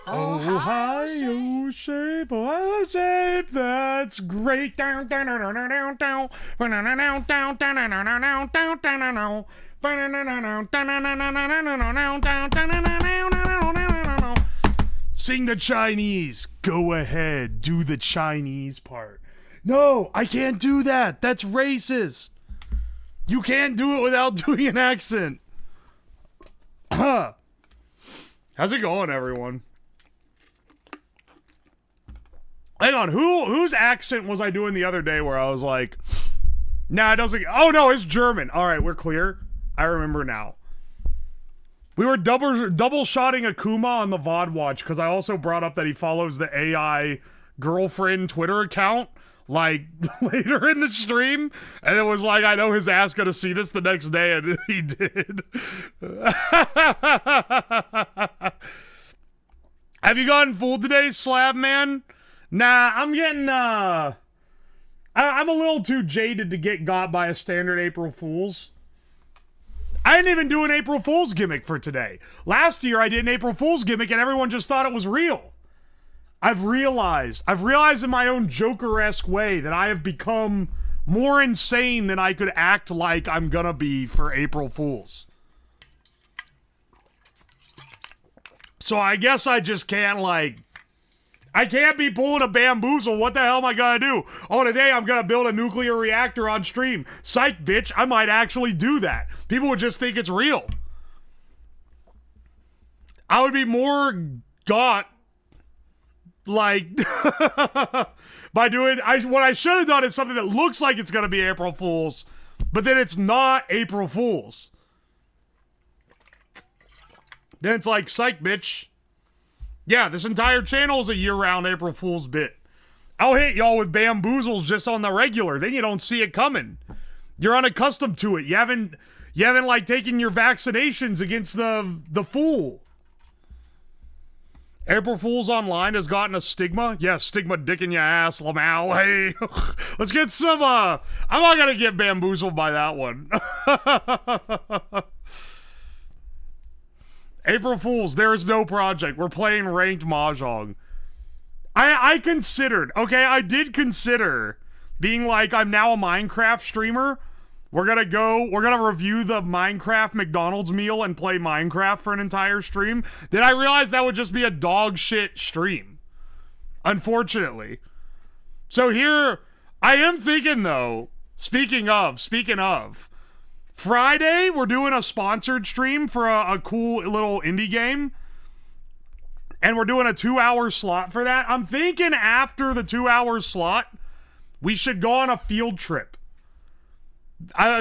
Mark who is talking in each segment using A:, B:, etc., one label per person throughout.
A: Ohio shape, Ohio shape, that's great. Sing the Chinese. Go ahead, do the Chinese part. No, I can't do that. That's racist. You can't do it without doing an accent. How's it going, everyone? Hang on, whose accent was I doing the other day where I was like, nah, it doesn't. Oh no, it's German. All right, we're clear. I remember now. We were double shotting Akuma on the VOD watch because I also brought up that he follows the AI girlfriend Twitter account like later in the stream, and it was like, I know his ass gonna see this the next day, and he did. Have you gotten fooled today, Slab Man? Nah, I'm getting I'm a little too jaded to get got by a standard April Fool's. I didn't even do an April Fool's gimmick for today. Last year I did an April Fool's gimmick and everyone just thought it was real. I've realized in my own Joker-esque way that I have become more insane than I could act like I'm gonna be for April Fool's. So I guess I just can't, like, I can't be pulling a bamboozle. What the hell am I gonna do? Oh, today I'm gonna build a nuclear reactor on stream. Psych, bitch, I might actually do that. People would just think it's real. I would be more got, like, by doing, what I should have done is something that looks like it's gonna be April Fool's, but then it's not April Fool's. Then it's like, psych, bitch. Yeah, this entire channel is a year-round April Fool's bit. I'll hit y'all with bamboozles just on the regular. Then you don't see it coming. You're unaccustomed to it. You haven't like taken your vaccinations against the fool. April Fool's Online has gotten a stigma. Yeah, stigma dick in your ass, Lamau. Hey, let's get some, I'm not gonna get bamboozled by that one. April Fools, there is no project. We're playing ranked Mahjong. I considered, okay, I did consider being like, I'm now a Minecraft streamer. We're gonna review the Minecraft McDonald's meal and play Minecraft for an entire stream. Then I realized that would just be a dog shit stream. Unfortunately. So here, I am thinking though, speaking of, Friday, we're doing a sponsored stream for a cool little indie game. And we're doing a 2-hour slot for that. I'm thinking after the 2-hour slot, we should go on a field trip.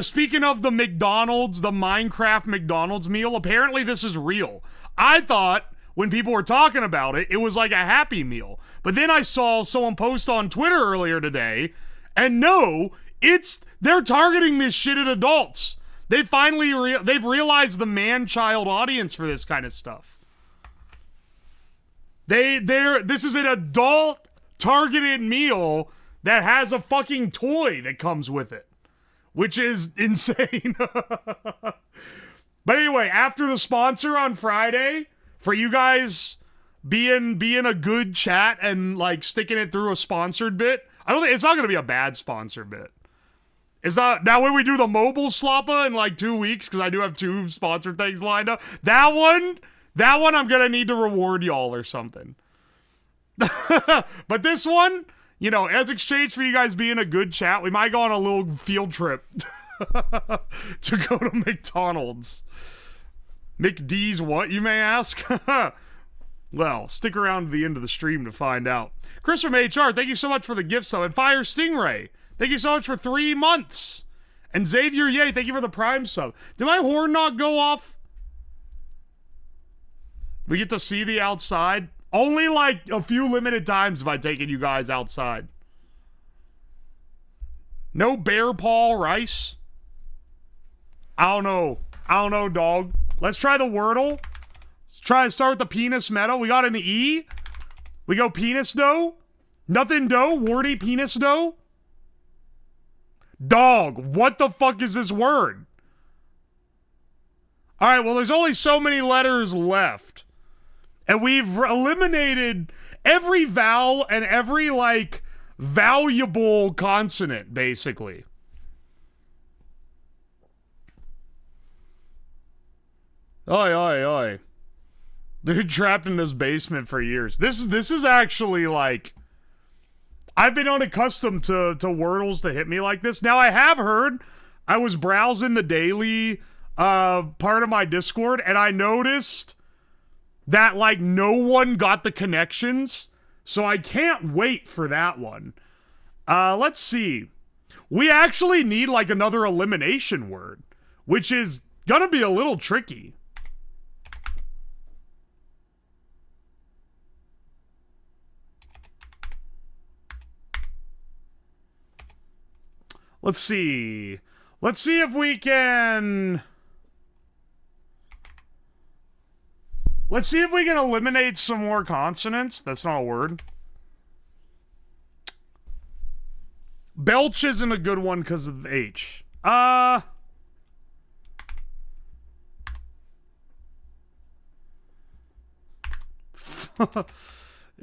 A: Speaking of the McDonald's, the Minecraft McDonald's meal, apparently this is real. I thought when people were talking about it, it was like a Happy Meal. But then I saw someone post on Twitter earlier today, and no, they're targeting this shit at adults. They finally they've realized the man-child audience for this kind of stuff. This is an adult targeted meal that has a fucking toy that comes with it, which is insane. But anyway, after the sponsor on Friday, for you guys being a good chat and like sticking it through a sponsored bit, I don't think it's not going to be a bad sponsor bit. It's not, now when we do the mobile sloppa in like 2 weeks, because I do have 2 sponsored things lined up, that one I'm gonna need to reward y'all or something. But this one, you know, as exchange for you guys being a good chat, we might go on a little field trip to go to McDonald's. McD's what, you may ask? Well, stick around to the end of the stream to find out. Chris from HR, thank you so much for the gift sub. And Fire Stingray, thank you so much for 3 months. And Xavier Yay, thank you for the Prime sub. Did my horn not go off? We get to see the outside. Only like a few limited times have I taken you guys outside. No bear paw rice? I don't know, dog. Let's try the Wordle. Let's try to start with the penis meta. We got an E. We go penis dough. Nothing dough. Warty penis dough. Dog. What the fuck is this word? Alright, well, there's only so many letters left. And we've eliminated every vowel and every, like, valuable consonant, basically. Oi, oi, oi. They're trapped in this basement for years. This is actually, like... I've been unaccustomed to Wordles to hit me like this. Now, I have heard... I was browsing the daily part of my Discord, and I noticed that, like, no one got the connections. So I can't wait for that one. Let's see. We actually need, like, another elimination word, which is gonna be a little tricky. Let's see. Let's see if we can... Let's see if we can eliminate some more consonants. That's not a word. Belch isn't a good one because of H. It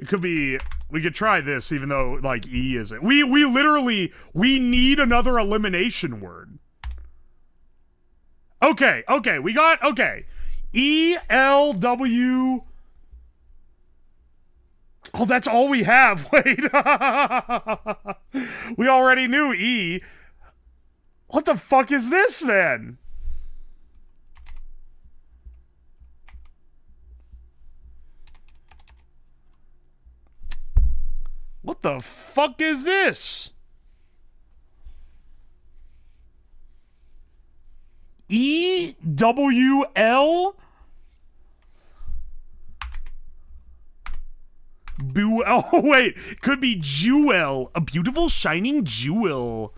A: could be... We could try this, even though, like, E isn't. We literally... We need another elimination word. Okay, okay. We got... Okay. E-L-W... Oh, that's all we have. Wait. We already knew E. What the fuck is this, then? What the fuck is this? E-W-L? Boo. Oh, wait. Could be jewel. A beautiful, shining jewel.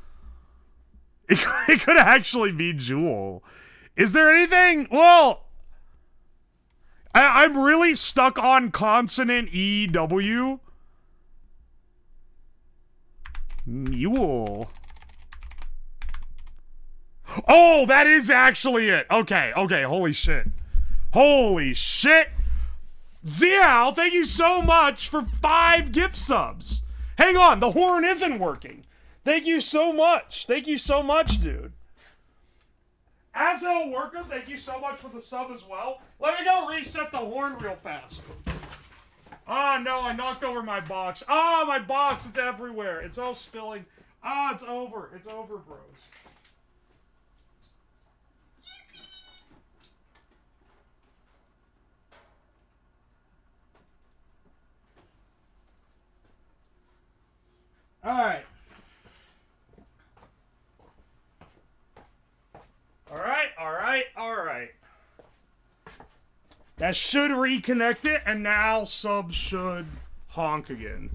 A: It could actually be jewel. Is there anything? Well, I'm really stuck on consonant E-W. Mule. Oh, that is actually it. Okay, okay. Holy shit. Holy shit. Ziao, thank you so much for 5 gift subs. Hang on, the horn isn't working. Thank you so much. Thank you so much, dude. Azo Worker, thank you so much for the sub as well. Let me go reset the horn real fast. Ah, no, I knocked over my box. Ah, my box, it's everywhere. It's all spilling. Ah, it's over. It's over, bros. Alright. Alright, alright, alright. That should reconnect it, and now subs should honk again.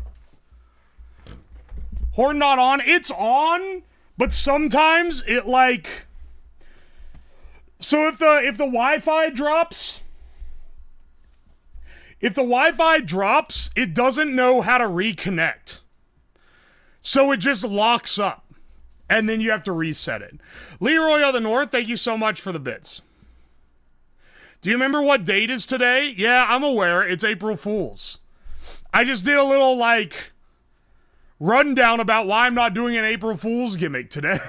A: Horn not on. It's on, but sometimes it, like... So if the Wi-Fi drops... If the Wi-Fi drops, it doesn't know how to reconnect. So it just locks up. And then you have to reset it. Leroy of the North, thank you so much for the bits. Do you remember what date is today? Yeah, I'm aware. It's April Fool's. I just did a little, like, rundown about why I'm not doing an April Fool's gimmick today.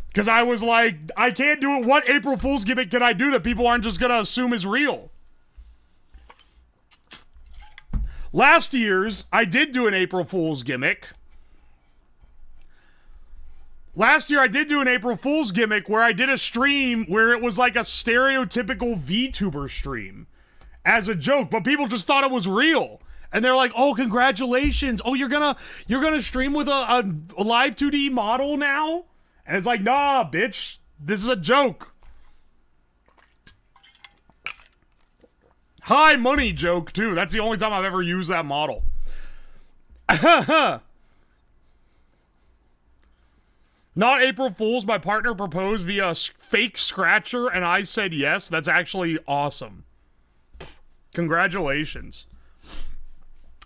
A: Because I was like, I can't do it. What April Fool's gimmick can I do that people aren't just going to assume is real? Last year's, I did do an April Fool's gimmick. Last year, I did do an April Fool's gimmick where I did a stream where it was like a stereotypical VTuber stream as a joke, but people just thought it was real. And they're like, oh, congratulations. Oh, you're gonna stream with a live 2D model now? And it's like, nah, bitch. This is a joke. High money joke, too. That's the only time I've ever used that model. Not April Fool's. My partner proposed via fake scratcher, and I said yes. That's actually awesome. Congratulations.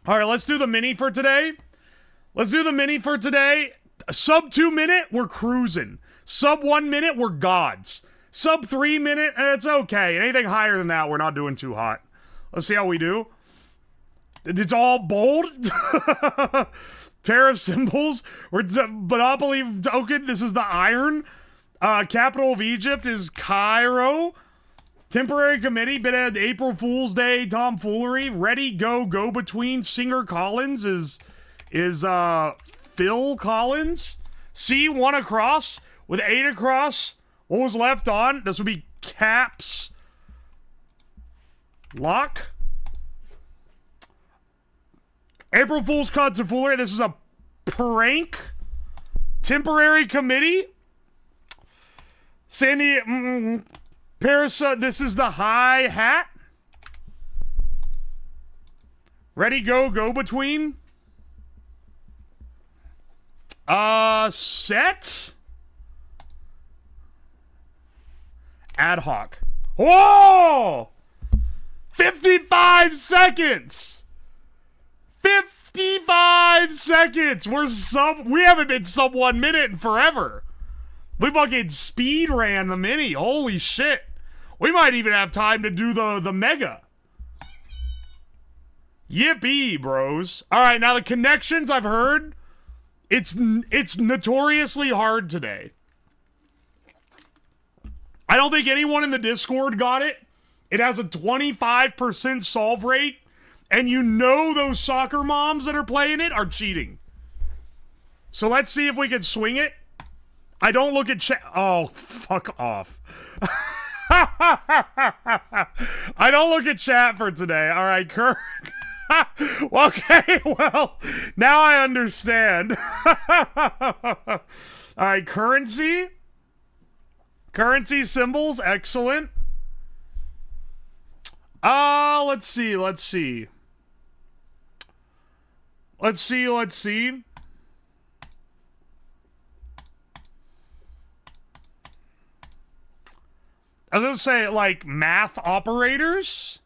A: All right, let's do the mini for today. Let's do the mini for today. Sub 2 minute, we're cruising. Sub 1 minute, we're gods. Sub 3 minute, it's okay. Anything higher than that, we're not doing too hot. Let's see how we do. It's all bold. Pair of symbols. Monopoly token. This is the iron. Capital of Egypt is Cairo. Temporary committee. Bit of April Fool's Day tomfoolery. Ready, go, go between. Singer Collins is Phil Collins. C, 1 across with 8 across. What was left on? This would be caps lock. April Fool's tomfoolery. This is a prank. Temporary committee. Sandy Paris. This is the high hat. Ready, go, go between. Set. Ad hoc. Whoa! 55 seconds! 55 seconds! We haven't been sub 1 minute in forever. We fucking speed ran the mini. Holy shit. We might even have time to do the mega. Yippee, bros. Alright, now the connections I've heard, it's notoriously hard today. I don't think anyone in the Discord got it. It has a 25% solve rate, and you know those soccer moms that are playing it are cheating. So let's see if we can swing it. I don't look at chat. Oh, fuck off. I don't look at chat for today. All right, Kirk. Okay, well, now I understand. All right, currency. Currency symbols, excellent. Let's see. I was gonna say, like, math operators?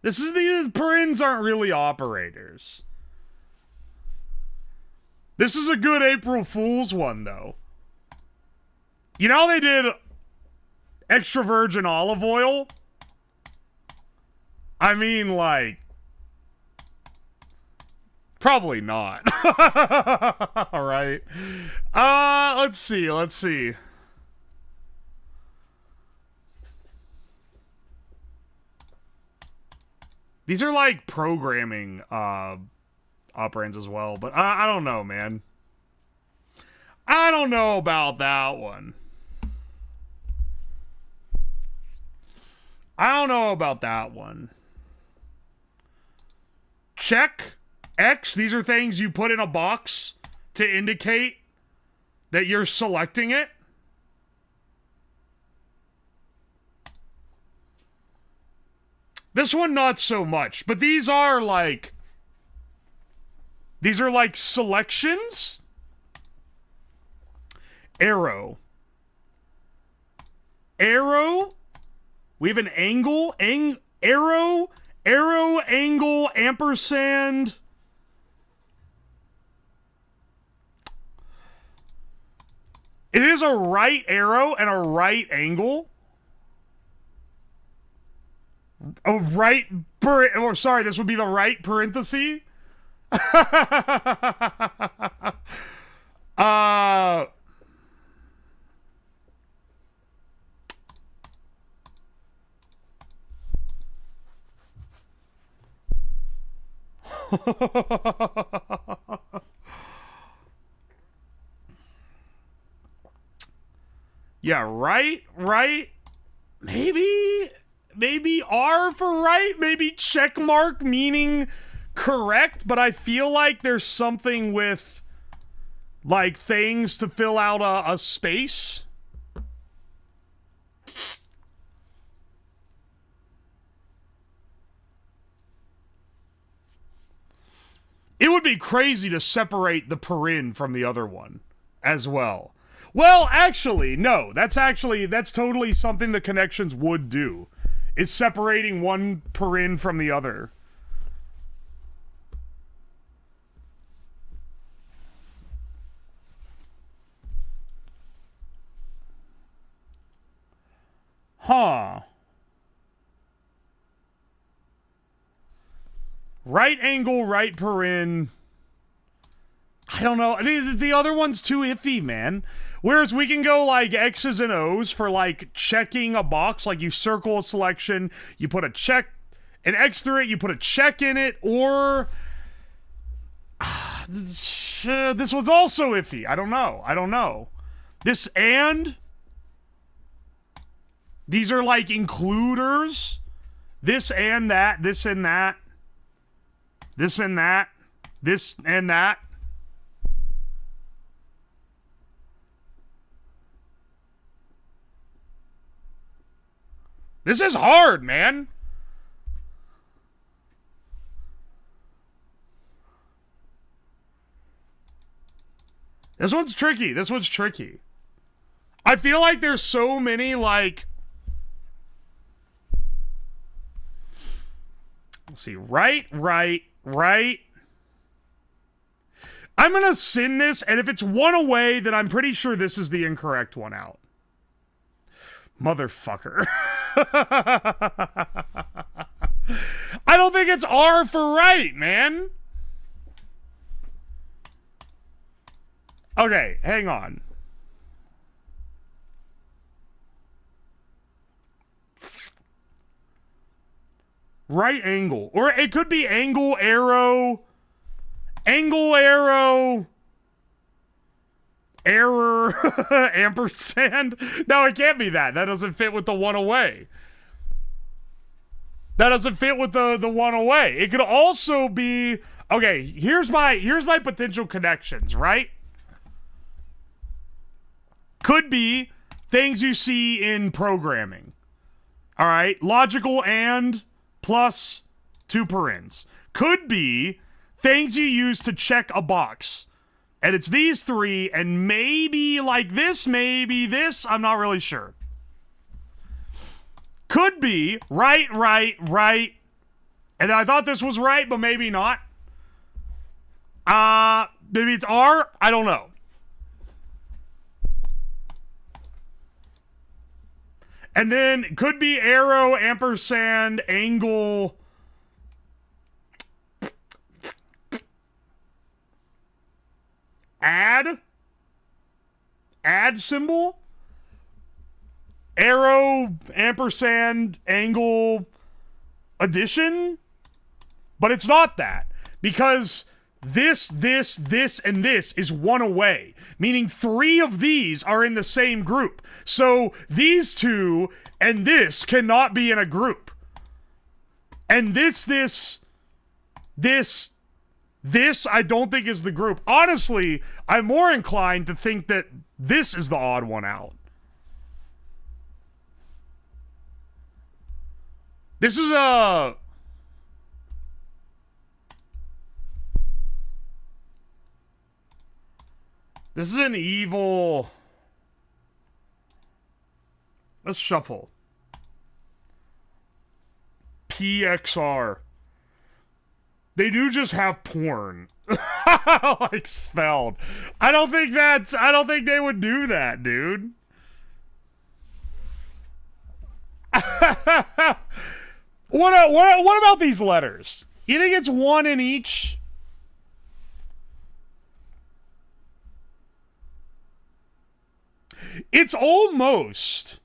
A: These parens aren't really operators. This is a good April Fool's one, though. You know how they did extra virgin olive oil? I mean, like, probably not. All right. Let's see. These are like programming operands as well, but I don't know, man. I don't know about that one. Check X. These are things you put in a box to indicate that you're selecting it. This one, not so much, but these are like selections. Arrow. We have an angle. Arrow, angle, ampersand. It is a right arrow and a right angle. Sorry, this would be the right parenthesis. Yeah, right. Maybe R for right, maybe check mark meaning correct, but I feel like there's something with like things to fill out a space. It would be crazy to separate the paren from the other one as well. Well, actually, no. That's totally something the connections would do. Is separating one paren from the other. Huh. Right angle, right paren. I don't know. I think the other one's too iffy, man. Whereas we can go like X's and O's for like checking a box, like you circle a selection, you put a check, an X through it, you put a check in it, or this one's also iffy. I don't know. This and these are like includers. This and that, this and that, this and that, this and that. This is hard, man. This one's tricky. I feel like there's so many, like... Let's see. Right. I'm gonna send this, and if it's one away, then I'm pretty sure this is the incorrect one out. Motherfucker. I don't think it's R for right, man. Okay, hang on. Right angle. Or it could be angle, arrow, error, ampersand. No, it can't be that. That doesn't fit with the one away. That doesn't fit with the one away. It could also be... Okay, here's my potential connections, right? Could be things you see in programming. All right, logical and plus 2 parens. Could be things you use to check a box. And it's these 3, and maybe like this, maybe this, I'm not really sure. Could be right. And I thought this was right, but maybe not. Maybe it's R, I don't know. And then could be arrow, ampersand, angle. Add symbol. Arrow, ampersand, angle, addition. But it's not that. Because this, and this is one away. Meaning 3 of these are in the same group. So these 2 and this cannot be in a group. And this, I don't think is the group. Honestly, I'm more inclined to think that this is the odd one out. This is a... This is an evil... Let's shuffle. PXR. They do just have porn. Like spelled. I don't think they would do that, dude. What about these letters? You think it's 1 in each? It's almost...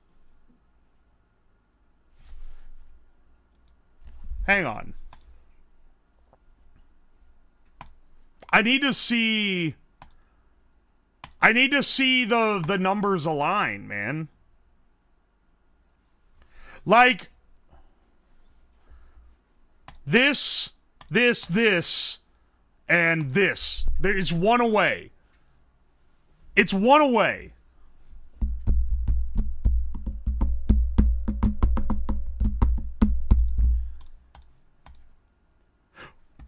A: Hang on. I need to see the numbers align, man. Like this, and this. There is 1 away. It's 1 away.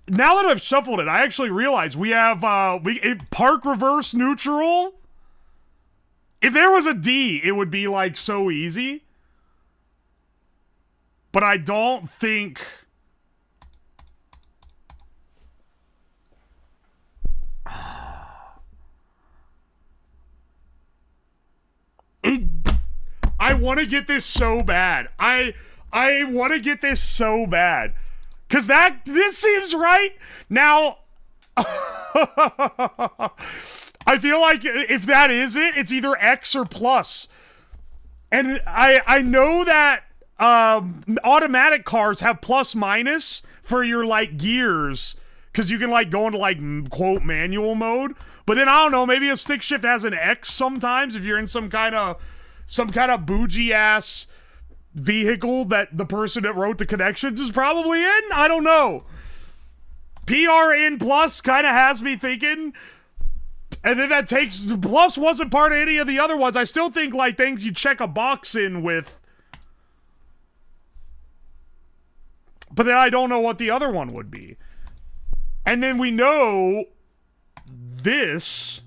A: Now that I've shuffled it, I actually realize we have park reverse neutral. If there was a D, it would be like so easy. But I don't think... I want to get this so bad. I want to get this so bad. Because this seems right. Now, I feel like if that is it, it's either X or plus. And I know that automatic cars have plus minus for your like gears, because you can like go into like quote manual mode. But then I don't know, maybe a stick shift has an X sometimes if you're in some kind of bougie ass vehicle that the person that wrote the connections is probably in. I don't know. PRN plus kind of has me thinking. And then that takes plus wasn't part of any of the other ones. I still think like things you check a box in with. But then I don't know what the other one would be. And then we know this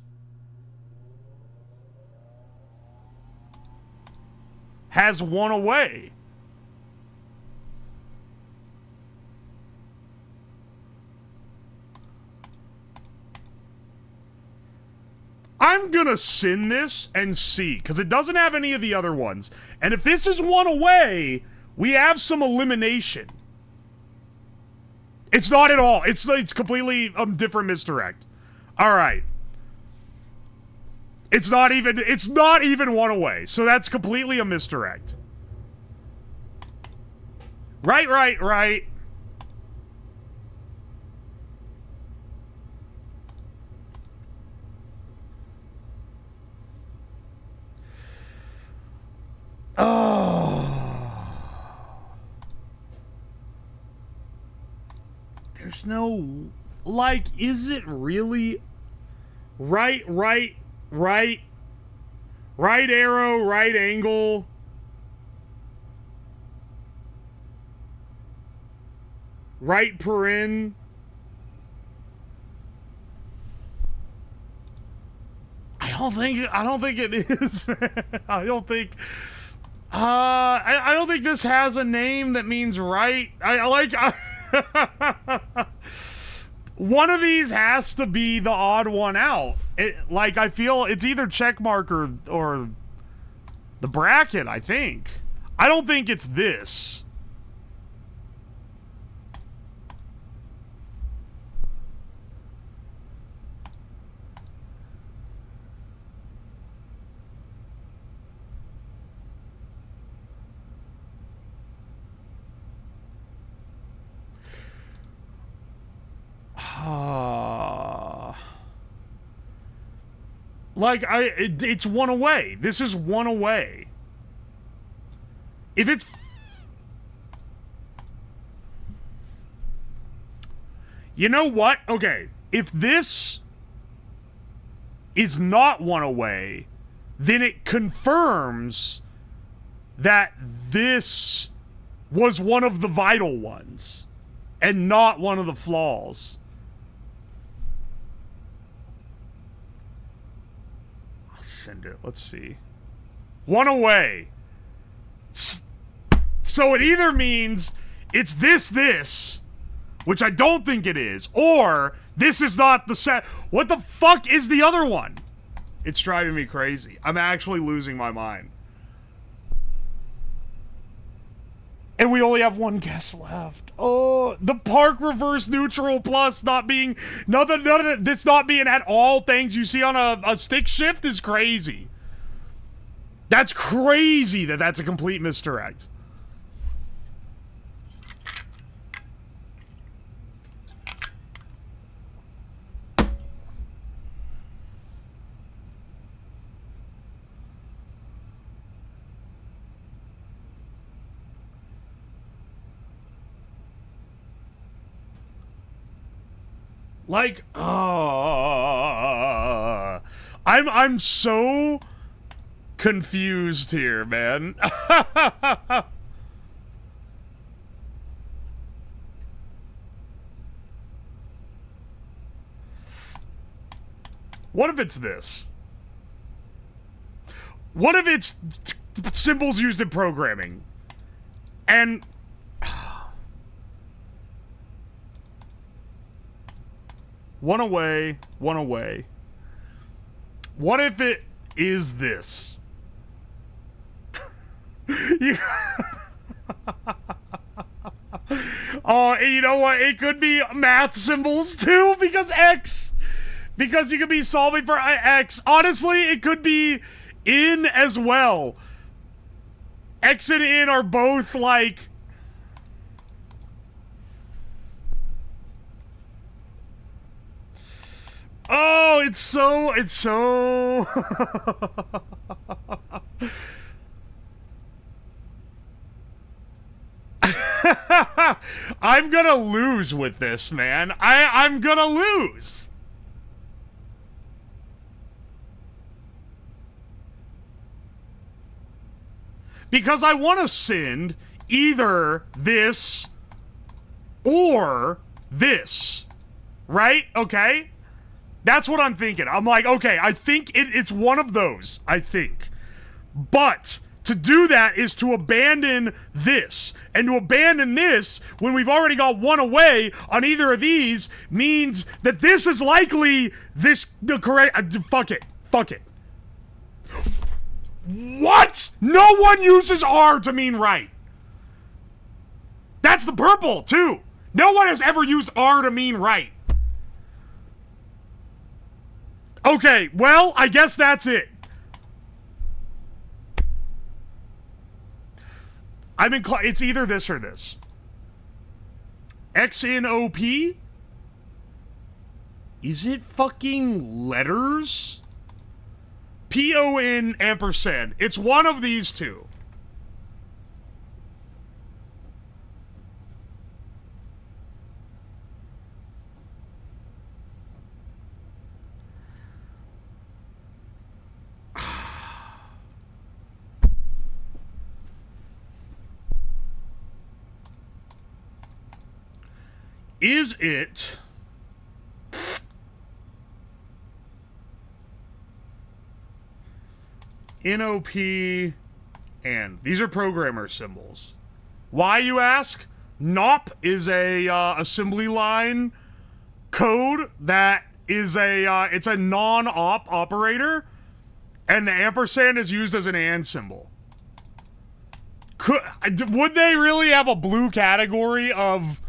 A: has one away. I'm gonna send this and see, because it doesn't have any of the other ones. And if this is one away, we have some elimination. It's not at all. It's completely different misdirect. All right. It's not even one away. So that's completely a misdirect. Right. Oh. There's no, like, is it really right arrow, right angle, right paren? I don't think it is. I don't think this has a name that means right. One of these has to be the odd one out. I feel it's either check mark or the bracket, I think. I don't think it's this. It's one away. This is one away. If it's... You know what? Okay. If this is not one away, then it confirms that this was one of the vital ones and not one of the flaws. Send it. Let's see. One away. So it either means it's this, which I don't think it is, or this is not the set. What the fuck is the other one? It's driving me crazy. I'm actually losing my mind. And we only have one guess left. Oh, the park reverse neutral plus not being none of this not being at all things you see on a stick shift is crazy. That's crazy that's a complete misdirect. Like, I'm so confused here, man. What if it's this? What if it's symbols used in programming? And... One away, one away. What if it is this? Oh, you know what? It could be math symbols too, because X. Because you could be solving for X. Honestly, it could be in as well. X and in are both like... Oh, it's so... I'm gonna lose with this, man. I'm gonna lose. Because I want to send either this or this. Right? Okay? That's what I'm thinking. I'm like, okay, I think it's one of those. I think. But to do that is to abandon this. And to abandon this when we've already got one away on either of these means that this is likely the correct... fuck it. Fuck it. What? No one uses R to mean right. That's the purple, too. No one has ever used R to mean right. Okay, well, I guess that's it. It's either this or this. X in OP? Is it fucking letters? PO in ampersand. It's one of these two. Is it... NOP and these are programmer symbols. Why, you ask? NOP is a assembly line code that is it's a non-op operator, and the ampersand is used as an AND symbol. Would they really have a blue category of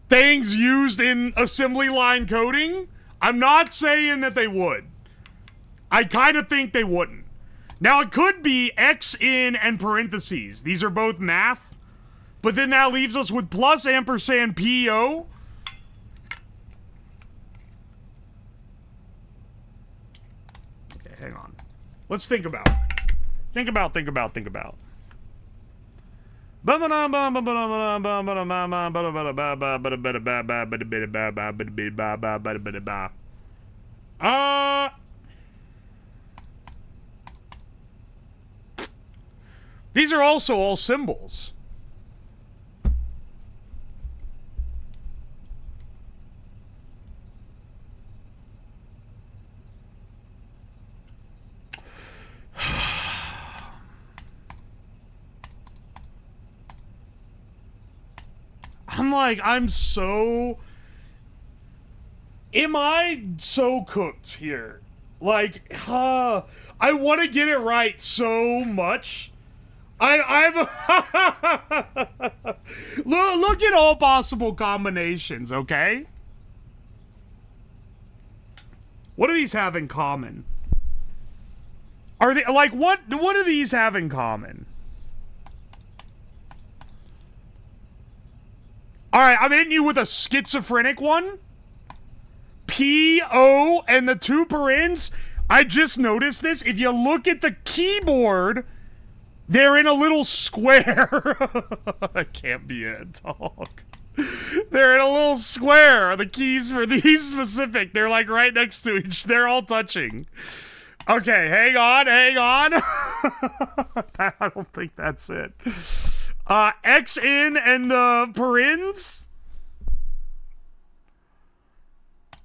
A: things used in assembly line coding? I'm not saying that they would. I kind of think they wouldn't. Now, it could be X in and parentheses. These are both math. But then that leaves us with plus ampersand PO. Okay, hang on. Let's think about it. Think about. These are also all symbols. I'm so... Am I so cooked here? Like, I want to get it right so much. Look at all possible combinations, okay? What do these have in common? Are they, like, what do these have in common? Alright, I'm hitting you with a schizophrenic one. P-O and the two parens. I just noticed this. If you look at the keyboard, they're in a little square. That can't be it, dog. They're in a little square. The keys for these specific. They're like right next to each. They're all touching. Okay, hang on. I don't think that's it. X in and the parens?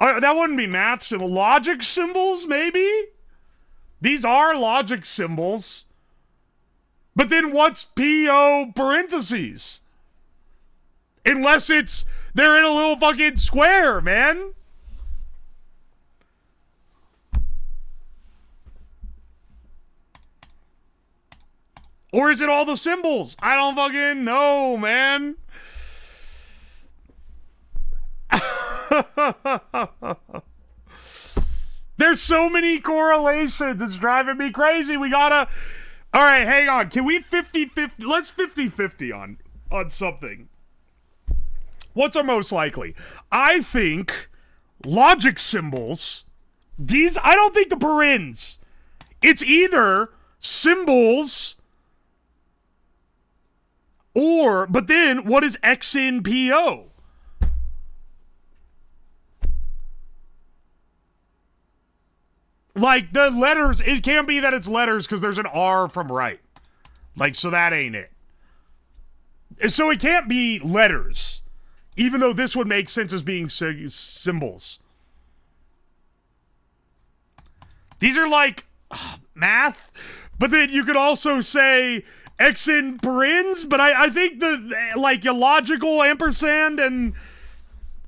A: That wouldn't be math symbol. Logic symbols, maybe? These are logic symbols. But then what's PO parentheses? Unless they're in a little fucking square, man. Or is it all the symbols? I don't fucking know, man. There's so many correlations. It's driving me crazy. We gotta... All right, hang on. Can we 50-50? Let's 50-50 on something. What's our most likely? I think logic symbols. These... I don't think the parens. It's either symbols or... But then, what is X in PO? Like, the letters, it can't be that it's letters because there's an R from right. Like, so that ain't it. So it can't be letters. Even though this would make sense as being symbols. These are like math. But then you could also say X in parens. But I think the, like, a logical ampersand and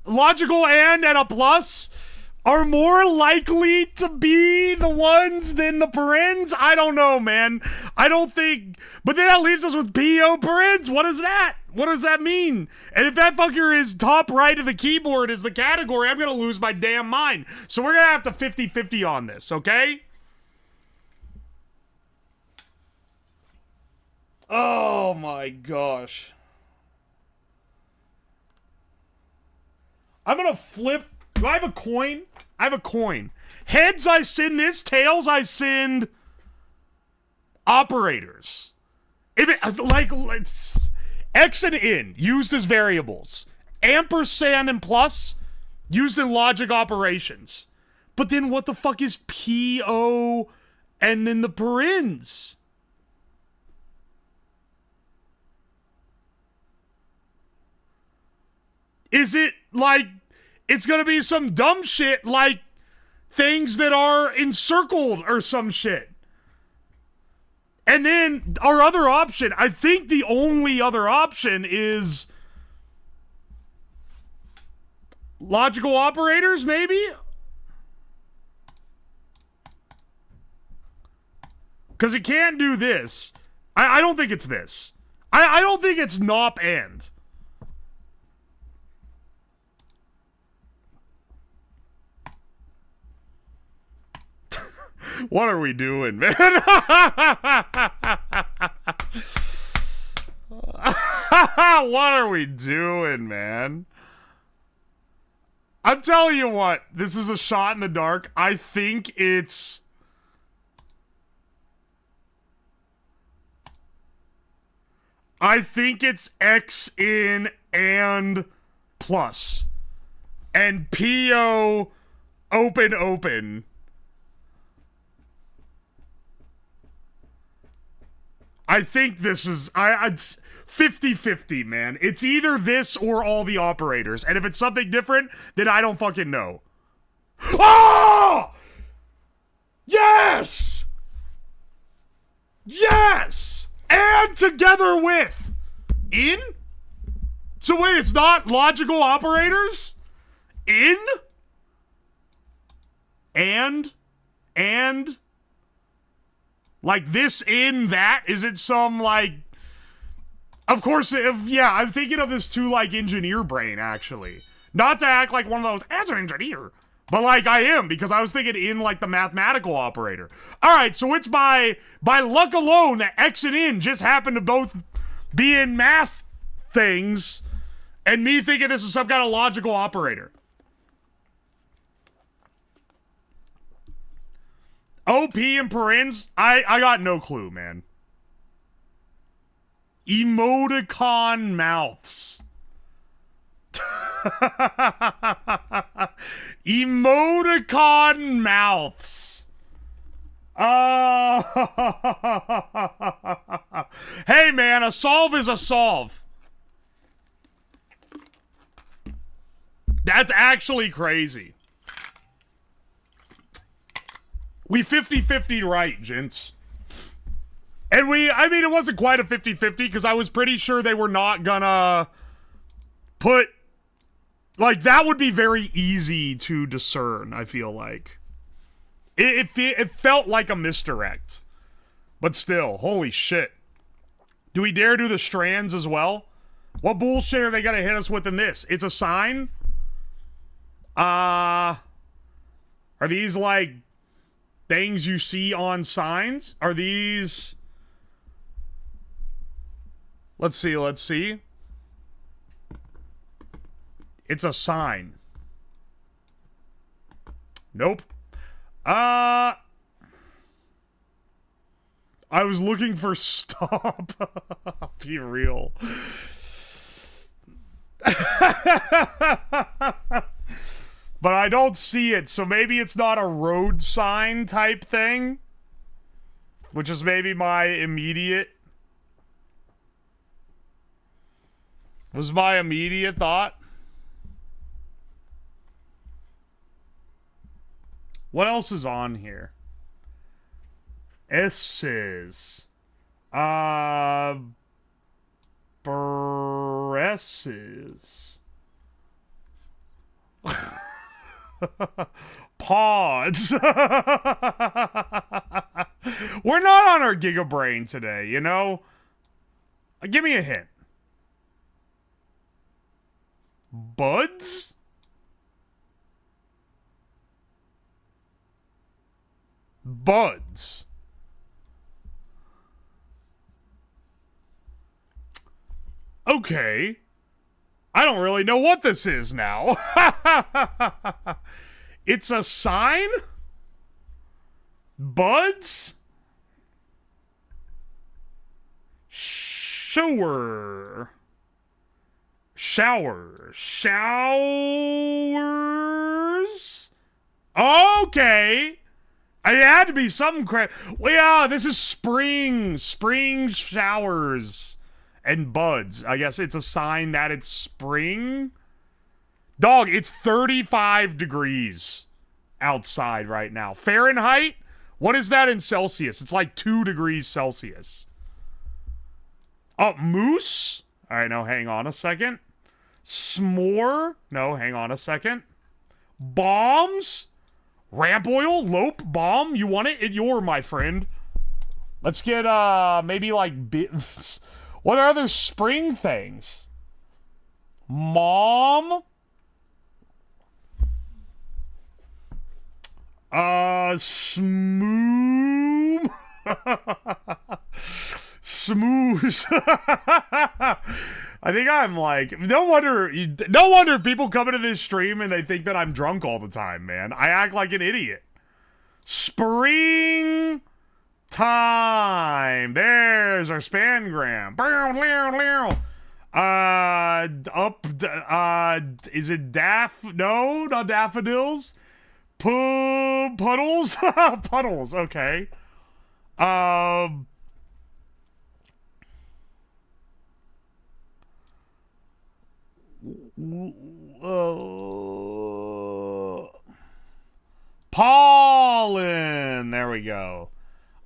A: logical and a plus are more likely to be the ones than the parens? I don't know, man. I don't think... But then that leaves us with PO parens. What is that? What does that mean? And if that fucker is top right of the keyboard is the category, I'm gonna lose my damn mind. So we're gonna have to 50-50 on this, okay? Oh my gosh. I'm gonna flip... Do I have a coin? I have a coin. Heads, I send this. Tails, I send operators. If it, like, X and N, used as variables. Ampersand and plus, used in logic operations. But then what the fuck is PO and then the parens? Is it, like... It's gonna be some dumb shit like things that are encircled or some shit. And then our other option, I think the only other option is logical operators, maybe? Because it can't do this. I don't think it's this. I don't think it's NOP and. What are we doing, man? What are we doing, man? I'm telling you what, this is a shot in the dark. I think it's... X in and plus. And PO open. I think this is... It's 50-50, man. It's either this or all the operators. And if it's something different, then I don't fucking know. Oh! Yes! Yes! And together with... In? So wait, it's not logical operators? In? And... Like this, in, that? Is it some, like... Of course, yeah, I'm thinking of this too, like, engineer brain, actually. Not to act like one of those, as an engineer. But, like, I am, because I was thinking in, like, the mathematical operator. Alright, so it's by luck alone that X and N just happen to both be in math things, and me thinking this is some kind of logical operator. OP and parens, I got no clue, man. Emoticon mouths. Emoticon mouths. Hey, man, a solve is a solve. That's actually crazy. We 50-50 right, gents. And I mean, it wasn't quite a 50-50 because I was pretty sure they were not gonna put, like, that would be very easy to discern, I feel like. It felt like a misdirect. But still, holy shit. Do we dare do the strands as well? What bullshit are they gonna hit us with in this? It's a sign? Are these like things you see on signs? Are these... Let's see. It's a sign. Nope. I was looking for stop. Be real. But I don't see it, so maybe it's not a road sign type thing. Which is maybe my immediate... Was my immediate thought. What else is on here? S's. Bresses. Pods. We're not on our Gigabrain today, you know? Give me a hint. Buds? Buds. Okay. I don't really know what this is now. It's a sign? Buds? Showers. Okay. It had to be some crap. Well, yeah, this is spring. Spring showers and buds. I guess it's a sign that it's spring. Dog, it's 35 degrees outside right now. Fahrenheit? What is that in Celsius? It's like 2 degrees Celsius. Oh, moose? All right, no, hang on a second. S'more? No, hang on a second. Bombs? Ramp oil? Lope? Bomb? You want it? You're my friend. Let's get, maybe like... What are other spring things? Mom? Smooth? Smooth. I think I'm like, no wonder people come into this stream and they think that I'm drunk all the time, man. I act like an idiot. Spring time. There's our spangram. Is it no, not daffodils. Puddles? Puddles, okay. Pollen. There we go.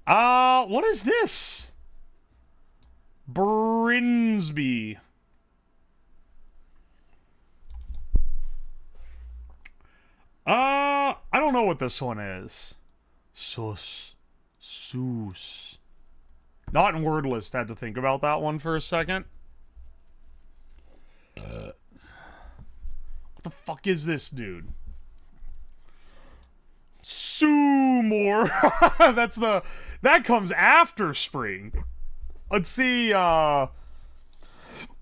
A: What is this? Brinsby. I don't know what this one is. Sus. Not in word list. Had to think about that one for a second. What the fuck is this, dude? Sumor. That comes after spring. Let's see, the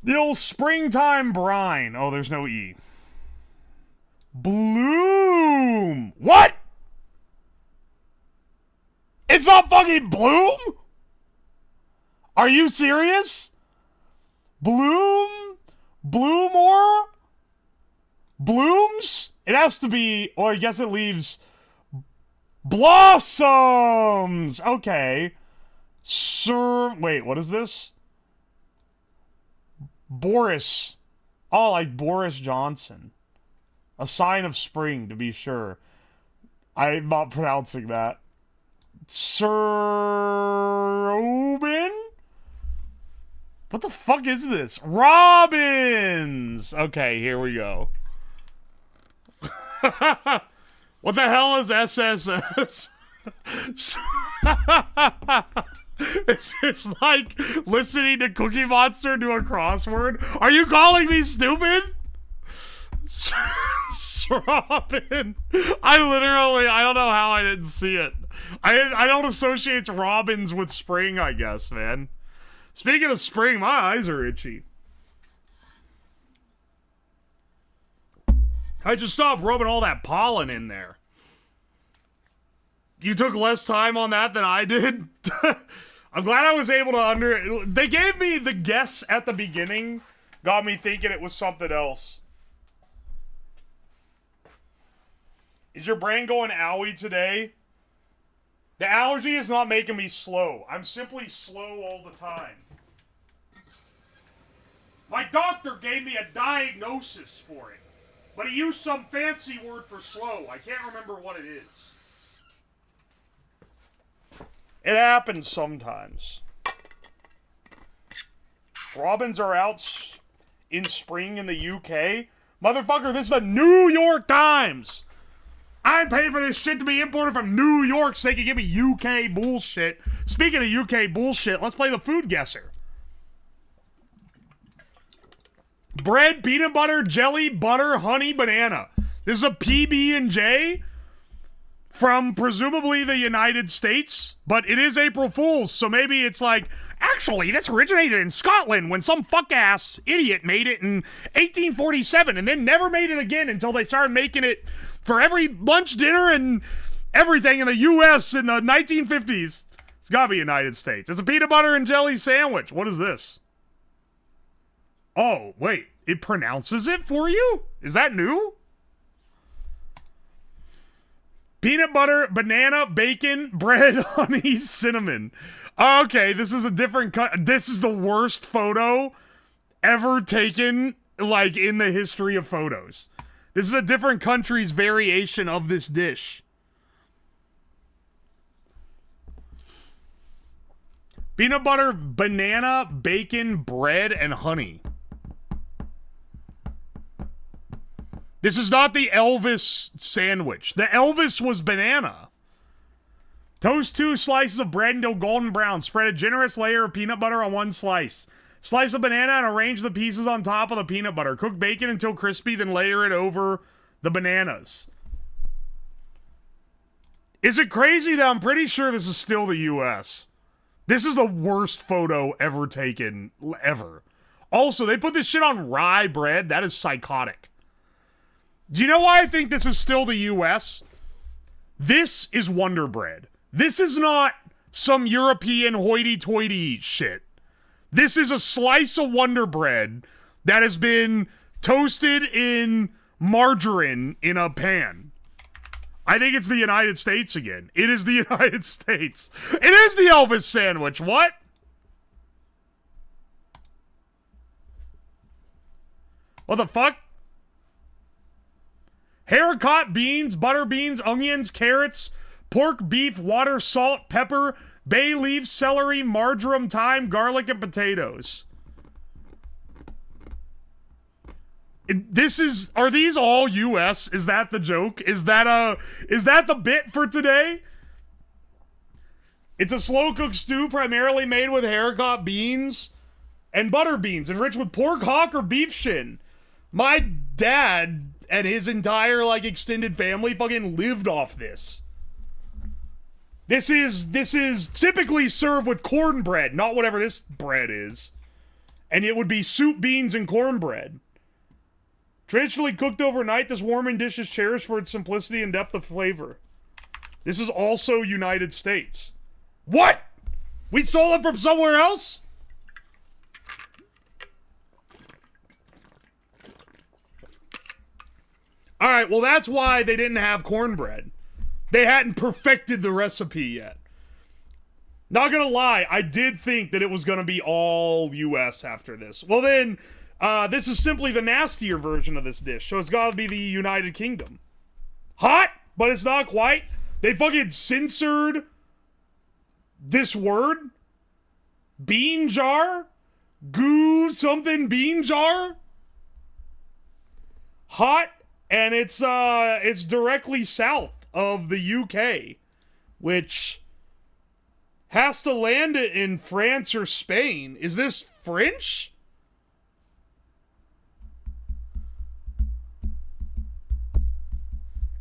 A: old springtime brine. Oh, there's no E. Bloom. What? It's not fucking bloom? Are you serious? Bloom? Bloomore? Blooms? It has to be, or I guess it leaves blossoms. Okay. Wait, what is this? Boris. Oh, like Boris Johnson. A sign of spring, to be sure. I'm not pronouncing that. Robin? What the fuck is this? Robins! Okay, here we go. What the hell is SSS? It's just like listening to Cookie Monster do a crossword. Are you calling me stupid? Robin. I don't know how I didn't see it. I don't associate robins with spring, I guess, man. Speaking of spring, my eyes are itchy. I just stopped rubbing all that pollen in there. You took less time on that than I did. I'm glad I was able to They gave me the guess at the beginning, got me thinking it was something else. Is your brain going owie today? The allergy is not making me slow. I'm simply slow all the time. My doctor gave me a diagnosis for it, but he used some fancy word for slow. I can't remember what it is. It happens sometimes. Robins are out in spring in the UK. Motherfucker, this is the New York Times. I'm paying for this shit to be imported from New York so they can give me UK bullshit. Speaking of UK bullshit, let's play the food guesser. Bread, peanut butter, jelly, butter, honey, banana. This is a PB&J from presumably the United States, but it is April Fool's, so maybe it's like, actually, this originated in Scotland when some fuck-ass idiot made it in 1847 and then never made it again until they started making it for every lunch, dinner, and everything in the U.S. in the 1950s. It's gotta be United States. It's a peanut butter and jelly sandwich. What is this? Oh, wait. It pronounces it for you? Is that new? Peanut butter, banana, bacon, bread, honey, cinnamon. Okay, this is a different this is the worst photo ever taken, like, in the history of photos. This is a different country's variation of this dish. Peanut butter, banana, bacon, bread, and honey. This is not the Elvis sandwich. The Elvis was banana. Toast 2 slices of bread until golden brown. Spread a generous layer of peanut butter on one slice. Slice a banana and arrange the pieces on top of the peanut butter. Cook bacon until crispy, then layer it over the bananas. Is it crazy that I'm pretty sure this is still the US? This is the worst photo ever taken, ever. Also, they put this shit on rye bread. That is psychotic. Do you know why I think this is still the US? This is Wonder Bread. This is not some European hoity-toity shit. This is a slice of Wonder Bread that has been toasted in margarine in a pan. I think it's the United States again. It is the United States. It is the Elvis sandwich. What? What the fuck? Haricot beans, butter beans, onions, carrots, pork, beef, water, salt, pepper, bay leaf, celery, marjoram, thyme, garlic, and potatoes. Are these all US? Is that the joke? Is that the bit for today? It's a slow-cooked stew primarily made with haricot beans and butter beans, enriched with pork, hock, or beef shin. My dad and his entire, like, extended family fucking lived off this. This is typically served with cornbread, not whatever this bread is. And it would be soup, beans, and cornbread. Traditionally cooked overnight, this warming dish is cherished for its simplicity and depth of flavor. This is also United States. What? We stole it from somewhere else? Alright, well that's why they didn't have cornbread. They hadn't perfected the recipe yet. Not gonna lie, I did think that it was gonna be all US after this. Well then, this is simply the nastier version of this dish, so it's gotta be the United Kingdom. Hot, but it's not quite. They fucking censored this word. Bean jar? Goo something bean jar? Hot, and it's directly south of the UK, which has to land it in France or Spain. Is this French?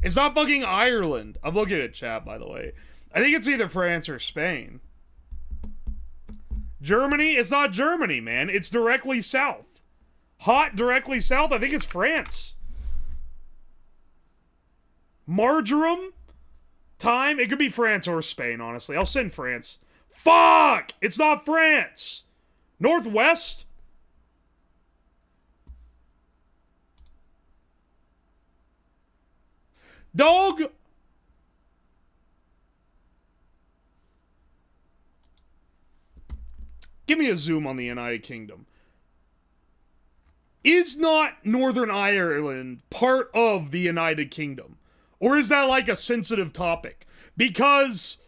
A: It's not fucking Ireland. I'm looking at chat, by the way. I think it's either France or Spain. Germany? It's not Germany, man. It's directly south. Hot directly south? I think it's France. Marjoram? Time? It could be France or Spain, honestly. I'll send France. Fuck! It's not France! Northwest? Dog! Give me a zoom on the United Kingdom. Is not Northern Ireland part of the United Kingdom? Or is that like a sensitive topic? Because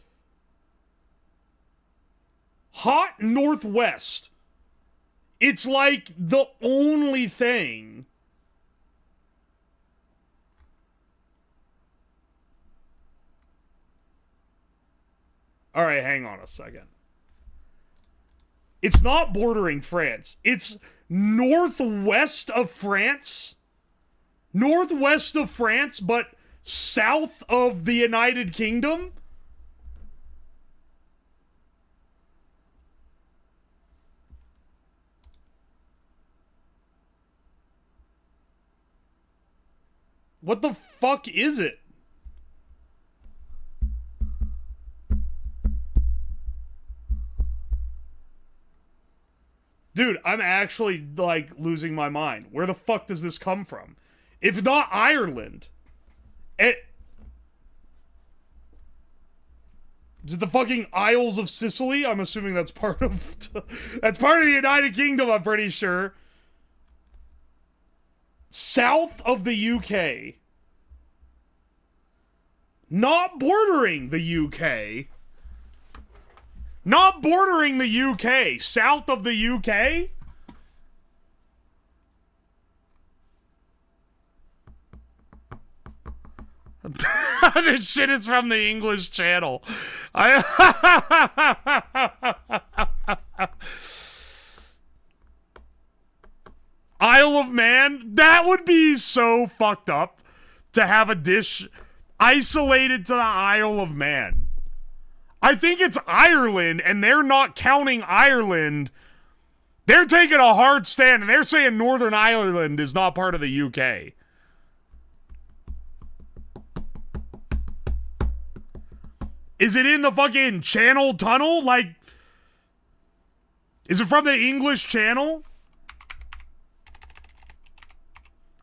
A: hot northwest, it's like the only thing. Alright, hang on a second. It's not bordering France. It's northwest of France. Northwest of France, but south of the United Kingdom? What the fuck is it? Dude, I'm actually, like, losing my mind. Where the fuck does this come from? If not Ireland. Is it the fucking Isles of Sicily? I'm assuming that's part of... that's part of the United Kingdom, I'm pretty sure. South of the UK. Not bordering the UK. Not bordering the UK. South of the UK? This shit is from the English Channel. Isle of Man? That would be so fucked up to have a dish isolated to the Isle of Man. I think it's Ireland, and they're not counting Ireland. They're taking a hard stand, and they're saying Northern Ireland is not part of the UK. Is it in the fucking Channel Tunnel? Like, is it from the English Channel?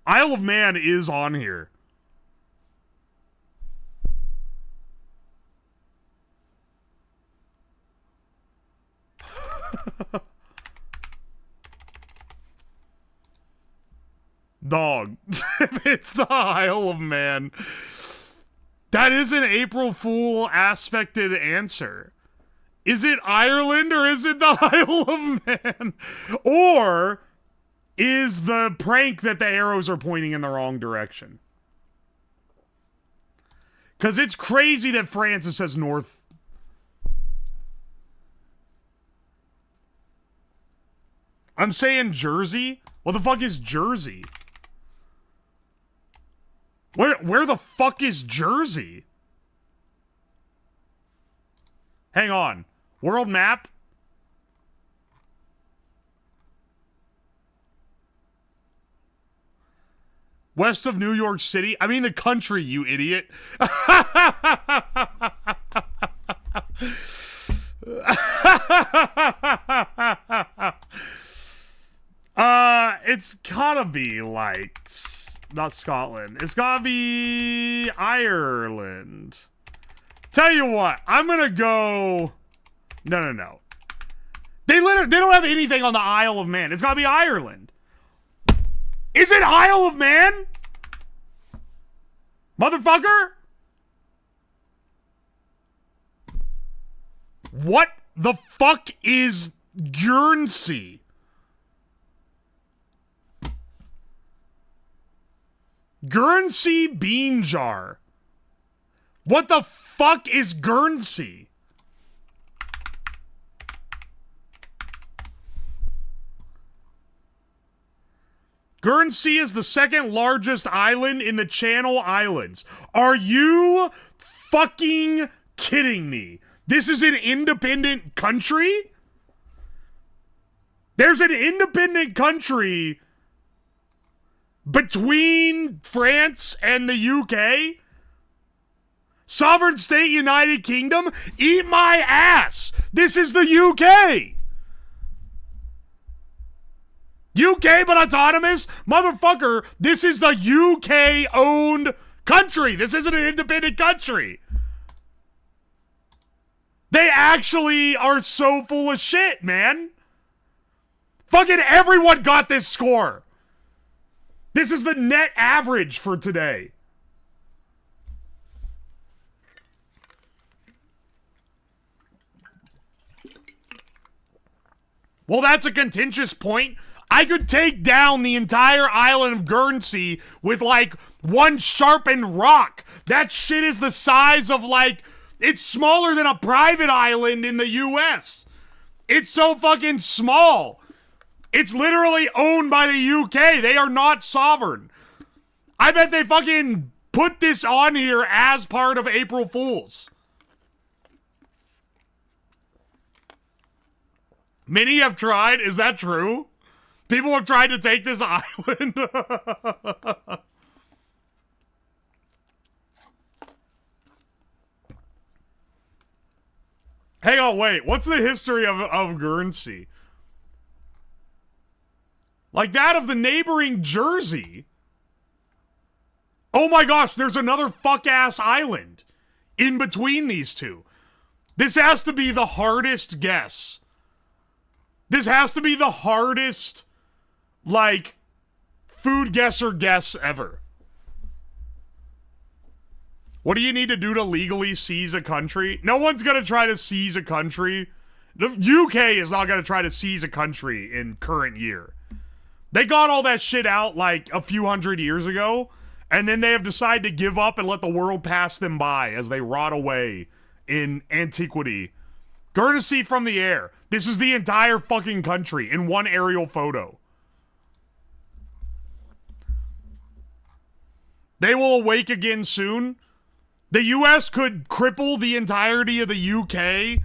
A: Isle of Man is on here. Dog. It's the Isle of Man. That is an April Fool aspected answer. Is it Ireland or is it the Isle of Man? Or is the prank that the arrows are pointing in the wrong direction? Because it's crazy that Francis says north. I'm saying Jersey? What the fuck is Jersey? Where the fuck is Jersey? Hang on. World map? West of New York City? I mean the country, you idiot. It's gotta be, like, not Scotland. It's gotta be Ireland. Tell you what, I'm gonna go... No. They don't have anything on the Isle of Man. It's gotta be Ireland. Is it Isle of Man? Motherfucker? What the fuck is Guernsey? Guernsey bean jar. What the fuck is Guernsey? Guernsey is the second largest island in the Channel Islands. Are you fucking kidding me? This is an independent country? There's an independent country between France and the UK? Sovereign State United Kingdom? Eat my ass! This is the UK! UK but autonomous? Motherfucker, this is the UK-owned country. This isn't an independent country. They actually are so full of shit, man. Fucking everyone got this score. This is the net average for today. Well, that's a contentious point. I could take down the entire island of Guernsey with, like, one sharpened rock. That shit is the size of, like, it's smaller than a private island in the US. It's so fucking small. It's literally owned by the UK. They are not sovereign. I bet they fucking put this on here as part of April Fools. Many have tried. Is that true? People have tried to take this island. Hang on, wait. What's the history of Guernsey? Like that of the neighboring Jersey. Oh my gosh, there's another fuck-ass island in between these two. This has to be the hardest guess. This has to be the hardest, like, food guess ever. What do you need to do to legally seize a country? No one's gonna try to seize a country. The UK is not gonna try to seize a country in current year. They got all that shit out, like, a few hundred years ago, and then they have decided to give up and let the world pass them by as they rot away in antiquity. Guernsey from the air. This is the entire fucking country in one aerial photo. They will awake again soon. The US could cripple the entirety of the UK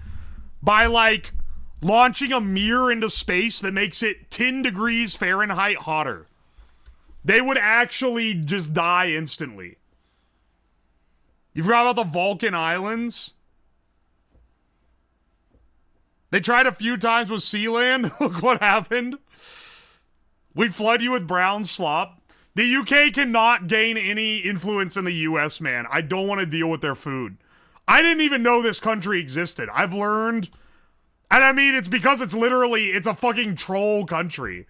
A: by, like, launching a mirror into space that makes it 10 degrees Fahrenheit hotter. They would actually just die instantly. You forgot about the Vulcan Islands? They tried a few times with Sealand. Look what happened. We flood you with brown slop. The UK cannot gain any influence in the US, man. I don't want to deal with their food. I didn't even know this country existed. I've learned... And I mean, it's because it's literally... It's a fucking troll country.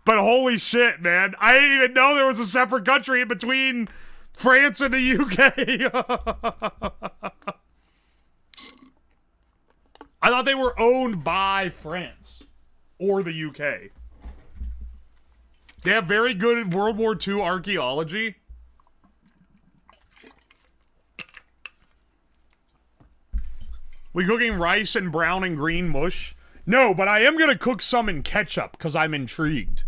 A: But holy shit, man. I didn't even know there was a separate country in between France and the UK. I thought they were owned by France or the UK. They have very good World War II archaeology. We cooking rice and brown and green mush? No, but I am going to cook some in ketchup because I'm intrigued.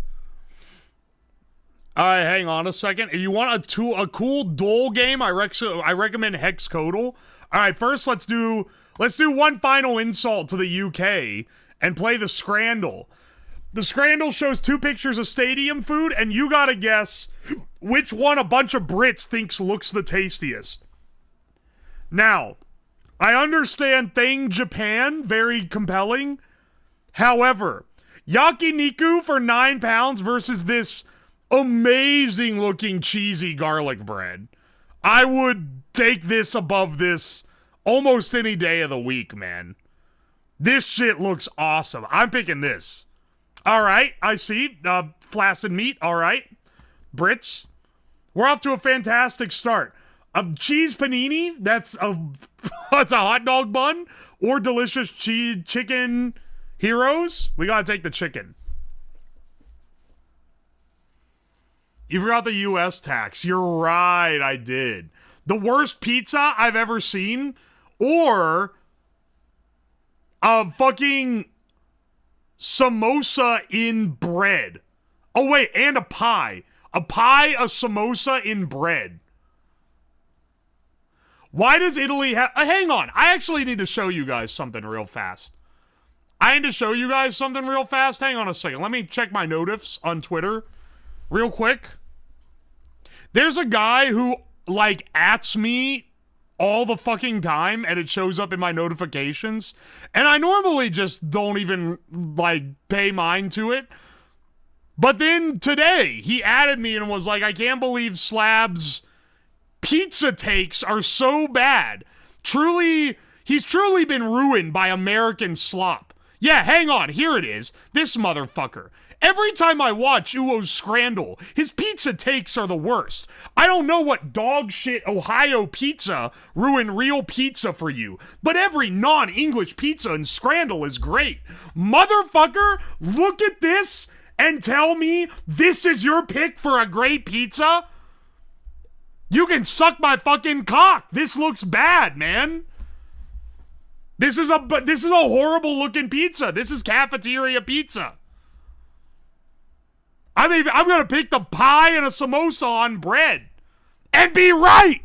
A: Alright, hang on a second. If you want a cool duel game, I recommend Hexcodal. Alright, first let's do one final insult to the UK and play the Scrandle. The Scrandle shows two pictures of stadium food, and you gotta guess which one a bunch of Brits thinks looks the tastiest. Now, I understand Thing Japan, very compelling. However, yakiniku for £9 versus this amazing looking cheesy garlic bread. I would take this above this almost any day of the week, man. This shit looks awesome. I'm picking this. Alright, I see. Flaccid meat, alright. Brits. We're off to a fantastic start. A cheese panini, that's a hot dog bun, or delicious chicken heroes. We gotta take the chicken. You forgot the US tax. You're right, I did. The worst pizza I've ever seen, or a fucking samosa in bread. Oh, wait, and a pie. A pie, a samosa in bread. Why does Italy have... hang on. I actually need to show you guys something real fast. Hang on a second. Let me check my notifs on Twitter real quick. There's a guy who, like, ats me all the fucking time, and it shows up in my notifications. And I normally just don't even, like, pay mind to it. But then today, he added me and was like, I can't believe Slab's pizza takes are so bad. He's truly been ruined by American slop. Yeah, hang on, here it is. This motherfucker. Every time I watch Uwo's Scrandal, his pizza takes are the worst. I don't know what dog shit Ohio pizza ruined real pizza for you, but every non-English pizza in Scrandal is great. Motherfucker, look at this and tell me this is your pick for a great pizza? You can suck my fucking cock. This looks bad, man. This is a horrible looking pizza. This is cafeteria pizza. I'm gonna pick the pie and a samosa on bread. And be right!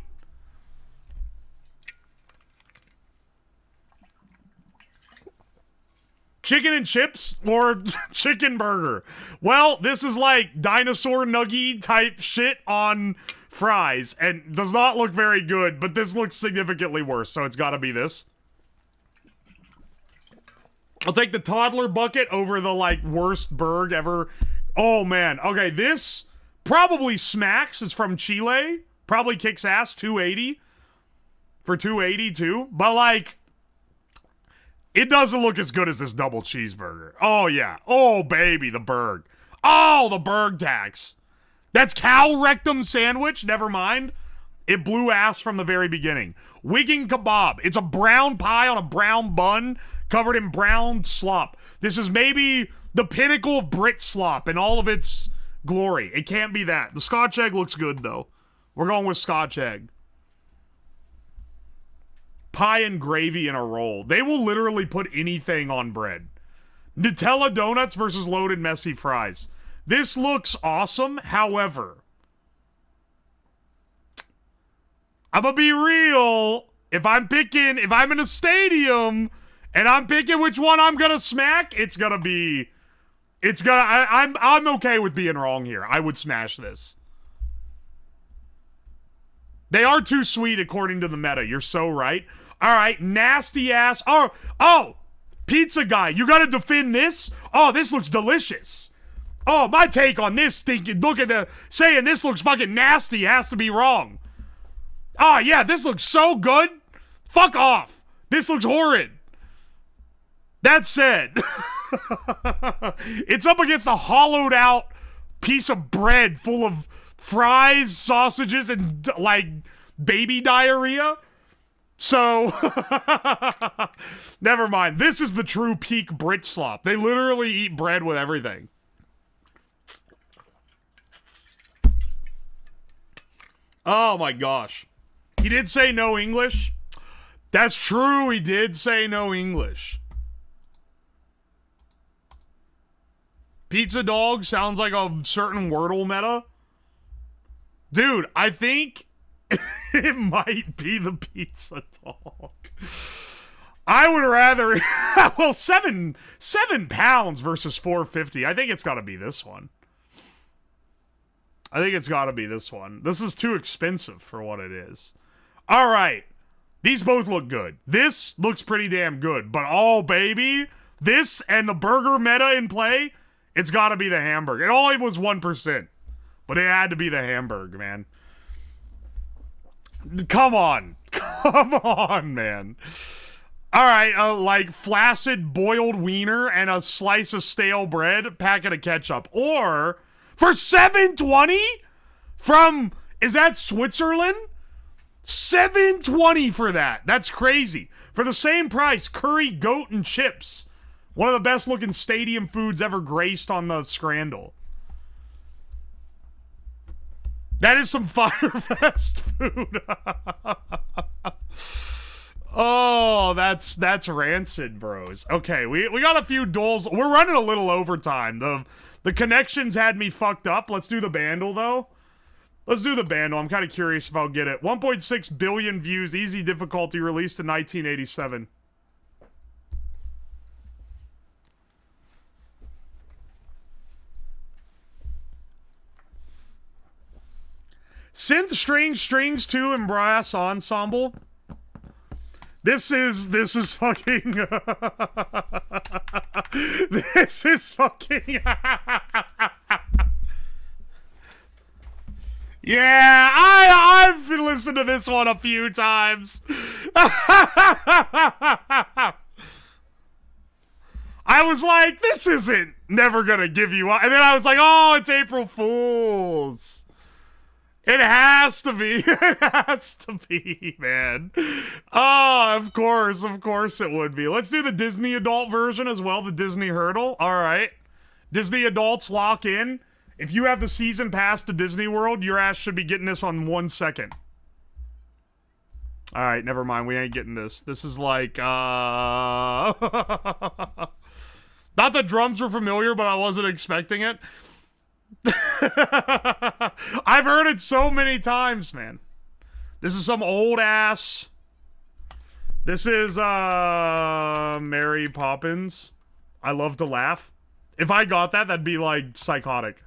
A: Chicken and chips or chicken burger? Well, this is like dinosaur nugget type shit on fries and does not look very good, but this looks significantly worse, so it's gotta be this. I'll take the toddler bucket over the, like, worst burg ever. Oh, man. Okay, this probably smacks. It's from Chile. Probably kicks ass. 280. For 280, too. But, like, it doesn't look as good as this double cheeseburger. Oh, yeah. Oh, baby, the burg. Oh, the burg tax. That's cow rectum sandwich. Never mind. It blew ass from the very beginning. Wigan kebab. It's a brown pie on a brown bun covered in brown slop. This is maybe the pinnacle of Brit slop in all of its glory. It can't be that. The Scotch egg looks good, though. We're going with Scotch egg. Pie and gravy in a roll. They will literally put anything on bread. Nutella donuts versus loaded messy fries. This looks awesome, however, I'm gonna be real. If I'm in a stadium and I'm picking which one I'm gonna smack, I'm okay with being wrong here. I would smash this. They are too sweet according to the meta. You're so right. All right, nasty ass. Oh, pizza guy, you gotta defend this? Oh, this looks delicious. Oh, my take on this, saying this looks fucking nasty has to be wrong. Oh, yeah, this looks so good. Fuck off. This looks horrid. That said, it's up against a hollowed out piece of bread full of fries, sausages, and, like, baby diarrhea. So, never mind. This is the true peak Brit slop. They literally eat bread with everything. Oh, my gosh. He did say no English. That's true, he did say no English. Pizza dog sounds like a certain Wordle meta. Dude, I think it might be the pizza dog. I would rather... well, 7 pounds versus 450. I think it's got to be this one. This is too expensive for what it is. All right. These both look good. This looks pretty damn good. But, oh, baby, this and the burger meta in play, it's got to be the hamburger. It only was 1%. But it had to be the hamburger, man. Come on. Come on, man. All right, like flaccid boiled wiener and a slice of stale bread, packet of ketchup. Or... for $7.20 from, is that Switzerland? $7.20 for that. That's crazy. For the same price, curry, goat, and chips. One of the best looking stadium foods ever graced on the Scrandal. That is some Firefest food. Oh, that's rancid, bros. Okay, we got a few dulls. We're running a little overtime. The connections had me fucked up. Let's do the bandle, though. Let's do the bandle. I'm kind of curious if I'll get it. 1.6 billion views, easy difficulty, released in 1987. Synth strings 2 and brass ensemble. This is fucking this is fucking yeah, I've listened to this one a few times. I was like, this isn't never gonna give you up. And then I was like, oh, it's April Fool's. It has to be. It has to be, man. Oh, of course it would be. Let's do the Disney adult version as well, the Disney Hurdle. All right. Disney adults, lock in. If you have the season pass to Disney World, your ass should be getting this on 1 second. All right, never mind. We ain't getting this. This is like, not that drums were familiar, but I wasn't expecting it. I've heard it so many times, man. This is some old ass. This is Mary Poppins. I love to laugh. If I got that, that'd be like psychotic.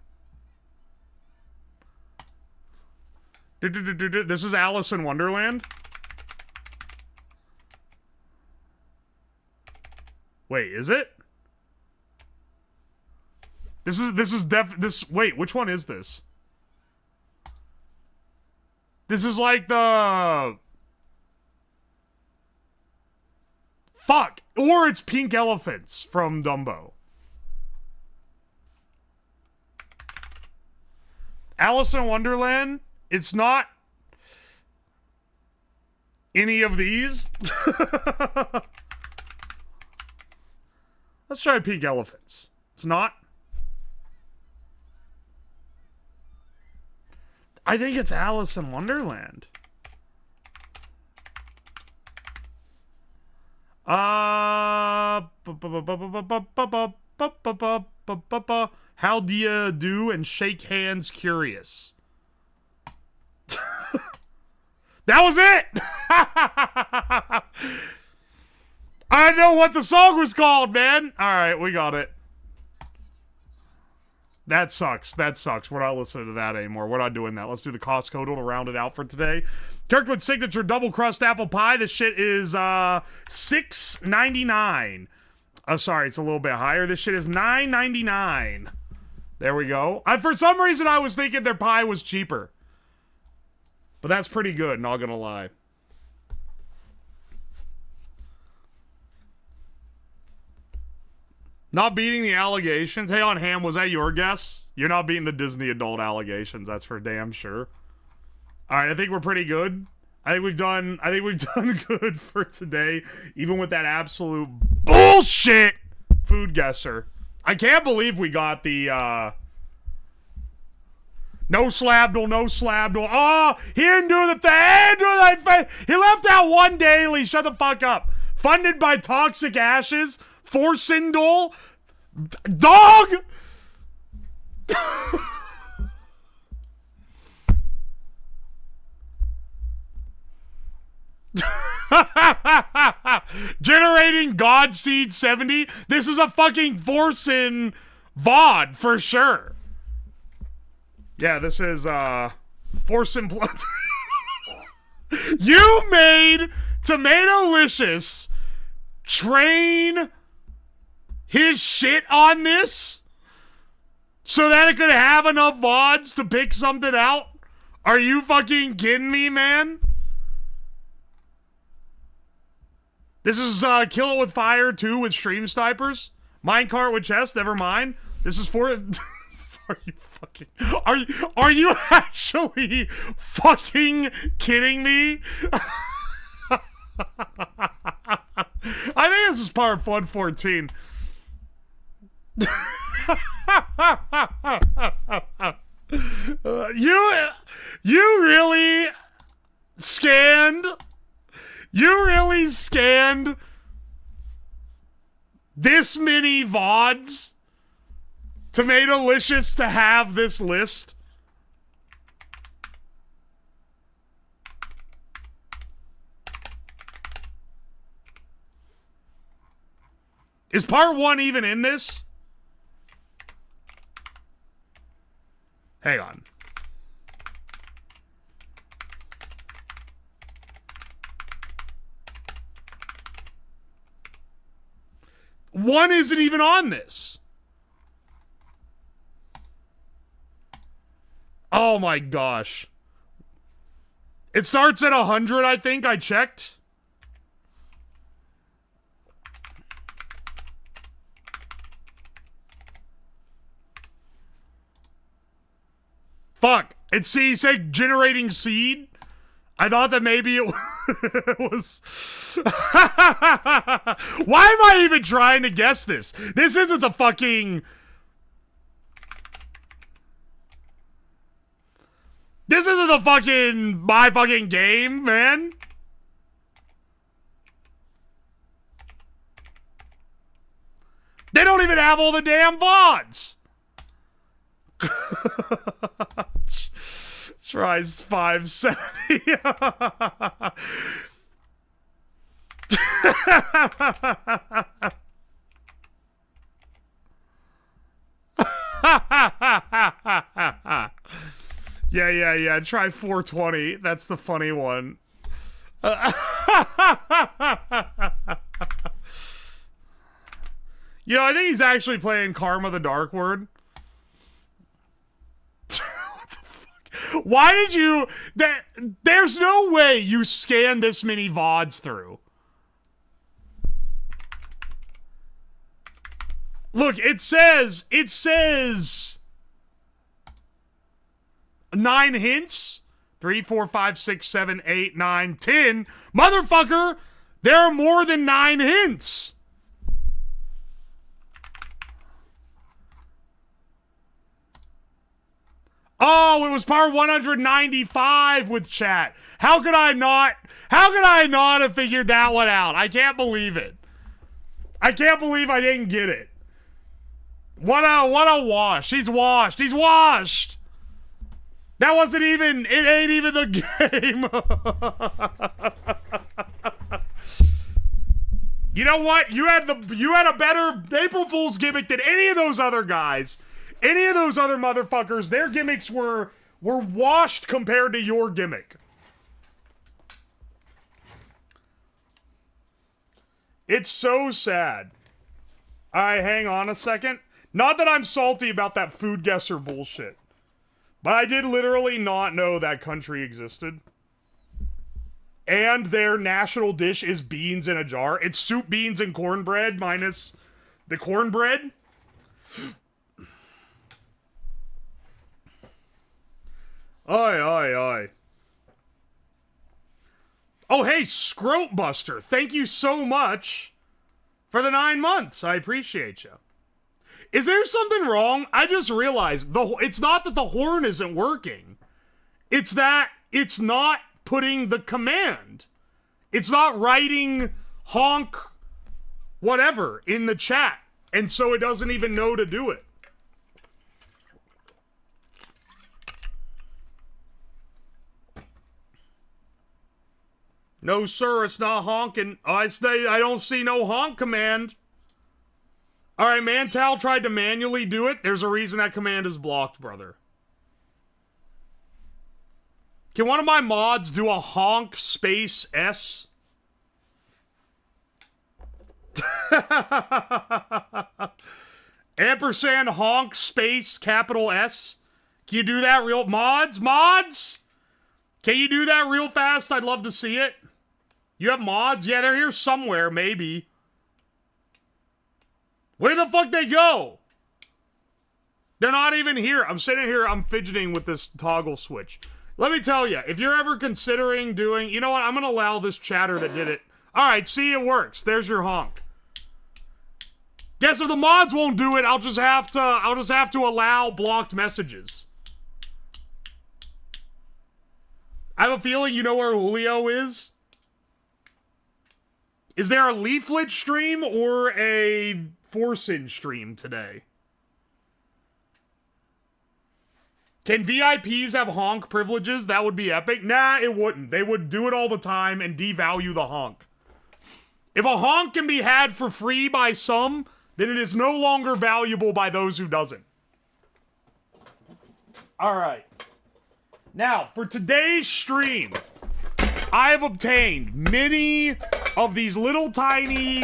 A: This is Alice in Wonderland. Wait, is it? Wait, which one is this? This is like the... Fuck! Or it's Pink Elephants from Dumbo. Alice in Wonderland? It's not... any of these? Let's try Pink Elephants. It's not... I think it's Alice in Wonderland. How do you do and shake hands curious. That was it! I know what the song was called, man! Alright, we got it. That sucks. That sucks. We're not listening to that anymore. We're not doing that. Let's do the cost total to round it out for today. Kirkland Signature Double Crust Apple Pie. This shit is $6.99. Sorry, it's a little bit higher. This shit is $9.99. There we go. For some reason, I was thinking their pie was cheaper. But that's pretty good, not gonna lie. Not beating the allegations. Hey, on Ham, was that your guess? You're not beating the Disney adult allegations. That's for damn sure. All right, I think we're pretty good. I think we've done good for today, even with that absolute bullshit food guesser. I can't believe we got the no slabdle, no slabdle. Oh, he didn't do the thing. He left out one daily. Shut the fuck up. Funded by Toxic Ashes. Forsindol? Dog! Generating Godseed 70? This is a fucking Forsin VOD for sure. Yeah, this is Forsin Blood. You made Tomatolicious train his shit on this so that it could have enough VODs to pick something out? Are you fucking kidding me, man? This is Kill It With Fire 2 with Stream Snipers. Minecart with Chest, never mind. This is for... Are you actually fucking kidding me? I think this is part 114. You really scanned You really scanned this many VODs to Tomatolicious to have this list? Is part 1 even in this? Hang on. One isn't even on this. Oh my gosh. It starts at 100, I think. I checked. Fuck. It said generating seed. I thought that maybe it was... Why am I even trying to guess this? This isn't the fucking... This isn't the fucking... my fucking game, man. They don't even have all the damn VODs. Tries 570. Yeah. Try 420. That's the funny one. You know, I think he's actually playing Karma the Dark Word. Why did you... There's no way you scanned this many VODs through. Look, it says 9 hints. 3, 4, 5, 6, 7, 8, 9, 10. Motherfucker, there are more than 9 hints. Oh, it was part 195 with chat. How could I not have figured that one out? I can't believe it. I can't believe I didn't get it. What a wash. He's washed. He's washed. That wasn't even, it ain't even the game. You know what? You had a better April Fool's gimmick than any of those other guys. Any of those other motherfuckers, their gimmicks were washed compared to your gimmick. It's so sad. Alright, hang on a second. Not that I'm salty about that food guesser bullshit. But I did literally not know that country existed. And their national dish is beans in a jar. It's soup, beans, and cornbread minus the cornbread. Oi. Oh, hey, Scroat Buster. Thank you so much for the 9 months. I appreciate you. Is there something wrong? I just realized it's not that the horn isn't working. It's that it's not putting the command. It's not writing honk whatever in the chat. And so it doesn't even know to do it. No, sir, it's not honking. I don't see no honk command. Alright, Mantal tried to manually do it. There's a reason that command is blocked, brother. Can one of my mods do a honk space S? Ampersand honk space capital S? Can you do that real... Mods? Can you do that real fast? I'd love to see it. You have mods? Yeah, they're here somewhere, maybe. Where the fuck they go? They're not even here. I'm sitting here, I'm fidgeting with this toggle switch. Let me tell you, if you're ever considering doing... You know what? I'm gonna allow this chatter that did it. Alright, see, it works. There's your honk. Guess if the mods won't do it, I'll just have to allow blocked messages. I have a feeling you know where Julio is. Is there a leaflet stream or a Forsen stream today? Can VIPs have honk privileges? That would be epic. Nah, it wouldn't. They would do it all the time and devalue the honk. If a honk can be had for free by some, then it is no longer valuable by those who doesn't. Alright. Now, for today's stream, I have obtained many of these little tiny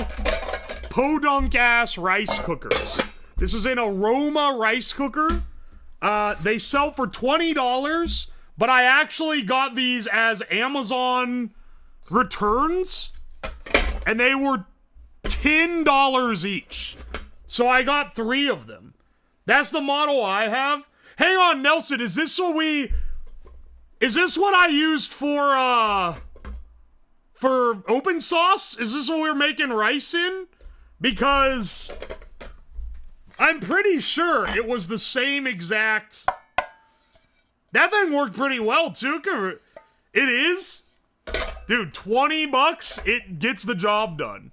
A: podunk-ass rice cookers. This is an aroma rice cooker. They sell for $20, but I actually got these as Amazon returns, and they were $10 each. So I got 3 of them. That's the model I have. Hang on, Nelson, is this what I used for open sauce? Is this what we're making rice in? Because I'm pretty sure it was the same exact... That thing worked pretty well, too. It is? Dude, $20, it gets the job done.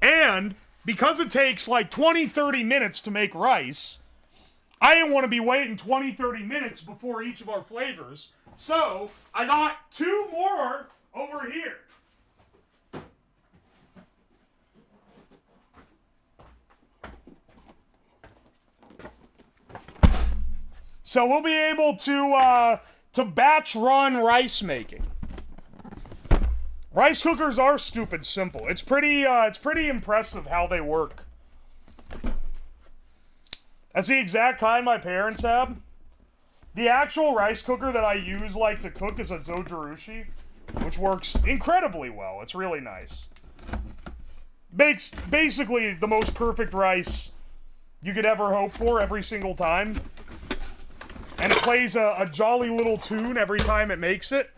A: And because it takes like 20-30 minutes to make rice, I didn't want to be waiting 20-30 minutes before each of our flavors. So, I got 2 more over here. So we'll be able to batch run rice making. Rice cookers are stupid simple. It's pretty impressive how they work. That's the exact kind my parents have. The actual rice cooker that I use like to cook is a Zojirushi, which works incredibly well. It's really nice. Makes basically the most perfect rice you could ever hope for every single time. And it plays a jolly little tune every time it makes it.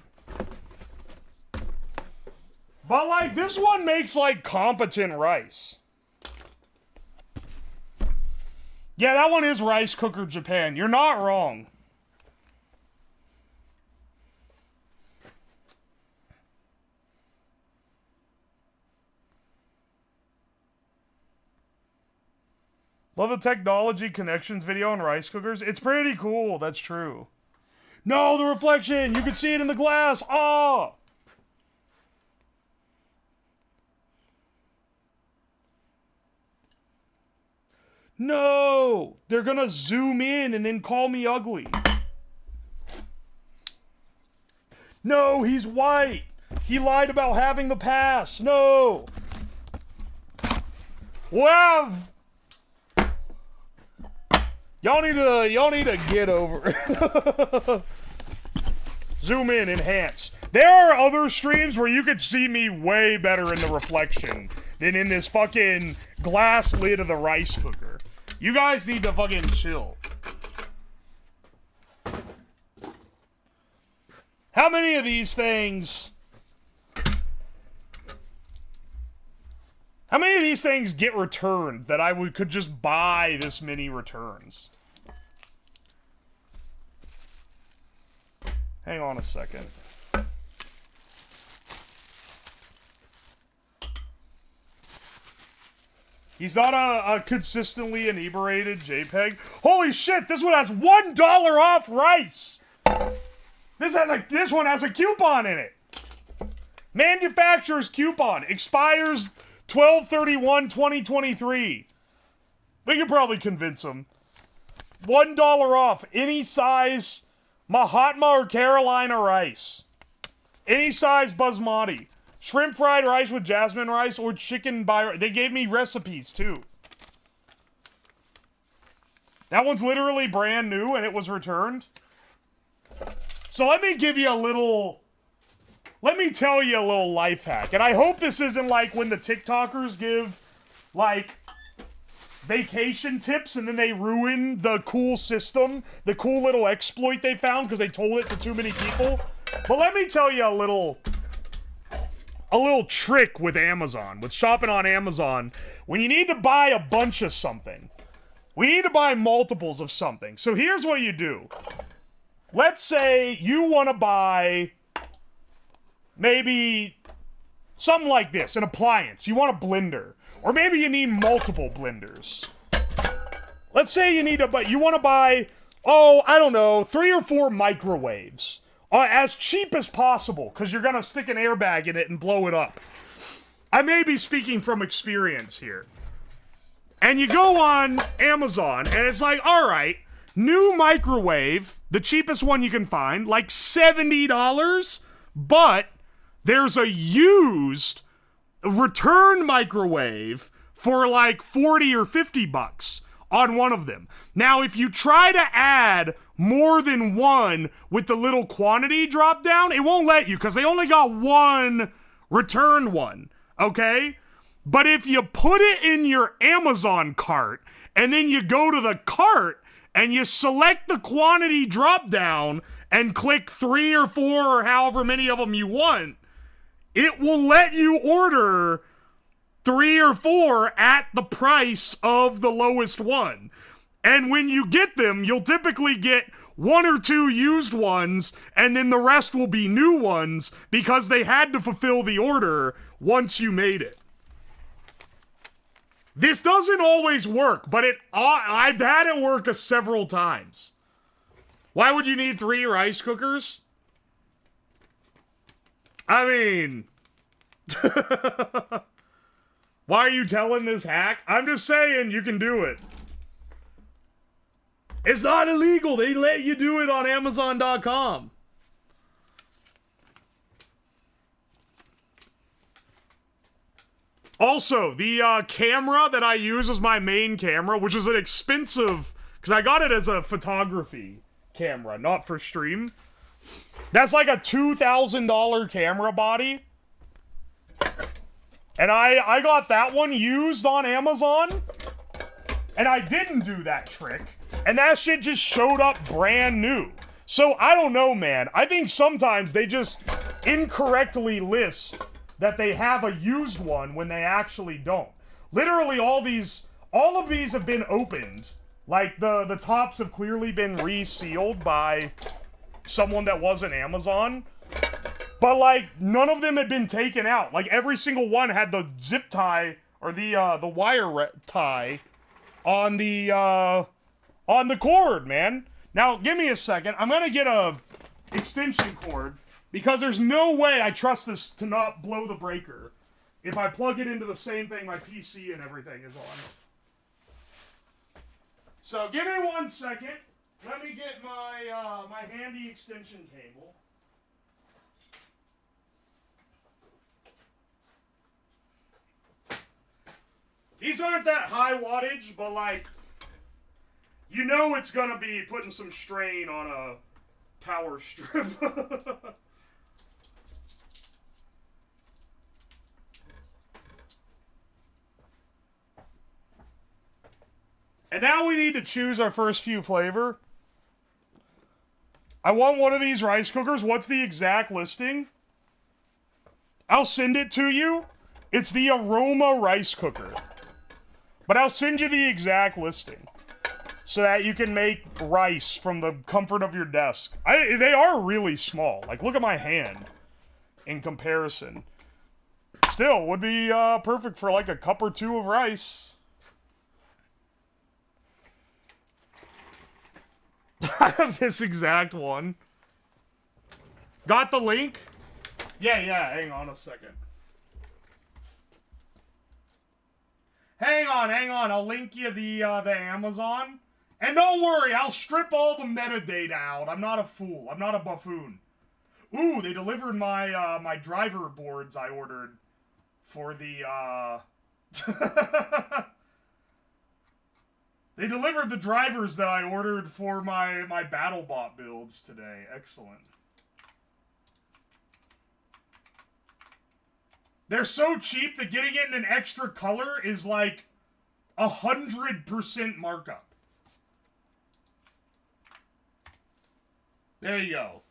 A: But, like, this one makes, like, competent rice. Yeah, that one is Rice Cooker Japan. You're not wrong. Love the technology connections video on rice cookers. It's pretty cool, that's true. No, the reflection! You can see it in the glass! Oh! No! They're gonna zoom in and then call me ugly. No, he's white! He lied about having the pass! No! Wow! Y'all need to get over. Zoom in, enhance. There are other streams where you could see me way better in the reflection than in this fucking glass lid of the rice cooker. You guys need to fucking chill. How many of these things... How many of these things get returned that I could just buy this many returns? Hang on a second. He's not a consistently inebriated JPEG. Holy shit, this one has $1 off rice! This one has a coupon in it. Manufacturer's coupon expires 12/31/2023. We could probably convince him. $1 off any size Mahatma or Carolina rice. Any size basmati. Shrimp fried rice with jasmine rice or chicken by... They gave me recipes too. That one's literally brand new and it was returned. So let me give you a little... Let me tell you a little life hack. And I hope this isn't like when the TikTokers give, like, vacation tips and then they ruin the cool system, the cool little exploit they found because they told it to too many people. But let me tell you a little trick with Amazon, with shopping on Amazon. When you need to buy a bunch of something, we need to buy multiples of something. So here's what you do. Let's say you want to buy maybe Something like this, an appliance. You want a blender. Or maybe you need multiple blenders. Let's say you need you want to buy, oh, I don't know, 3 or 4 microwaves. As cheap as possible, because you're going to stick an airbag in it and blow it up. I may be speaking from experience here. And you go on Amazon, and it's like, alright, new microwave, the cheapest one you can find, like $70, but there's a used return microwave for like 40 or 50 bucks on one of them. Now, if you try to add more than one with the little quantity drop down, it won't let you because they only got one return one, okay? But if you put it in your Amazon cart and then you go to the cart and you select the quantity drop down and click 3 or 4 or however many of them you want, it will let you order 3 or 4 at the price of the lowest one. And when you get them, you'll typically get 1 or 2 used ones, and then the rest will be new ones because they had to fulfill the order once you made it. This doesn't always work, but I've had it work several times. Why would you need 3 rice cookers? I mean... Why are you telling this hack? I'm just saying you can do it. It's not illegal. They let you do it on Amazon.com. Also, the camera that I use as my main camera, which is an expensive... Because I got it as a photography camera, not for stream. That's like a $2,000 camera body. And I got that one used on Amazon. And I didn't do that trick. And that shit just showed up brand new. So, I don't know, man. I think sometimes they just incorrectly list that they have a used one when they actually don't. Literally, all of these have been opened. Like, the tops have clearly been resealed by someone that wasn't Amazon. But, like, none of them had been taken out. Like, every single one had the zip tie, or the wire tie on the cord, man. Now, give me a second. I'm gonna get a extension cord, because there's no way I trust this to not blow the breaker if I plug it into the same thing my PC and everything is on. So, give me 1 second. Let me get my, my handy extension cable. These aren't that high wattage, but like, you know it's gonna be putting some strain on a power strip. And now we need to choose our first few flavor. I want one of these rice cookers. What's the exact listing? I'll send it to you. It's the Aroma rice cooker. But I'll send you the exact listing so that you can make rice from the comfort of your desk. They are really small. Like, look at my hand in comparison. Still, would be perfect for like a cup or 2 of rice. I have this exact one. Got the link? Yeah, hang on a second. Hang on, I'll link you the Amazon. And don't worry, I'll strip all the metadata out. I'm not a fool. I'm not a buffoon. Ooh, they delivered my, my driver boards I ordered for the, They delivered the drivers that I ordered for my BattleBot builds today. Excellent. They're so cheap that getting it in an extra color is like 100% markup. There you go.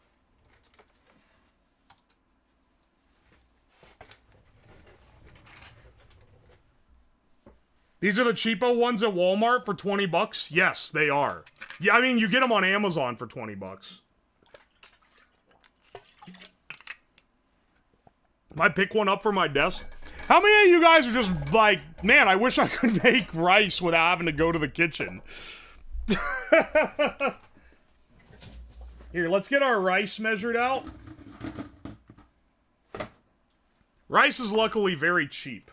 A: These are the cheapo ones at Walmart for 20 bucks? Yes, they are. Yeah, I mean, you get them on Amazon for 20 bucks. Might pick one up for my desk. How many of you guys are just like, man, I wish I could make rice without having to go to the kitchen? Here, let's get our rice measured out. Rice is luckily very cheap.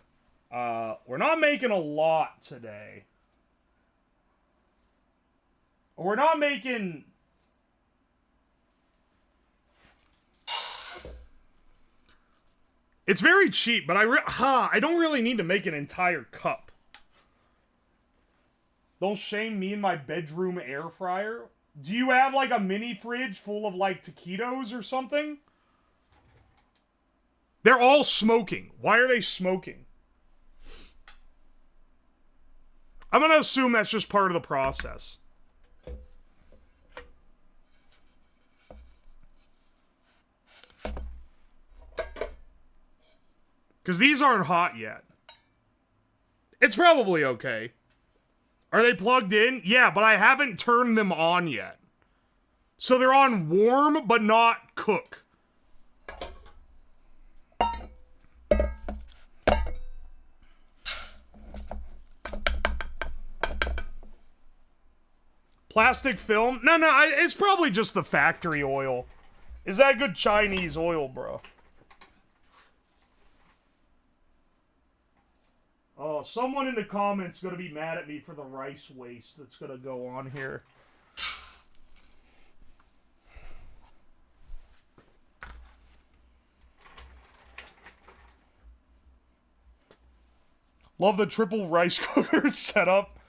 A: We're not making a lot today. We're not making... It's very cheap, but I don't really need to make an entire cup. Don't shame me and my bedroom air fryer. Do you have like a mini fridge full of like taquitos or something? They're all smoking. Why are they smoking? I'm gonna assume that's just part of the process. Because these aren't hot yet. It's probably okay. Are they plugged in? Yeah, but I haven't turned them on yet. So they're on warm, but not cook. Plastic film? No, it's probably just the factory oil. Is that good Chinese oil, bro? Oh, someone in the comments is going to be mad at me for the rice waste that's going to go on here. Love the triple rice cooker setup.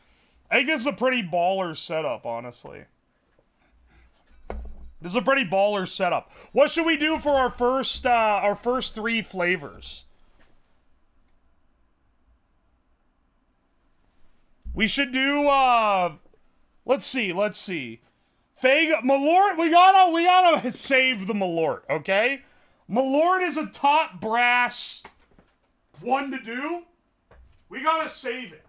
A: I think it's a pretty baller setup, honestly. This is a pretty baller setup. What should we do for our first 3 flavors? We should do, let's see. Faygo, malort, we gotta save the malort, okay? Malort is a top brass one to do. We gotta save it.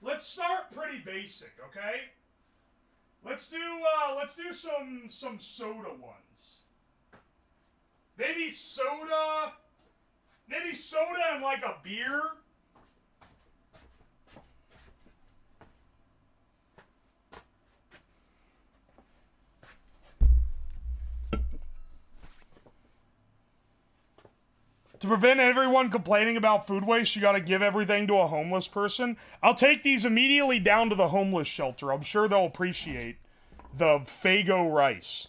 A: Let's start pretty basic, okay? Let's do some soda ones. Maybe soda and like a beer. To prevent everyone complaining about food waste, you gotta give everything to a homeless person. I'll take these immediately down to the homeless shelter. I'm sure they'll appreciate the Faygo rice.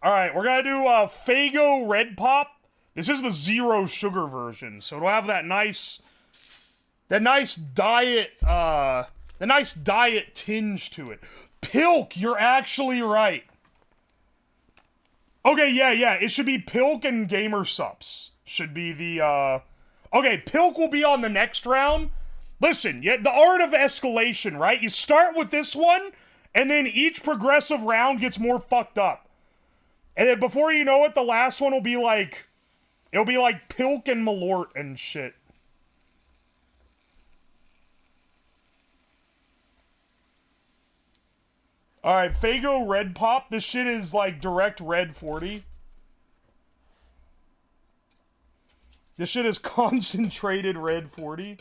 A: Alright, we're gonna do Faygo Red Pop. This is the zero sugar version, so it'll have that nice diet tinge to it. Pilk, you're actually right. Okay, yeah, it should be Pilk and Gamer Sups. Should be the, Okay, Pilk will be on the next round. Listen, the art of escalation, right? You start with this one, and then each progressive round gets more fucked up. And then before you know it, the last one will be like... It'll be like Pilk and Malort and shit. Alright, Faygo Red Pop. This shit is like direct red 40. This shit is concentrated red 40.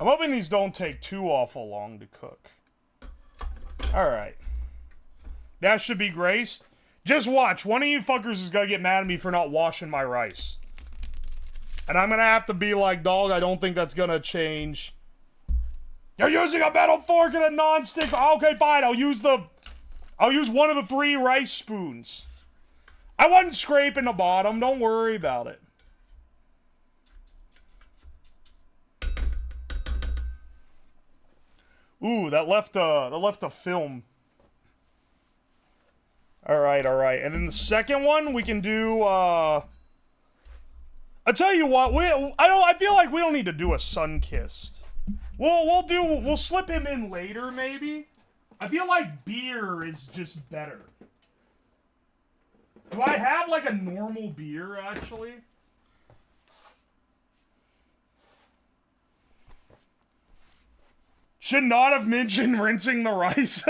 A: I'm hoping these don't take too awful long to cook. Alright. That should be graced. Just watch. One of you fuckers is gonna get mad at me for not washing my rice. And I'm gonna have to be like, dog, I don't think that's gonna change. You're using a metal fork and a non-stick. Okay, fine. I'll use one of the 3 rice spoons. I wasn't scraping the bottom. Don't worry about it. Ooh, that left a film. Alright. And then the second one, we can do, I'll tell you what, I feel like we don't need to do a sun-kissed. We'll slip him in later, maybe. I feel like beer is just better. Do I have, like, a normal beer, actually? Should not have mentioned rinsing the rice.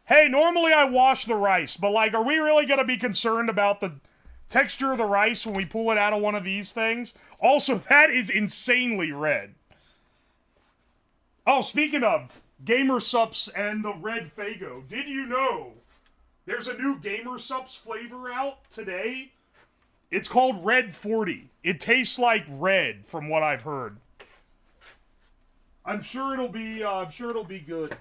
A: Hey, normally I wash the rice, but like, are we really gonna be concerned about the texture of the rice when we pull it out of one of these things? Also, that is insanely red. Oh, speaking of Gamer Sups and the red Faygo, did you know there's a new Gamer Sups flavor out today? It's called Red 40. It tastes like red, from what I've heard. I'm sure it'll be good.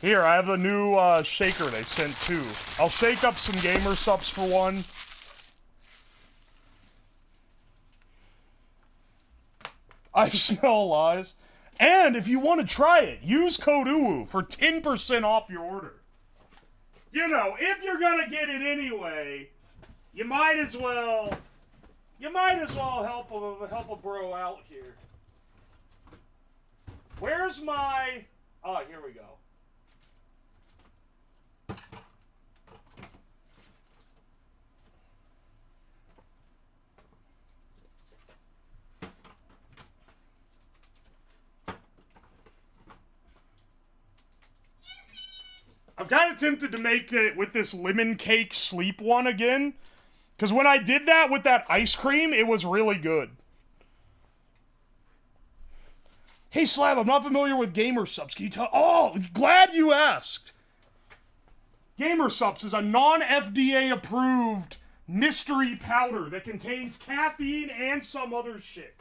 A: Here, I have the new shaker they sent too. I'll shake up some Gamer Sups for one. I smell lies. And if you want to try it, use code UWU for 10% off your order. You know, if you're gonna get it anyway, you might as well help a bro out here. Where's my... Oh, here we go. I'm kind of tempted to make it with this lemon cake sleep one again. Because when I did that with that ice cream, it was really good. Hey, Slab, I'm not familiar with Gamer Sups. Can you tell... Oh, glad you asked. Gamer Sups is a non-FDA approved mystery powder that contains caffeine and some other shit.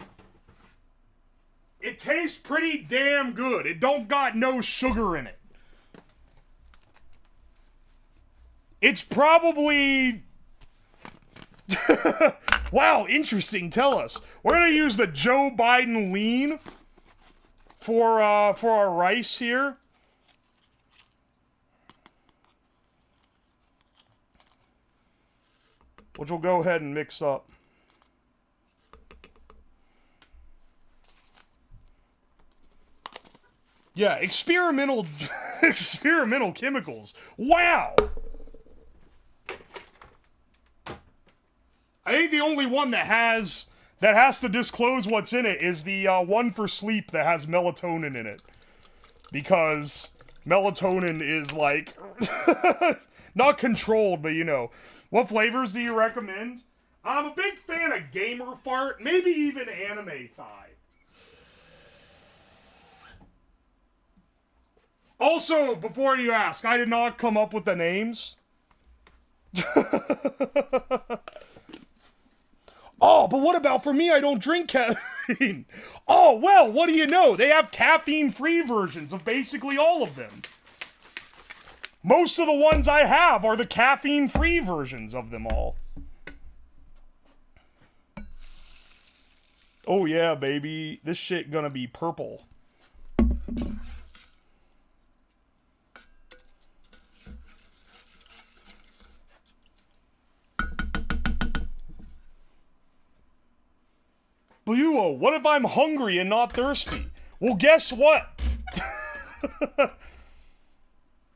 A: It tastes pretty damn good. It don't got no sugar in it. It's probably... Wow, interesting. Tell us. We're gonna use the Joe Biden lean for our rice here. Which we'll go ahead and mix up. Yeah, experimental chemicals. Wow. I think the only one that has to disclose what's in it is the one for sleep that has melatonin in it. Because melatonin is like not controlled, but you know. What flavors do you recommend? I'm a big fan of Gamer Fart, maybe even Anime Thigh. Also, before you ask, I did not come up with the names. Oh, but what about for me? I don't drink caffeine. Oh, well, what do you know? They have caffeine-free versions of basically all of them. Most of the ones I have are the caffeine-free versions of them all. Oh yeah, baby. This shit gonna be purple. Buo, what if I'm hungry and not thirsty? Well, guess what?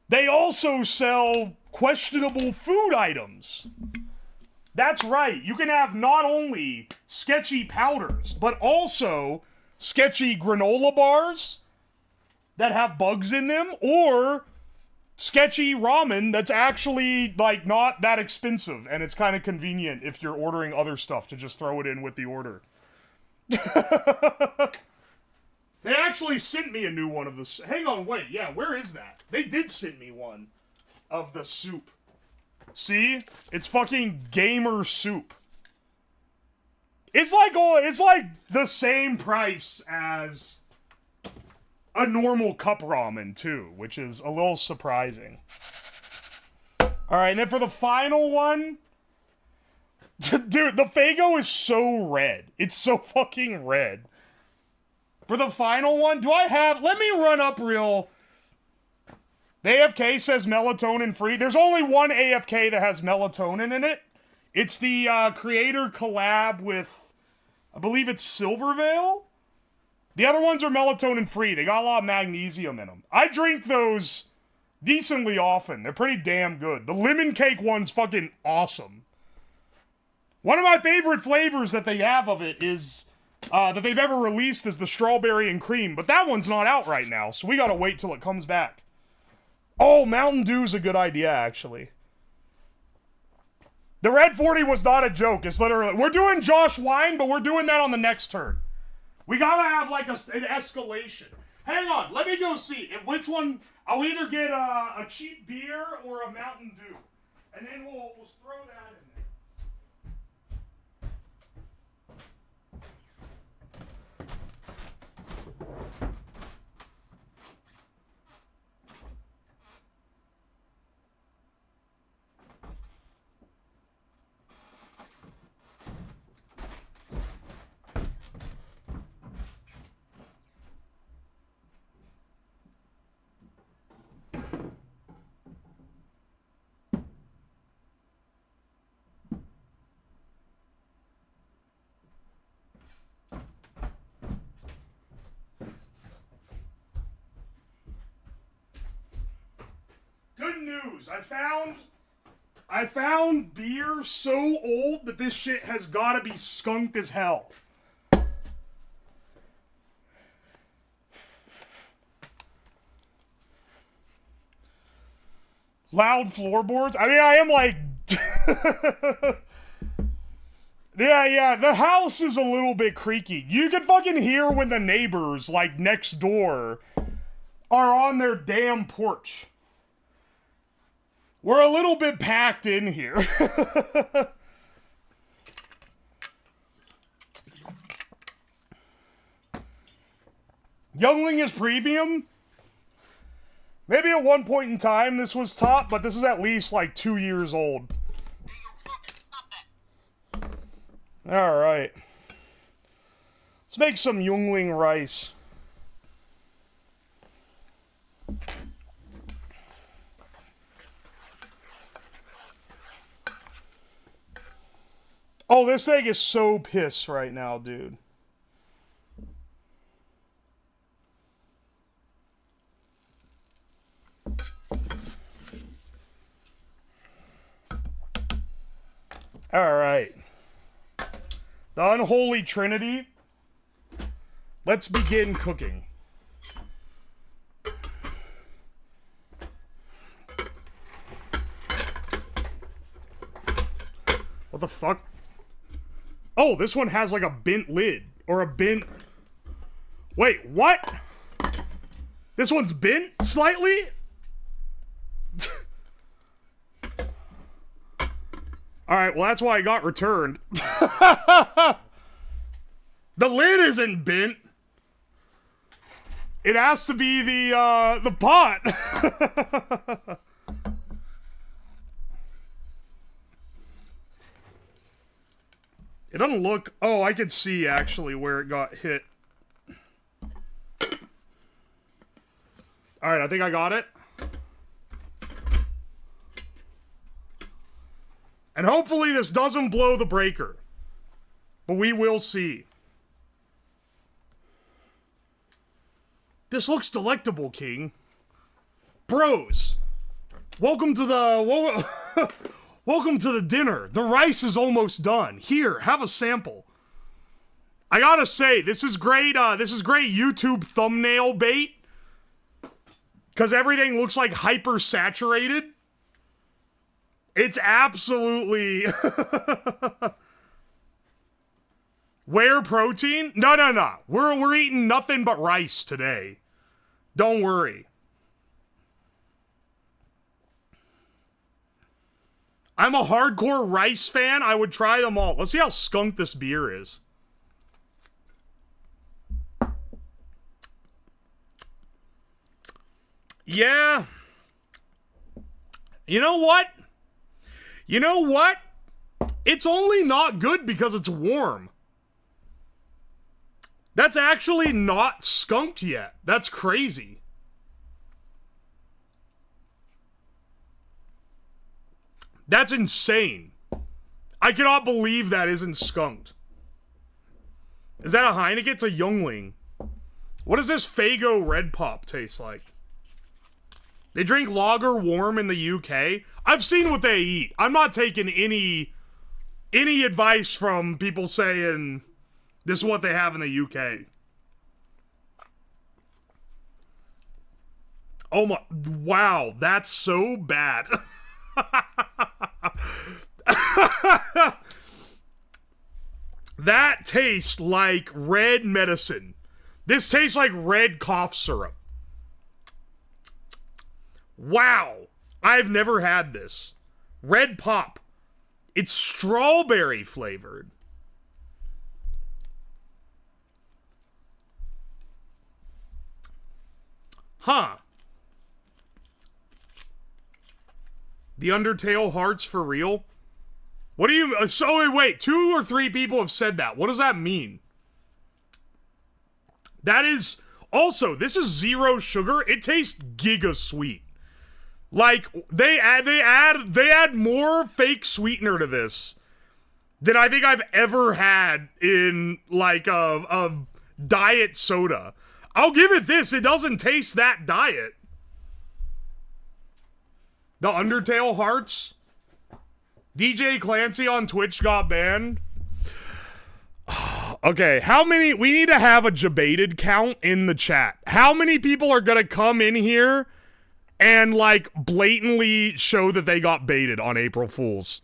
A: They also sell questionable food items. That's right. You can have not only sketchy powders, but also sketchy granola bars that have bugs in them, or sketchy ramen that's actually, like, not that expensive, and it's kind of convenient if you're ordering other stuff to just throw it in with the order. They actually sent me a new one of the... Hang on, wait, yeah, where is that? They did send me one of the soup. See? It's fucking gamer soup. It's like the same price as a normal cup ramen, too, which is a little surprising. Alright, and then for the final one... Dude, the Faygo is so red. It's so fucking red. For the final one, do I have... Let me run up real... The AFK says melatonin free. There's only one AFK that has melatonin in it. It's the creator collab with... I believe it's Silvervale? The other ones are melatonin free. They got a lot of magnesium in them. I drink those decently often. They're pretty damn good. The lemon cake one's fucking awesome. One of my favorite flavors that they have of it is, that they've ever released is the strawberry and cream. But that one's not out right now, so we gotta wait till it comes back. Oh, Mountain Dew's a good idea, actually. The Red 40 was not a joke. It's literally... We're doing Josh Wine, but we're doing that on the next turn. We gotta have, like, an escalation. Hang on, let me go see. Which one... I'll either get a cheap beer or a Mountain Dew. And then we'll throw that in there. Good news, I found beer so old that this shit has gotta be skunked as hell. Loud floorboards? I mean, I am like... Yeah, the house is a little bit creaky. You can fucking hear when the neighbors, like, next door are on their damn porch. We're a little bit packed in here. Youngling is premium. Maybe at one point in time this was top, but this is at least like 2 years old. Alright. Let's make some Youngling rice. Oh, this thing is so pissed right now, dude. Alright. The unholy trinity. Let's begin cooking. What the fuck? Oh, this one has like a bent lid. Or a bent... Wait, what? This one's bent slightly? Alright, well that's why I got returned. The lid isn't bent. It has to be the pot. It doesn't look... Oh, I can see actually where it got hit. Alright, I think I got it. And hopefully this doesn't blow the breaker. But we will see. This looks delectable, King. Bros. Welcome to the... Welcome to the dinner. The rice is almost done. Here, have a sample. I gotta say, this is great YouTube thumbnail bait. Because everything looks like hyper saturated. It's absolutely... Whey protein? No. We're eating nothing but rice today. Don't worry. I'm a hardcore rice fan. I would try them all. Let's see how skunk this beer is. Yeah. You know what? It's only not good because it's warm. That's actually not skunked yet. That's crazy. That's insane. I cannot believe that isn't skunked. Is that a Heineken? It's a Youngling. What does this Faygo Red Pop taste like? They drink lager warm in the UK. I've seen what they eat. I'm not taking any advice from people saying this is what they have in the UK. Oh my, wow, that's so bad. That tastes like red medicine. This tastes like red cough syrup. Wow, I've never had this. Red Pop. It's strawberry flavored. Huh. The Undertale hearts for real? What do you... So wait, 2 or 3 people have said that. What does that mean? That is... Also, this is 0 sugar. It tastes giga sweet. Like, they add more fake sweetener to this than I think I've ever had in, like, a diet soda. I'll give it this. It doesn't taste that diet. The Undertale hearts. DJ Clancy on Twitch got banned. Okay, how many... We need to have a debated count in the chat. How many people are gonna come in here and, like, blatantly show that they got baited on April Fools?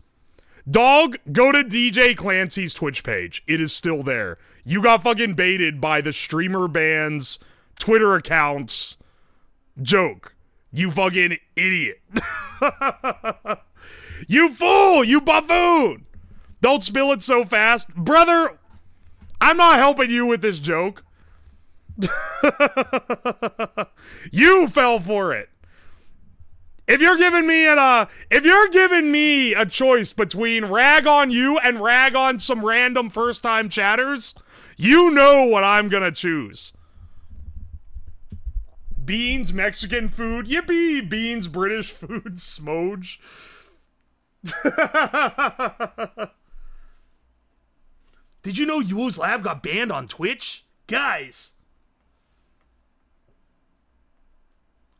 A: Dog, go to DJ Clancy's Twitch page. It is still there. You got fucking baited by the streamer band's Twitter accounts joke. You fucking idiot. You fool! You buffoon! Don't spill it so fast. Brother, I'm not helping you with this joke. You fell for it. If you're giving me a choice between rag on you and rag on some random first-time chatters, you know what I'm gonna choose. Beans, Mexican food. Yippee! Beans, British food. Smoge. Did you know Uwoslab got banned on Twitch? Guys!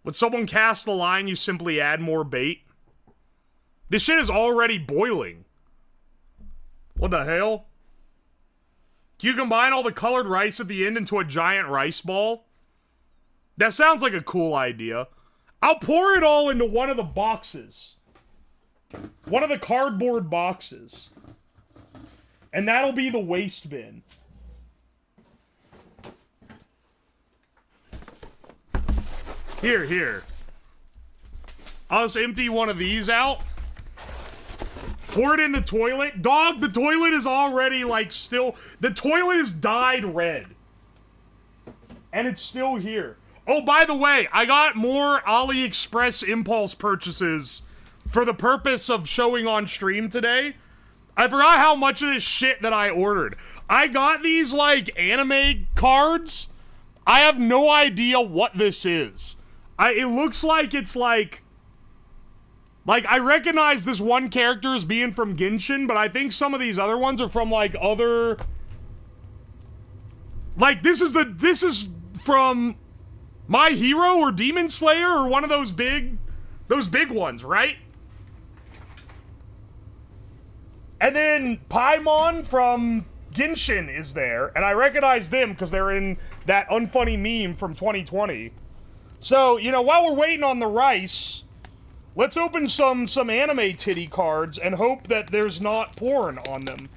A: When someone casts the line, you simply add more bait. This shit is already boiling. What the hell? Can you combine all the colored rice at the end into a giant rice ball? That sounds like a cool idea. I'll pour it all into one of the boxes. One of the cardboard boxes. And that'll be the waste bin. Here. I'll just empty one of these out. Pour it in the toilet. Dog, the toilet is already, like, still... The toilet is dyed red. And it's still here. Oh, by the way, I got more AliExpress impulse purchases for the purpose of showing on stream today. I forgot how much of this shit that I ordered. I got these, like, anime cards. I have no idea what this is. It looks like it's, like, I recognize this one character as being from Genshin, but I think some of these other ones are from, like, other... Like, this is from My Hero or Demon Slayer or one of those big ones, right? And then Paimon from Genshin is there, and I recognize them because they're in that unfunny meme from 2020. So, you know, while we're waiting on the rice, let's open some anime titty cards and hope that there's not porn on them.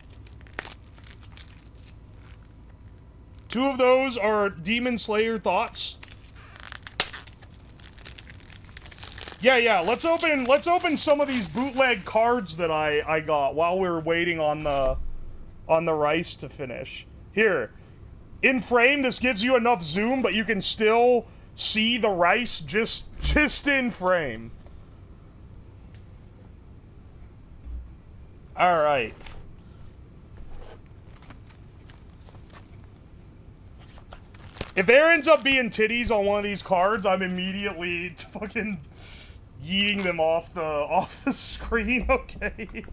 A: 2 of those are Demon Slayer thoughts. Yeah, let's open some of these bootleg cards that I got while we were waiting on the rice to finish. Here. In frame, this gives you enough zoom, but you can still see the rice just in frame. Alright. If there ends up being titties on one of these cards, I'm immediately fucking yeeting them off the screen, okay?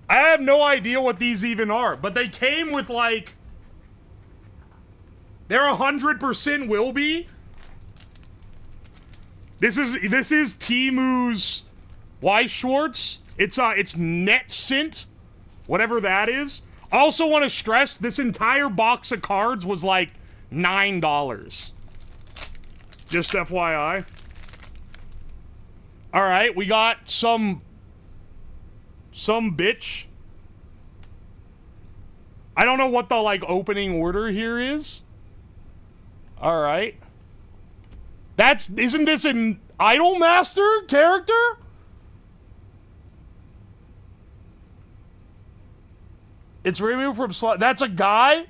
A: I have no idea what these even are, but they came with, like... They're 100% will be. This is Timu's Weiss Schwartz. It's net scent, whatever that is. I also want to stress this entire box of cards was like $9. Just FYI. All right, we got some bitch. I don't know what the like opening order here is. All right. Isn't this an Idolmaster character? It's removed from that's a guy?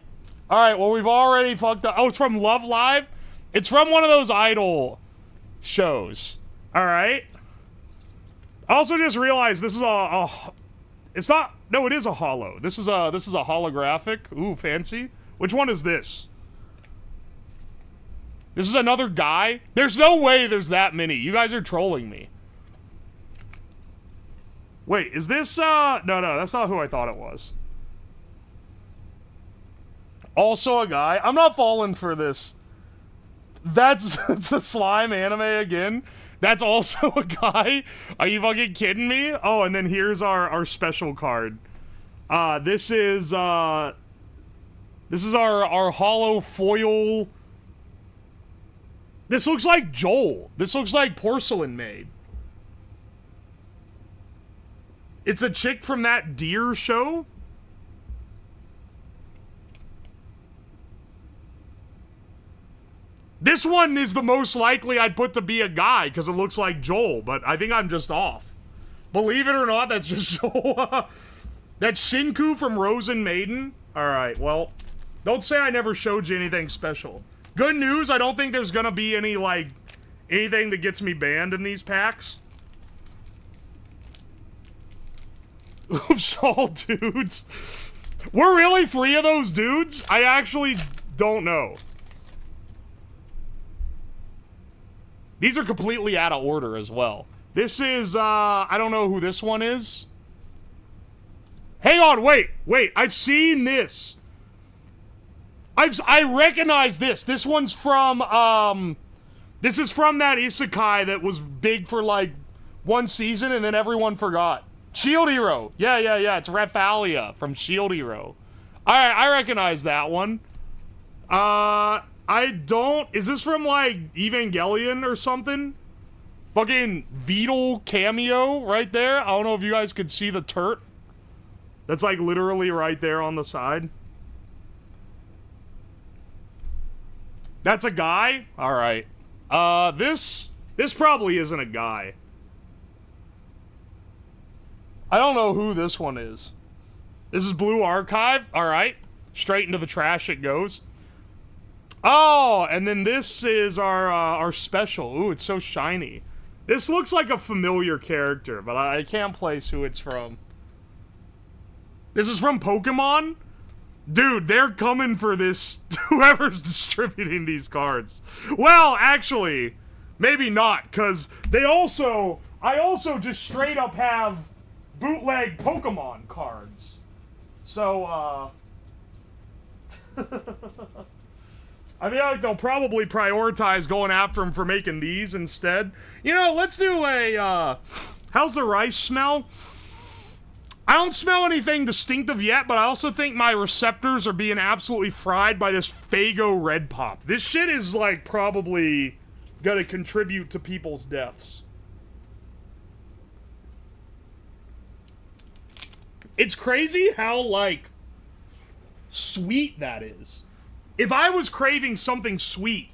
A: All right, well, we've already fucked up. Oh, it's from Love Live? It's from one of those Idol shows. All right. I also just realized this is it's not, no, it is a holo. This is a holographic. Ooh, fancy. Which one is this? This is another guy? There's no way there's that many. You guys are trolling me. Wait, is this, no, that's not who I thought it was. Also a guy. I'm not falling for this. That's the slime anime again. That's also a guy. Are you fucking kidding me? Oh, and then here's our special card. This is our holo foil. This looks like Joel. This looks like Porcelain Maid. It's a chick from that deer show. This one is the most likely I'd put to be a guy because it looks like Joel, but I think I'm just off. Believe it or not, that's just Joel. That's Shinku from Rosen Maiden. Alright, well, don't say I never showed you anything special. Good news, I don't think there's gonna be any, like, anything that gets me banned in these packs. Oops, all dudes. We're really free of those dudes? I actually don't know. These are completely out of order as well. This is, I don't know who this one is. Hang on, wait, I've seen this. I recognize this. This one's from, this is from that isekai that was big for, like, one season and then everyone forgot. Shield Hero. Yeah, it's Raphalia from Shield Hero. Alright, I recognize that one. Is this from, like, Evangelion or something? Fucking Beetle cameo right there. I don't know if you guys could see the turret. That's, like, literally right there on the side. That's a guy? Alright. This probably isn't a guy. I don't know who this one is. This is Blue Archive. Alright. Straight into the trash it goes. Oh, and then this is our special. Ooh, it's so shiny. This looks like a familiar character, but I can't place who it's from. This is from Pokemon? Dude, they're coming for this, whoever's distributing these cards. Well, actually, maybe not, because I also just straight up have bootleg Pokemon cards. So, I feel like they'll probably prioritize going after them for making these instead. You know, let's do a, how's the rice smell? I don't smell anything distinctive yet, but I also think my receptors are being absolutely fried by this Faygo Red Pop. This shit is, like, probably gonna contribute to people's deaths. It's crazy how, like, sweet that is. If I was craving something sweet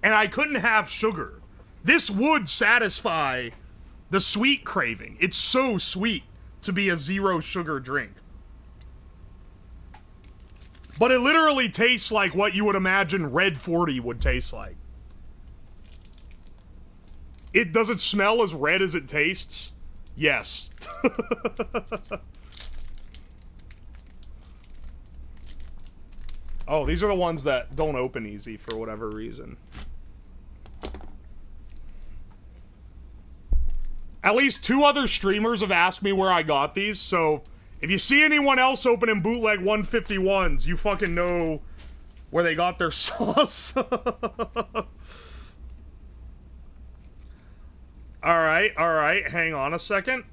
A: and I couldn't have sugar, this would satisfy the sweet craving. It's so sweet to be a zero sugar drink. But it literally tastes like what you would imagine Red 40 would taste like. Does it smell as red as it tastes? Yes. Oh, these are the ones that don't open easy for whatever reason. At least 2 other streamers have asked me where I got these, so if you see anyone else opening bootleg 151s, you fucking know where they got their sauce. Alright, hang on a second.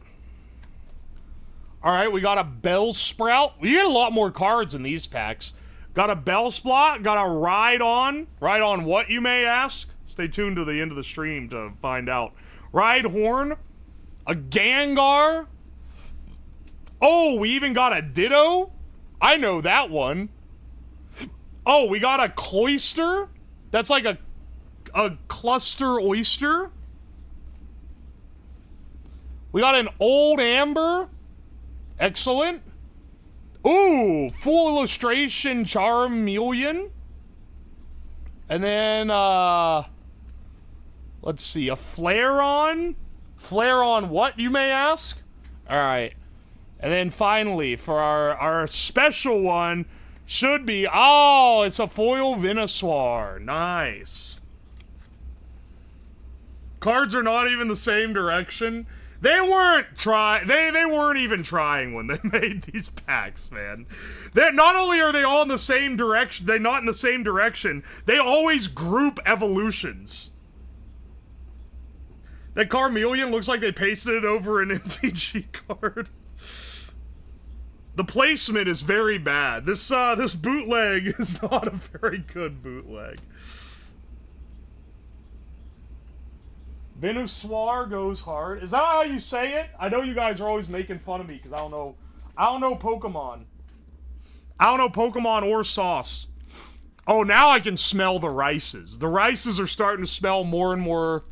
A: Alright, we got a Bellsprout. We get a lot more cards in these packs. Got a Bellsprout, got a Ride On. Ride On what, you may ask? Stay tuned to the end of the stream to find out. Rhyhorn, a Gengar. Oh, we even got a Ditto. I know that one. Oh, we got a Cloyster. That's like a cluster oyster. We got an Old Amber. Excellent. Ooh, full illustration Charmeleon. And then, let's see, a Flareon. Flareon what, you may ask? Alright. And then finally, for our special one, should be, oh, it's a foil Venusaur. Nice. Cards are not even the same direction. They weren't they weren't even trying when they made these packs, man. Not only are they all in the same direction, they're not in the same direction, they always group evolutions. That Charmeleon looks like they pasted it over an MTG card. The placement is very bad. This bootleg is not a very good bootleg. Venusaur goes hard. Is that how you say it? I know you guys are always making fun of me because I don't know Pokemon. I don't know Pokemon or sauce. Oh, now I can smell the rices. The rices are starting to smell more and more.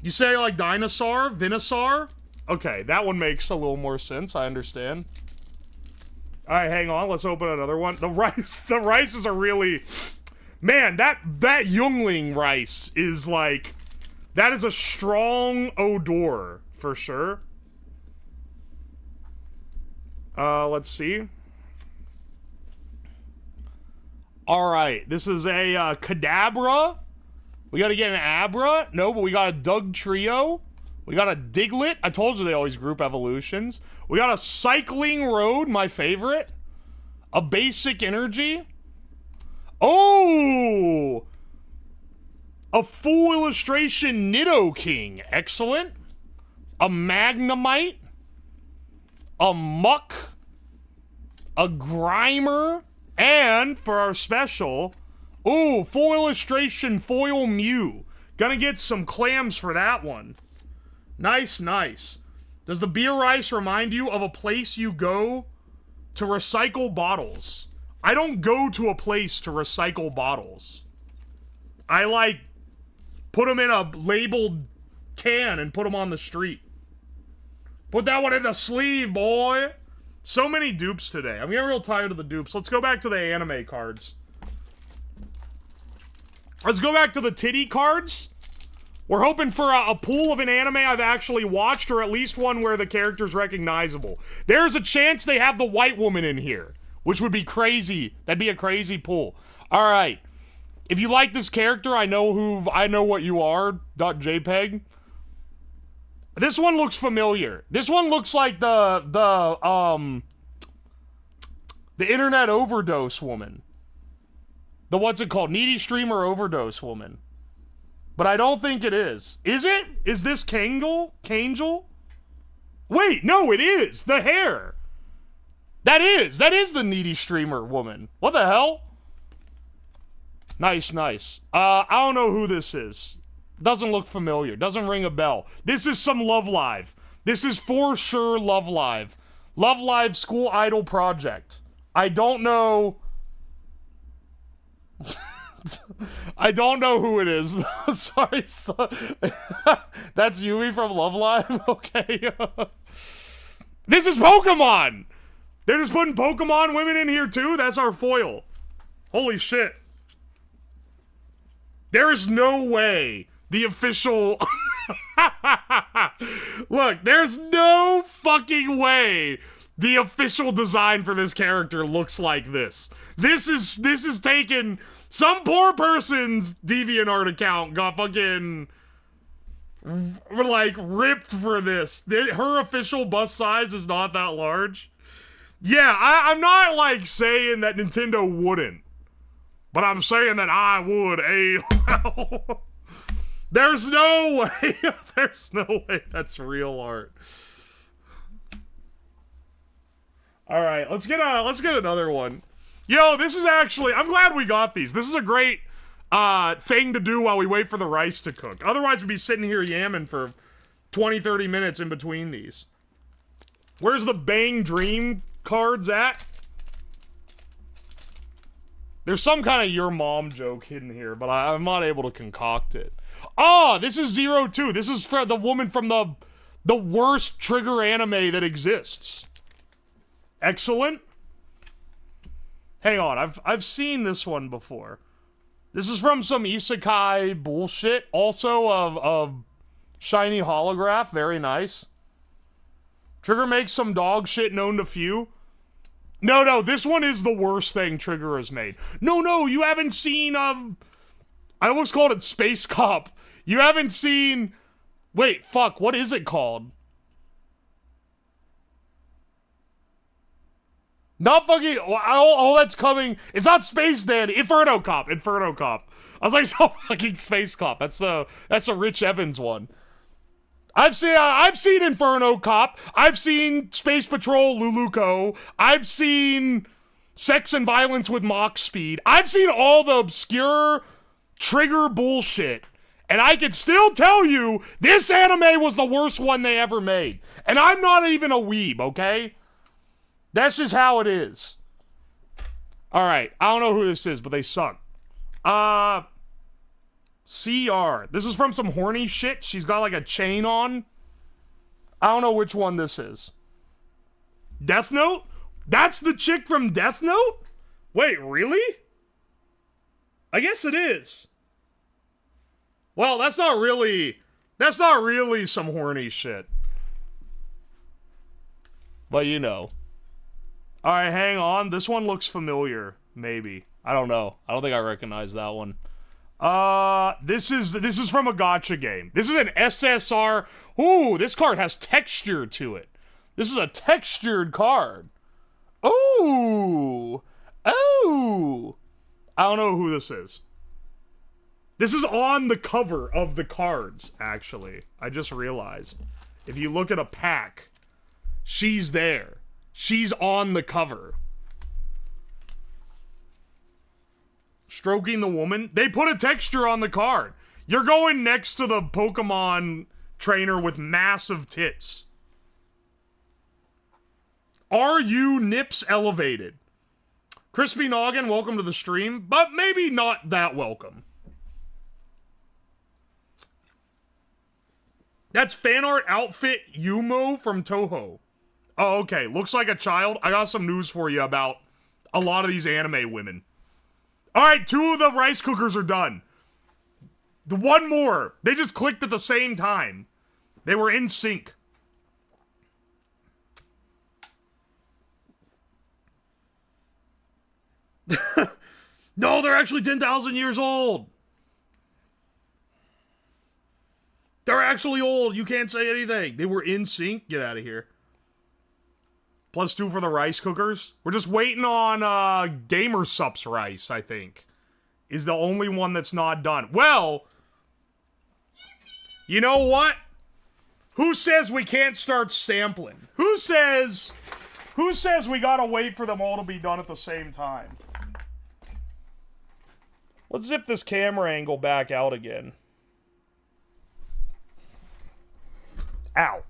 A: You say like dinosaur? Venusaur? Okay, that one makes a little more sense. I understand. Alright, hang on. Let's open another one. The rices are really... Man, that Youngling rice is like... That is a strong odor, for sure. Let's see. Alright, this is a Kadabra. We gotta get an Abra. No, but we got a Doug Trio. We got a Diglett. I told you they always group evolutions. We got a Cycling Road, my favorite. A Basic Energy. Oh! A full illustration Nidoking. Excellent. A Magnemite. A Muck. A Grimer. And, for our special, ooh, full illustration foil Mew. Gonna get some clams for that one. Nice, nice. Does the beer rice remind you of a place you go to recycle bottles? I don't go to a place to recycle bottles. I, like, put them in a labeled can and put them on the street. Put that one in the sleeve, boy. So many dupes today. I'm getting real tired of the dupes. Let's go back to the anime cards. Let's go back to the titty cards. We're hoping for a pool of an anime I've actually watched, or at least one where the character's recognizable. There's a chance they have the white woman in here, which would be crazy. That'd be a crazy pool. All right. If you like this character, I know what you are. .jpg. This one looks familiar. This one looks like the internet overdose woman. The what's it called? Needy streamer overdose woman. But I don't think it is. Is it? Is this Kangel? Wait, no, it is. The hair. That is the needy streamer woman. What the hell? Nice, nice. I don't know who this is. Doesn't look familiar. Doesn't ring a bell. This is some Love Live. This is for sure Love Live. Love Live School Idol Project. I don't know... I don't know who it is. Sorry. That's Yumi from Love Live? Okay. This is Pokemon! They're just putting Pokemon women in here too? That's our foil. Holy shit. There is no way the official... Look, there's no fucking way the official design for this character looks like this. This is taken... Some poor person's DeviantArt account got fucking... like, ripped for this. Her official bust size is not that large. Yeah, I'm not, like, saying that Nintendo wouldn't. But I'm saying that I would, There's no way. There's no way that's real art. All right, let's get another one. Yo, this is actually, I'm glad we got these. This is a great thing to do while we wait for the rice to cook. Otherwise, we'd be sitting here yamming for 20, 30 minutes in between these. Where's the Bang Dream cards at? There's some kind of your mom joke hidden here, but I'm not able to concoct it. Oh, this is 02. This is for the woman from the worst trigger anime that exists. Excellent. Hang on, I've seen this one before. This is from some isekai bullshit. Also of shiny holograph, very nice. Trigger makes some dog shit known to few. No, this one is the worst thing Trigger has made. No, you haven't seen, I almost called it Space Cop. You haven't seen, wait, fuck, what is it called? Not fucking, all that's coming, it's not Space Dandy, Inferno Cop. I was like, so fucking Space Cop, that's a Rich Evans one. I've seen Inferno Cop. I've seen Space Patrol Luluco. I've seen Sex and Violence with Mach Speed. I've seen all the obscure Trigger bullshit. And I can still tell you, this anime was the worst one they ever made. And I'm not even a weeb, okay? That's just how it is. Alright, I don't know who this is, but they suck. CR. This is from some horny shit. She's got like a chain on. I don't know which one this is. Death Note? That's the chick from Death Note? Wait, really? I guess it is. Well, that's not really some horny shit. But you know. Alright, hang on. This one looks familiar. Maybe. I don't know. I don't think I recognize that one. This is from a gacha game. This is an SSR. Ooh, this card has texture to it. This is a textured card. Ooh. Oh. I don't know who this is. This is on the cover of the cards, actually. I just realized. If you look at a pack, she's there. She's on the cover. Stroking the woman. They put a texture on the card. You're going next to the Pokemon trainer with massive tits. Are you nips elevated? Crispy Noggin, welcome to the stream, but maybe not that welcome. That's fan art outfit Yumo from Toho. Oh, okay. Looks like a child. I got some news for you about a lot of these anime women. Alright, 2 of the rice cookers are done. The one more. They just clicked at the same time. They were in sync. No, they're actually 10,000 years old. They're actually old. You can't say anything. They were in sync. Get out of here. +2 for the rice cookers. We're just waiting on Gamer Sup's rice, I think. Is the only one that's not done. Well, you know what? Who says we can't start sampling? Who says we gotta wait for them all to be done at the same time? Let's zip this camera angle back out again. Ow.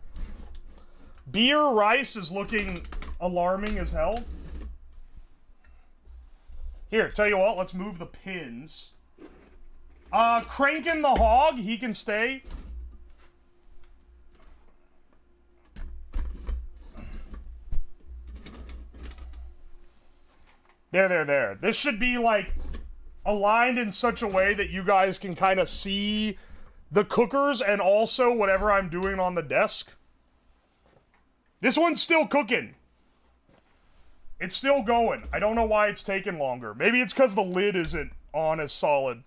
A: Beer rice is looking alarming as hell. Here, tell you what, let's move the pins. Cranking the hog, he can stay. There. This should be, like, aligned in such a way that you guys can kind of see the cookers and also whatever I'm doing on the desk. This one's still cooking. It's still going. I don't know why it's taking longer. Maybe it's because the lid isn't on as solid.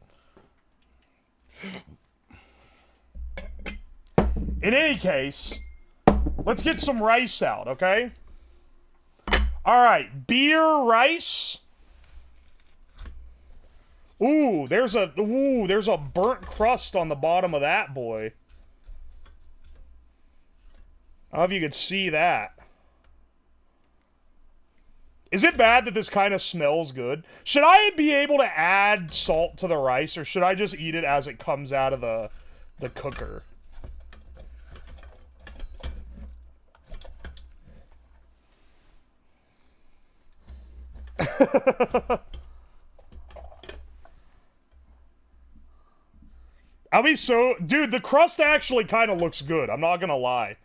A: In any case, let's get some rice out, okay? Alright, beer rice. Ooh, there's a burnt crust on the bottom of that boy. I don't know if you could see that. Is it bad that this kind of smells good? Should I be able to add salt to the rice, or should I just eat it as it comes out of the cooker? I'll be so... Dude, the crust actually kind of looks good. I'm not gonna lie.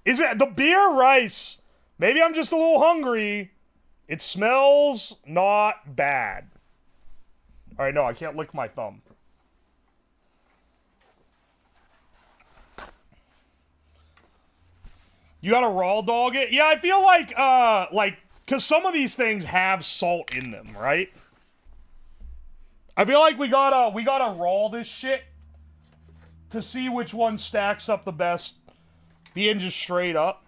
A: Is it... The beer rice... Maybe I'm just a little hungry. It smells not bad. Alright, no, I can't lick my thumb. You gotta raw dog it? Yeah, I feel like, because some of these things have salt in them, right? I feel like we gotta raw this shit to see which one stacks up the best, being just straight up.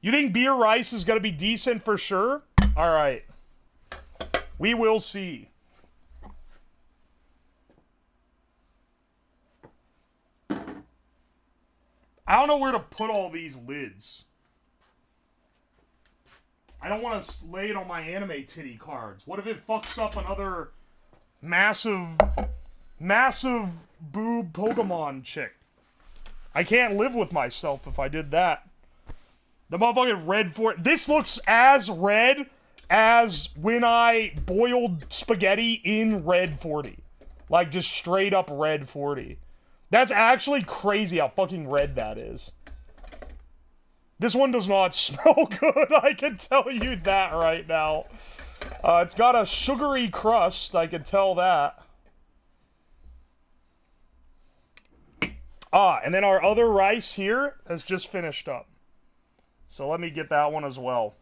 A: You think beer rice is gonna be decent for sure? Alright. We will see. I don't know where to put all these lids. I don't want to lay it on my anime titty cards. What if it fucks up another massive boob Pokemon chick? I can't live with myself if I did that. The motherfucking red 40. This looks as red as when I boiled spaghetti in red 40. Like, just straight up red 40. That's actually crazy how fucking red that is. This one does not smell good, I can tell you that right now. It's got a sugary crust, I can tell that. And then our other rice here has just finished up. So let me get that one as well.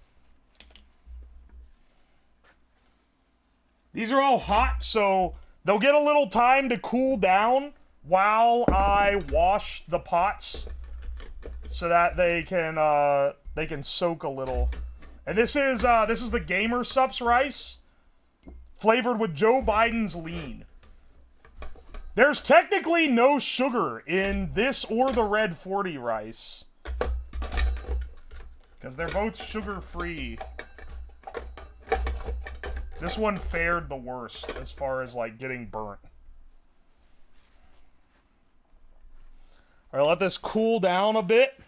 A: These are all hot, so they'll get a little time to cool down while I wash the pots so that they can soak a little. And this is the Gamer Sups rice flavored with Joe Biden's lean. There's technically no sugar in this or the red 40 rice because they're both sugar-free. This one fared the worst as far as like getting burnt. Alright, let this cool down a bit.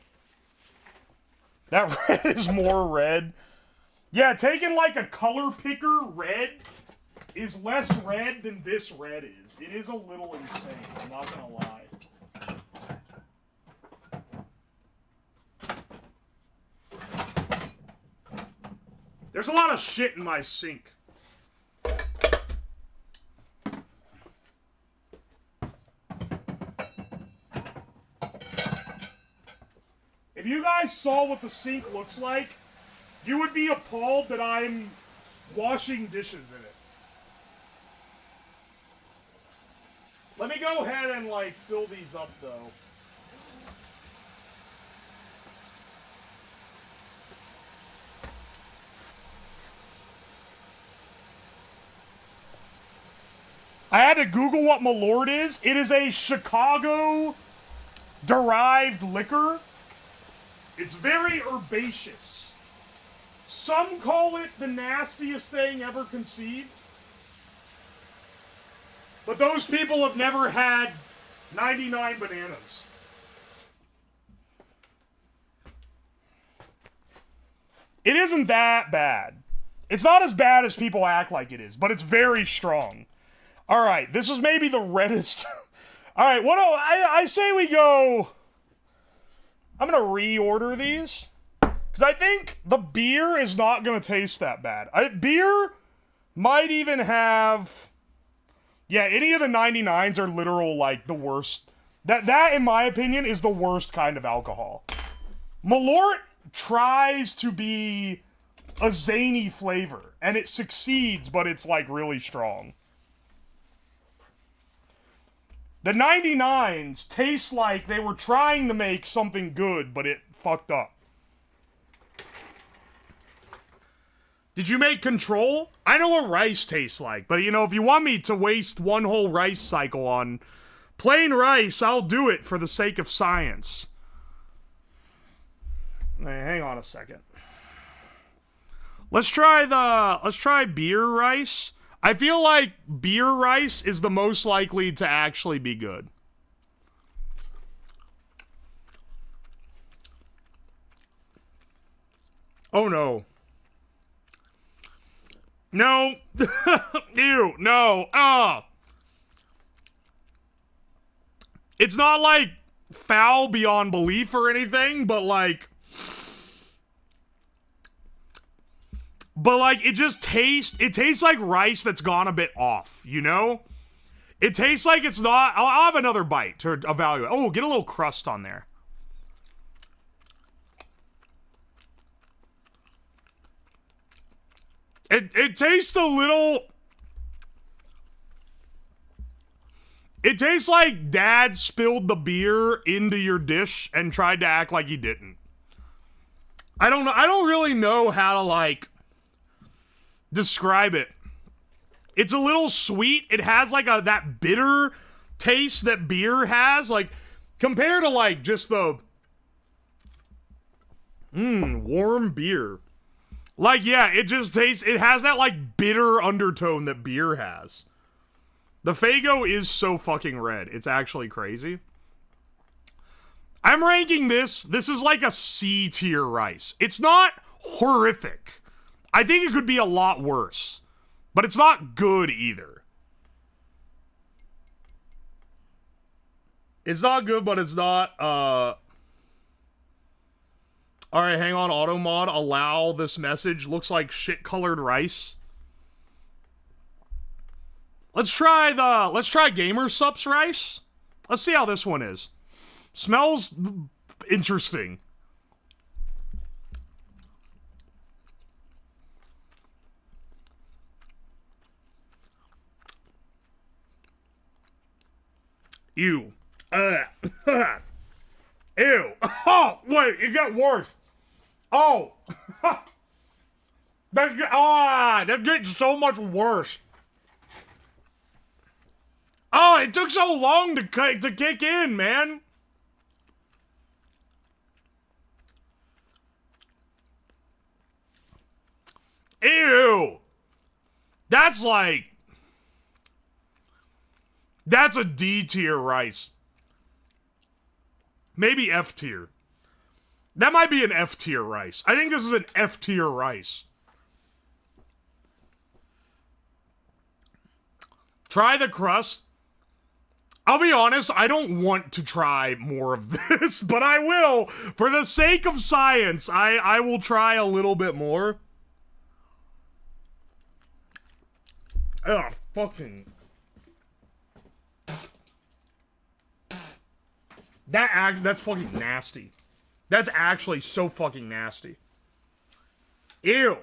A: That red is more red. Yeah, taking like a color picker red is less red than this red is. It is a little insane, I'm not gonna lie. There's a lot of shit in my sink. If you guys saw what the sink looks like, you would be appalled that I'm washing dishes in it. Let me go ahead and, like, fill these up, though. I had to Google what malort is. It is a Chicago-derived liquor. It's very herbaceous. Some call it the nastiest thing ever conceived. But those people have never had 99 bananas. It isn't that bad. It's not as bad as people act like it is, but it's very strong. Alright, this is maybe the reddest. Alright, what do I say we go... I'm gonna reorder these. Because I think the beer is not gonna taste that bad. Beer might even have... Yeah, any of the 99s are literal, like, the worst. That, in my opinion, is the worst kind of alcohol. Malort tries to be a zany flavor. And it succeeds, but it's, like, really strong. The 99s taste like they were trying to make something good, but it fucked up. Did you make Control? I know what rice tastes like, but you know, if you want me to waste one whole rice cycle on plain rice, I'll do it for the sake of science. Hey, hang on a second. Let's try beer rice. I feel like beer rice is the most likely to actually be good. Oh no. No. Ew, no. It's not like foul beyond belief or anything, but like it just tastes like rice that's gone a bit off, you know? It tastes like it's not. I'll have another bite to evaluate. Oh, get a little crust on there. It tastes a little. It tastes like Dad spilled the beer into your dish and tried to act like he didn't. I don't know. I don't really know how to like describe it. It's a little sweet. It has like that bitter taste that beer has, like compared to like just the warm beer. Like, yeah, it just tastes, it has that, like, bitter undertone that beer has. The Faygo is so fucking red. It's actually crazy. I'm ranking this is like a C tier rice. It's not horrific. I think it could be a lot worse. But it's not good either. It's not good, but it's not, Alright, hang on, automod, allow this message. Looks like shit-colored rice. Let's try Gamer Sups rice. Let's see how this one is. Smells interesting. Ew. Ew. Oh, wait, it got worse. Oh. That's getting so much worse. Oh, it took so long to kick in, man. Ew. That's a D tier rice. Maybe F tier. That might be an F tier rice. I think this is an F tier rice. Try the crust. I'll be honest, I don't want to try more of this, but I will. For the sake of science, I will try a little bit more. Ugh, fucking... That's fucking nasty. That's actually so fucking nasty. Ew.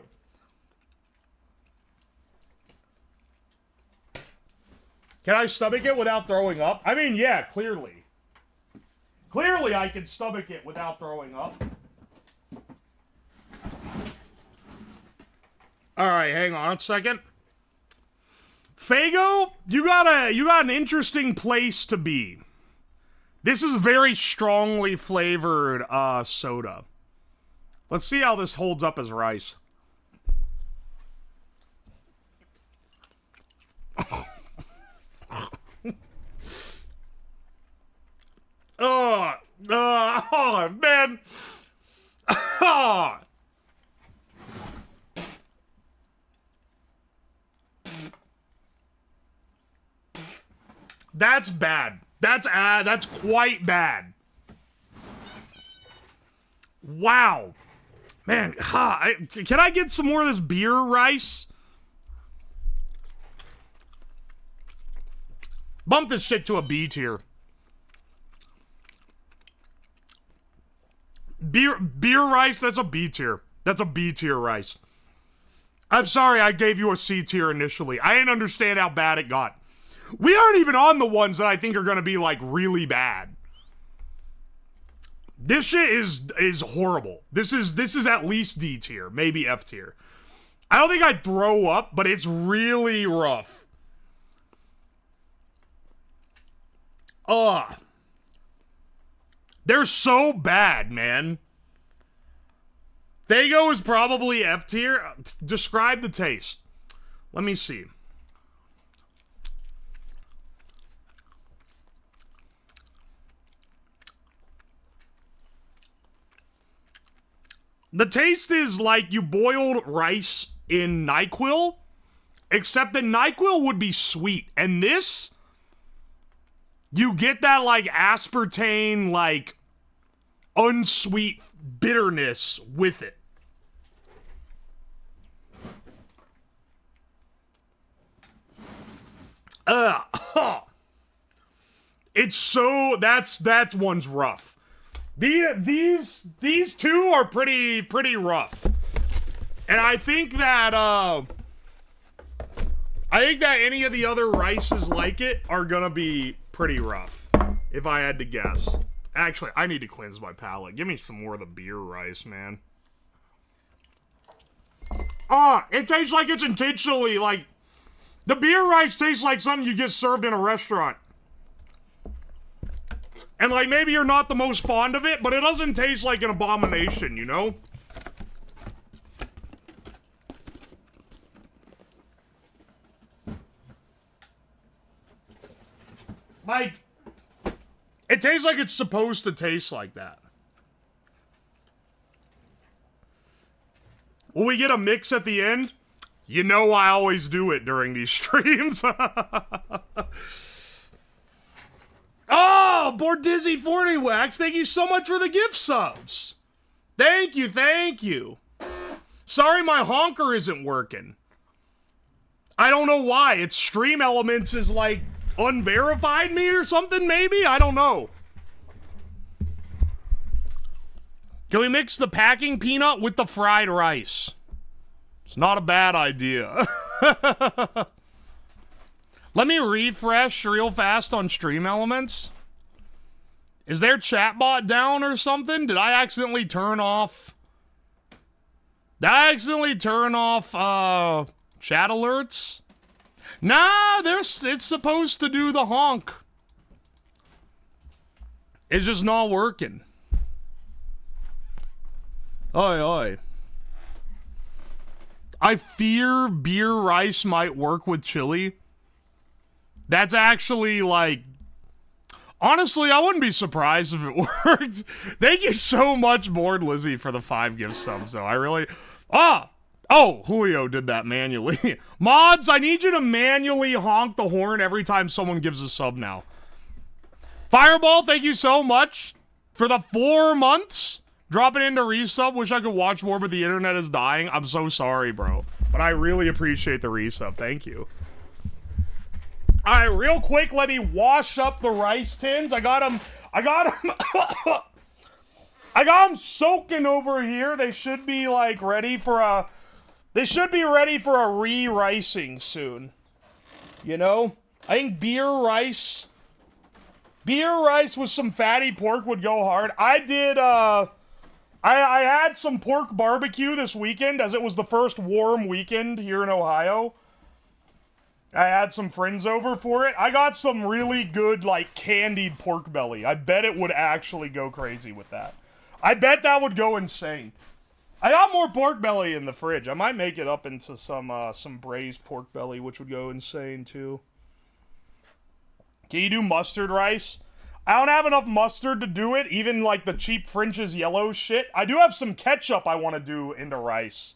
A: Can I stomach it without throwing up? I mean, yeah, clearly. Clearly I can stomach it without throwing up. Alright, hang on a second. Faygo, you got an interesting place to be. This is very strongly flavored soda. Let's see how this holds up as rice. Oh, man. That's bad. That's quite bad. Wow. Man, can I get some more of this beer rice? Bump this shit to a B tier. Beer rice, that's a B tier. That's a B tier rice. I'm sorry I gave you a C tier initially. I didn't understand how bad it got. We aren't even on the ones that I think are gonna be, like, really bad. This shit is horrible. This is at least D tier, maybe F tier. I don't think I'd throw up, but it's really rough. Ugh. They're so bad, man. Faygo is probably F tier. Describe the taste. Let me see. The taste is like you boiled rice in NyQuil, except that NyQuil would be sweet. And this, you get that like aspartame, like unsweet bitterness with it. It's so, that one's rough. These two are pretty rough. And I think that any of the other rices like it are gonna be pretty rough, if I had to guess. Actually, I need to cleanse my palate. Give me some more of the beer rice, man. It tastes like it's intentionally, like, the beer rice tastes like something you get served in a restaurant. And, like, maybe you're not the most fond of it, but it doesn't taste like an abomination, you know? Like, it tastes like it's supposed to taste like that. Will we get a mix at the end? You know I always do it during these streams. Oh, Bordizzy 40 Wax, thank you so much for the gift subs. Thank you, thank you. Sorry my honker isn't working. I don't know why. It's Stream Elements is like unverified me or something, maybe? I don't know. Can we mix the packing peanut with the fried rice? It's not a bad idea. Let me refresh real fast on Stream Elements. Is their chatbot down or something? Did I accidentally turn off... chat alerts? Nah, it's supposed to do the honk. It's just not working. Oi, oi. I fear beer rice might work with chili. That's actually, like... Honestly, I wouldn't be surprised if it worked. Thank you so much, Bored Lizzie, for the 5 gift subs, though. I really... Oh, Julio did that manually. Mods, I need you to manually honk the horn every time someone gives a sub now. Fireball, thank you so much for the 4 months. Dropping into resub. Wish I could watch more, but the internet is dying. I'm so sorry, bro. But I really appreciate the resub. Thank you. Alright, real quick, let me wash up the rice tins. I got them soaking over here. They should be, like, ready for a... They should be ready for a re-ricing soon. You know? I think beer rice with some fatty pork would go hard. I did, I had some pork barbecue this weekend, as it was the first warm weekend here in Ohio. I had some friends over for it. I got some really good, like, candied pork belly. I bet it would actually go crazy with that. I bet that would go insane. I got more pork belly in the fridge. I might make it up into some braised pork belly, which would go insane, too. Can you do mustard rice? I don't have enough mustard to do it, even, like, the cheap French's yellow shit. I do have some ketchup I want to do into rice.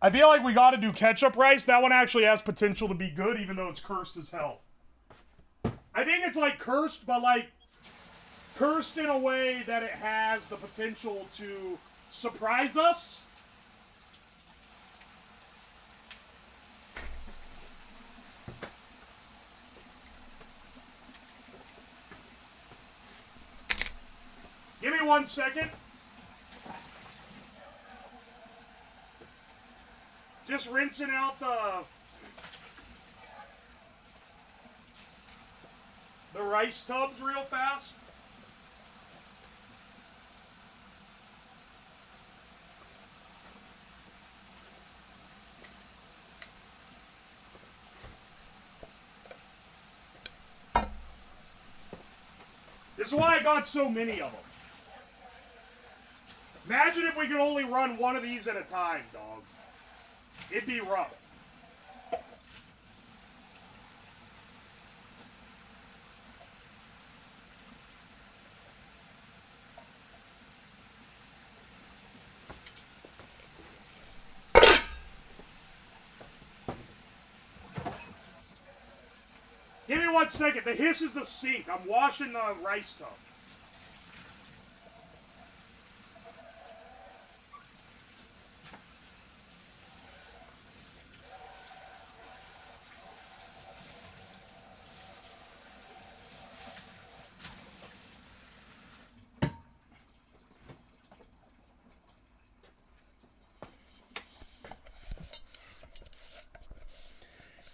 A: I feel like we gotta do ketchup rice. That one actually has potential to be good, even though it's cursed as hell. I think it's, like, cursed, but, like, cursed in a way that it has the potential to surprise us. Give me 1 second. Just rinsing out the rice tubs real fast. why I got so many of them. Imagine if we could only run one of these at a time, dog. It'd be rough. Give me 1 second. The hiss is the sink. I'm washing the rice tub.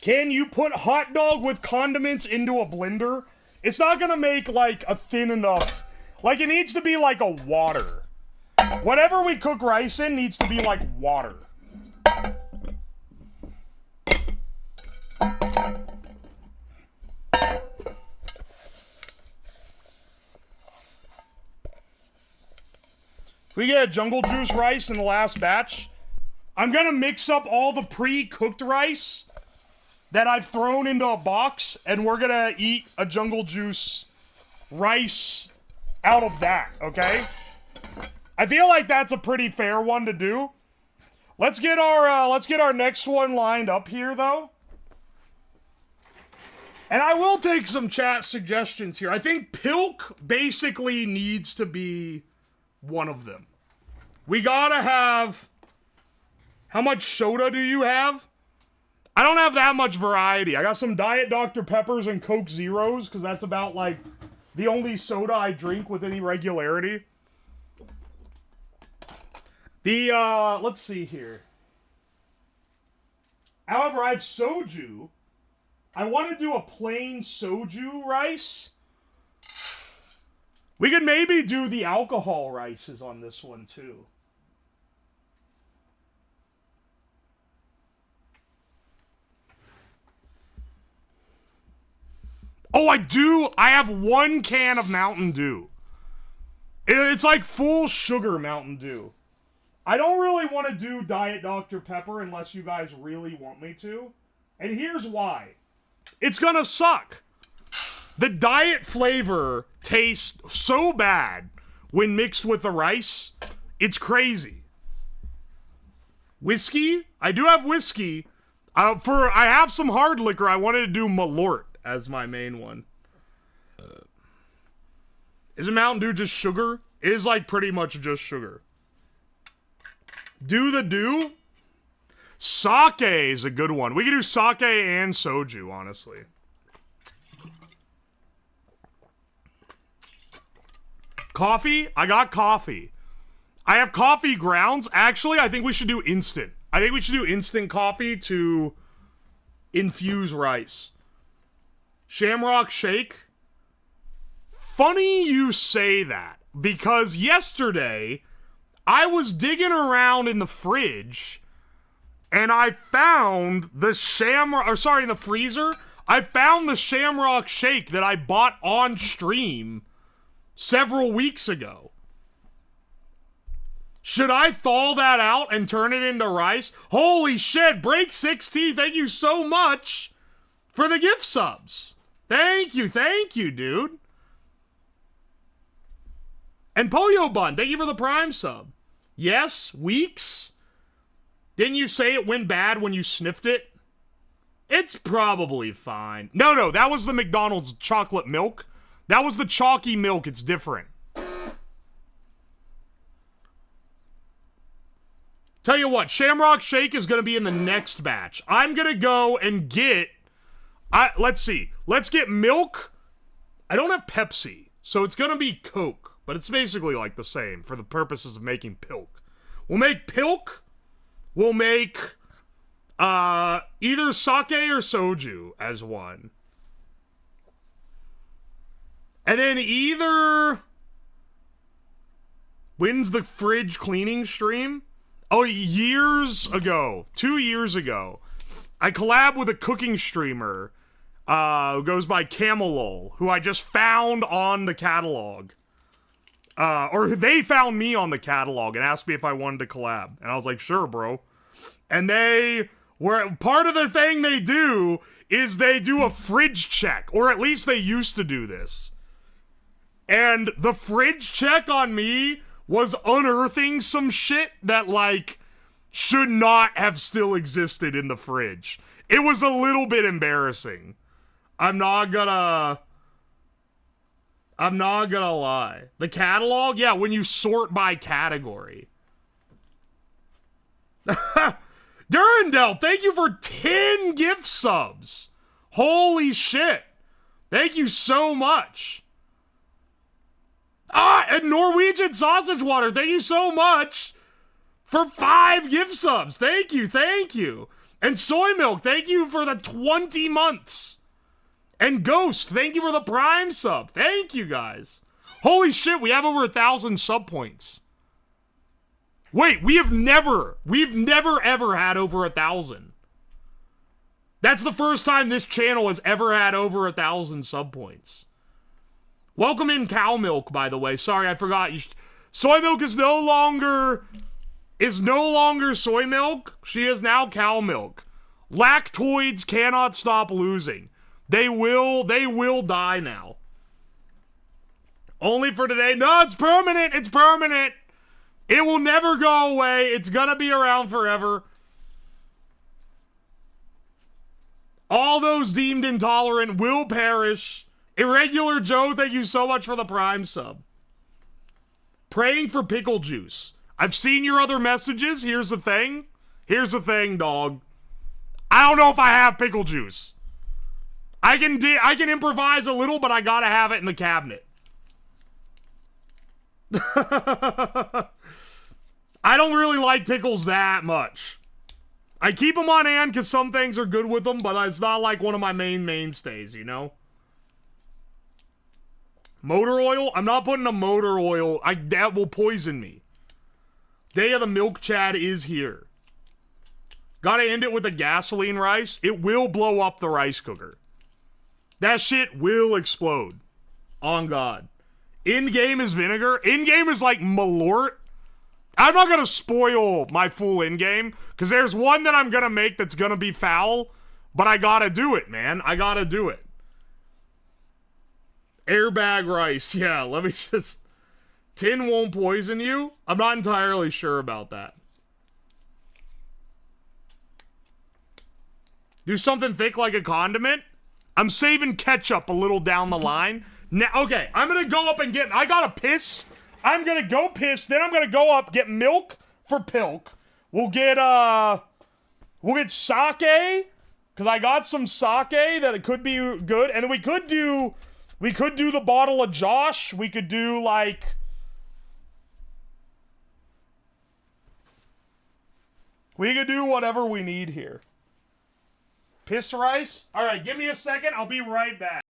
A: Can you put hot dog with condiments into a blender? It's not gonna make, like, a thin enough... Like, it needs to be like a water. Whatever we cook rice in needs to be like water. We get a jungle juice rice in the last batch. I'm gonna mix up all the pre-cooked rice that I've thrown into a box, and we're gonna eat a jungle juice rice out of that, okay? I feel like that's a pretty fair one to do. Let's get our next one lined up here, though. And I will take some chat suggestions here. I think Pilk basically needs to be one of them. We gotta have... How much soda do you have? I don't have that much variety. I got some Diet Dr. Peppers and Coke Zeros, because that's about, like, the only soda I drink with any regularity. Let's see here. However, I have soju. I want to do a plain soju rice. We could maybe do the alcohol rices on this one, too. Oh, I do! I have 1 can of Mountain Dew. It's like full sugar Mountain Dew. I don't really want to do Diet Dr. Pepper unless you guys really want me to. And here's why. It's gonna suck. The diet flavor tastes so bad when mixed with the rice. It's crazy. Whiskey? I do have whiskey. I have some hard liquor. I wanted to do malort as my main one. Isn't Mountain Dew just sugar? It is like pretty much just sugar. Do the dew? Sake is a good one. We can do sake and soju, honestly. Coffee? I got coffee. I have coffee grounds. Actually, I think we should do instant. I think we should do instant coffee to infuse rice. Shamrock Shake. Funny you say that, because yesterday I was digging around in the fridge and I found the in the freezer, I found the Shamrock Shake that I bought on stream several weeks ago. Should I thaw that out and turn it into rice? Holy shit, Break16, thank you so much for the gift subs. Thank you, dude. And Pollo Bun, thank you for the Prime sub. Yes, Weeks. Didn't you say it went bad when you sniffed it? It's probably fine. No, that was the McDonald's chocolate milk. That was the chalky milk, it's different. Tell you what, Shamrock Shake is going to be in the next batch. I'm going to go and get... let's see. Let's get milk. I don't have Pepsi, so it's going to be Coke. But it's basically like the same for the purposes of making Pilk. We'll make Pilk. We'll make either sake or soju as one. And then either... When's the fridge cleaning stream? Oh, years ago. 2 years ago. I collabed with a cooking streamer. who goes by Camelol, who I just found on the catalog. Or they found me on the catalog and asked me if I wanted to collab. And I was like, sure, bro. And part of the thing they do is they do a fridge check, or at least they used to do this. And the fridge check on me was unearthing some shit that, like, should not have still existed in the fridge. It was a little bit embarrassing. I'm not gonna lie. The catalog? Yeah, when you sort by category. Durandel, thank you for 10 gift subs. Holy shit. Thank you so much. And Norwegian Sausage Water, thank you so much for 5 gift subs. Thank you, thank you. And Soy Milk, thank you for the 20 months. And Ghost, thank you for the Prime sub. Thank you, guys. Holy shit, we have over 1,000 sub points. Wait, we've never ever had over 1,000. That's the first time this channel has ever had over 1,000 sub points. Welcome in Cow Milk, by the way. Sorry, I forgot. Soy Milk is no longer soy milk. She is now cow milk. Lactoids cannot stop losing. They will die now. Only for today. No, it's permanent. It's permanent. It will never go away. It's gonna be around forever. All those deemed intolerant will perish. Irregular Joe, thank you so much for the Prime sub. Praying for pickle juice. I've seen your other messages. Here's the thing. Here's the thing, dog. I don't know if I have pickle juice. I can improvise a little, but I gotta have it in the cabinet. I don't really like pickles that much. I keep them on hand because some things are good with them, but it's not like one of my mainstays, you know? Motor oil? I'm not putting a motor oil. That will poison me. Day of the Milk Chad is here. Gotta end it with the gasoline rice. It will blow up the rice cooker. That shit will explode. On God. In-game is vinegar. In-game is like malort. I'm not gonna spoil my full in-game, because there's one that I'm gonna make that's gonna be foul, but I gotta do it, man. I gotta do it. Airbag rice. Yeah, let me just... Tin won't poison you? I'm not entirely sure about that. Do something thick like a condiment? I'm saving ketchup a little down the line. Now, okay, I'm gonna go up and get... I gotta piss. I'm gonna go piss, then I'm gonna go up, get milk for Pilk. We'll get sake, because I got some sake that it could be good, and then we could do the bottle of Josh. We could do, like... We could do whatever we need here. Piss rice? Alright, give me a second, I'll be right back.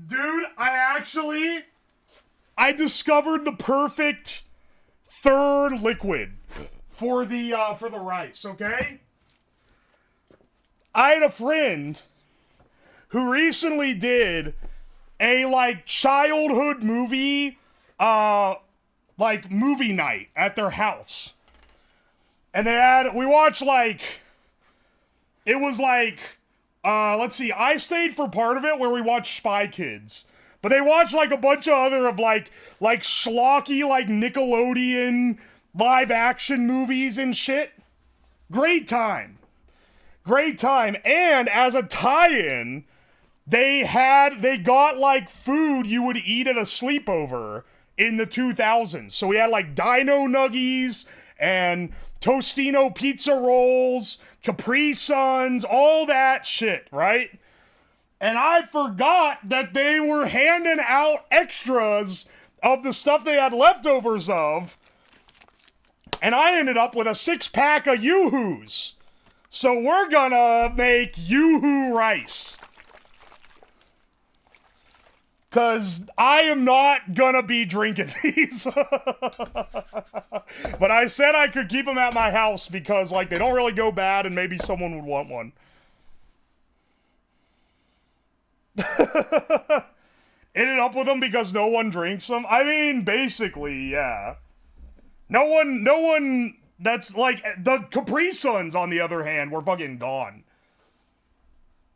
A: Dude, I discovered the perfect third liquid for the rice, okay? I had a friend who recently did a, like, childhood movie, movie night at their house. And we watched, like, it was like, let's see, I stayed for part of it where we watched Spy Kids. But they watched, like, a bunch of other of, like schlocky, like, Nickelodeon live action movies and shit. Great time. Great time. And as a tie-in, they got, like, food you would eat at a sleepover in the 2000s. So we had, like, Dino Nuggies and Tostino pizza rolls, Capri Suns, all that shit, right? And I forgot that they were handing out extras of the stuff they had leftovers of. And I ended up with a 6-pack of Yoo-Hoos. So we're gonna make Yoo-Hoo rice. Because I am not gonna be drinking these. But I said I could keep them at my house because, like, they don't really go bad and maybe someone would want one. Ended up with them because no one drinks them? I mean, basically, yeah. No one, that's like, the Capri Suns, on the other hand, were fucking gone.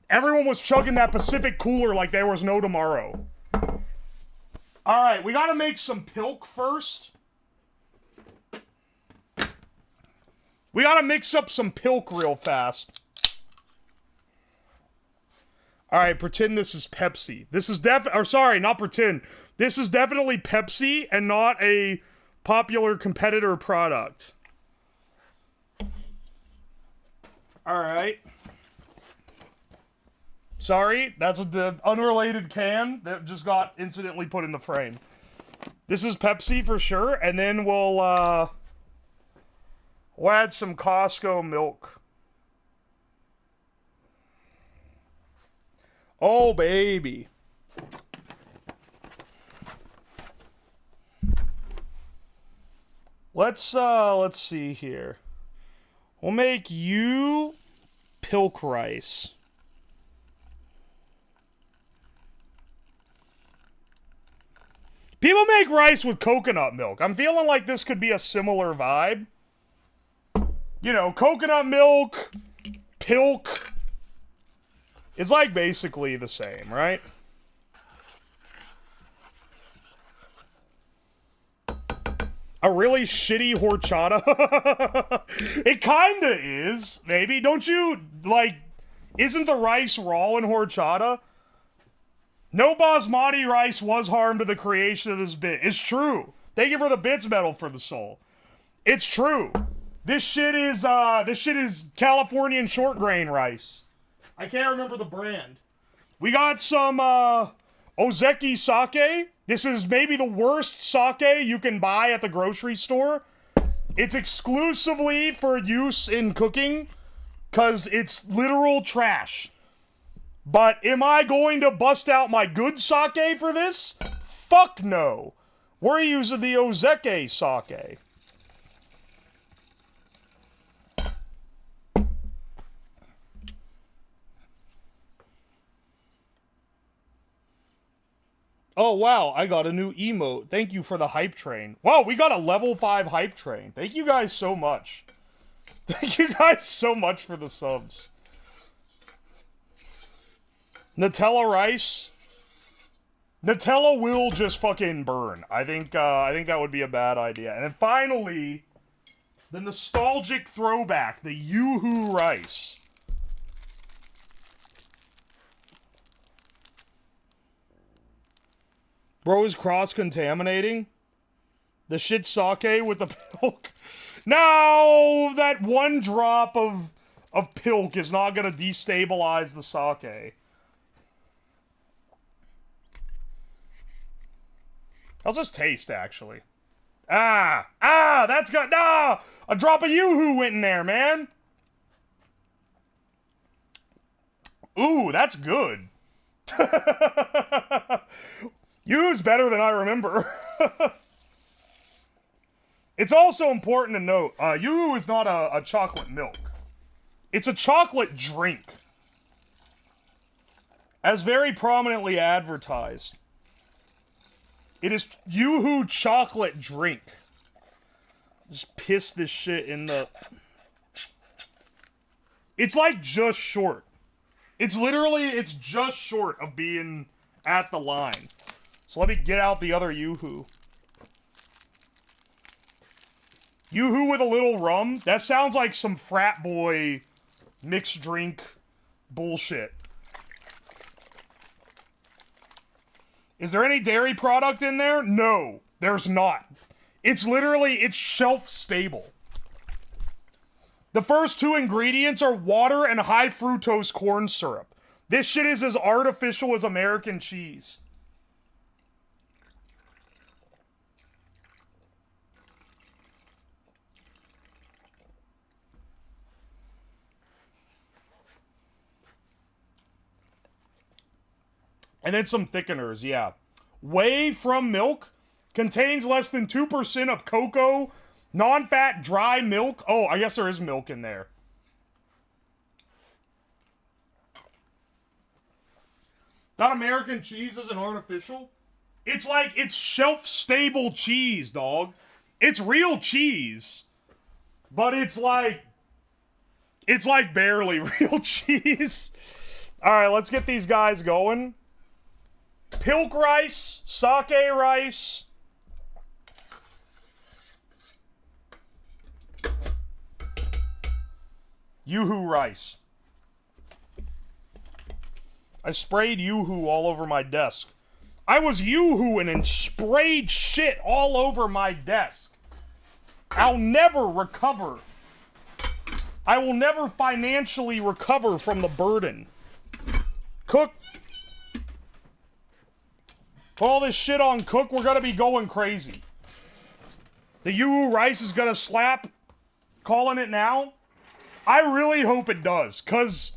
A: Everyone was chugging that Pacific Cooler like there was no tomorrow. Alright, we gotta make some pilk first. We gotta mix up some pilk real fast. Alright, pretend this is Pepsi. This is not pretend. This is definitely Pepsi and not a popular competitor product. Alright. Sorry, that's the unrelated can that just got incidentally put in the frame. This is Pepsi for sure, and then we'll add some Costco milk. Oh, baby. Let's see here. We'll make you pilk rice. People make rice with coconut milk. I'm feeling like this could be a similar vibe. You know, coconut milk, pilk. It's like basically the same, right? A really shitty horchata? It kinda is, maybe. Don't you, like, isn't the rice raw in horchata? No basmati rice was harmed to the creation of this bit. It's true. Thank you for the bits medal for the soul. It's true. This shit is Californian short grain rice. I can't remember the brand. We got some, Ozeki sake. This is maybe the worst sake you can buy at the grocery store. It's exclusively for use in cooking, because it's literal trash. But am I going to bust out my good sake for this? Fuck no. We're using the Ozeki sake. Oh, wow, I got a new emote. Thank you for the hype train. Wow, we got a level 5 hype train. Thank you guys so much. Thank you guys so much for the subs. Nutella rice. Nutella will just fucking burn. I think that would be a bad idea. And then finally, the nostalgic throwback, the Yoo-Hoo rice. Bro is cross-contaminating? The shit sake with the pilk? No! That one drop of pilk is not gonna destabilize the sake. How's this taste, actually? That's good. No! A drop of Yoo-Hoo went in there, man. Ooh, that's good. Yuhu's better than I remember. It's also important to note, Yoo-hoo is not a chocolate milk. It's a chocolate drink. As very prominently advertised. It is Yoo-hoo chocolate drink. Just piss this shit in the... It's like just short. It's literally, it's just short of being at the line. So let me get out the other Yoo-hoo. Yoo-hoo with a little rum? That sounds like some frat boy mixed drink bullshit. Is there any dairy product in there? No, there's not. It's literally, it's shelf stable. The first two ingredients are water and high fructose corn syrup. This shit is as artificial as American cheese. And then some thickeners, yeah. Whey from milk contains less than 2% of cocoa, non-fat dry milk. Oh, I guess there is milk in there. That American cheese isn't artificial. It's like, it's shelf-stable cheese, dog. It's real cheese. But it's like barely real cheese. Alright, let's get these guys going. Pilk rice, sake rice. Yoo-hoo rice. I sprayed Yoo-hoo all over my desk. I was Yoo-hooing and sprayed shit all over my desk. I'll never recover. I will never financially recover from the burden. Cook. Put all this shit on cook, we're gonna be going crazy. The Yoo-hoo rice is gonna slap. Calling it now. I really hope it does, cause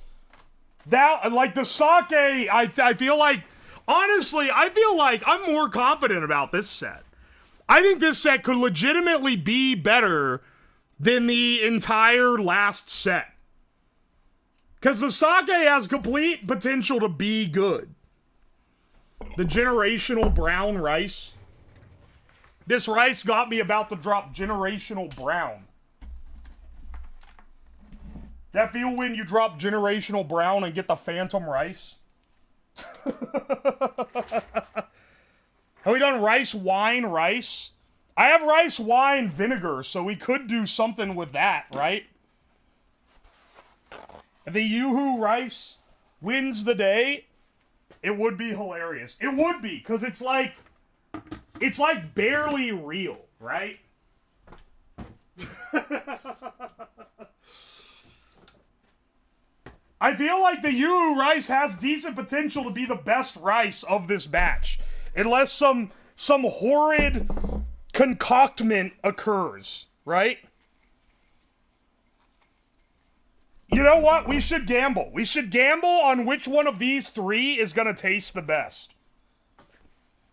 A: that, like the sake, I feel like, honestly, I feel like I'm more confident about this set. I think this set could legitimately be better than the entire last set. Cause the sake has complete potential to be good. The generational brown rice. This rice got me about to drop generational brown. That feel when you drop generational brown and get the phantom rice? Have we done rice, wine, rice? I have rice, wine, vinegar, so we could do something with that, right? If the Yoo-hoo rice wins the day, it would be hilarious. It would be, because it's like barely real, right? I feel like the Yoo-hoo rice has decent potential to be the best rice of this batch. Unless some horrid concoctment occurs, right? You know what? We should gamble. We should gamble on which one of these three is gonna taste the best.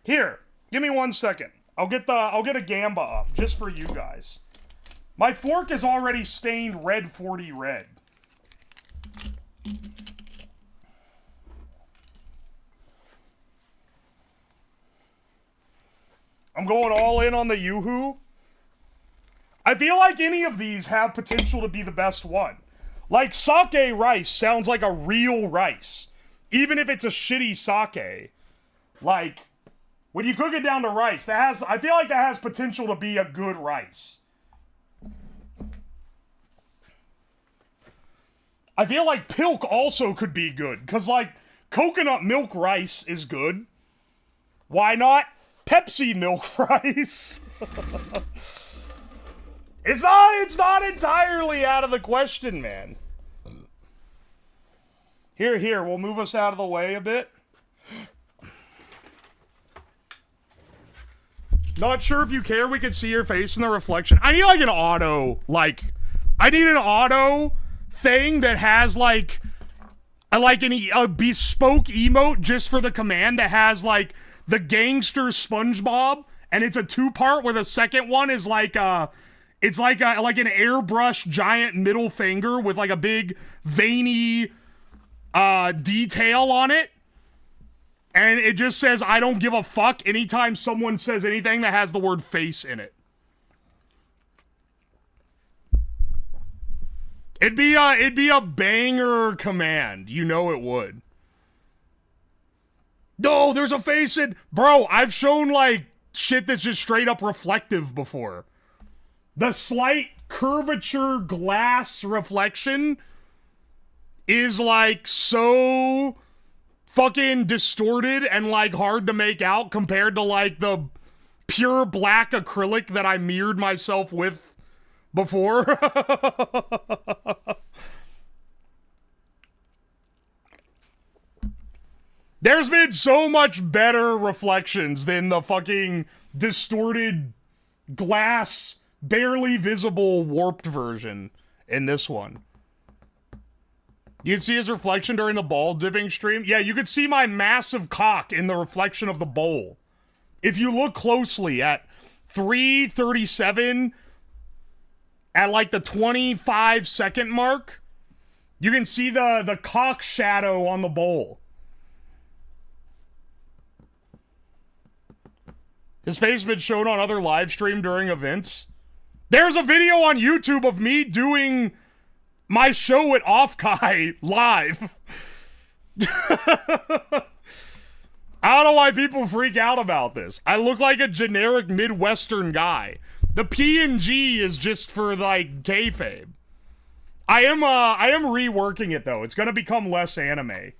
A: Here, give me 1 second. I'll get a gamba up just for you guys. My fork is already stained red 40 red. I'm going all in on the Yoo-hoo. I feel like any of these have potential to be the best one. Like, sake rice sounds like a real rice. Even if it's a shitty sake. Like, when you cook it down to rice, I feel like that has potential to be a good rice. I feel like pilk also could be good. Because, like, coconut milk rice is good. Why not Pepsi milk rice? It's not entirely out of the question, man. Here, we'll move us out of the way a bit. Not sure if you care, we could see your face in the reflection. I need like an auto, I need an auto thing that has like like a bespoke emote just for the command that has like the gangster SpongeBob, and it's a 2-part where the second one is like it's like an airbrush giant middle finger with like a big veiny detail on it. And it just says, I don't give a fuck anytime someone says anything that has the word face in it. It'd be a banger command. You know it would. No, there's a face in... Bro, I've shown, like, shit that's just straight up reflective before. The slight curvature glass reflection is, like, so fucking distorted and, like, hard to make out compared to, like, the pure black acrylic that I mirrored myself with before. There's been so much better reflections than the fucking distorted glass, barely visible, warped version in this one. You can see his reflection during the ball dipping stream. Yeah, you could see my massive cock in the reflection of the bowl. If you look closely at 3:37, at like the 25-second mark, you can see the cock shadow on the bowl. His face has been shown on other live stream during events. There's a video on YouTube of me doing my show at Offkai live. I don't know why people freak out about this. I look like a generic Midwestern guy. The PNG is just for, like, kayfabe. I am reworking it, though. It's gonna become less anime.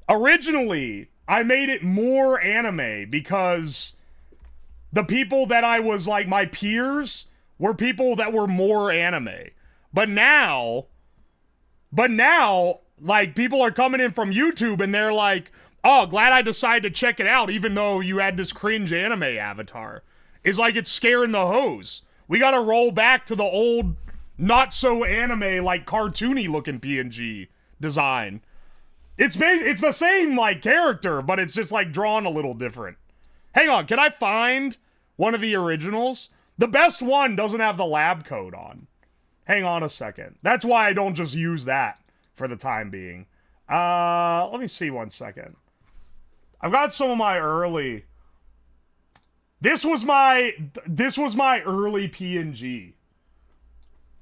A: Originally, I made it more anime because the people that I was, like, my peers were people that were more anime. But now, like, people are coming in from YouTube and they're like, oh, glad I decided to check it out even though you had this cringe anime avatar. It's like it's scaring the hose. We gotta roll back to the old, not so anime, like cartoony looking PNG design. It's the same, like, character, but it's just, like, drawn a little different. Hang on, can I find one of the originals? The best one doesn't have the lab coat on. Hang on a second. That's why I don't just use that for the time being. Let me see 1 second. I've got some of my early... This was my early PNG.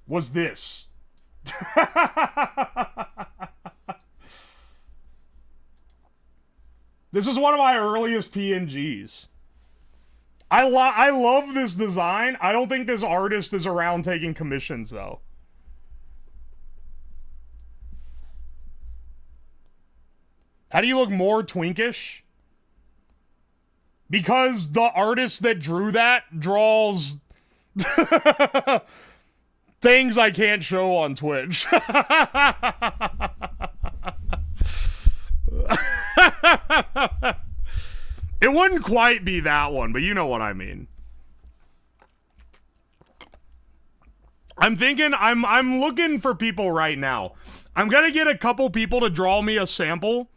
A: Was this. This is one of my earliest PNGs. I love this design. I don't think this artist is around taking commissions, though. How do you look more twinkish? Because the artist that drew that draws things I can't show on Twitch. It wouldn't quite be that one, but you know what I mean. I'm thinking, I'm looking for people right now. I'm gonna get a couple people to draw me a sample.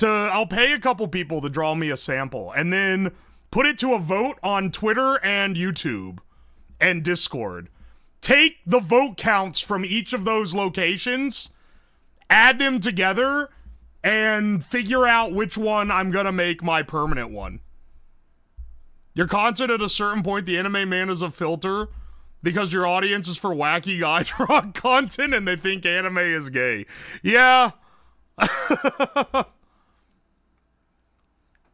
A: I'll pay a couple people to draw me a sample, and then put it to a vote on Twitter and YouTube and Discord. Take the vote counts from each of those locations, add them together, and figure out which one I'm gonna make my permanent one. Your content at a certain point, the anime man is a filter because your audience is for wacky guy draw content and they think anime is gay. Yeah.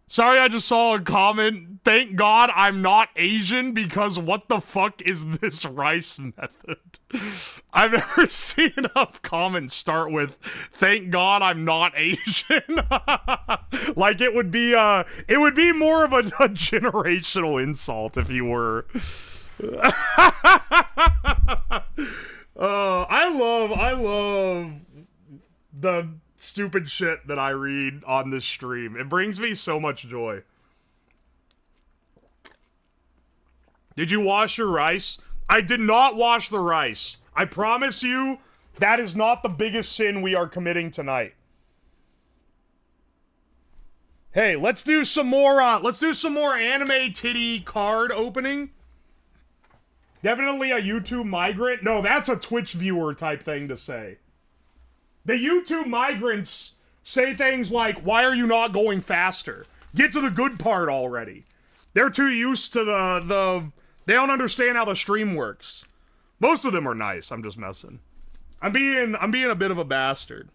A: Sorry, I just saw a comment. Thank God I'm not Asian because what the fuck is this rice method? I've never seen enough comments start with, thank God I'm not Asian. Like it would be more of a generational insult if you were. I love the stupid shit that I read on this stream. It brings me so much joy. Did you wash your rice? I did not wash the rice. I promise you, That is not the biggest sin we are committing tonight. Hey, let's do some more anime titty card opening. Definitely a YouTube migrant. No, that's a Twitch viewer type thing to say. The YouTube migrants say things like, why are you not going faster? Get to the good part already. They're too used to they don't understand how the stream works. Most of them are nice. I'm just messing. I'm being a bit of a bastard.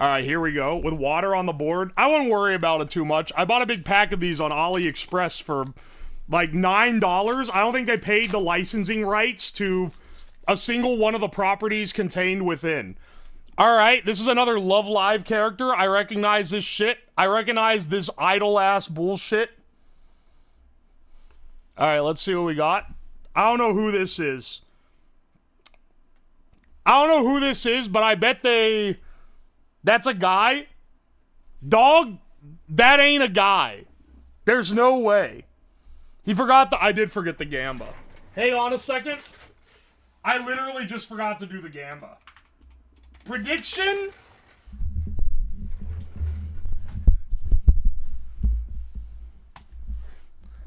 A: Alright, here we go. With water on the board. I wouldn't worry about it too much. I bought a big pack of these on AliExpress for like $9. I don't think they paid the licensing rights to a single one of the properties contained within. Alright, this is another Love Live character. I recognize this shit. I recognize this idol-ass bullshit. Alright, let's see what we got. I don't know who this is. But I bet that's a guy? Dog, that ain't a guy. There's no way. I did forget the Gamba. Hang on a second. I literally just forgot to do the Gamba. Prediction?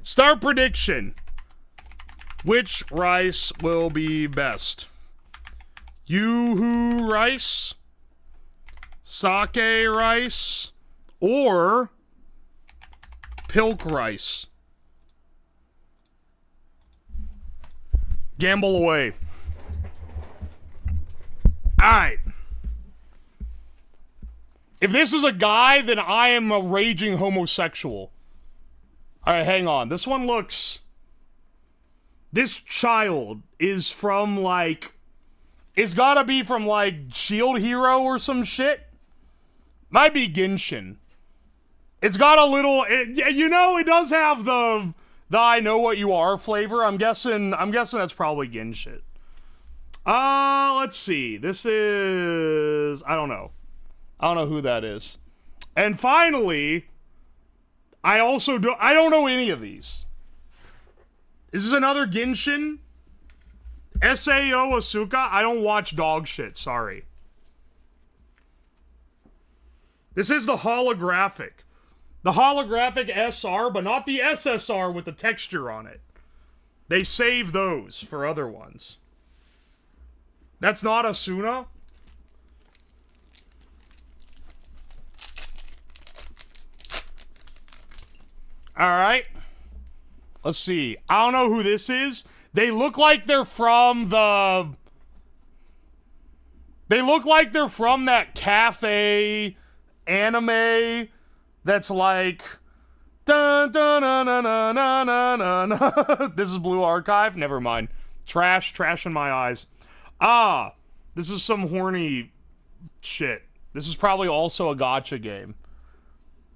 A: Start prediction. Which rice will be best? Yoo-hoo rice? Sake rice? Or Pilk rice? Gamble away. Alright. If this is a guy, then I am a raging homosexual. Alright, hang on. This one looks... This child is from, like... It's gotta be from, like, Shield Hero or some shit. Might be Genshin. It's got a little... it does have the I know what you are flavor. I'm guessing that's probably Genshin. Let's see. This is... I don't know who that is. And finally... I don't know any of these. Is this another Genshin? Sao Asuka? I don't watch dog shit, sorry. This is the holographic. The holographic SR, but not the SSR with the texture on it. They save those for other ones. That's not Asuna? Alright. Let's see. I don't know who this is. They look like they're from the... They look like they're from that cafe anime that's like... Dun, dun, dun, dun, dun, dun, dun, dun. This is Blue Archive? Never mind. Trash in my eyes. This is some horny shit. This is probably also a gacha game.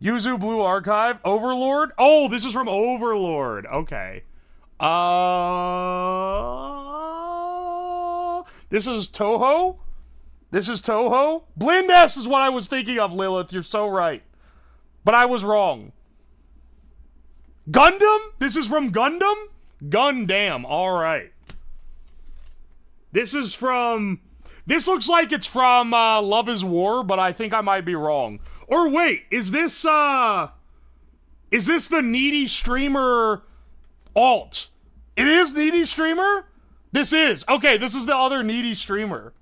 A: Yuzu Blue Archive? Overlord? Oh, this is from Overlord. Okay. This is Toho? This is Toho? Blindess is what I was thinking of, Lilith. You're so right. But I was wrong. Gundam? This is from Gundam? Gundam. Alright. This is from... This looks like it's from Love is War, but I think I might be wrong. Or wait, is this the Needy Streamer alt? It is Needy Streamer? This is. Okay, this is the other Needy Streamer.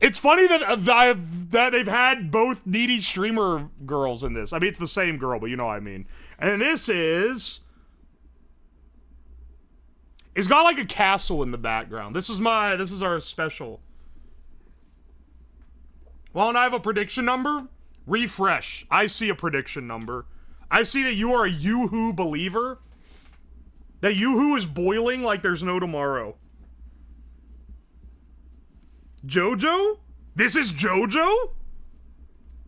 A: It's funny that they've had both Needy Streamer girls in this. I mean, it's the same girl, but you know what I mean. And this is... It's got like a castle in the background. This is our special. Well, and I have a prediction number. Refresh. I see a prediction number. I see that you are a Yoo-hoo believer. That Yoo-hoo is boiling like there's no tomorrow. Jojo? This is Jojo?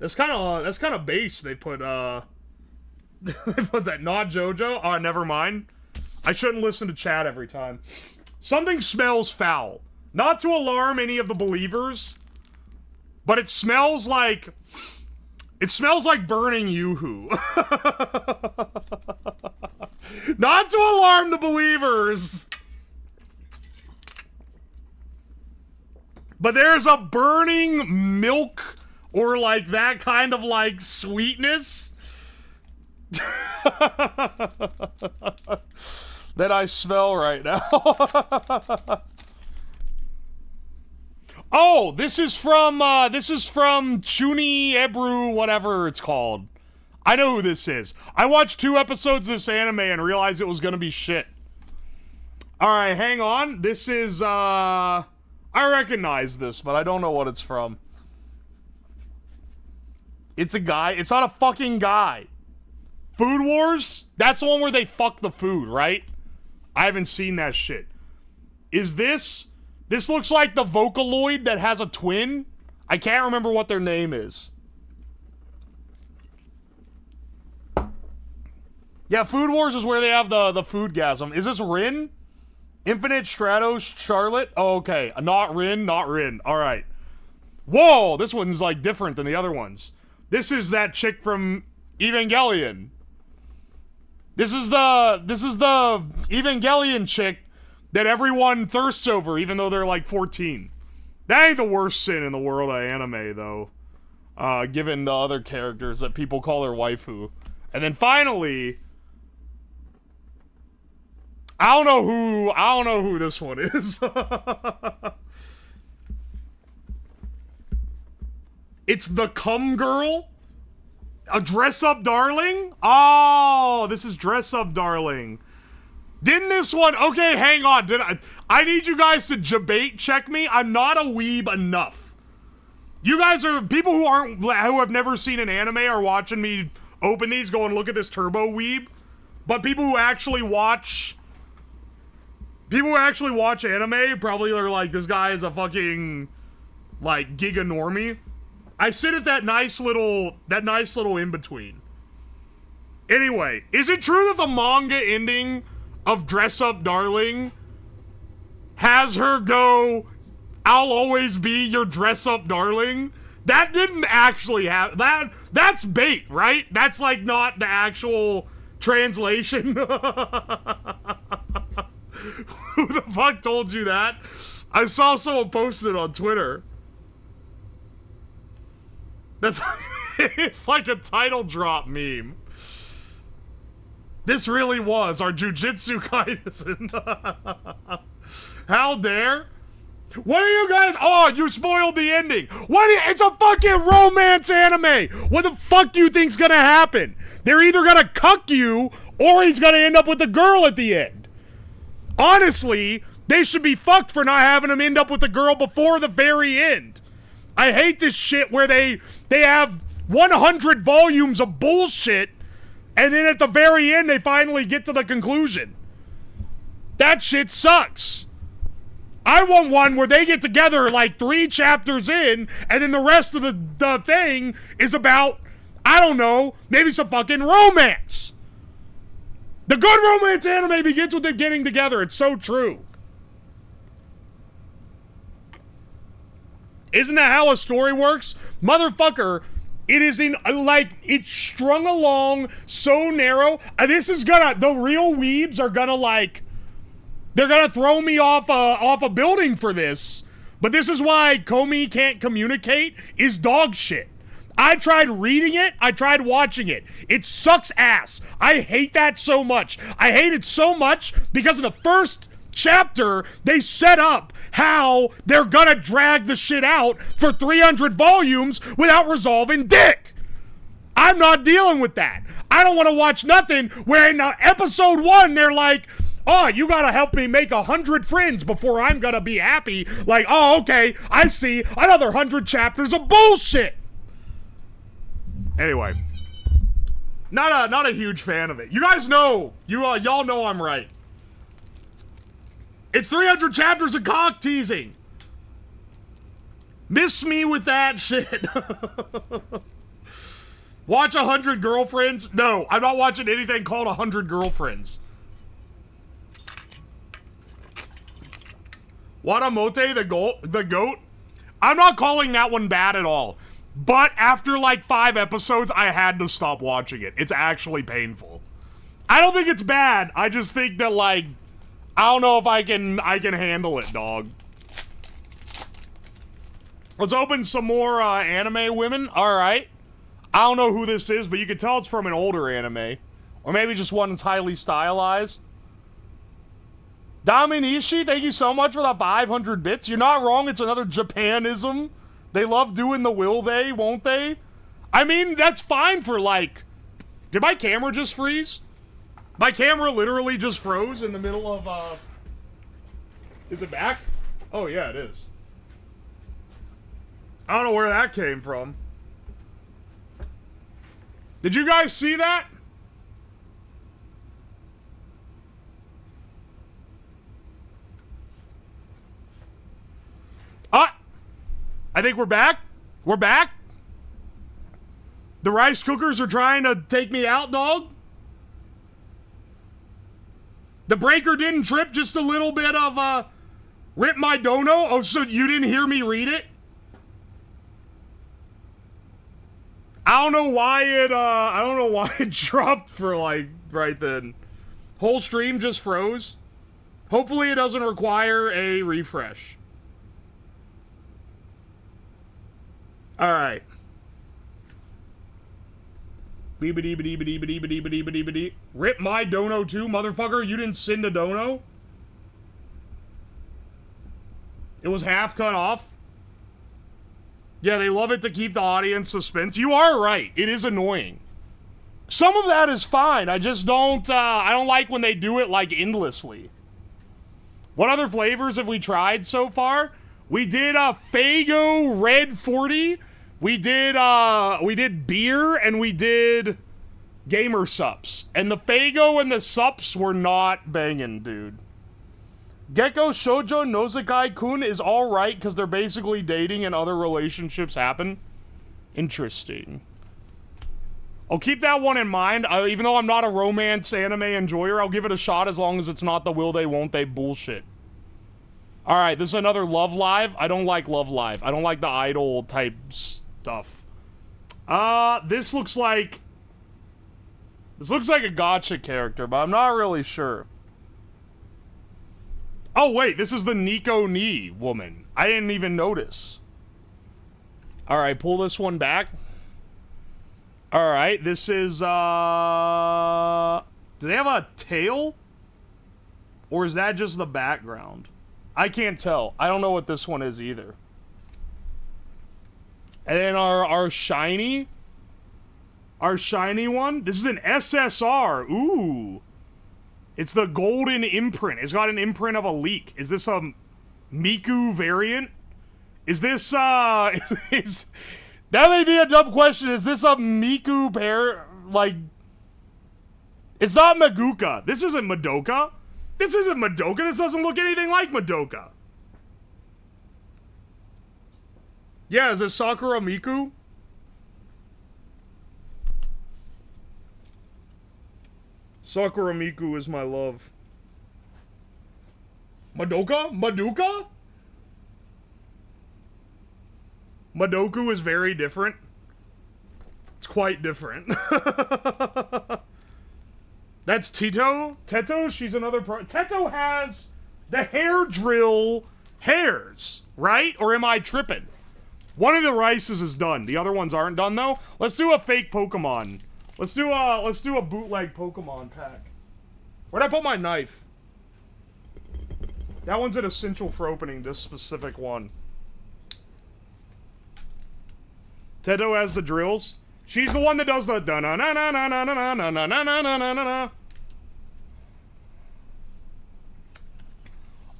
A: That's kind of base. They put they put that not Jojo. Oh, never mind. I shouldn't listen to chat every time. Something smells foul. Not to alarm any of the believers, but it smells like burning Yoo-hoo. Not to alarm the believers. But there's a burning milk or like that kind of like sweetness that I smell right now. Oh, this is from Chuni Ebru, whatever it's called. I know who this is. I watched 2 episodes of this anime and realized it was gonna be shit. Alright, hang on. This is, I recognize this, but I don't know what it's from. It's a guy. It's not a fucking guy. Food Wars? That's the one where they fuck the food, right? I haven't seen that shit. Is this... This looks like the Vocaloid that has a twin. I can't remember what their name is. Yeah, Food Wars is where they have the foodgasm. Is this Rin? Infinite Stratos Charlotte? Oh, okay. Not Rin, not Rin. Alright. Whoa! This one's, like, different than the other ones. This is that chick from Evangelion. This is the Evangelion chick that everyone thirsts over, even though they're, like, 14. That ain't the worst sin in the world of anime, though. Given the other characters that people call their waifu. And then finally... I don't know who this one is. It's the Cum Girl? A dress-up darling? Oh, this is dress-up darling. Didn't this one... Okay, hang on. I need you guys to debate check me. I'm not a weeb enough. You guys are... People who have never seen an anime are watching me open these, go and look at this turbo weeb. But people who actually watch... People who actually watch anime probably are like, this guy is a fucking, like, giga normie. I sit at that nice little in-between. Anyway, is it true that the manga ending of Dress Up Darling has her go, I'll always be your dress up darling? That didn't actually happen. That's bait, right? That's, like, not the actual translation. Who the fuck told you that? I saw someone post it on Twitter. That's... It's like a title drop meme. This really was our Jujutsu Kaisen. How dare? What are you guys... Oh, you spoiled the ending. It's a fucking romance anime. What the fuck do you think's gonna happen? They're either gonna cuck you, or he's gonna end up with a girl at the end. Honestly, they should be fucked for not having him end up with a girl before the very end. I hate this shit where they have 100 volumes of bullshit, and then at the very end they finally get to the conclusion. That shit sucks. I want one where they get together like 3 chapters in, and then the rest of the thing is about, I don't know, maybe some fucking romance. The good romance anime begins with them getting together. It's so true. Isn't that how a story works? Motherfucker, it is in, like, it's strung along so narrow. This is gonna, the real weebs are gonna, like, they're gonna throw me off a building for this. But this is why Komi Can't Communicate is dog shit. I tried reading it, I tried watching it. It sucks ass. I hate that so much. I hate it so much because in the first chapter, they set up how they're gonna drag the shit out for 300 volumes without resolving dick. I'm not dealing with that. I don't want to watch nothing where in episode 1, they're like, oh, you gotta help me make 100 friends before I'm gonna be happy. Like, oh, okay, I see another 100 chapters of bullshit. Anyway, not a huge fan of it. You guys know, y'all know I'm right. It's 300 chapters of cock teasing. Miss me with that shit. Watch 100 Girlfriends? No, I'm not watching anything called 100 Girlfriends. Watamote the goat? I'm not calling that one bad at all. But after like 5 episodes, I had to stop watching it. It's actually painful. I don't think it's bad. I just think that, like, I don't know if I can handle it, dog. Let's open some more anime women. All right. I don't know who this is, but you can tell it's from an older anime. Or maybe just one that's highly stylized. Daminishi, thank you so much for the 500 bits. You're not wrong, it's another Japanism. They love doing the will they, won't they? I mean, that's fine for like... Did my camera just freeze? My camera literally just froze in the middle of, Is it back? Oh, yeah, it is. I don't know where that came from. Did you guys see that? I think we're back. We're back. The rice cookers are trying to take me out, dog. The breaker didn't trip, just a little bit of, rip my dono. Oh, so you didn't hear me read it? I don't know why it dropped for, like, right then. Whole stream just froze. Hopefully it doesn't require a refresh. Alright. Rip my dono too, motherfucker. You didn't send a dono? It was half cut off? Yeah, they love it to keep the audience suspense. You are right. It is annoying. Some of that is fine. I just don't, I don't like when they do it, like, endlessly. What other flavors have we tried so far? We did, Faygo Red 40. We did beer, and we did gamer sups. And the Faygo and the sups were not banging, dude. Gecko Shoujo Nozakai-kun is alright because they're basically dating and other relationships happen. Interesting. I'll keep that one in mind. Even though I'm not a romance anime enjoyer, I'll give it a shot as long as it's not the will they, won't they bullshit. Alright, this is another Love Live. I don't like Love Live. I don't like the idol type stuff. This looks like a gacha character, but I'm not really sure. Oh, wait, this is the Nico Ni woman. I didn't even notice. Alright, pull this one back. Alright, this is, do they have a tail? Or is that just the background? I can't tell. I don't know what this one is either. And then our shiny one. This is an SSR. Ooh. It's the golden imprint. It's got an imprint of a leak. Is this a Miku variant? Is this, that may be a dumb question. Is this a Miku pair, like... It's not Maguka. This isn't Madoka. This isn't Madoka. This doesn't look anything like Madoka. Yeah, is this Sakura Miku? Sakura Miku is my love. Madoka? Madoka? Madoku is very different. It's quite different. That's Tito? Teto? She's another Teto has the hair drill hairs, right? Or am I tripping? One of the rices is done. The other ones aren't done, though. Let's do a fake Pokemon. Let's do a bootleg Pokemon pack. Where'd I put my knife? That one's an essential for opening this specific one. Teto has the drills. She's the one that does the da na na na na na na na na na na na na.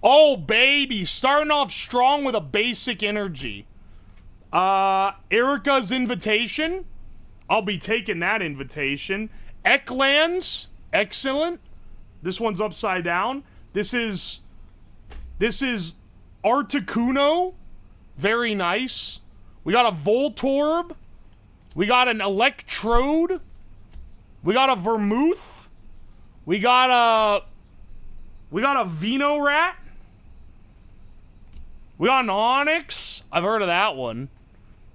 A: Oh baby, starting off strong with a basic energy. Erica's invitation. I'll be taking that invitation. Eklands, excellent. This one's upside down. This is Articuno, very nice. We got a Voltorb. We got an Electrode. We got a Vermouth. We got a Venorat. We got an Onyx. I've heard of that one.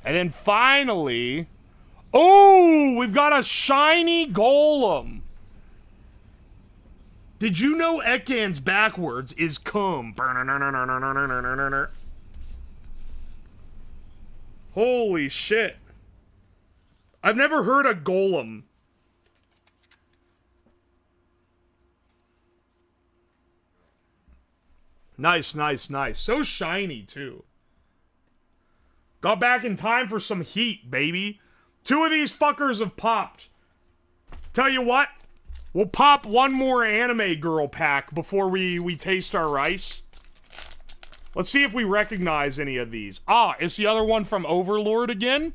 A: And then finally, oh, we've got a shiny Golem. Did you know Ekans backwards is cum? Holy shit. I've never heard a golem. Nice, nice, nice. So shiny, too. Got back in time for some heat, baby. 2 of these fuckers have popped. Tell you what, we'll pop one more anime girl pack before we taste our rice. Let's see if we recognize any of these. Ah, it's the other one from Overlord again.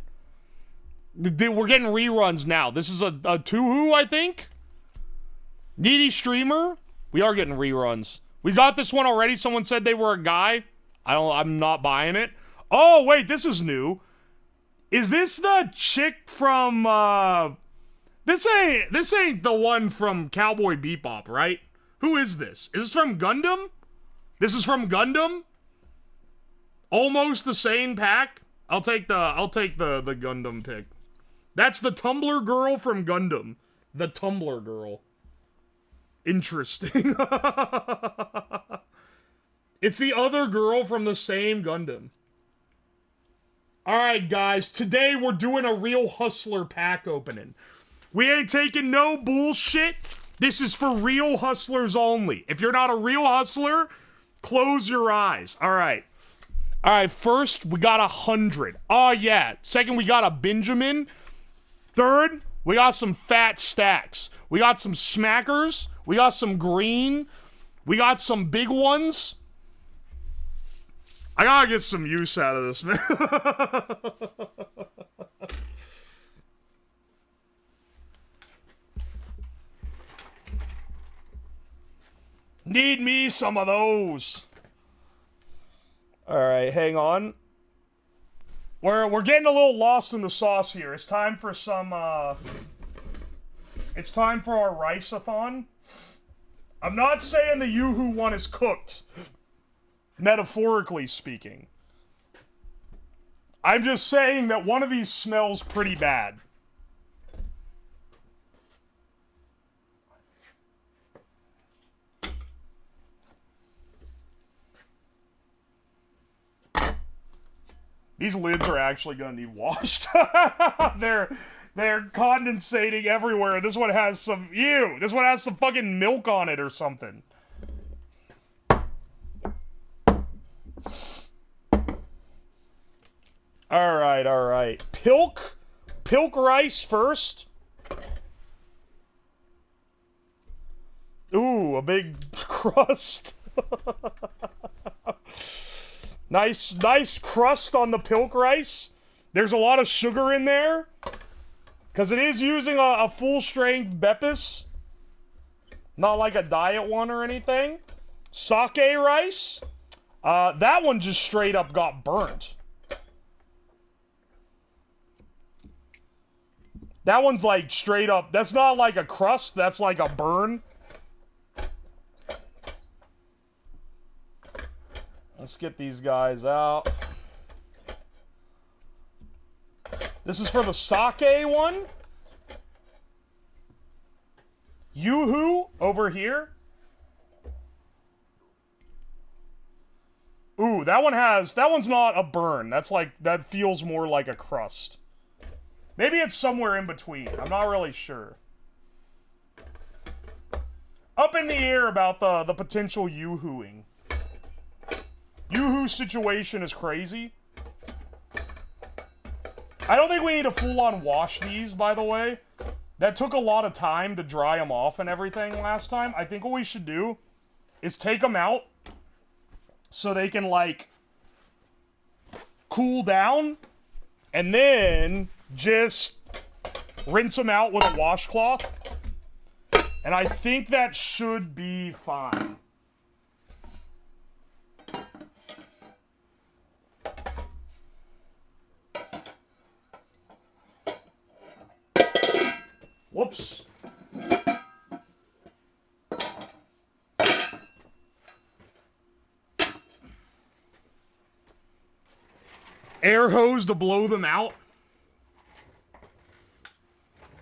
A: We're getting reruns now. This is a Tuhu, I think? Needy Streamer. We are getting reruns. We got this one already. Someone said they were a guy. I'm not buying it. Oh, wait, this is new. Is this the chick from, This ain't the one from Cowboy Bebop, right? Who is this? Is this from Gundam? This is from Gundam? Almost the same pack? I'll take the Gundam pick. That's the Tumblr girl from Gundam. The Tumblr girl. Interesting. It's the other girl from the same Gundam. Alright, guys. Today we're doing a real hustler pack opening. We ain't taking no bullshit. This is for real hustlers only. If you're not a real hustler, close your eyes. Alright. Alright, first, we got 100. Oh, yeah. Second, we got a Benjamin. Third, we got some fat stacks. We got some smackers. We got some green. We got some big ones. I gotta get some use out of this, man. Need me some of those. Alright, hang on. We're getting a little lost in the sauce here. It's time for some, It's time for our rice-a-thon. I'm not saying the Yoo-hoo one is cooked. Metaphorically speaking. I'm just saying that one of these smells pretty bad. These lids are actually gonna need washed. They're condensating everywhere. This one has some, ew, this one has some fucking milk on it or something. Alright, alright. Pilk rice first. Ooh, a big crust. Nice crust on the pilk rice. There's a lot of sugar in there. Because it is using a full-strength Beppis. Not like a diet one or anything. Sake rice. That one just straight up got burnt. That one's like straight up. That's not like a crust. That's like a burn. Let's get these guys out. This is for the sake one. Yoo-hoo over here. Ooh, that one's not a burn. That feels more like a crust. Maybe it's somewhere in between. I'm not really sure. Up in the air about the potential yoo-hooing. Yoo-hoo situation is crazy. I don't think we need to full-on wash these, by the way. That took a lot of time to dry them off and everything last time. I think what we should do is take them out so they can, like, cool down, and then just rinse them out with a washcloth. And I think that should be fine. Whoops. Air hose to blow them out.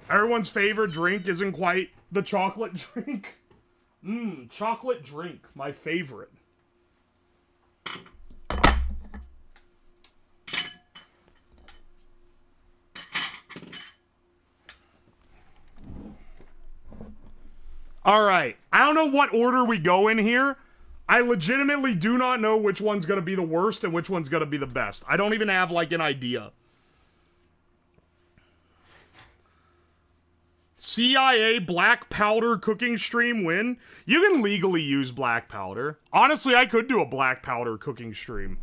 A: Everyone's favorite drink isn't quite the chocolate drink. Chocolate drink, my favorite. All right. I don't know what order we go in here. I legitimately do not know which one's going to be the worst and which one's going to be the best. I don't even have, like, an idea. CIA black powder cooking stream win? You can legally use black powder. Honestly, I could do a black powder cooking stream.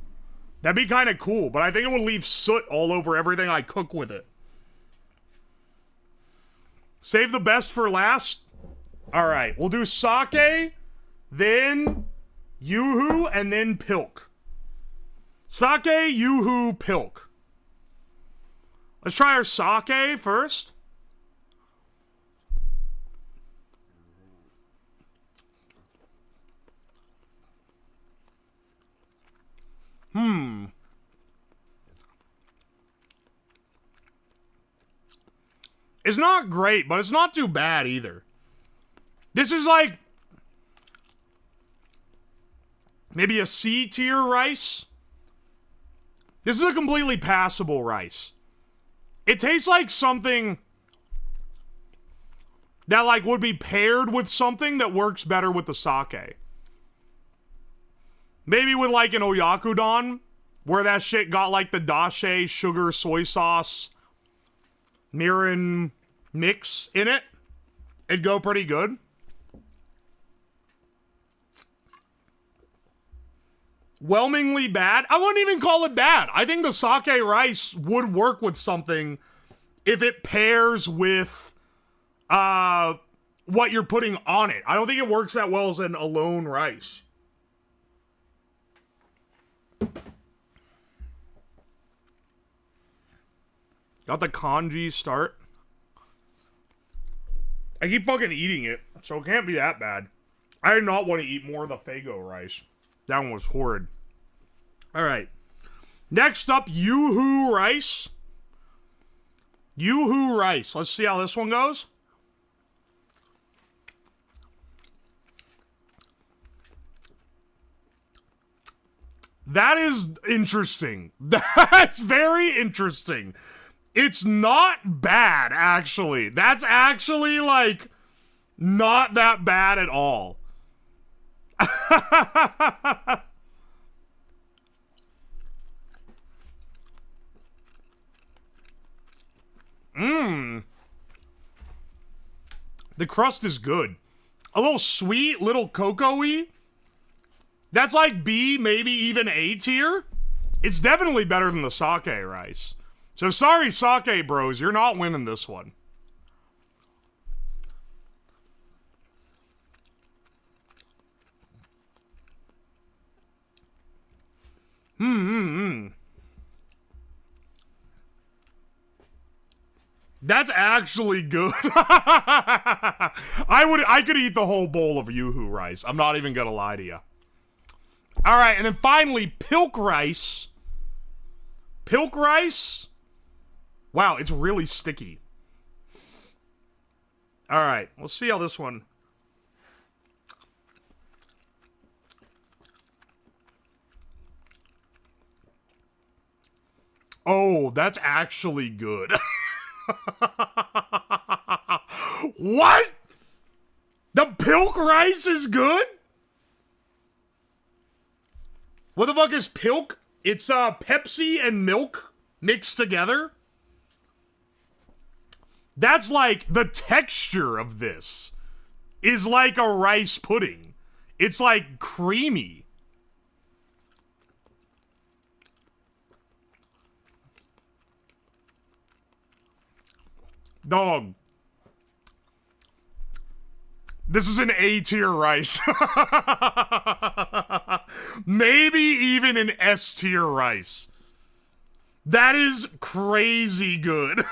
A: That'd be kind of cool, but I think it would leave soot all over everything I cook with it. Save the best for last? Alright, we'll do sake, then Yoo-hoo, and then pilk. Sake, Yoo-hoo, pilk. Let's try our sake first. It's not great, but it's not too bad either. This is like maybe a C tier rice. This is a completely passable rice. It tastes like something that like would be paired with something that works better with the sake. Maybe with like an oyakudon, where that shit got like the dashi, sugar, soy sauce, mirin mix in it. It'd go pretty good. Whelmingly bad? I wouldn't even call it bad. I think the sake rice would work with something if it pairs with what you're putting on it. I don't think it works that well as an alone rice. Got the kanji start. I keep fucking eating it, so it can't be that bad. I did not want to eat more of the faygo rice. That one was horrid. Alright. Next up, Yoo-hoo rice. Yoo-hoo rice. Let's see how this one goes. That is interesting. That's very interesting. It's not bad, actually. That's actually, like, not that bad at all. The crust is good. A little sweet, little cocoa-y. That's like B, maybe even A tier. It's definitely better than the sake rice. So sorry, sake bros, you're not winning this one. That's actually good. I could eat the whole bowl of Yoo-hoo rice. I'm not even gonna lie to you. Alright, and then finally, pilk rice. Pilk rice? Wow, it's really sticky. Alright, let's see how this one... Oh, that's actually good. What? The pilk rice is good? What the fuck is pilk? It's Pepsi and milk mixed together. That's like the texture of this is like a rice pudding. It's like creamy. Dog. This is an A tier rice. Maybe even an S tier rice. That is crazy good.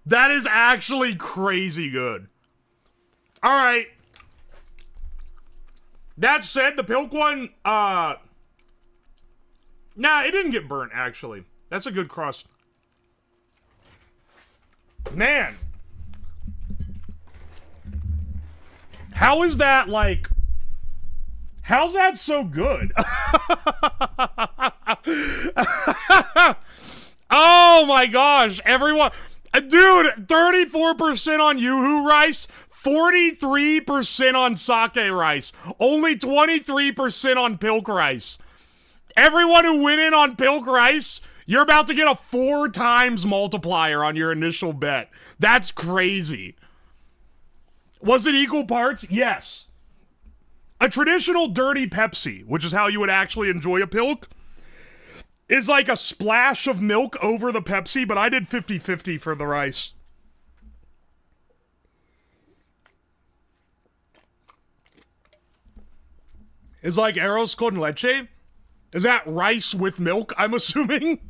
A: That is actually crazy good. Alright. That said, the pilk one, nah, it didn't get burnt, actually. That's a good crust. Man. How is that, like... How's that so good? Oh my gosh, everyone. Dude, 34% on Yoo-hoo rice, 43% on sake rice, only 23% on pilk rice. Everyone who went in on pilk rice, you're about to get a 4 times multiplier on your initial bet. That's crazy. Was it equal parts? Yes. A traditional dirty Pepsi, which is how you would actually enjoy a pilk, is like a splash of milk over the Pepsi, but I did 50-50 for the rice. It's like arroz con leche. Is that rice with milk, I'm assuming?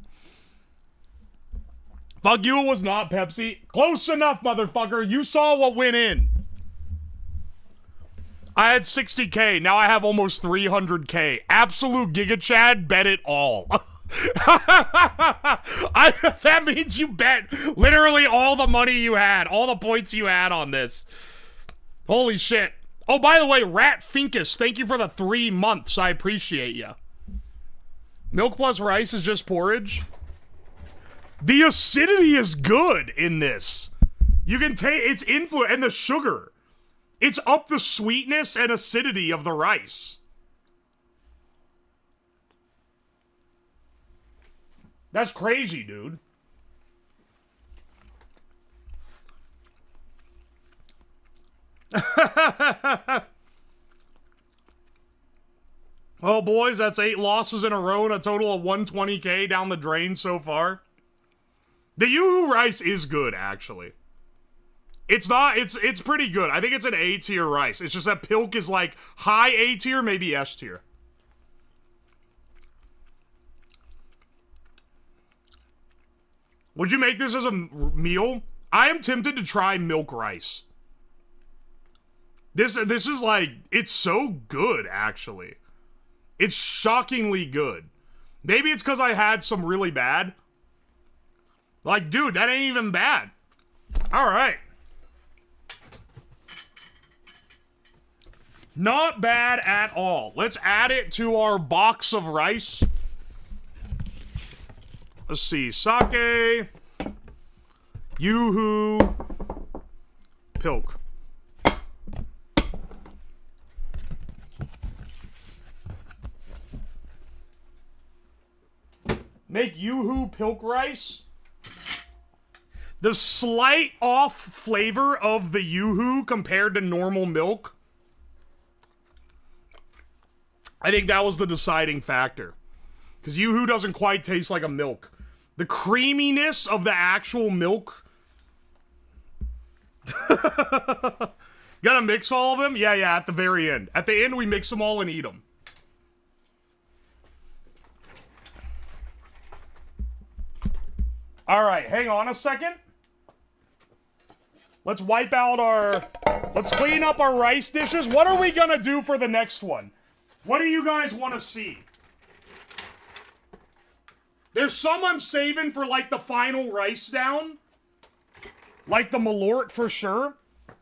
A: Fuck you, it was not Pepsi. Close enough, motherfucker. You saw what went in. I had 60K. Now I have almost 300K. Absolute Giga Chad, bet it all. That means you bet literally all the money you had, all the points you had on this. Holy shit. Oh, by the way, Rat Finkus, thank you for the 3 months. I appreciate you. Milk plus rice is just porridge. The acidity is good in this. You can take its influence and the sugar. It's up the sweetness and acidity of the rice. That's crazy, dude. Well, boys, that's 8 losses in a row and a total of 120K down the drain so far. The Yoo-hoo rice is good, actually. It's not, it's pretty good. I think it's an A tier rice. It's just that pilk is like high A tier, maybe S tier. Would you make this as a meal? I am tempted to try milk rice. This is like, it's so good, actually. It's shockingly good. Maybe it's because I had some really bad. Like, dude, that ain't even bad. All right. Not bad at all. Let's add it to our box of rice. Let's see. Sake. Yoo-hoo. Pilk. Make Yoo-hoo pilk rice. The slight off flavor of the Yoo-hoo compared to normal milk, I think that was the deciding factor. Because Yoo-hoo doesn't quite taste like a milk. The creaminess of the actual milk. Gotta mix all of them? Yeah, at the very end. At the end, we mix them all and eat them. Alright, hang on a second. Let's wipe out our... Let's clean up our rice dishes. What are we gonna do for the next one? What do you guys want to see? There's some I'm saving for, like, the final rice down. Like the malort for sure.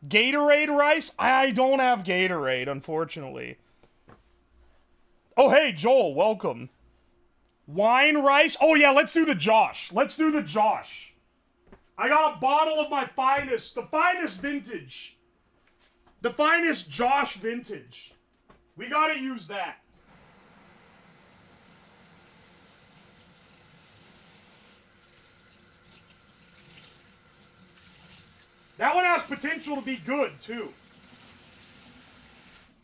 A: Gatorade rice? I don't have Gatorade, unfortunately. Oh, hey, Joel, welcome. Wine rice? Oh, yeah, let's do the Josh. Let's do the Josh. I got a bottle of my finest, the finest vintage. The finest Josh vintage. We gotta use that. That one has potential to be good, too.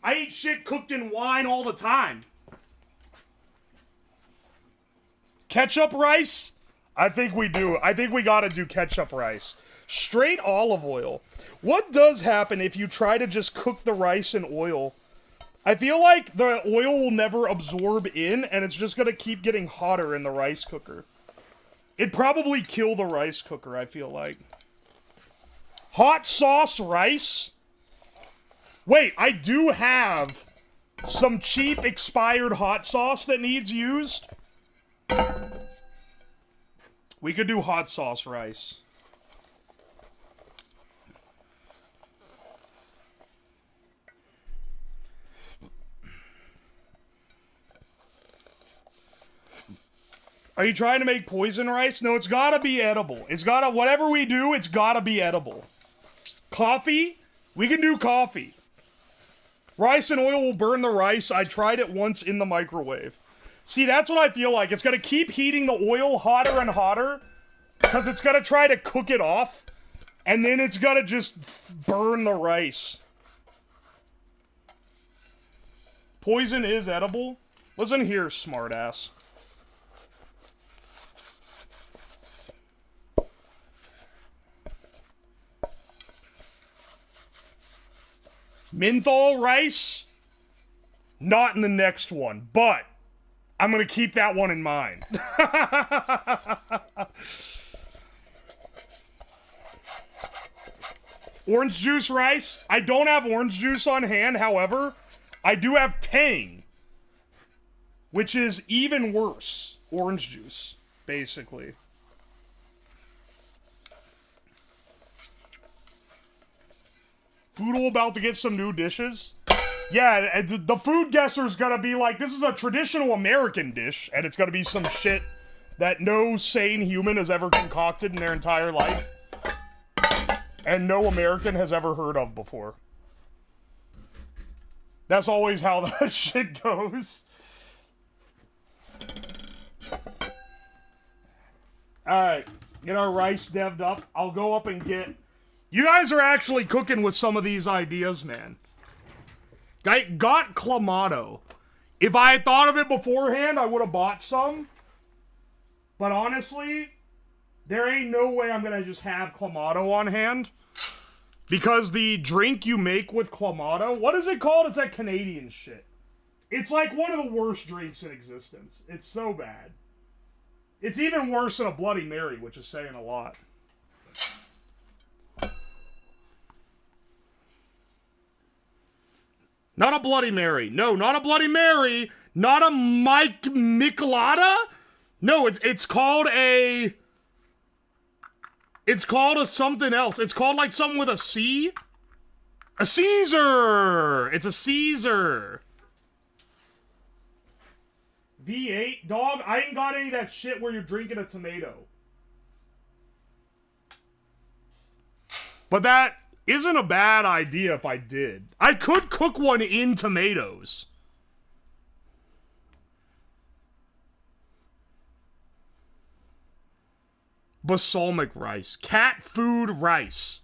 A: I eat shit cooked in wine all the time. Ketchup rice? I think we do. I think we gotta do ketchup rice. Straight olive oil. What does happen if you try to just cook the rice in oil? I feel like the oil will never absorb in, and it's just gonna keep getting hotter in the rice cooker. It'd probably kill the rice cooker, I feel like. Hot sauce rice? Wait, I do have some cheap expired hot sauce that needs used. We could do hot sauce rice. Are you trying to make poison rice? No, it's gotta be edible. It's gotta, whatever we do, it's gotta be edible. Coffee? We can do coffee. Rice and oil will burn the rice. I tried it once in the microwave. See, that's what I feel like. It's gonna keep heating the oil hotter and hotter, because it's gonna try to cook it off, and then it's gonna just burn the rice. Poison is edible? Listen here, smartass. Menthol rice? Not in the next one, but I'm gonna keep that one in mind. Orange juice rice? I don't have orange juice on hand, however, I do have Tang, which is even worse. Orange juice, basically. Foodle about to get some new dishes? Yeah, the food guesser's gonna be like, this is a traditional American dish, and it's gonna be some shit that no sane human has ever concocted in their entire life. And no American has ever heard of before. That's always how that shit goes. Alright, get our rice devved up. I'll go up and get... You guys are actually cooking with some of these ideas, man. I got Clamato. If I had thought of it beforehand, I would have bought some. But honestly, there ain't no way I'm gonna just have Clamato on hand. Because the drink you make with Clamato, what is it called? It's that Canadian shit. It's like one of the worst drinks in existence. It's so bad. It's even worse than a Bloody Mary, which is saying a lot. Not a Bloody Mary. No, not a Bloody Mary. Not a Mike Michelada. No, it's called a... It's called a something else. It's called like something with a C. A Caesar. It's a Caesar. V8. Dog, I ain't got any of that shit where you're drinking a tomato. But that isn't a bad idea if I did. I could cook one in tomatoes. Balsamic rice. Cat food rice.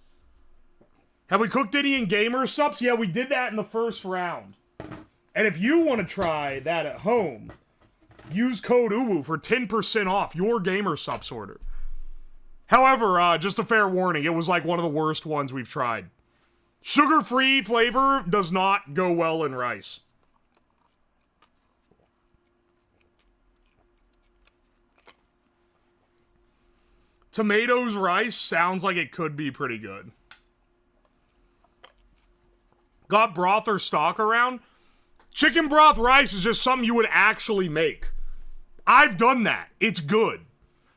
A: Have we cooked any in gamer subs? Yeah, we did that in the first round. And if you want to try that at home, use code UWU for 10% off your gamer subs order. However, just a fair warning, it was like one of the worst ones we've tried. Sugar-free flavor does not go well in rice. Tomatoes rice sounds like it could be pretty good. Got broth or stock around? Chicken broth rice is just something you would actually make. I've done that. It's good.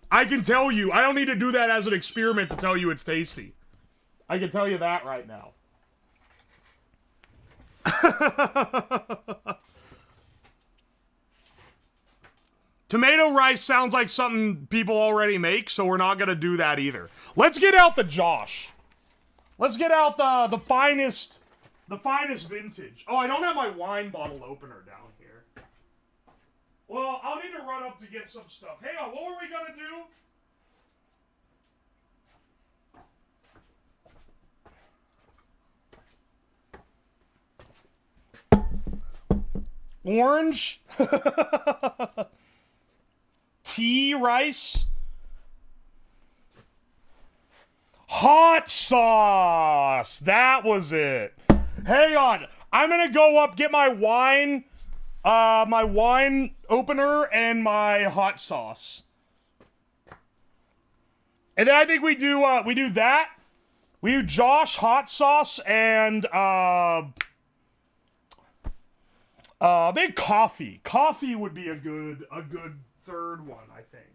A: I can tell you, I don't need to do that as an experiment to tell you it's tasty. I can tell you that right now. Tomato rice sounds like something people already make, so we're not gonna do that either. Let's get out the Josh. Let's get out the finest vintage. Oh, I don't have my wine bottle opener down here. Well, I'll need to run up to get some stuff. Hang on, what were we gonna do? Orange? Tea rice? Hot sauce! That was it. Hang on. I'm gonna go up, get my wine opener and my hot sauce. And then I think we do that. We do Josh hot sauce and maybe coffee. Coffee would be a good third one, I think.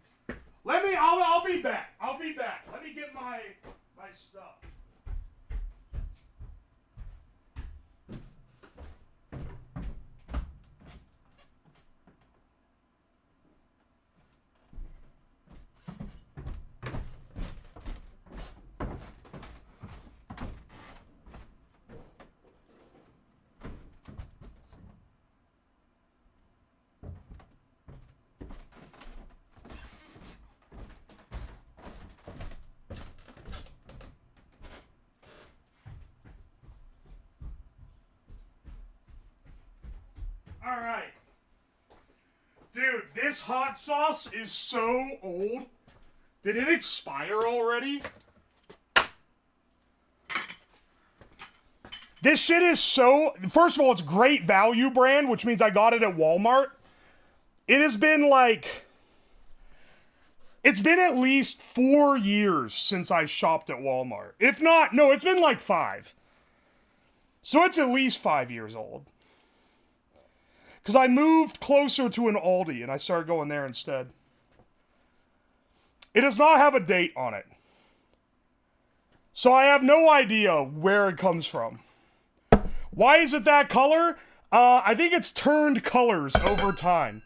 A: I'll be back. I'll be back. Let me get my stuff. This hot sauce is so old. Did it expire already? This shit is so... First of all, it's great value brand, which means I got it at Walmart. It has been like... It's been at least 4 years since I shopped at Walmart. If not, no, it's been like 5. So it's at least 5 years old. Because I moved closer to an Aldi and I started going there instead. It does not have a date on it. So I have no idea where it comes from. Why is it that color? I think it's turned colors over time.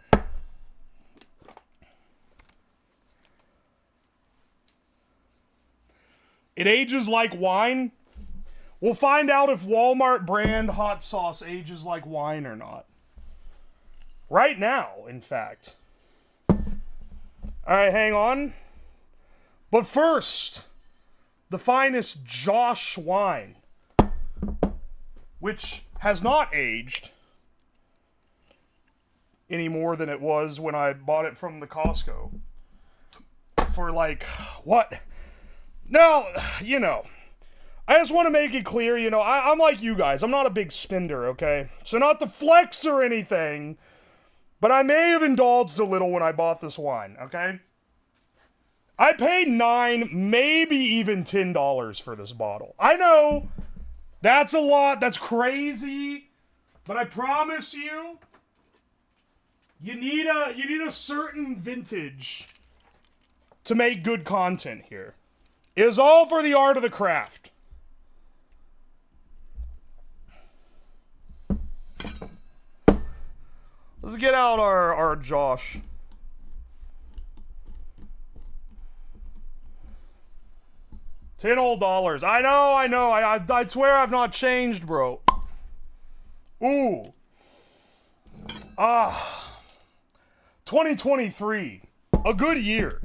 A: It ages like wine. We'll find out if Walmart brand hot sauce ages like wine or not. Right now, in fact. Alright, hang on. But first, the finest Josh wine, which has not aged any more than it was when I bought it from the Costco. For like, what? No, you know, I just want to make it clear, you know, I'm like you guys. I'm not a big spender, okay? So not to flex or anything, but I may have indulged a little when I bought this wine, okay? I paid $9, maybe even $10 for this bottle. I know, that's a lot, that's crazy, but I promise you, you need a certain vintage to make good content here. It is all for the art of the craft. Let's get out our Josh. $10 old. I know. I swear I've not changed, bro. Ooh. 2023. A good year.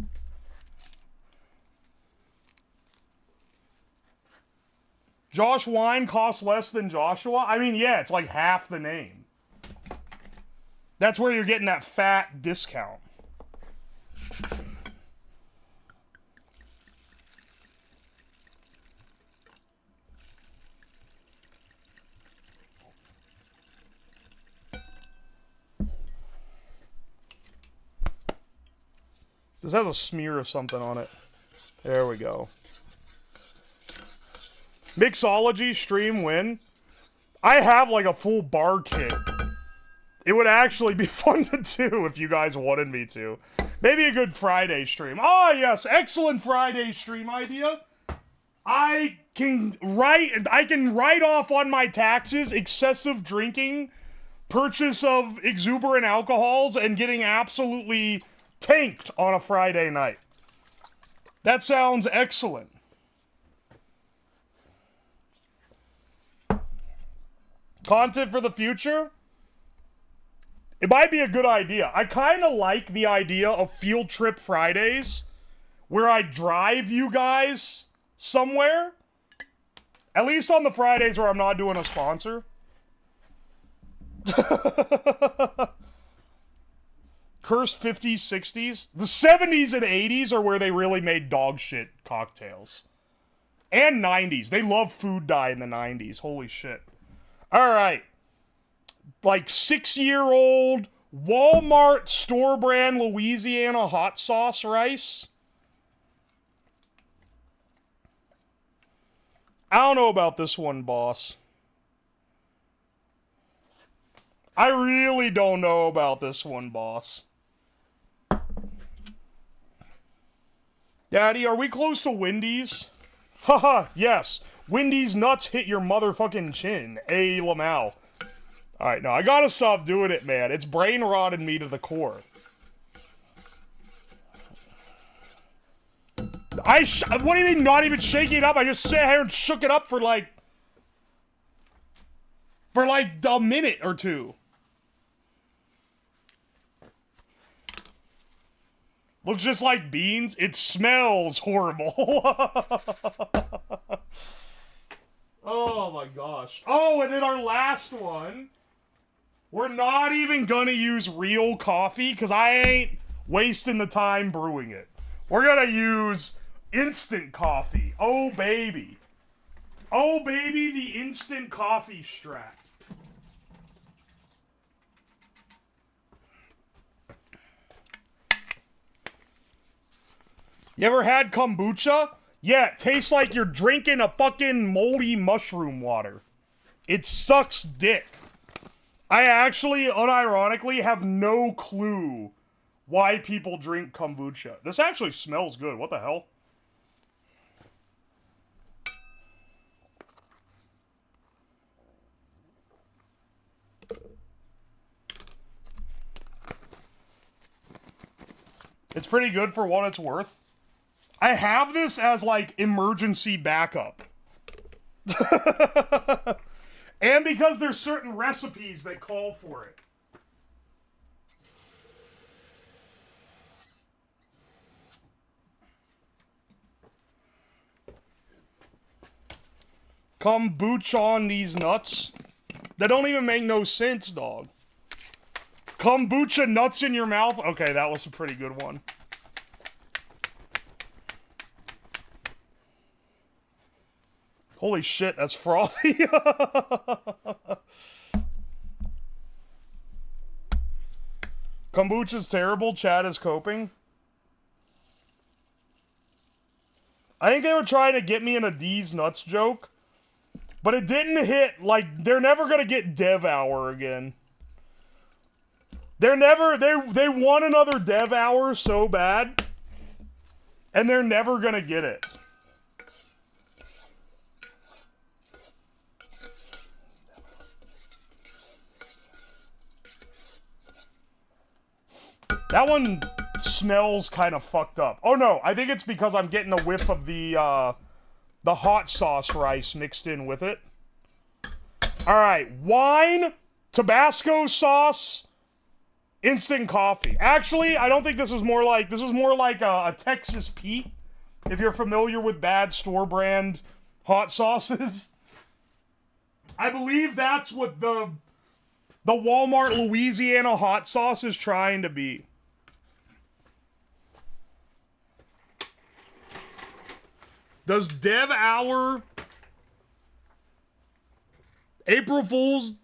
A: Josh wine costs less than Joshua? I mean, yeah, it's like half the name. That's where you're getting that fat discount. This has a smear of something on it. There we go. Mixology stream win. I have like a full bar kit. It would actually be fun to do if you guys wanted me to. Maybe a good Friday stream. Oh yes, excellent Friday stream idea. I can write off on my taxes excessive drinking, purchase of exuberant alcohols, and getting absolutely tanked on a Friday night. That sounds excellent. Content for the future? It might be a good idea. I kind of like the idea of Field Trip Fridays, where I drive you guys somewhere. At least on the Fridays where I'm not doing a sponsor. Cursed 50s, 60s. The 70s and 80s are where they really made dog shit cocktails. And 90s. They love food dye in the 90s. Holy shit. Alright. Like 6-year-old Walmart store brand Louisiana hot sauce rice. I don't know about this one, boss. I really don't know about this one, boss. Daddy, are we close to Wendy's? Haha, yes. Wendy's nuts hit your motherfucking chin. A Lamau. Alright, no, I gotta stop doing it, man. It's brain rotted me to the core. What do you mean not even shaking it up? I just sat here and shook it up for like a minute or two. Looks just like beans. It smells horrible. Oh my gosh. Oh, and then our last one We're not even gonna use real coffee because I ain't wasting the time brewing it. We're gonna use instant coffee. Oh, baby. Oh, baby, the instant coffee strat. You ever had kombucha? Yeah, it tastes like you're drinking a fucking moldy mushroom water. It sucks dick. I actually, unironically, have no clue why people drink kombucha. This actually smells good. What the hell? It's pretty good for what it's worth. I have this as, like, emergency backup. And because there's certain recipes that call for it. Kombucha on these nuts? That don't even make no sense, dog. Kombucha nuts in your mouth? Okay, that was a pretty good one. Holy shit, that's frothy. Kombucha's terrible. Chad is coping. I think they were trying to get me in a D's nuts joke, but it didn't hit. Like, they're never gonna get Dev Hour again. They're never, they want another Dev Hour so bad, and they're never gonna get it. That one smells kind of fucked up. Oh no, I think it's because I'm getting a whiff of the hot sauce rice mixed in with it. Alright, wine, Tabasco sauce, instant coffee. Actually, I don't think this is more like a Texas Pete, if you're familiar with bad store brand hot sauces. I believe that's what the Walmart Louisiana hot sauce is trying to be. Does Dev Hour... April Fools...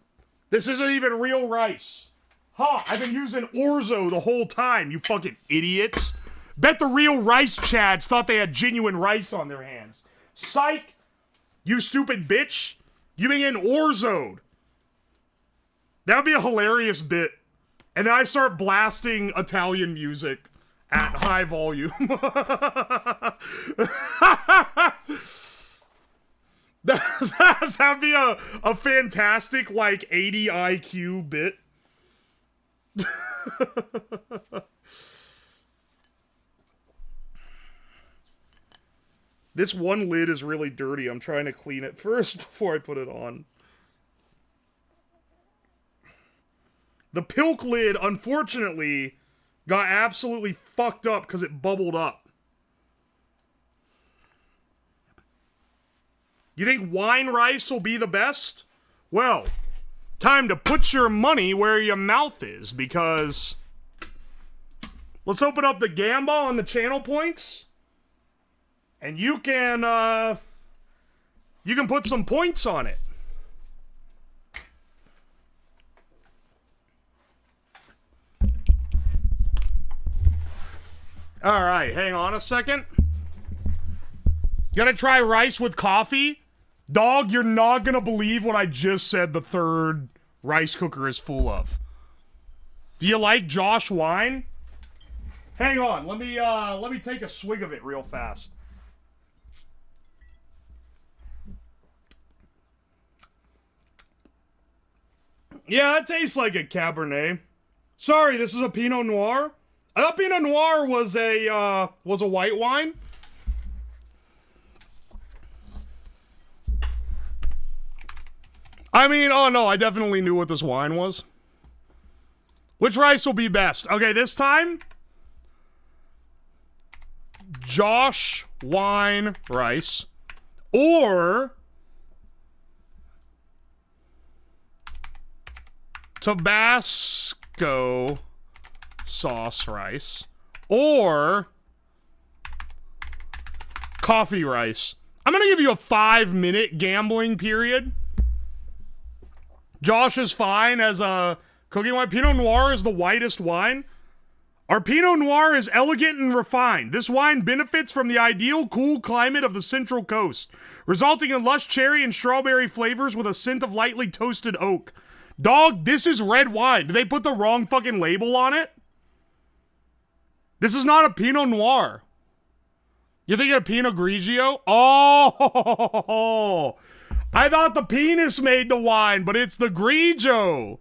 A: This isn't even real rice. Huh, I've been using Orzo the whole time, you fucking idiots. Bet the real rice chads thought they had genuine rice on their hands. Psych! You stupid bitch! You've been getting Orzo'd. That would be a hilarious bit. And then I start blasting Italian music at high volume. That'd be a fantastic, like, 80 IQ bit. This one lid is really dirty. I'm trying to clean it first before I put it on. The Pilk lid, unfortunately, got absolutely fucked up because it bubbled up. You think wine rice will be the best? Well, time to put your money where your mouth is, because... Let's open up the Gamba on the channel points. And you can put some points on it. Alright, hang on a second. Gonna try rice with coffee? Dog, you're not gonna believe what I just said the third rice cooker is full of. Do you like Josh wine? Hang on, let me take a swig of it real fast. Yeah, it tastes like a Cabernet. Sorry, this is a Pinot Noir? I thought Pinot Noir was a white wine. I mean, oh no, I definitely knew what this wine was. Which rice will be best? Okay, this time, Josh wine rice, or Tabasco sauce rice or coffee rice. I'm gonna give you a 5-minute gambling period. Josh is fine as a cooking wine. Pinot Noir is the whitest wine. Our Pinot Noir is elegant and refined. This wine benefits from the ideal cool climate of the Central Coast, resulting in lush cherry and strawberry flavors with a scent of lightly toasted oak. Dog, this is red wine. Did they put the wrong fucking label on it? This is not a Pinot Noir. You thinking of Pinot Grigio? Oh, I thought the penis made the wine, but it's the Grigio.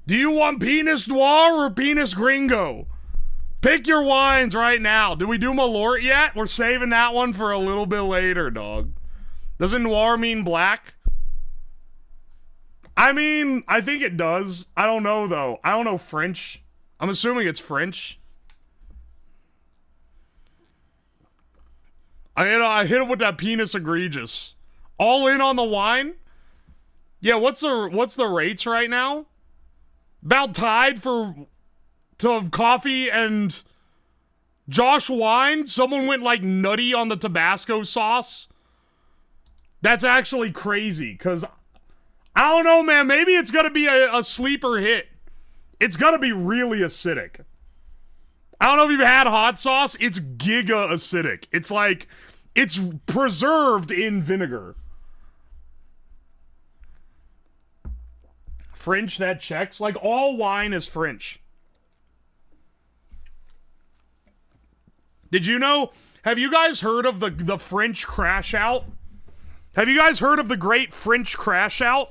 A: Do you want Penis Noir or Penis Gringo? Pick your wines right now. Did we do Malort yet? We're saving that one for a little bit later, dog. Doesn't Noir mean black? I mean, I think it does. I don't know, though. I don't know French. I'm assuming it's French. I hit him with that penis egregious. All in on the wine? Yeah, what's the rates right now? About tied to coffee and Josh wine. Someone went like nutty on the Tabasco sauce. That's actually crazy, because I don't know, man. Maybe it's gonna be a sleeper hit. It's gonna be really acidic. I don't know if you've had hot sauce. It's giga acidic. It's like, it's preserved in vinegar. French, that checks. Like, all wine is French. Did you know? Have you guys heard of the French crash out? Have you guys heard of the great French crash out?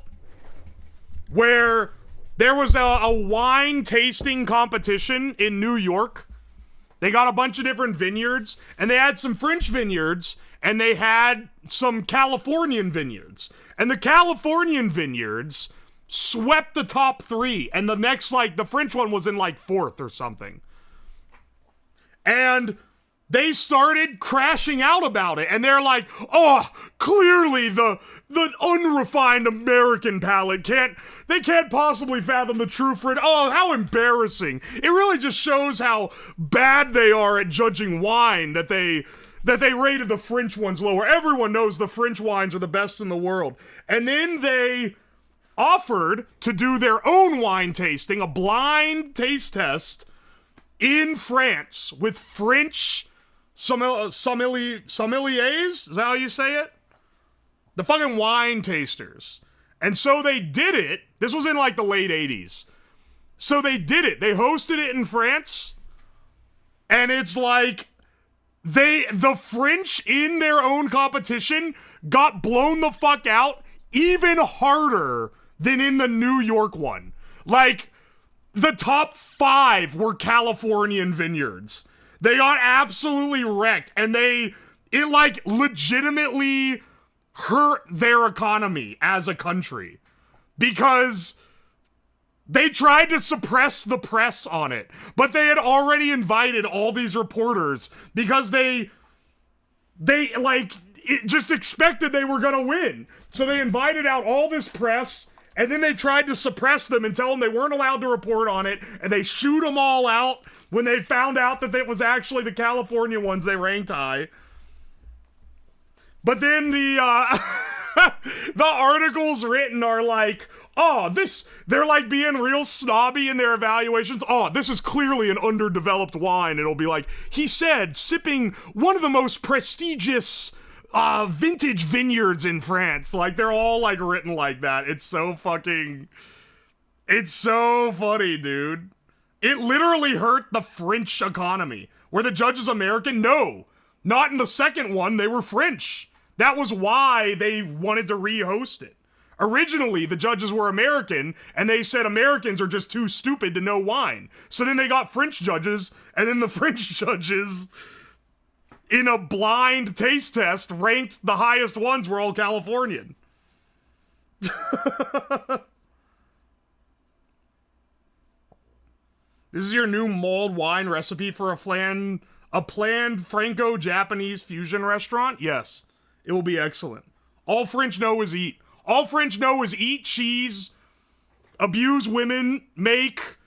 A: Where there was a wine tasting competition in New York. They got a bunch of different vineyards, and they had some French vineyards, and they had some Californian vineyards. And the Californian vineyards swept the top 3, and the next, like, the French one was in, like, 4th or something. And they started crashing out about it, and they're like, oh, clearly the unrefined American palate can't possibly fathom the true French. Oh, how embarrassing. It really just shows how bad they are at judging wine that they rated the French ones lower. Everyone knows the French wines are the best in the world. And then they offered to do their own wine tasting, a blind taste test in France with French sommeliers? Is that how you say it? The fucking wine tasters. And so they did it. This was in like the late 80s. So they did it. They hosted it in France. And it's like the French in their own competition got blown the fuck out even harder than in the New York one. Like, the top 5 were Californian vineyards. They got absolutely wrecked, and it like legitimately hurt their economy as a country because they tried to suppress the press on it, but they had already invited all these reporters because they like just expected they were gonna win. So they invited out all this press, and then they tried to suppress them and tell them they weren't allowed to report on it, and they shoot them all out when they found out that it was actually the California ones they ranked high. But then the articles written are like, oh, they're like being real snobby in their evaluations. Oh, this is clearly an underdeveloped wine. It'll be like, he said, sipping one of the most prestigious vintage vineyards in France. Like, they're all like written like that. It's so funny, dude. It literally hurt the French economy. Were the judges American? No. Not in the second one, they were French. That was why they wanted to re-host it. Originally, the judges were American, and they said Americans are just too stupid to know wine. So then they got French judges, and then the French judges, in a blind taste test, ranked the highest ones were all Californian. This is your new mulled wine recipe for a planned Franco-Japanese fusion restaurant? Yes, it will be excellent. All French know is eat. All French know is eat cheese, abuse women, make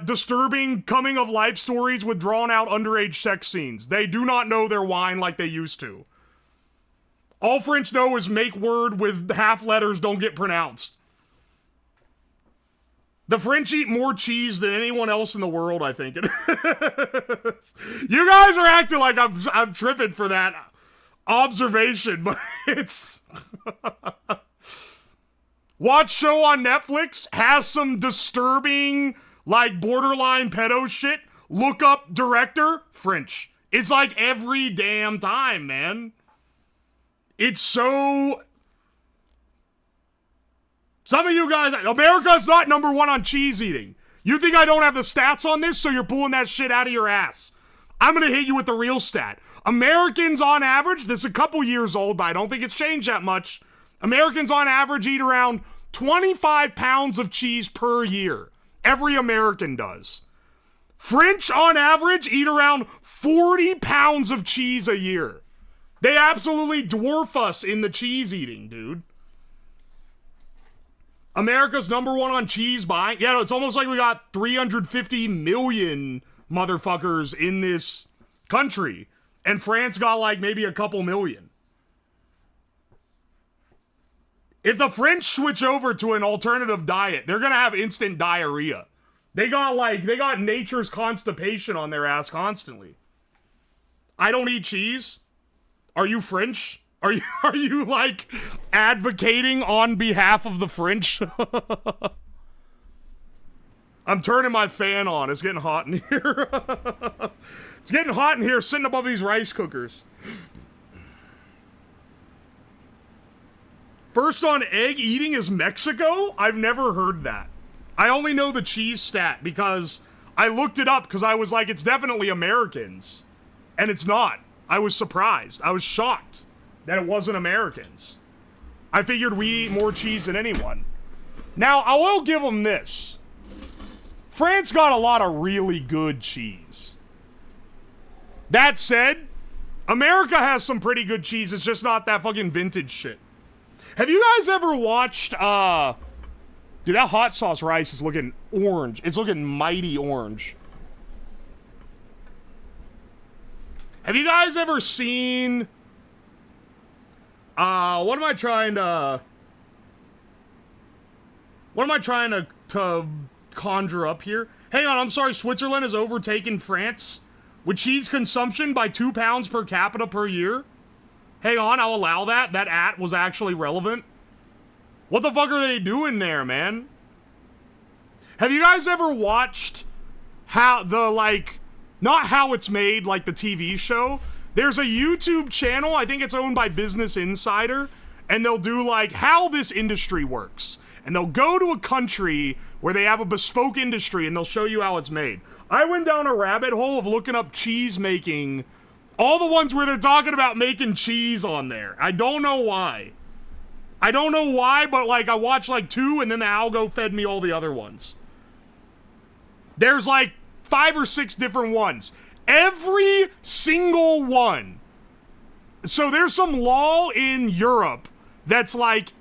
A: disturbing coming-of-life stories with drawn-out underage sex scenes. They do not know their wine like they used to. All French know is make word with half letters don't get pronounced. The French eat more cheese than anyone else in the world, I think. You guys are acting like I'm tripping for that observation, but it's... Watch show on Netflix, has some disturbing, like, borderline pedo shit. Look up director, French. It's like every damn time, man. It's so... Some of you guys, America's not number one on cheese eating. You think I don't have the stats on this, so you're pulling that shit out of your ass. I'm gonna hit you with the real stat. Americans on average, this is a couple years old, but I don't think it's changed that much. Americans on average eat around 25 pounds of cheese per year. Every American does. French on average eat around 40 pounds of cheese a year. They absolutely dwarf us in the cheese eating, dude. America's number one on cheese buying. Yeah, it's almost like we got 350 million motherfuckers in this country. And France got like maybe a couple million. If the French switch over to an alternative diet, they're gonna have instant diarrhea. They got nature's constipation on their ass constantly. I don't eat cheese. Are you French? Are you like advocating on behalf of the French? I'm turning my fan on. It's getting hot in here. It's getting hot in here sitting above these rice cookers. First on egg eating is Mexico? I've never heard that. I only know the cheese stat because I looked it up because I was like, it's definitely Americans. And it's not. I was surprised. I was shocked that it wasn't Americans. I figured we eat more cheese than anyone. Now, I will give them this. France got a lot of really good cheese. That said, America has some pretty good cheese. It's just not that fucking vintage shit. Have you guys ever watched, dude, that hot sauce rice is looking orange. It's looking mighty orange. Have you guys ever seen... what am I trying to conjure up here? Hang on, I'm sorry, Switzerland has overtaken France with cheese consumption by 2 pounds per capita per year? Hang on, I'll allow that. That at was actually relevant. What the fuck are they doing there, man? Have you guys ever watched how the, like, not How It's Made, like the TV show? There's a YouTube channel, I think it's owned by Business Insider, and they'll do like how this industry works. And they'll go to a country where they have a bespoke industry and they'll show you how it's made. I went down a rabbit hole of looking up cheese making, all the ones where they're talking about making cheese on there. I don't know why. But like I watched like 2 and then the algo fed me all the other ones. There's like 5 or 6 different ones. Every single one. So there's some law in Europe that's like,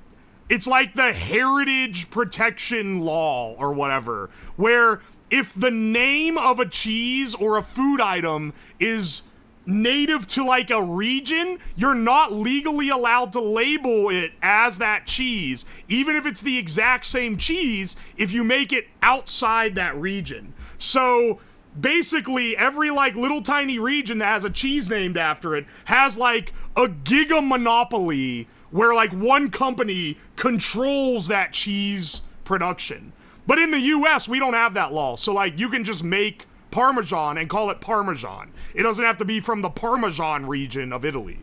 A: it's like the heritage protection law or whatever, where if the name of a cheese or a food item is native to like a region, you're not legally allowed to label it as that cheese, even if it's the exact same cheese, if you make it outside that region. So basically, every, like, little tiny region that has a cheese named after it has, like, a giga monopoly where, like, one company controls that cheese production. But in the US, we don't have that law. So, like, you can just make Parmesan and call it Parmesan. It doesn't have to be from the Parmesan region of Italy.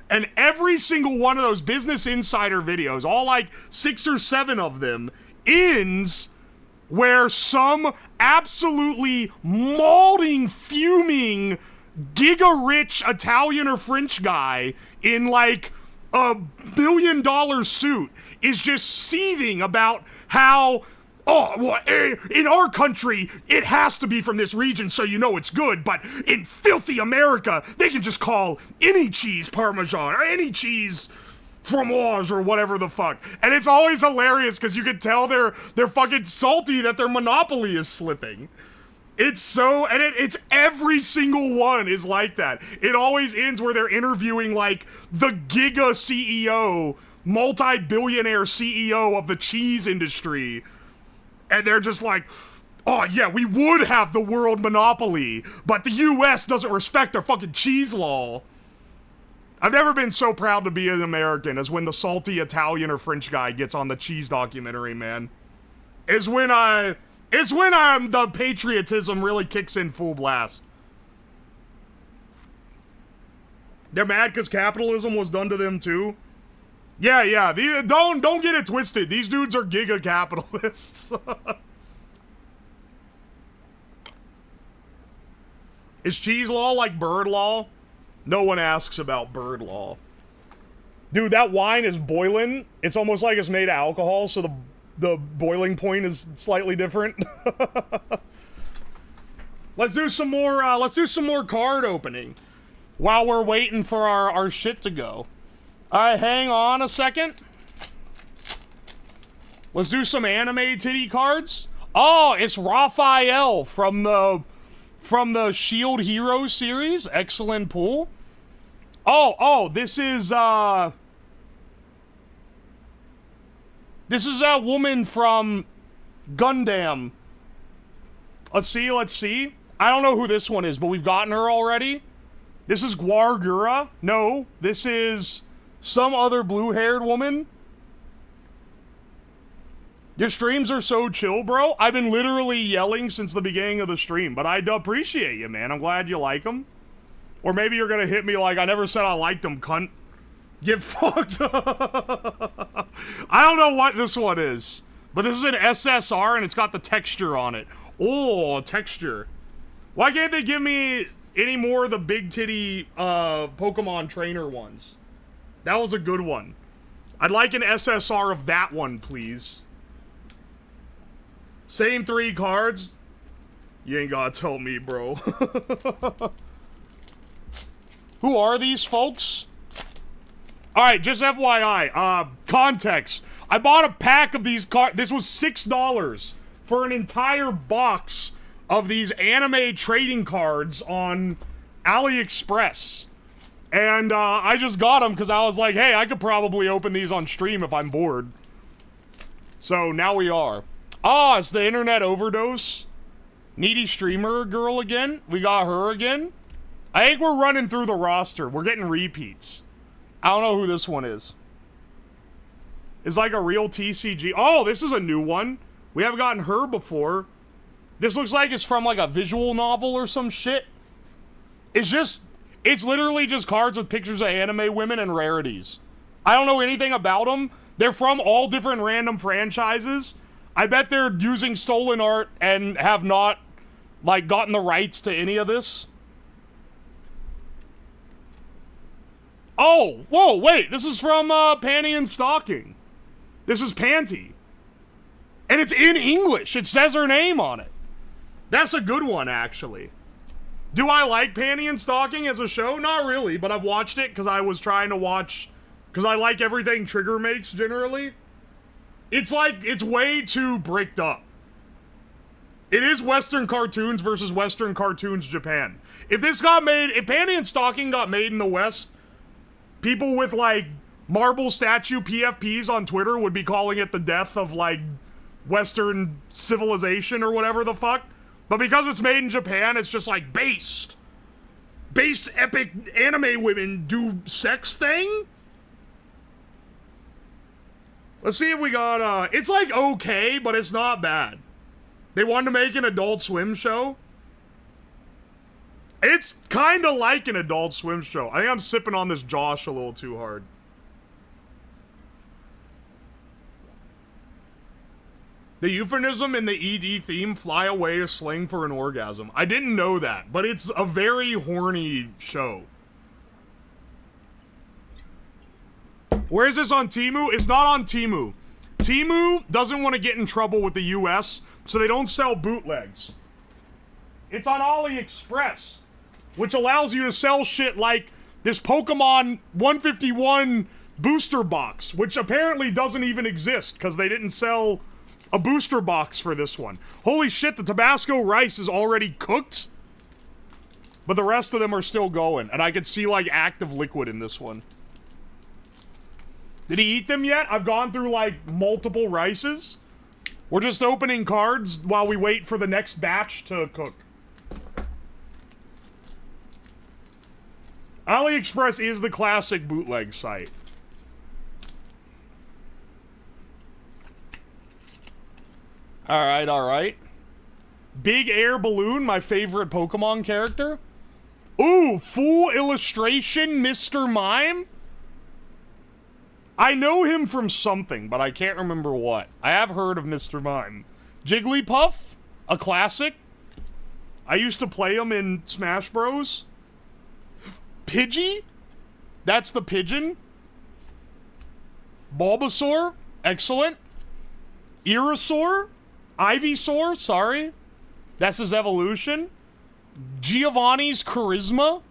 A: And every single one of those Business Insider videos, all, like, 6 or 7 of them, ends where some absolutely mauding, fuming, giga-rich Italian or French guy in, like, a $1 billion suit is just seething about how, oh, well, in our country, it has to be from this region so you know it's good, but in filthy America, they can just call any cheese Parmesan or any cheese fromage or whatever the fuck. And it's always hilarious because you can tell they're fucking salty that their monopoly is slipping. It's so, and it's every single one is like that. It always ends where they're interviewing like the giga CEO, multi-billionaire CEO of the cheese industry. And they're just like, oh yeah, we would have the world monopoly, but the US doesn't respect their fucking cheese law. I've never been so proud to be an American as when the salty Italian or French guy gets on the cheese documentary, man. It's when the patriotism really kicks in full blast. They're mad because capitalism was done to them too. Yeah. Don't get it twisted. These dudes are giga capitalists. Is cheese law like bird law? No one asks about bird law. Dude, that wine is boiling. It's almost like it's made of alcohol, so the boiling point is slightly different. Let's do some more card opening while we're waiting for our shit to go. Alright, hang on a second. Let's do some anime titty cards. Oh, it's Raphael from the Shield Hero series. Excellent pull. Oh, this is a woman from Gundam. Let's see. I don't know who this one is, but we've gotten her already. This is Guargura. No, this is some other blue-haired woman. Your streams are so chill, bro. I've been literally yelling since the beginning of the stream, but I appreciate you, man. I'm glad you like them. Or maybe you're gonna hit me like, I never said I liked them, cunt. Get fucked. I don't know what this one is, but this is an SSR and it's got the texture on it. Oh, texture. Why can't they give me any more of the big titty Pokemon trainer ones? That was a good one. I'd like an SSR of that one, please. Same 3 cards? You ain't gotta tell me, bro. Who are these folks? Alright, just FYI, context. I bought a pack of these cards. This was $6 for an entire box of these anime trading cards on AliExpress. And I just got them because I was like, hey, I could probably open these on stream if I'm bored. So now we are. Oh, it's the internet overdose. Needy streamer girl again. We got her again. I think we're running through the roster. We're getting repeats. I don't know who this one is. It's like a real TCG. Oh, this is a new one. We haven't gotten her before. This looks like it's from like a visual novel or some shit. It's literally just cards with pictures of anime women and rarities. I don't know anything about them. They're from all different random franchises. I bet they're using stolen art and have not, like, gotten the rights to any of this. Oh, whoa, wait, this is from Panty and Stocking. This is Panty. And it's in English. It says her name on it. That's a good one, actually. Do I like Panty and Stocking as a show? Not really, but I've watched it because I was trying to watch, because I like everything Trigger makes generally. It's like, it's way too bricked up. It is Western cartoons versus Western cartoons Japan. If Panty and Stocking got made in the West, people with, like, marble statue PFPs on Twitter would be calling it the death of, like, Western civilization or whatever the fuck. But because it's made in Japan, it's just, like, based epic anime women do sex thing? Let's see if we got, it's like okay, but it's not bad. They wanted to make an Adult Swim show. It's kind of like an Adult Swim show. I think I'm sipping on this Josh a little too hard. The euphemism in the ED theme, fly away, is slang for an orgasm. I didn't know that, but it's a very horny show. Where is this on Temu? It's not on Temu. Temu doesn't want to get in trouble with the US, so they don't sell bootlegs. It's on AliExpress, which allows you to sell shit like this Pokemon 151 booster box, which apparently doesn't even exist because they didn't sell a booster box for this one. Holy shit, the Tabasco rice is already cooked, but the rest of them are still going, and I could see, like, active liquid in this one. Did he eat them yet? I've gone through, like, multiple rices. We're just opening cards while we wait for the next batch to cook. AliExpress is the classic bootleg site. Alright, alright. Big Air Balloon, my favorite Pokemon character. Ooh, full illustration Mr. Mime? I know him from something, but I can't remember what. I have heard of Mr. Mime. Jigglypuff, a classic. I used to play him in Smash Bros. Pidgey? That's the pigeon. Bulbasaur, excellent. Ivysaur, Ivysaur, sorry. That's his evolution. Giovanni's Charisma.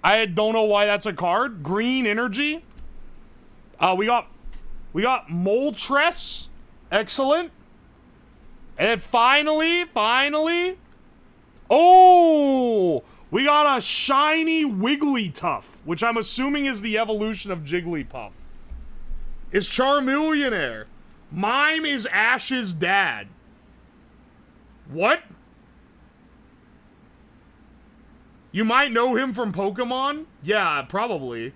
A: I don't know why that's a card. Green Energy. We got Moltres. Excellent. And then finally. Oh! We got a shiny Wigglytuff, which I'm assuming is the evolution of Jigglypuff. It's Charmillionaire. Mime is Ash's dad. What? You might know him from Pokemon? Yeah, probably.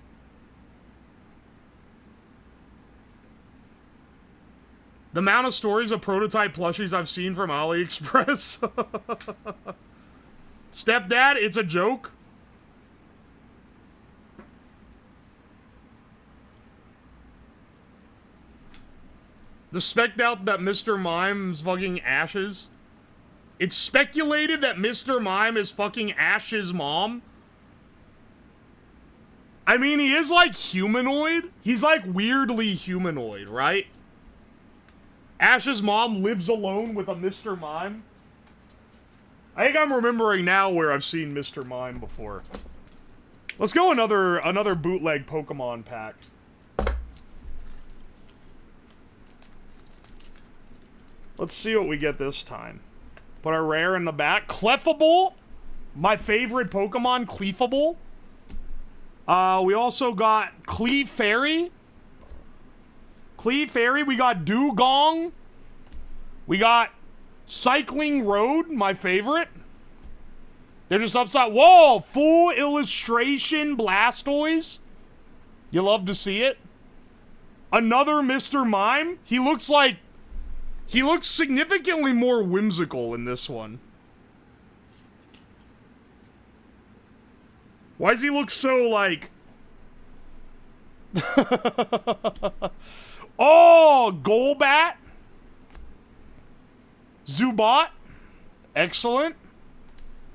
A: The amount of stories of prototype plushies I've seen from AliExpress. Stepdad, it's a joke. The spec out that Mr. Mime's fucking Ash's. It's speculated that Mr. Mime is fucking Ash's mom. I mean, he is like humanoid. He's like weirdly humanoid, right? Ash's mom lives alone with a Mr. Mime. I think I'm remembering now where I've seen Mr. Mime before. Let's go another bootleg Pokemon pack. Let's see what we get this time. Put our rare in the back. Clefable. My favorite Pokemon, Clefable. We also got Clefairy. Clefairy. We got Dugong. We got Cycling Road, my favorite. They're just upside. Whoa! Full illustration Blastoise. You love to see it. Another Mr. Mime. He looks significantly more whimsical in this one. Why does he look so, like... Oh! Golbat. Zubat. Excellent.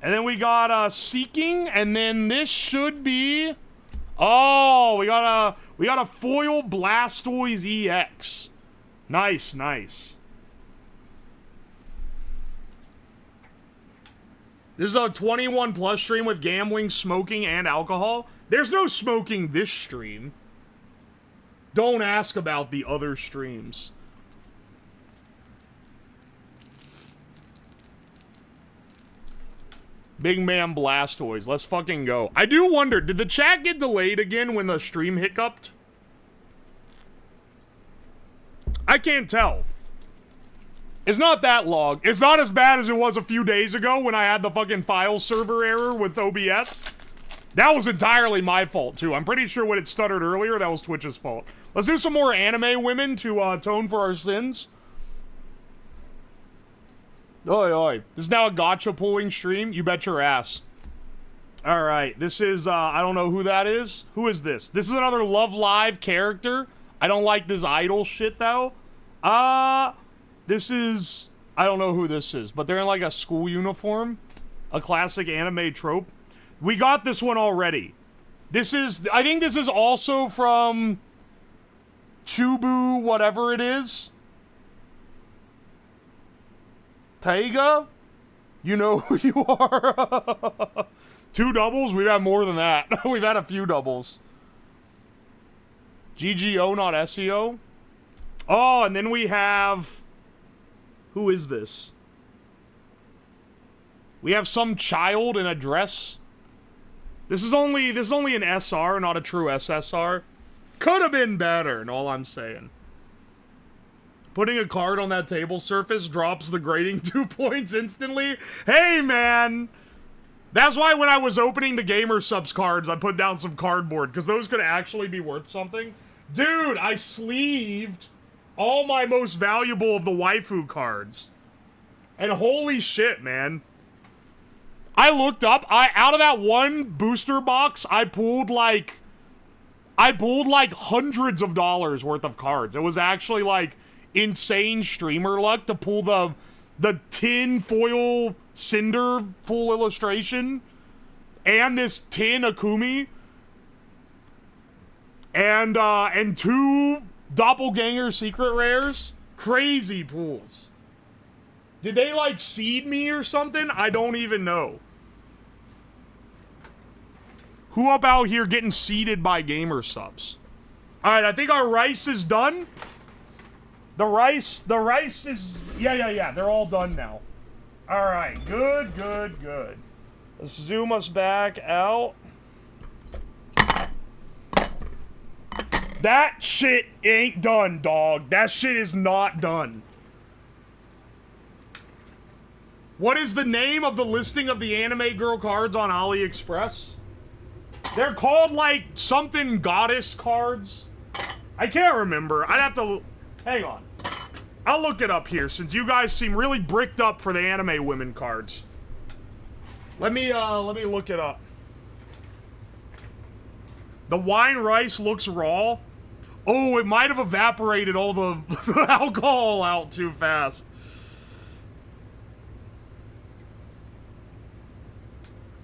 A: And then we got, Seeking, and then this should be... Oh! We got a foil Blastoise EX. Nice, nice. This is a 21 plus stream with gambling, smoking, and alcohol. There's no smoking this stream. Don't ask about the other streams. Big man Blastoise. Let's fucking go. I do wonder, did the chat get delayed again when the stream hiccuped? I can't tell. It's not that long. It's not as bad as it was a few days ago when I had the fucking file server error with OBS. That was entirely my fault, too. I'm pretty sure when it stuttered earlier, that was Twitch's fault. Let's do some more anime women to atone for our sins. Oi, oi. This is now a gacha pulling stream. You bet your ass. Alright, this is, I don't know who that is. Who is this? This is another Love Live character. I don't like this idol shit, though. This is... I don't know who this is, but they're in, like, a school uniform. A classic anime trope. We got this one already. This is... I think this is also from... Chubu, whatever it is. Taiga? You know who you are. 2 doubles? We've had more than that. We've had a few doubles. GGO, not SEO. Oh, and then we have... Who is this? We have some child in a dress. This is only an SR, not a true SSR. Could have been better, and all I'm saying. Putting a card on that table surface drops the grading 2 points instantly. Hey, man! That's why when I was opening the Gamer Subs cards, I put down some cardboard, because those could actually be worth something. Dude, I sleeved all my most valuable of the waifu cards. And holy shit, man. I looked up, out of that one booster box, I pulled like hundreds of dollars worth of cards. It was actually like insane streamer luck to pull the tin foil cinder full illustration and this tin Akumi and 2 doppelganger secret rares. Crazy pulls. Did they like seed me or something? I don't even know. Who up out here getting seeded by Gamer Subs? Alright, I think our rice is done. The rice is... Yeah, they're all done now. Alright, good. Let's zoom us back out. That shit ain't done, dog. That shit is not done. What is the name of the listing of the anime girl cards on AliExpress? They're called, like, something goddess cards. I can't remember. I'd have to... Hang on. I'll look it up here, since you guys seem really bricked up for the anime women cards. Let me look it up. The wine rice looks raw. Oh, it might have evaporated all the alcohol out too fast.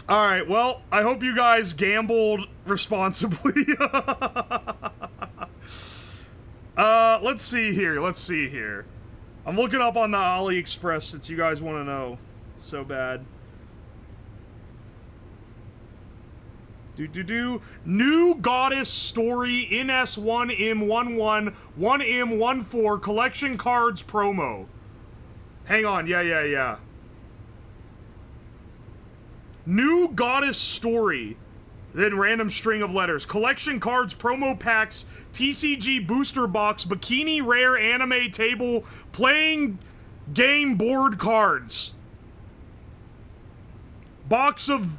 A: Alright, well, I hope you guys gambled responsibly. Let's see here. I'm looking up on the AliExpress since you guys want to know so bad. New Goddess Story NS1M11 1M14 Collection Cards promo. Hang on, yeah. New Goddess Story. Then random string of letters. Collection Cards promo packs. TCG booster box. Bikini rare anime table. Playing game board cards. Box of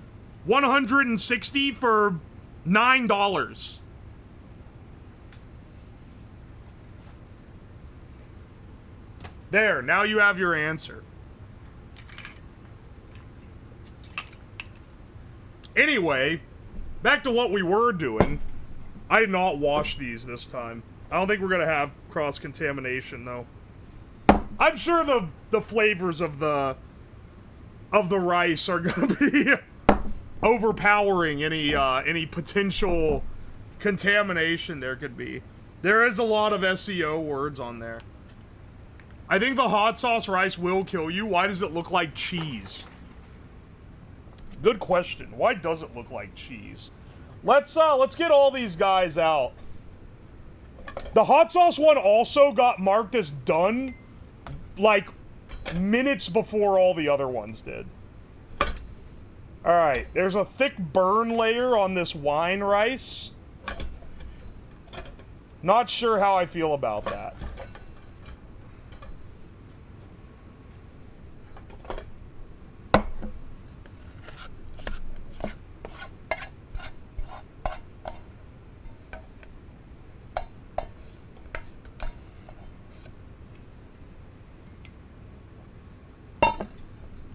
A: 160 for $9. There, now you have your answer. Anyway, back to what we were doing. I did not wash these this time. I don't think we're gonna have cross-contamination, though. I'm sure the flavors of the rice are gonna be overpowering any potential contamination there could be. There is a lot of SEO words on there. I think the hot sauce rice will kill you. Why does it look like cheese? Good question. Why does it look like cheese? Let's get all these guys out. The hot sauce one also got marked as done, like, minutes before all the other ones did. Alright, there's a thick burn layer on this wine rice. Not sure how I feel about that.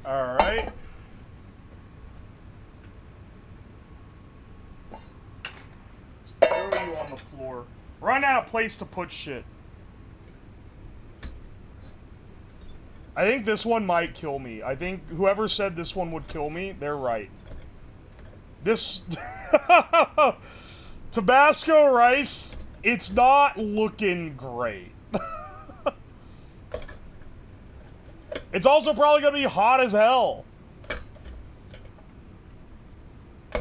A: Alright. Throw you on the floor. Run out of place to put shit. I think this one might kill me. I think whoever said this one would kill me, they're right. This... Tabasco rice, it's not looking great. It's also probably gonna be hot as hell.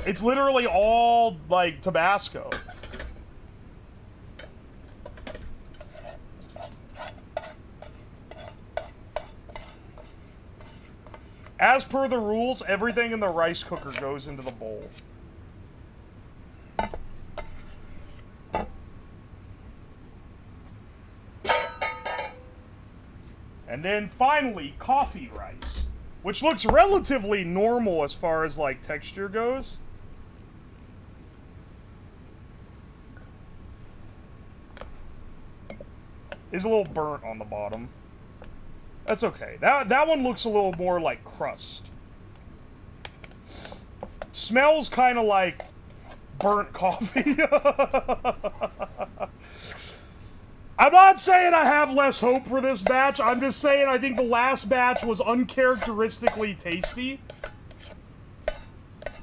A: It's literally all, like, Tabasco. As per the rules, everything in the rice cooker goes into the bowl. And then finally, coffee rice, which looks relatively normal as far as like texture goes. Is a little burnt on the bottom. That's okay. That one looks a little more like crust. Smells kind of like burnt coffee. I'm not saying I have less hope for this batch. I'm just saying I think the last batch was uncharacteristically tasty.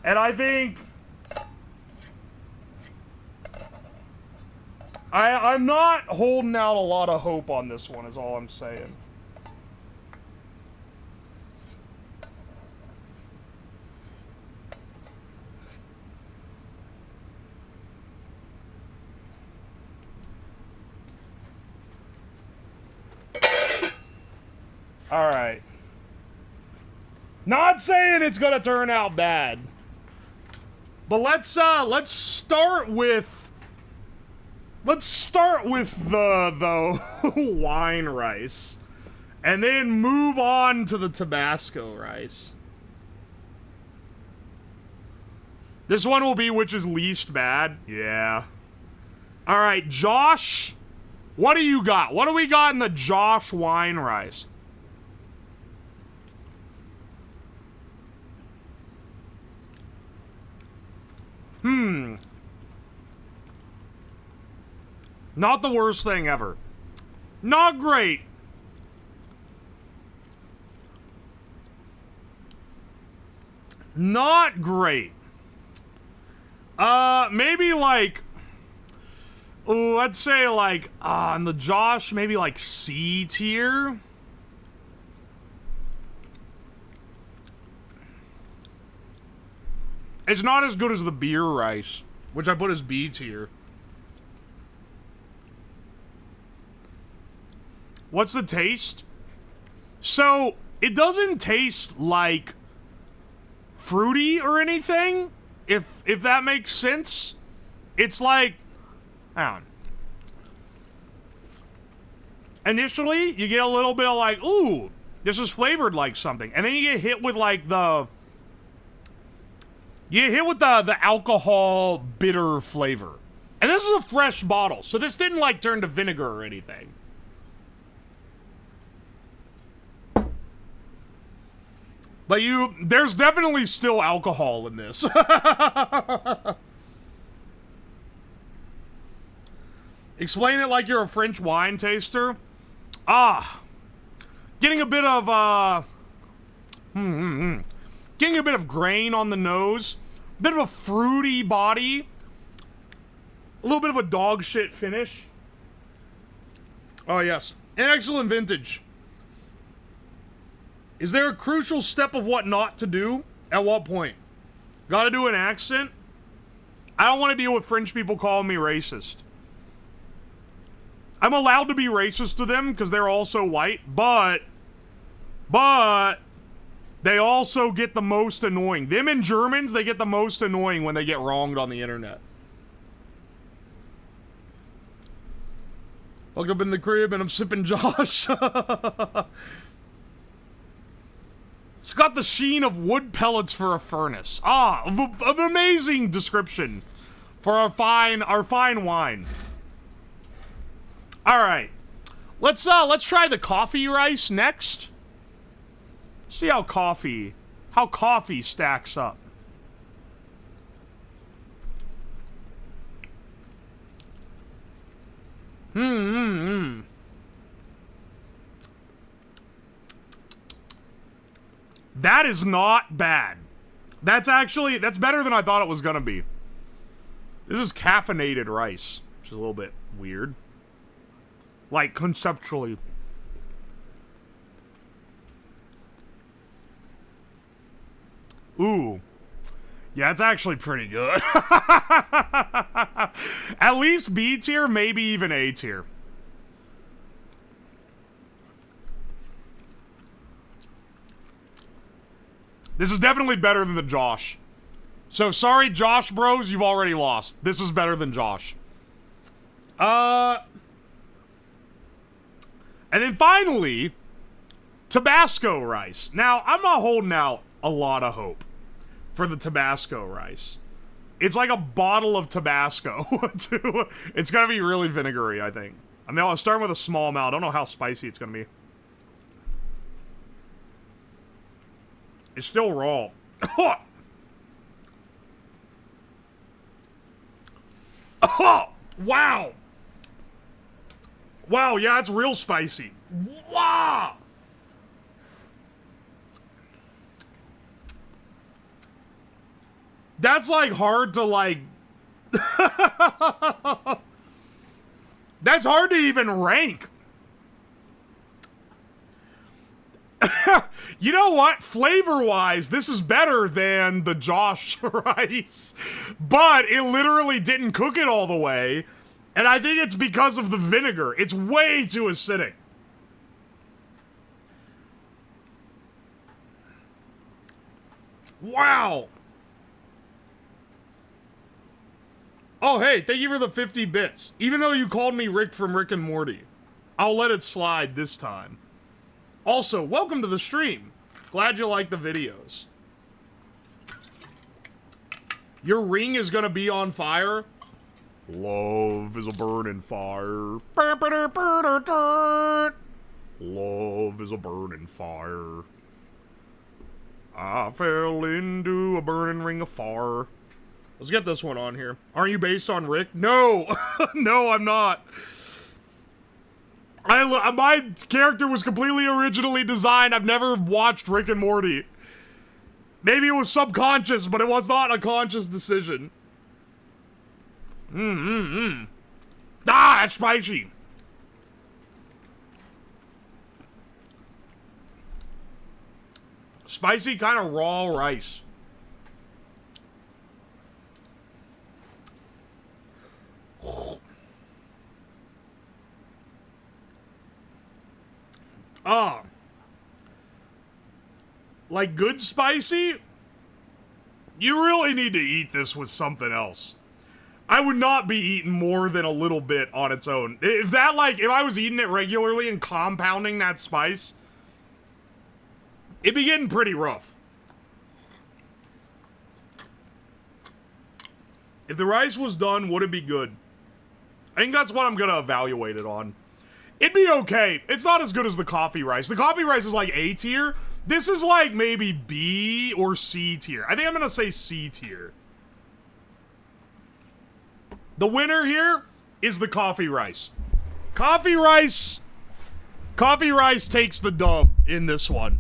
A: And I think... I'm not holding out a lot of hope on this one, is all I'm saying. Alright. Not saying it's gonna turn out bad. But let's start with... Let's start with the wine rice. And then move on to the Tabasco rice. This one will be which is least bad. Yeah. Alright, Josh. What do you got? What do we got in the Josh wine rice? Not the worst thing ever. Not great. Not great. Maybe like... let's say like, on the Josh, maybe like C tier? It's not as good as the beer rice, which I put as B tier. What's the taste? So, it doesn't taste like fruity or anything, if that makes sense. It's like, hang on. Initially, you get a little bit of like, ooh, this is flavored like something. And then you get hit with like the... You get hit with the alcohol bitter flavor. And this is a fresh bottle, so this didn't like turn to vinegar or anything. But there's definitely still alcohol in this. Explain it like you're a French wine taster. Getting a bit of, getting a bit of grain on the nose. A bit of a fruity body. A little bit of a dog shit finish. Oh, yes. An excellent vintage. Is there a crucial step of what not to do? At what point? Gotta do an accent? I don't want to deal with French people calling me racist. I'm allowed to be racist to them because they're also white, but they also get the most annoying. Them and Germans, they get the most annoying when they get wronged on the internet. Looked up in the crib and I'm sipping Josh. It's got the sheen of wood pellets for a furnace. An amazing description for our fine wine. All right, let's try the coffee rice next. See how coffee stacks up. That is not bad. That's better than I thought it was gonna be. This is caffeinated rice, which is a little bit weird. Like, conceptually. Ooh. Yeah, it's actually pretty good. At least B tier, maybe even A tier. This is definitely better than the Josh. So, sorry, Josh bros, you've already lost. This is better than Josh. And then finally, Tabasco rice. Now, I'm not holding out a lot of hope for the Tabasco rice. It's like a bottle of Tabasco, too. It's gonna be really vinegary, I think. I mean, I'll start with a small amount. I don't know how spicy it's gonna be. It's still raw. Oh, wow. Wow, yeah, it's real spicy. Wow. That's like hard to like... That's hard to even rank. You know what? Flavor-wise, this is better than the Josh rice. But it literally didn't cook it all the way. And I think it's because of the vinegar. It's way too acidic. Wow. Oh, hey, thank you for the 50 bits. Even though you called me Rick from Rick and Morty, I'll let it slide this time. Also, welcome to the stream. Glad you like the videos. Your ring is gonna be on fire? Love is a burning fire. Love is a burning fire. I fell into a burning ring of fire. Let's get this one on here. Aren't you based on Rick? No! No, I'm not. My character was completely originally designed. I've never watched Rick and Morty. Maybe it was subconscious, but it was not a conscious decision. Ah, that's spicy. Spicy kind of raw rice. Ah. Like good spicy? You really need to eat this with something else. I would not be eating more than a little bit on its own. If I was eating it regularly and compounding that spice, it'd be getting pretty rough. If the rice was done, would it be good? I think that's what I'm gonna evaluate it on. It'd be okay. It's not as good as the coffee rice. The coffee rice is like A tier. This is like maybe B or C tier. I think I'm gonna say C tier. The winner here is the coffee rice. Coffee rice takes the dub in this one.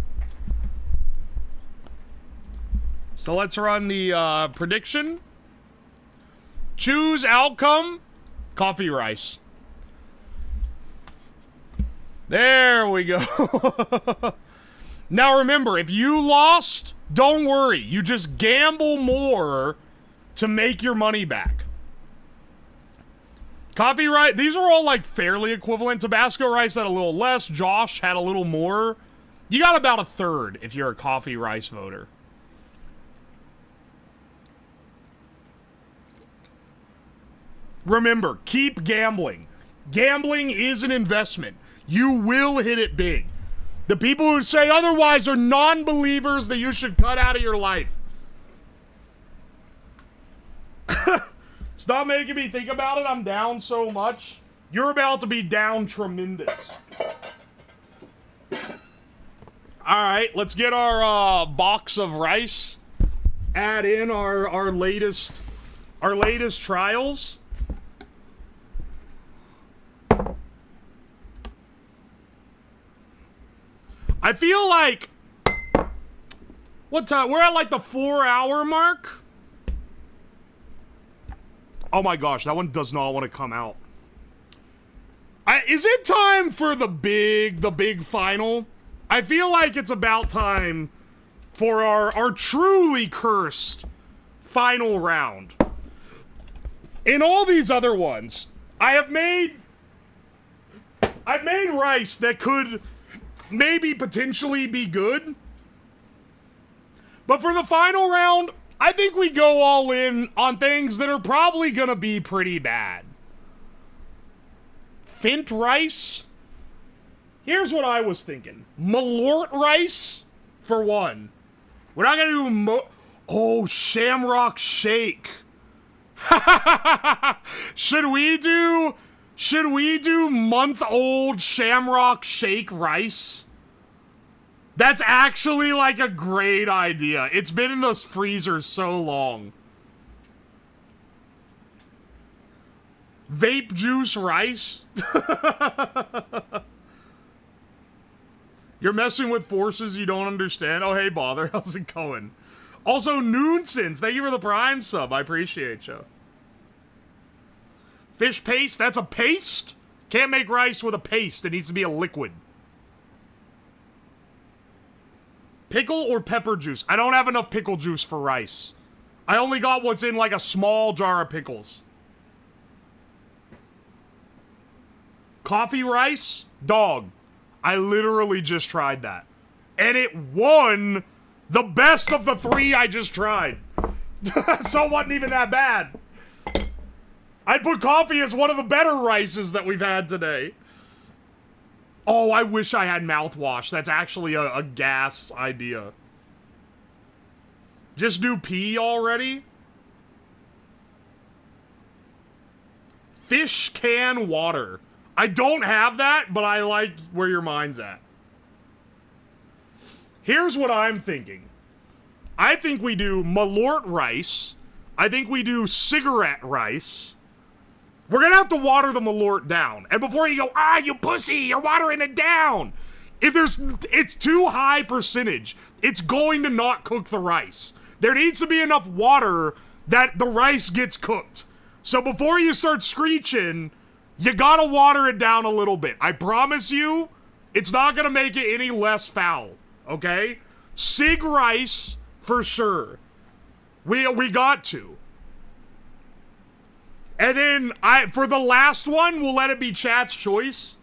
A: So let's run the prediction. Choose outcome. Coffee rice. There we go. Now remember, if you lost, don't worry. You just gamble more to make your money back. Coffee rice, these are all like fairly equivalent. Tabasco rice had a little less. Josh had a little more. You got about a third if you're a coffee rice voter. Remember, keep gambling. Gambling is an investment. You will hit it big. The people who say otherwise are non-believers that you should cut out of your life. Stop making me think about it. I'm down so much. You're about to be down tremendous. Alright, let's get our box of rice. Add in our latest trials. I feel like... What time? We're at like the 4-hour mark? Oh my gosh, that one does not want to come out. Is it time for the big final? I feel like it's about time for our truly cursed final round. In all these other ones, I've made rice that could maybe potentially be good, But for the final round, I think we go all in on things that are probably gonna be pretty bad. Fint rice? Here's what I was thinking. Malort rice, for one. We're not gonna do oh, shamrock shake. Should we do month-old shamrock shake rice? That's actually like a great idea. It's been in this freezer so long. Vape juice rice? You're messing with forces you don't understand. Oh, hey, Bother. How's it going? Also, Noonsins. Thank you for the Prime sub. I appreciate you. Fish paste? That's a paste? Can't make rice with a paste. It needs to be a liquid. Pickle or pepper juice? I don't have enough pickle juice for rice. I only got what's in like a small jar of pickles. Coffee rice? Dog. I literally just tried that. And it won the best of the 3 I just tried. So it wasn't even that bad. I'd put coffee as one of the better rices that we've had today. Oh, I wish I had mouthwash. That's actually a gas idea. Just do pee already? Fish can water. I don't have that, but I like where your mind's at. Here's what I'm thinking. I think we do malort rice. I think we do cigarette rice. We're gonna have to water the malort down. And before you go, ah, you pussy, you're watering it down. It's too high percentage. It's going to not cook the rice. There needs to be enough water that the rice gets cooked. So before you start screeching, you gotta water it down a little bit. I promise you, it's not gonna make it any less foul, okay? Sig rice, for sure. We got to. And then, for the last one, we'll let it be chat's choice.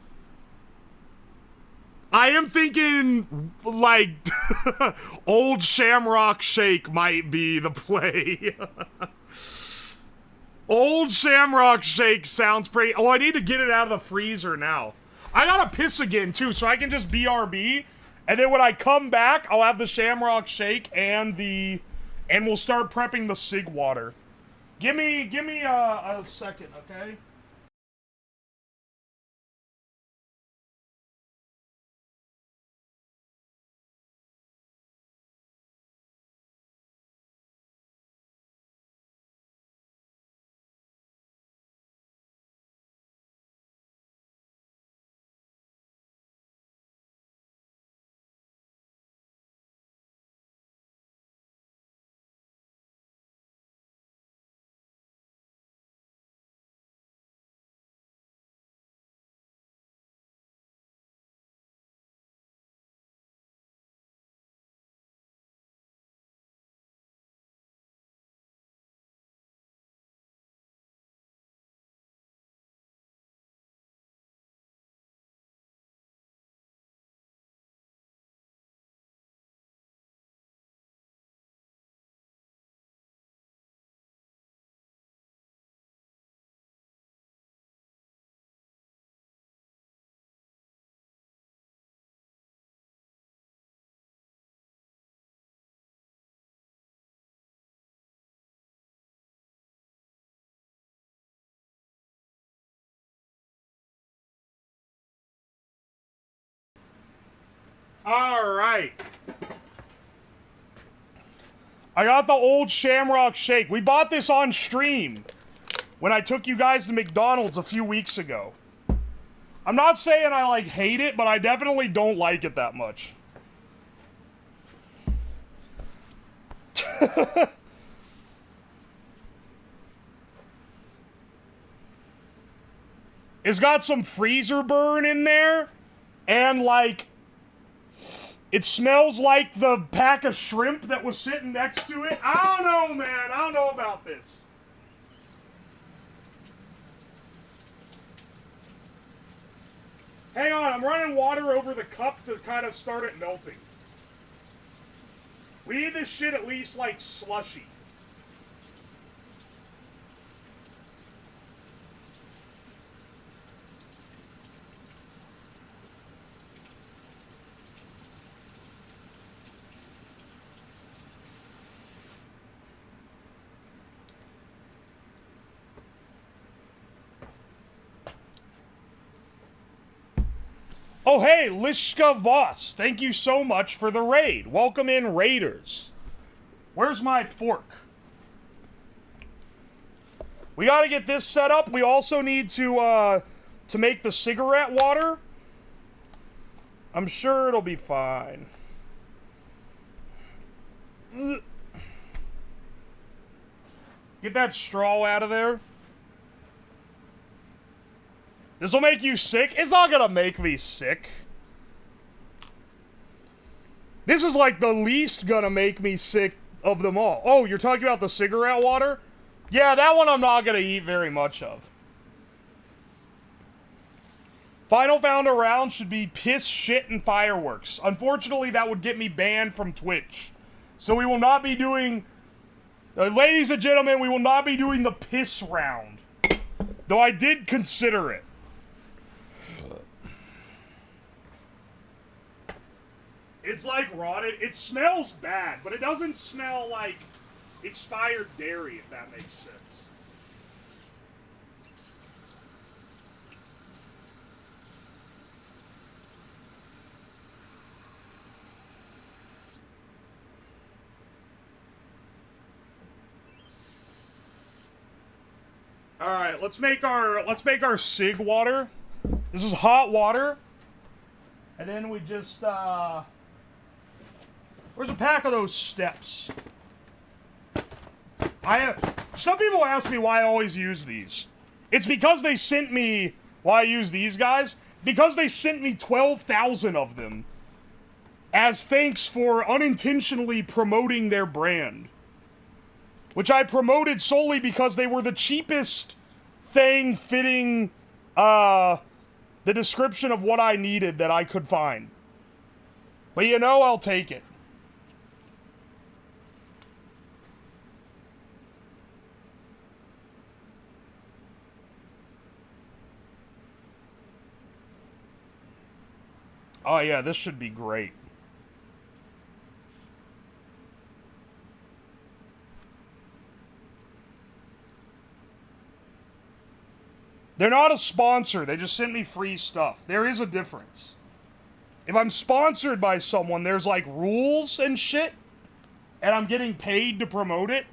A: I am thinking, like, old shamrock shake might be the play. Old shamrock shake sounds pretty... Oh, I need to get it out of the freezer now. I gotta piss again, too, so I can just BRB. And then when I come back, I'll have the shamrock shake and we'll start prepping the sig water. Give me a second, okay? Alright. I got the old shamrock shake. We bought this on stream when I took you guys to McDonald's a few weeks ago. I'm not saying I, like, hate it, but I definitely don't like it that much. It's got some freezer burn in there, and, like, it smells like the pack of shrimp that was sitting next to it. I don't know, man. I don't know about this. Hang on, I'm running water over the cup to kind of start it melting. We need this shit at least, like, slushy. Oh, hey, Lishka Voss. Thank you so much for the raid. Welcome in, Raiders. Where's my fork? We gotta get this set up. We also need to make the cigarette water. I'm sure it'll be fine. Get that straw out of there. This'll make you sick? It's not gonna make me sick. This is like the least gonna make me sick of them all. Oh, you're talking about the cigarette water? Yeah, that one I'm not gonna eat very much of. Final Founder round should be piss, shit, and fireworks. Unfortunately, that would get me banned from Twitch. So we will not be doing... ladies and gentlemen, we will not be doing the piss round. Though I did consider it. It's like rotted. It smells bad, but it doesn't smell like expired dairy, if that makes sense. All right, let's make our sig water. This is hot water. And then we just where's a pack of those steps? Some people ask me why I always use these. It's because they sent me, why I use these guys, because they sent me 12,000 of them as thanks for unintentionally promoting their brand. Which I promoted solely because they were the cheapest thing fitting the description of what I needed that I could find. But you know, I'll take it. Oh yeah, this should be great. They're not a sponsor, they just sent me free stuff. There is a difference. If I'm sponsored by someone, there's like rules and shit, and I'm getting paid to promote it.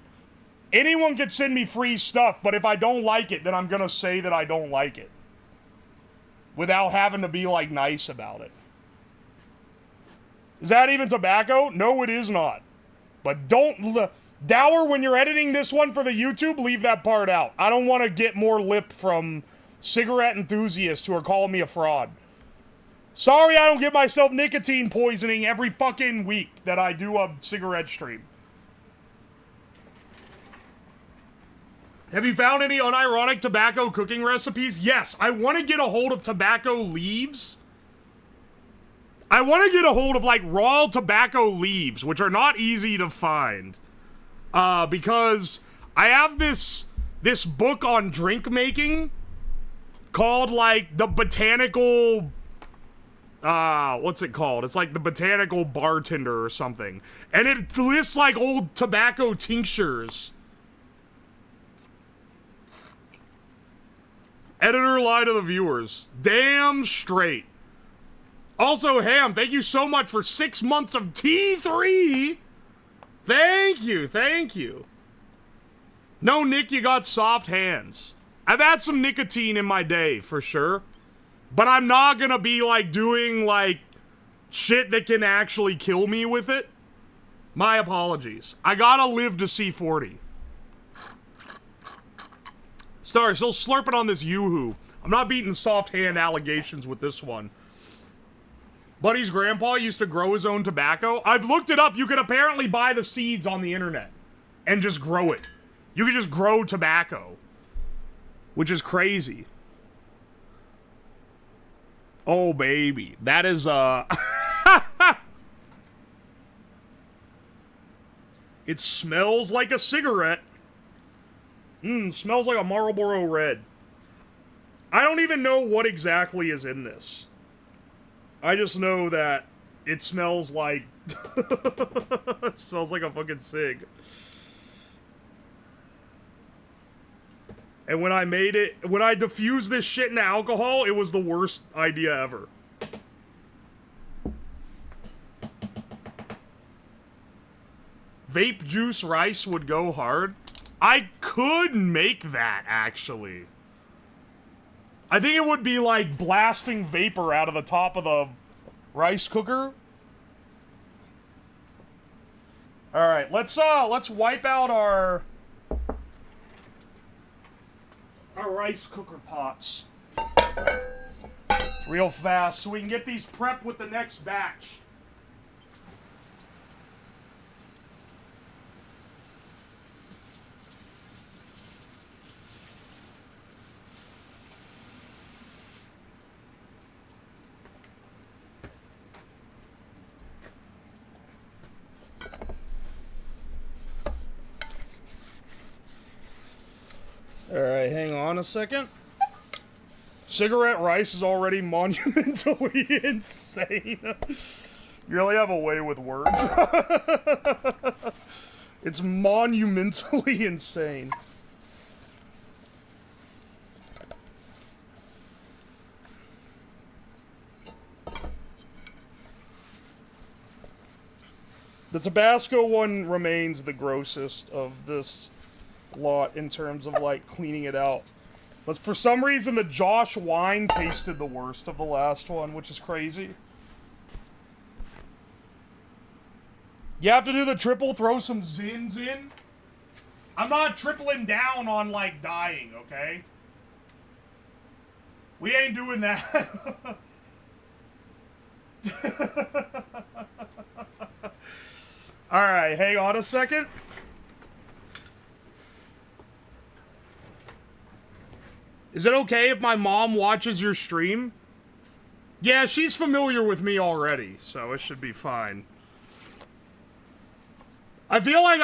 A: Anyone could send me free stuff, but if I don't like it, then I'm gonna say that I don't like it. Without having to be like nice about it. Is that even tobacco? No, it is not. But don't... Dower, when you're editing this one for the YouTube, leave that part out. I don't want to get more lip from cigarette enthusiasts who are calling me a fraud. Sorry I don't get myself nicotine poisoning every fucking week that I do a cigarette stream. Have you found any unironic tobacco cooking recipes? Yes, I want to get a hold of tobacco leaves. I want to get a hold of, like, raw tobacco leaves, which are not easy to find. Because I have this book on drink making called, like, the botanical... what's it called? It's like the botanical bartender or something. And it lists, like, old tobacco tinctures. Editor lie to the viewers. Damn straight. Also, Ham, thank you so much for 6 months of T3. Thank you, thank you. No, Nick, you got soft hands. I've had some nicotine in my day, for sure. But I'm not gonna be, like, doing, like, shit that can actually kill me with it. My apologies. I gotta live to see 40. Sorry, still slurping on this Yoo-hoo. I'm not beating soft hand allegations with this one. Buddy's grandpa used to grow his own tobacco. I've looked it up. You can apparently buy the seeds on the internet and just grow it. You can just grow tobacco, which is crazy. Oh, baby. That is, It smells like a cigarette. Smells like a Marlboro Red. I don't even know what exactly is in this. I just know that it smells like... it smells like a fucking cig. And when I diffused this shit into alcohol, it was the worst idea ever. Vape juice rice would go hard. I could make that, actually. I think it would be like blasting vapor out of the top of the rice cooker. Alright, let's wipe out our rice cooker pots real fast so we can get these prepped with the next batch. Alright, hang on a second. Cigarette rice is already monumentally insane. You really have a way with words. It's monumentally insane. The Tabasco one remains the grossest of this lot in terms of, like, cleaning it out. But for some reason, the Josh wine tasted the worst of the last one, which is crazy. You have to do the triple, throw some Zins in. I'm not tripling down on, like, dying, okay? We ain't doing that. Alright, hang on a second. Is it okay if my mom watches your stream? Yeah, she's familiar with me already, so it should be fine. I feel like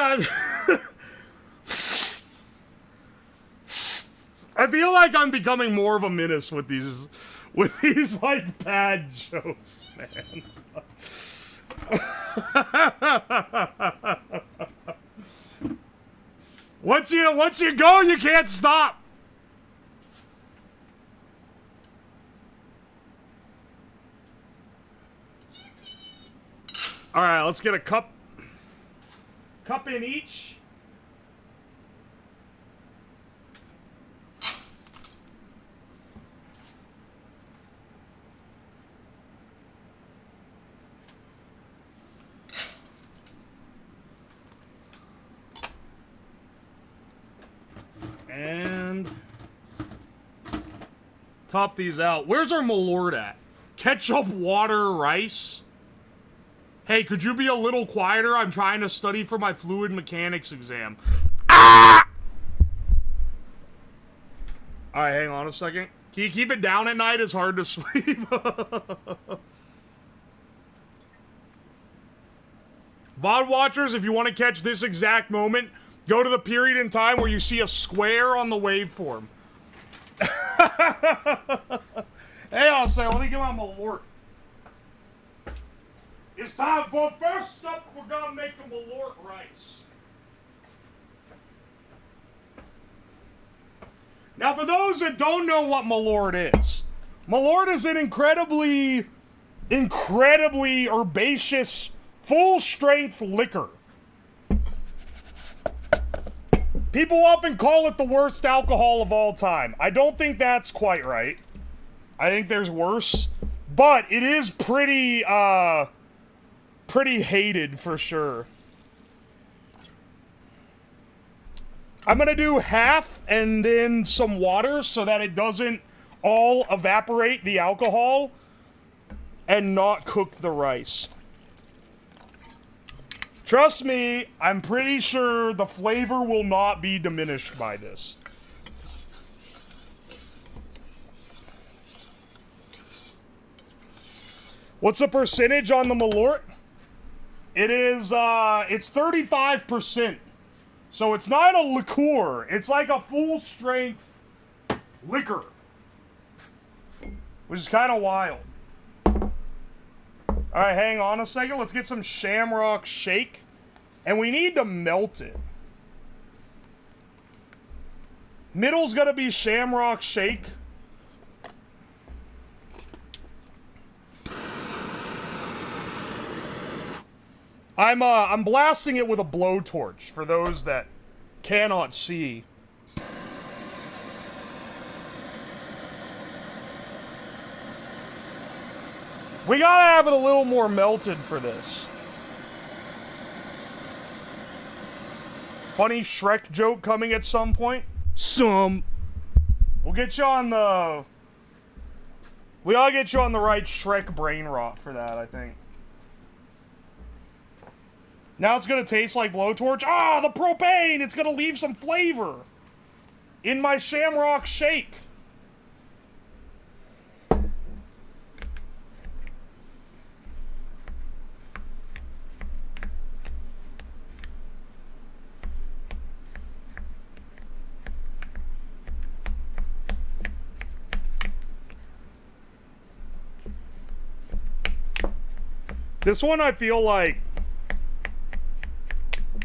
A: I feel like I'm becoming more of a menace with these like bad jokes, man. Once you go, you can't stop. All right, let's get a cup in each. And top these out. Where's our malort at? Ketchup, water, rice. Hey, could you be a little quieter? I'm trying to study for my fluid mechanics exam. Ah! Alright, hang on a second. Can you keep it down at night? It's hard to sleep. VOD watchers, if you want to catch this exact moment, go to the period in time where you see a square on the waveform. Hey, I'll say, let me get my malort. It's time for first up, we're gonna make the malort rice. Now, for those that don't know what malort is an incredibly herbaceous, full-strength liquor. People often call it the worst alcohol of all time. I don't think that's quite right. I think there's worse. But it is pretty hated for sure. I'm gonna do half and then some water so that it doesn't all evaporate the alcohol and not cook the rice. Trust me, I'm pretty sure the flavor will not be diminished by this. What's the percentage on the malort? It is, it's 35%. So it's not a liqueur. It's like a full-strength liquor. Which is kind of wild. Alright, hang on a second. Let's get some Shamrock Shake. And we need to melt it. Middle's gonna be Shamrock Shake. I'm blasting it with a blowtorch for those that cannot see. We gotta have it a little more melted for this. Funny Shrek joke coming at some point. We'll get you on the... We ought to get you on the right Shrek brain rot for that, I think. Now it's gonna taste like blowtorch. Ah, the propane! It's gonna leave some flavor in my Shamrock Shake. This one I feel like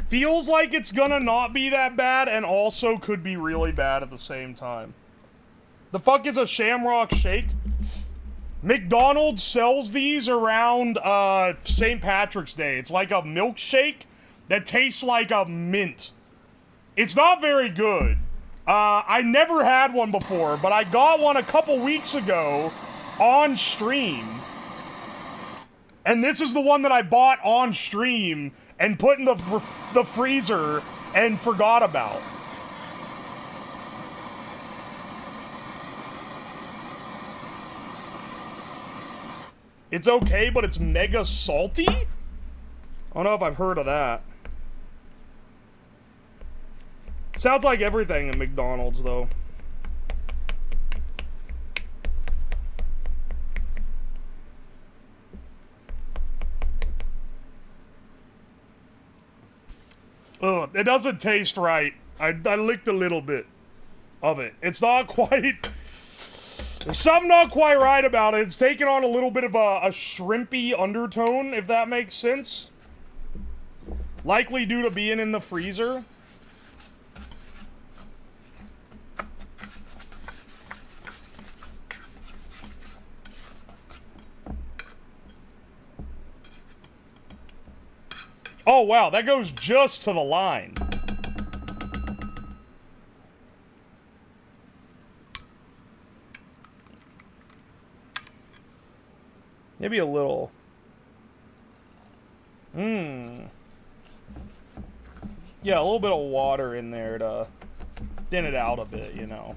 A: feels like it's gonna not be that bad and also could be really bad at the same time. The fuck is a Shamrock Shake? McDonald's sells these around St. Patrick's Day. It's like a milkshake that tastes like a mint. It's not very good. I never had one before, but I got one a couple weeks ago on stream. And this is the one that I bought on stream and put in the freezer and forgot about. It's okay, but it's mega salty? I don't know if I've heard of that. Sounds like everything in McDonald's, though. Ugh, it doesn't taste right. I licked a little bit of it. It's not quite... There's something not quite right about it. It's taken on a little bit of a shrimpy undertone, if that makes sense. Likely due to being in the freezer. Oh, wow, that goes just to the line. Maybe a little. Yeah, a little bit of water in there to thin it out a bit, you know.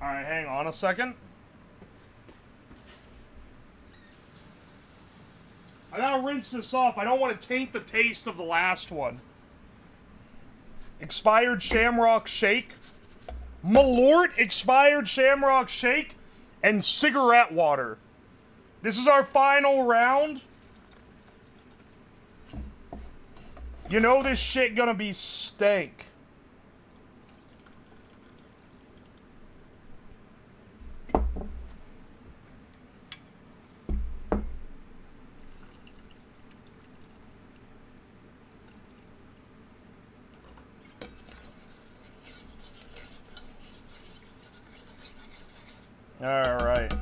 A: Alright, hang on a second. I gotta rinse this off. I don't want to taint the taste of the last one. Expired Shamrock Shake. Malort Expired Shamrock Shake. And cigarette water. This is our final round. You know this shit gonna be stank. Alright.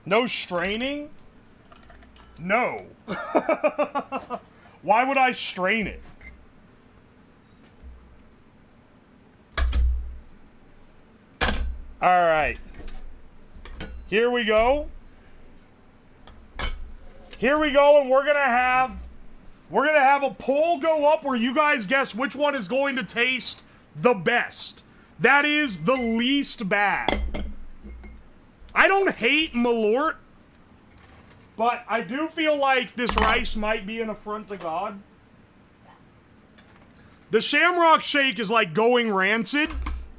A: No straining? No. Why would I strain it? Alright. Here we go. Here we go, and we're gonna have a poll go up where you guys guess which one is going to taste the best. That is the least bad. I don't hate Malort. But I do feel like this rice might be an affront to God. The Shamrock Shake is like going rancid.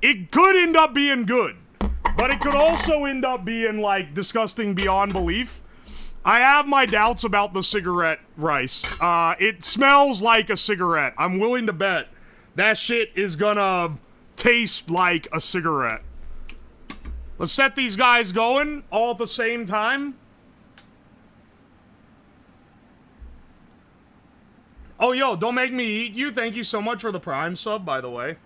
A: It could end up being good, but it could also end up being like disgusting beyond belief. I have my doubts about the cigarette rice. It smells like a cigarette. I'm willing to bet that shit is gonna taste like a cigarette. Let's set these guys going all at the same time. Oh, yo, don't make me eat you. Thank you so much for the Prime sub, by the way.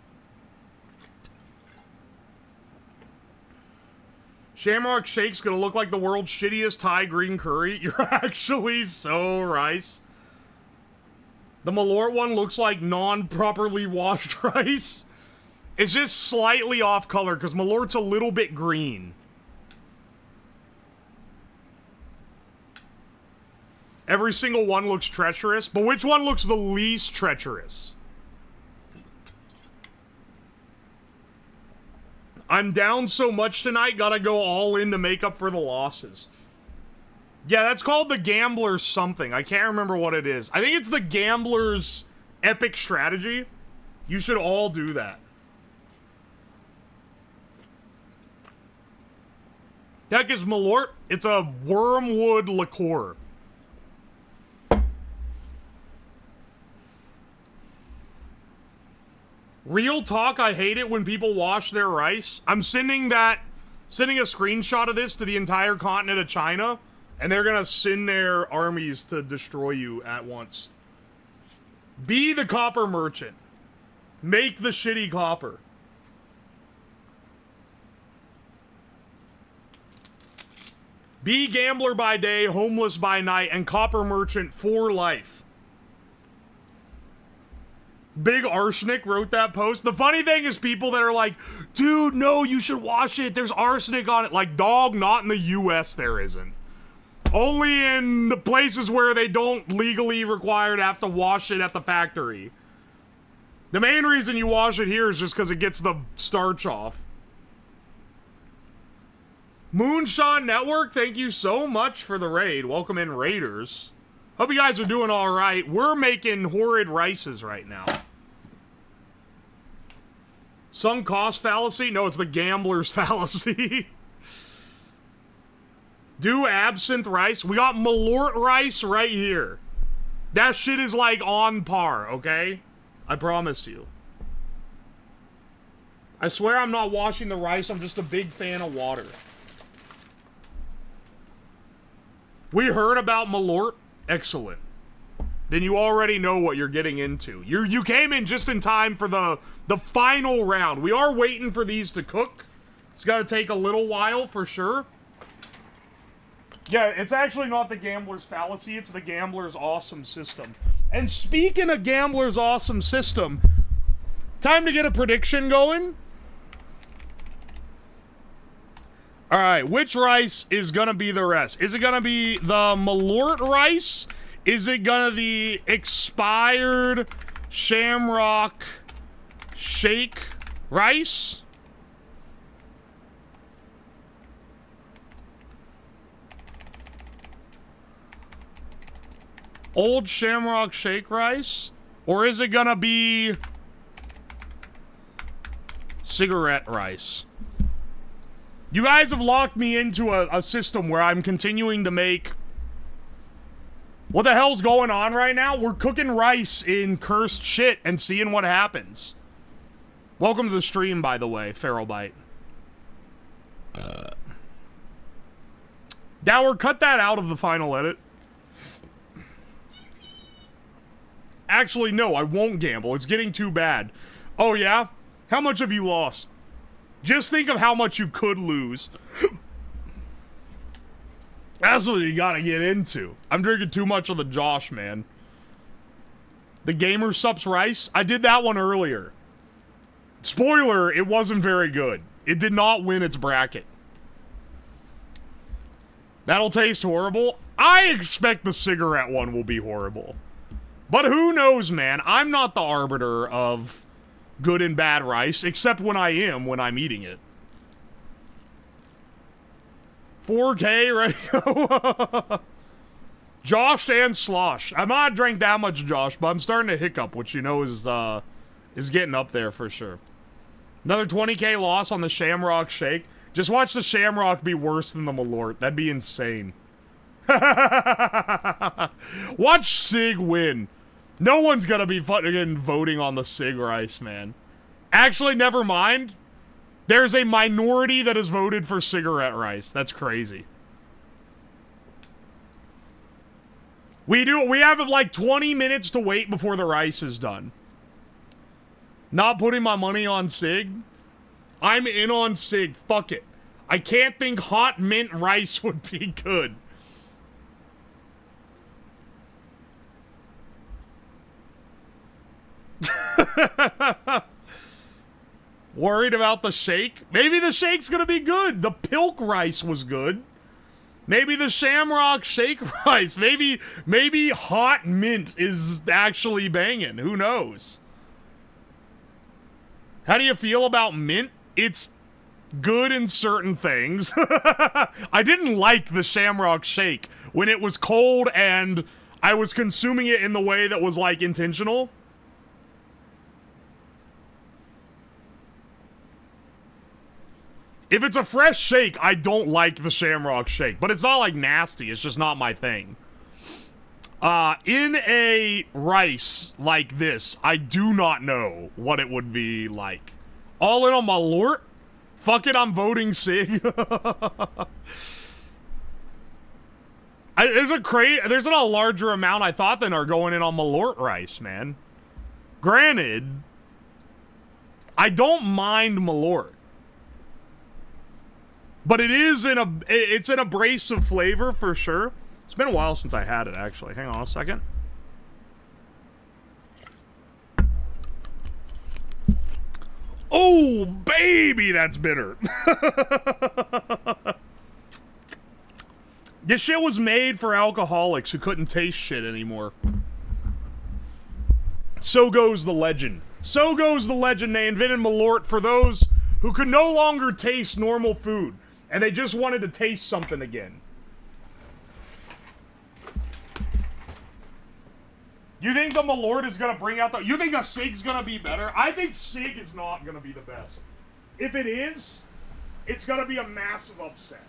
A: Shamrock Shake's gonna look like the world's shittiest Thai green curry. You're actually so rice. The malort one looks like non-properly washed rice. It's just slightly off color because malort's a little bit green. Every single one looks treacherous, but which one looks the least treacherous? I'm down so much tonight, gotta go all in to make up for the losses. Yeah, that's called the Gambler's something. I can't remember what it is. I think it's the Gambler's Epic Strategy. You should all do that. Heck is malort. It's a wormwood liqueur. Real talk, I hate it when people wash their rice. I'm sending a screenshot of this to the entire continent of China, and they're gonna send their armies to destroy you at once. Be the copper merchant. Make the shitty copper. Be gambler by day, homeless by night, and copper merchant for life. Big Arsenic wrote that post. The funny thing is people that are like, dude, no, you should wash it. There's arsenic on it. Like, dog, not in the US there isn't. Only in the places where they don't legally require to have to wash it at the factory. The main reason you wash it here is just because it gets the starch off. Moonshine Network, thank you so much for the raid. Welcome in, Raiders. Hope you guys are doing alright. We're making horrid rices right now. Sunk cost fallacy? No, it's the gambler's fallacy. Do absinthe rice. We got malort rice right here. That shit is like on par, okay? I promise you. I swear I'm not washing the rice. I'm just a big fan of water. We heard about malort. Excellent. Then you already know what you're getting into. You came in just in time for the final round. We are waiting for these to cook. It's got to take a little while for sure. Yeah, it's actually not the gambler's fallacy. It's the gambler's awesome system. And speaking of gambler's awesome system, time to get a prediction going. Alright, which rice is gonna be the rest? Is it gonna be the malort rice? Is it gonna be the expired Shamrock Shake rice? Old Shamrock Shake rice? Or is it gonna be cigarette rice? You guys have locked me into a system where I'm continuing to make... What the hell's going on right now? We're cooking rice in cursed shit and seeing what happens. Welcome to the stream, by the way, Feral Bite. Dower, cut that out of the final edit. Actually, no, I won't gamble. It's getting too bad. Oh, yeah? How much have you lost? Just think of how much you could lose. That's what you gotta get into. I'm drinking too much of the Josh, man. The Gamer Sups Rice? I did that one earlier. Spoiler, it wasn't very good. It did not win its bracket. That'll taste horrible. I expect the cigarette one will be horrible. But who knows, man? I'm not the arbiter of good and bad rice, except when I'm eating it. 4K, right? Josh and Slosh. I've not drank that much Josh, but I'm starting to hiccup, which you know is getting up there for sure. Another 20k loss on the Shamrock Shake. Just watch the Shamrock be worse than the Malort. That'd be insane. Watch Sig win. No one's gonna be fucking voting on the Sig Rice, man. Actually, never mind. There's a minority that has voted for cigarette rice. That's crazy. We have like 20 minutes to wait before the rice is done. Not putting my money on Sig. I'm in on Sig. Fuck it. I can't think hot mint rice would be good. Worried about the shake? Maybe the shake's gonna be good. The Pilk rice was good. Maybe the Shamrock Shake rice. Maybe hot mint is actually banging. Who knows? How do you feel about mint? It's good in certain things. I didn't like the Shamrock Shake when it was cold and I was consuming it in the way that was, like, intentional. If it's a fresh shake, I don't like the Shamrock Shake. But it's not, like, nasty. It's just not my thing. In a rice like this, I do not know what it would be like. All in on Malort? Fuck it, I'm voting Sig. There's a larger amount I thought than are going in on Malort rice, man. Granted, I don't mind Malort. But it's an abrasive flavor for sure. It's been a while since I had it, actually. Hang on a second. Oh, baby, that's bitter. This shit was made for alcoholics who couldn't taste shit anymore. So goes the legend. So goes the legend. They invented Malort for those who could no longer taste normal food. And they just wanted to taste something again. You think the Malort is gonna bring out the... You think the Sig's gonna be better? I think Sig is not gonna be the best. If it is, it's gonna be a massive upset.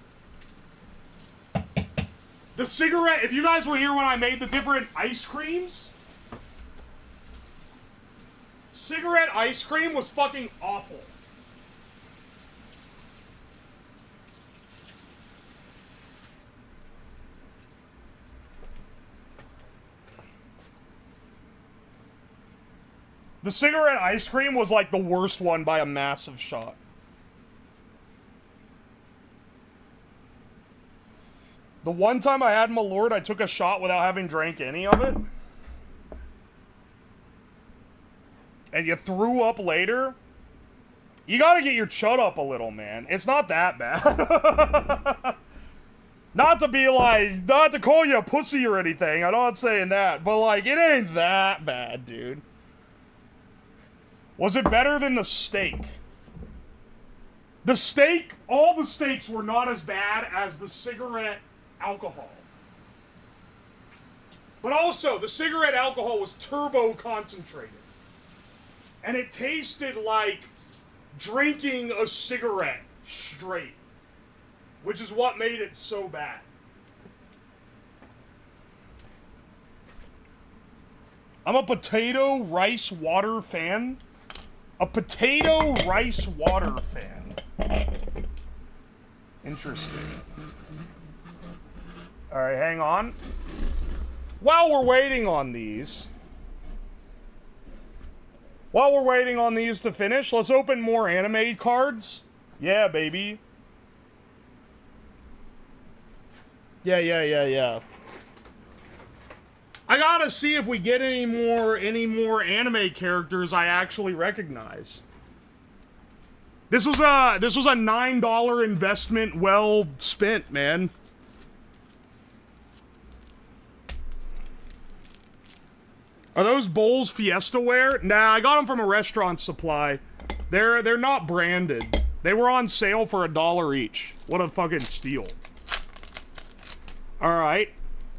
A: The cigarette... If you guys were here when I made the different ice creams... Cigarette ice cream was fucking awful. The cigarette ice cream was like the worst one by a massive shot. The one time I had Malort, I took a shot without having drank any of it. And you threw up later. You gotta get your chud up a little, man. It's not that bad. Not to be like, not to call you a pussy or anything. I'm not saying that. But like, it ain't that bad, dude. Was it better than the steak? The steak, all the steaks were not as bad as the cigarette alcohol. But also, the cigarette alcohol was turbo concentrated. And it tasted like drinking a cigarette straight. Which is what made it so bad. I'm a potato rice water fan. A potato rice water fan. Interesting. Alright, hang on. While we're waiting on these to finish, let's open more anime cards. Yeah, baby. Yeah. I gotta see if we get any more anime characters I actually recognize. This was a $9 investment well spent, man. Are those bowls Fiesta ware? Nah, I got them from a restaurant supply. They're not branded. They were on sale for $1 each. What a fucking steal. All right.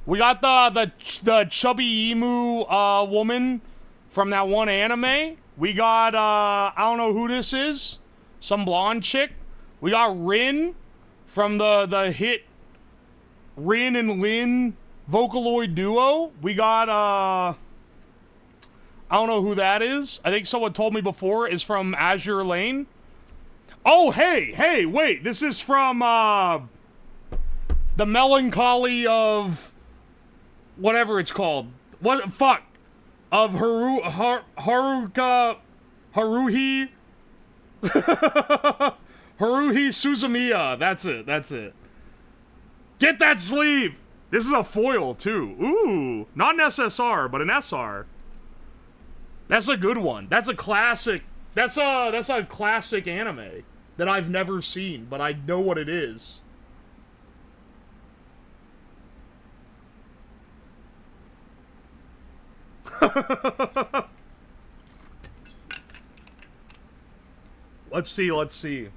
A: We got the chubby emu woman from that one anime. We got I don't know who this is. Some blonde chick. We got Rin from the hit Rin and Lin Vocaloid duo. We got I don't know who that is. I think someone told me before is from Azure Lane. Oh, hey, wait. This is from the melancholy of whatever it's called. What fuck? Of Haruhi Haruhi Suzumiya. That's it. Get that sleeve. This is a foil too. Ooh, not an SSR, but an SR. That's a good one. That's a classic. That's a classic anime that I've never seen, but I know what it is. Let's see.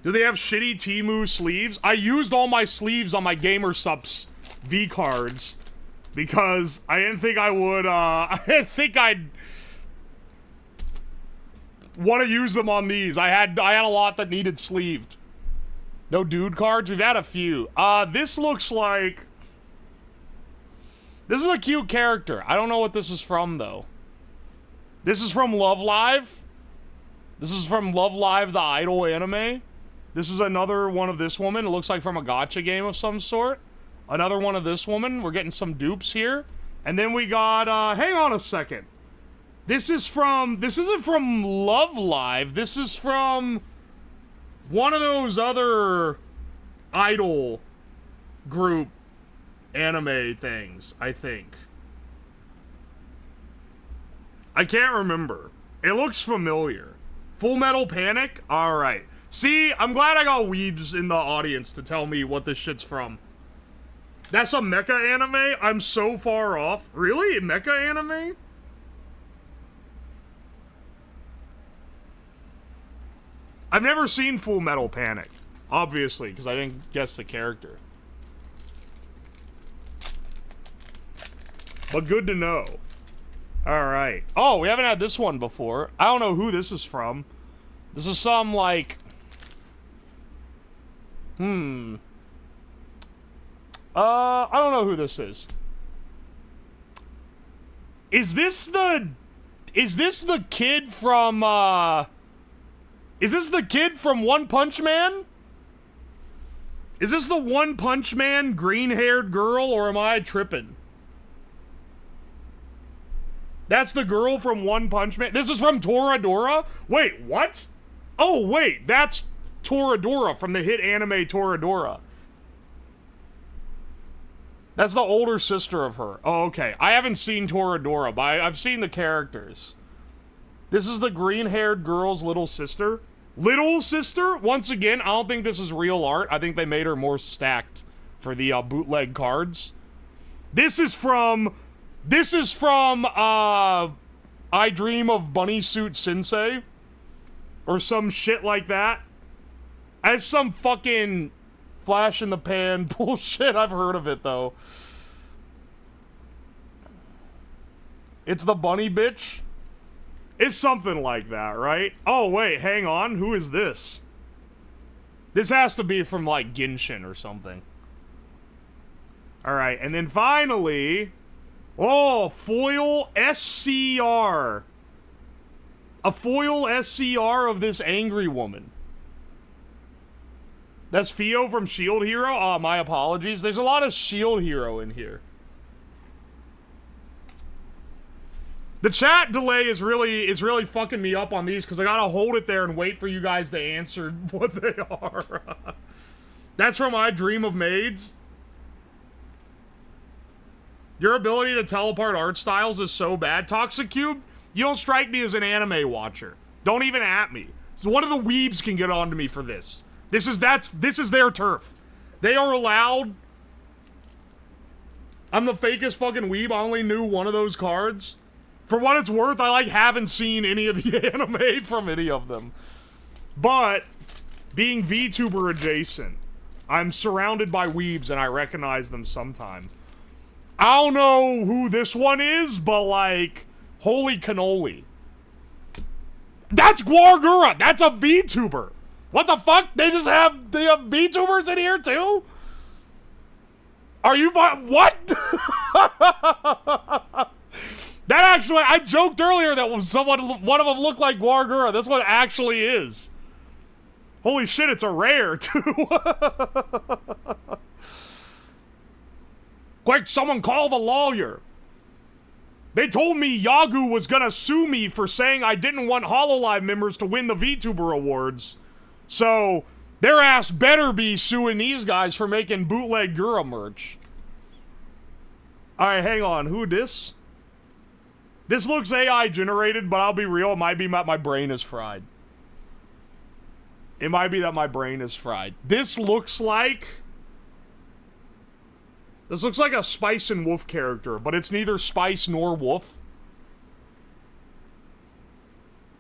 A: Do they have shitty Temu sleeves? I used all my sleeves on my GamerSupps V cards because I didn't think I would, I didn't think I'd want to use them on these. I had a lot that needed sleeved. No dude cards? We've had a few. This looks like... This is a cute character. I don't know what this is from, though. This is from Love Live. This is from Love Live, the idol anime. This is another one of this woman. It looks like from a gacha game of some sort. Another one of this woman. We're getting some dupes here. And then we got, hang on a second. This isn't from Love Live. This is from one of those other idol group anime things, I think. I can't remember. It looks familiar. Full Metal Panic? Alright. See, I'm glad I got weebs in the audience to tell me what this shit's from. That's a mecha anime? I'm so far off. Really? Mecha anime? I've never seen Full Metal Panic. Obviously, because I didn't guess the character. But good to know. Alright. Oh, we haven't had this one before. I don't know who this is from. This is some, like... I don't know who this is. Is this the kid from, is this the kid from One Punch Man? Is this the One Punch Man green-haired girl, or am I tripping? That's the girl from One Punch Man? This is from Toradora? Wait, what? Oh, wait, that's Toradora from the hit anime Toradora. That's the older sister of her. Oh, okay. I haven't seen Toradora, but I've seen the characters. This is the green-haired girl's little sister. Little sister? Once again, I don't think this is real art. I think they made her more stacked for the bootleg cards. This is from I Dream of Bunny Suit Sensei. Or some shit like that. As some fucking flash in the pan bullshit. I've heard of it, though. It's the bunny bitch? It's something like that, right? Oh, wait, hang on. Who is this? This has to be from, like, Genshin or something. Alright, and then finally... Oh, foil SCR. A foil SCR of this angry woman. That's Fio from Shield Hero? Oh, my apologies. There's a lot of Shield Hero in here. The chat delay is really fucking me up on these because I gotta hold it there and wait for you guys to answer what they are. That's from I Dream of Maids. Your ability to tell apart art styles is so bad. Toxic Cube, you don't strike me as an anime watcher. Don't even at me. So one of the weebs can get onto me for this. This is their turf. They are allowed. I'm the fakest fucking weeb. I only knew one of those cards. For what it's worth, I haven't seen any of the anime from any of them. But being VTuber adjacent, I'm surrounded by weebs and I recognize them sometime. I don't know who this one is, but like, holy cannoli. That's Guargura! That's a VTuber! What the fuck? They have VTubers in here too? Are you what? That actually, I joked earlier that one of them looked like Guargura. This one actually is. Holy shit, it's a rare too. Quick, someone call the lawyer. They told me Yagu was gonna sue me for saying I didn't want HoloLive members to win the VTuber awards. So, their ass better be suing these guys for making bootleg Gura merch. Alright, hang on. Who this? This looks AI generated, but I'll be real, it might be my brain is fried. It might be that my brain is fried. This looks like a Spice and Wolf character, but it's neither Spice nor Wolf.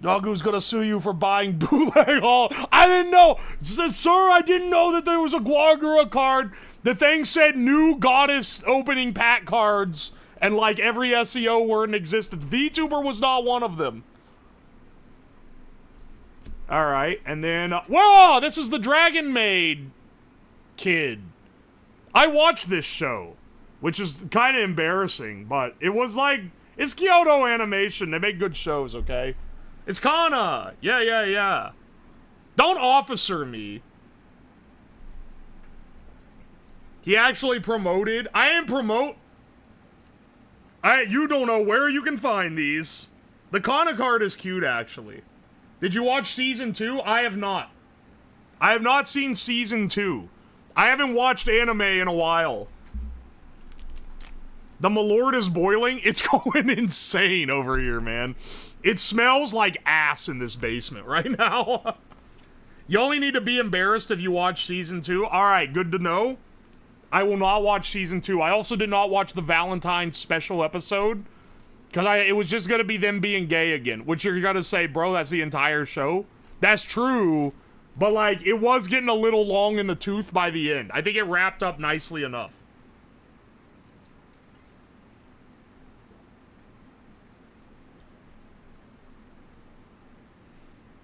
A: Yagu's gonna sue you for buying bootleg all. I didn't know. Sir, I didn't know that there was a Guargura card. The thing said new goddess opening pack cards, and like every SEO word in existence. VTuber was not one of them. Alright, and then, whoa, this is the Dragon Maid kid. I watched this show, which is kind of embarrassing, but it was like, it's Kyoto Animation. They make good shows, okay? It's Kana. Yeah. Don't officer me. He actually promoted. I am promote. You don't know where you can find these. The Kana card is cute, actually. Did you watch season 2? I have not. I have not seen season 2. I haven't watched anime in a while. The malort is boiling. It's going insane over here, man. It smells like ass in this basement right now. You only need to be embarrassed if you watch season 2. Alright, good to know. I will not watch season 2. I also did not watch the Valentine's special episode. Because it was just going to be them being gay again. Which you're going to say, bro, that's the entire show. That's true. But, like, it was getting a little long in the tooth by the end. I think it wrapped up nicely enough.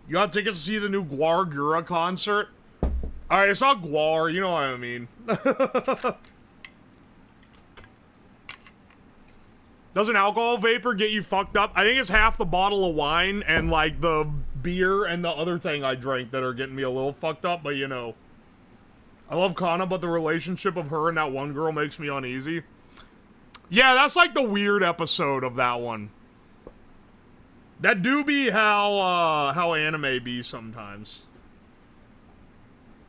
A: You got tickets to see the new Guargura concert? Alright, it's not Guar, you know what I mean. Doesn't alcohol vapor get you fucked up? I think it's half the bottle of wine and, like, the beer and the other thing I drank that are getting me a little fucked up, but you know. I love Kana, but the relationship of her and that one girl makes me uneasy. Yeah, that's like the weird episode of that one. That do be how anime be sometimes.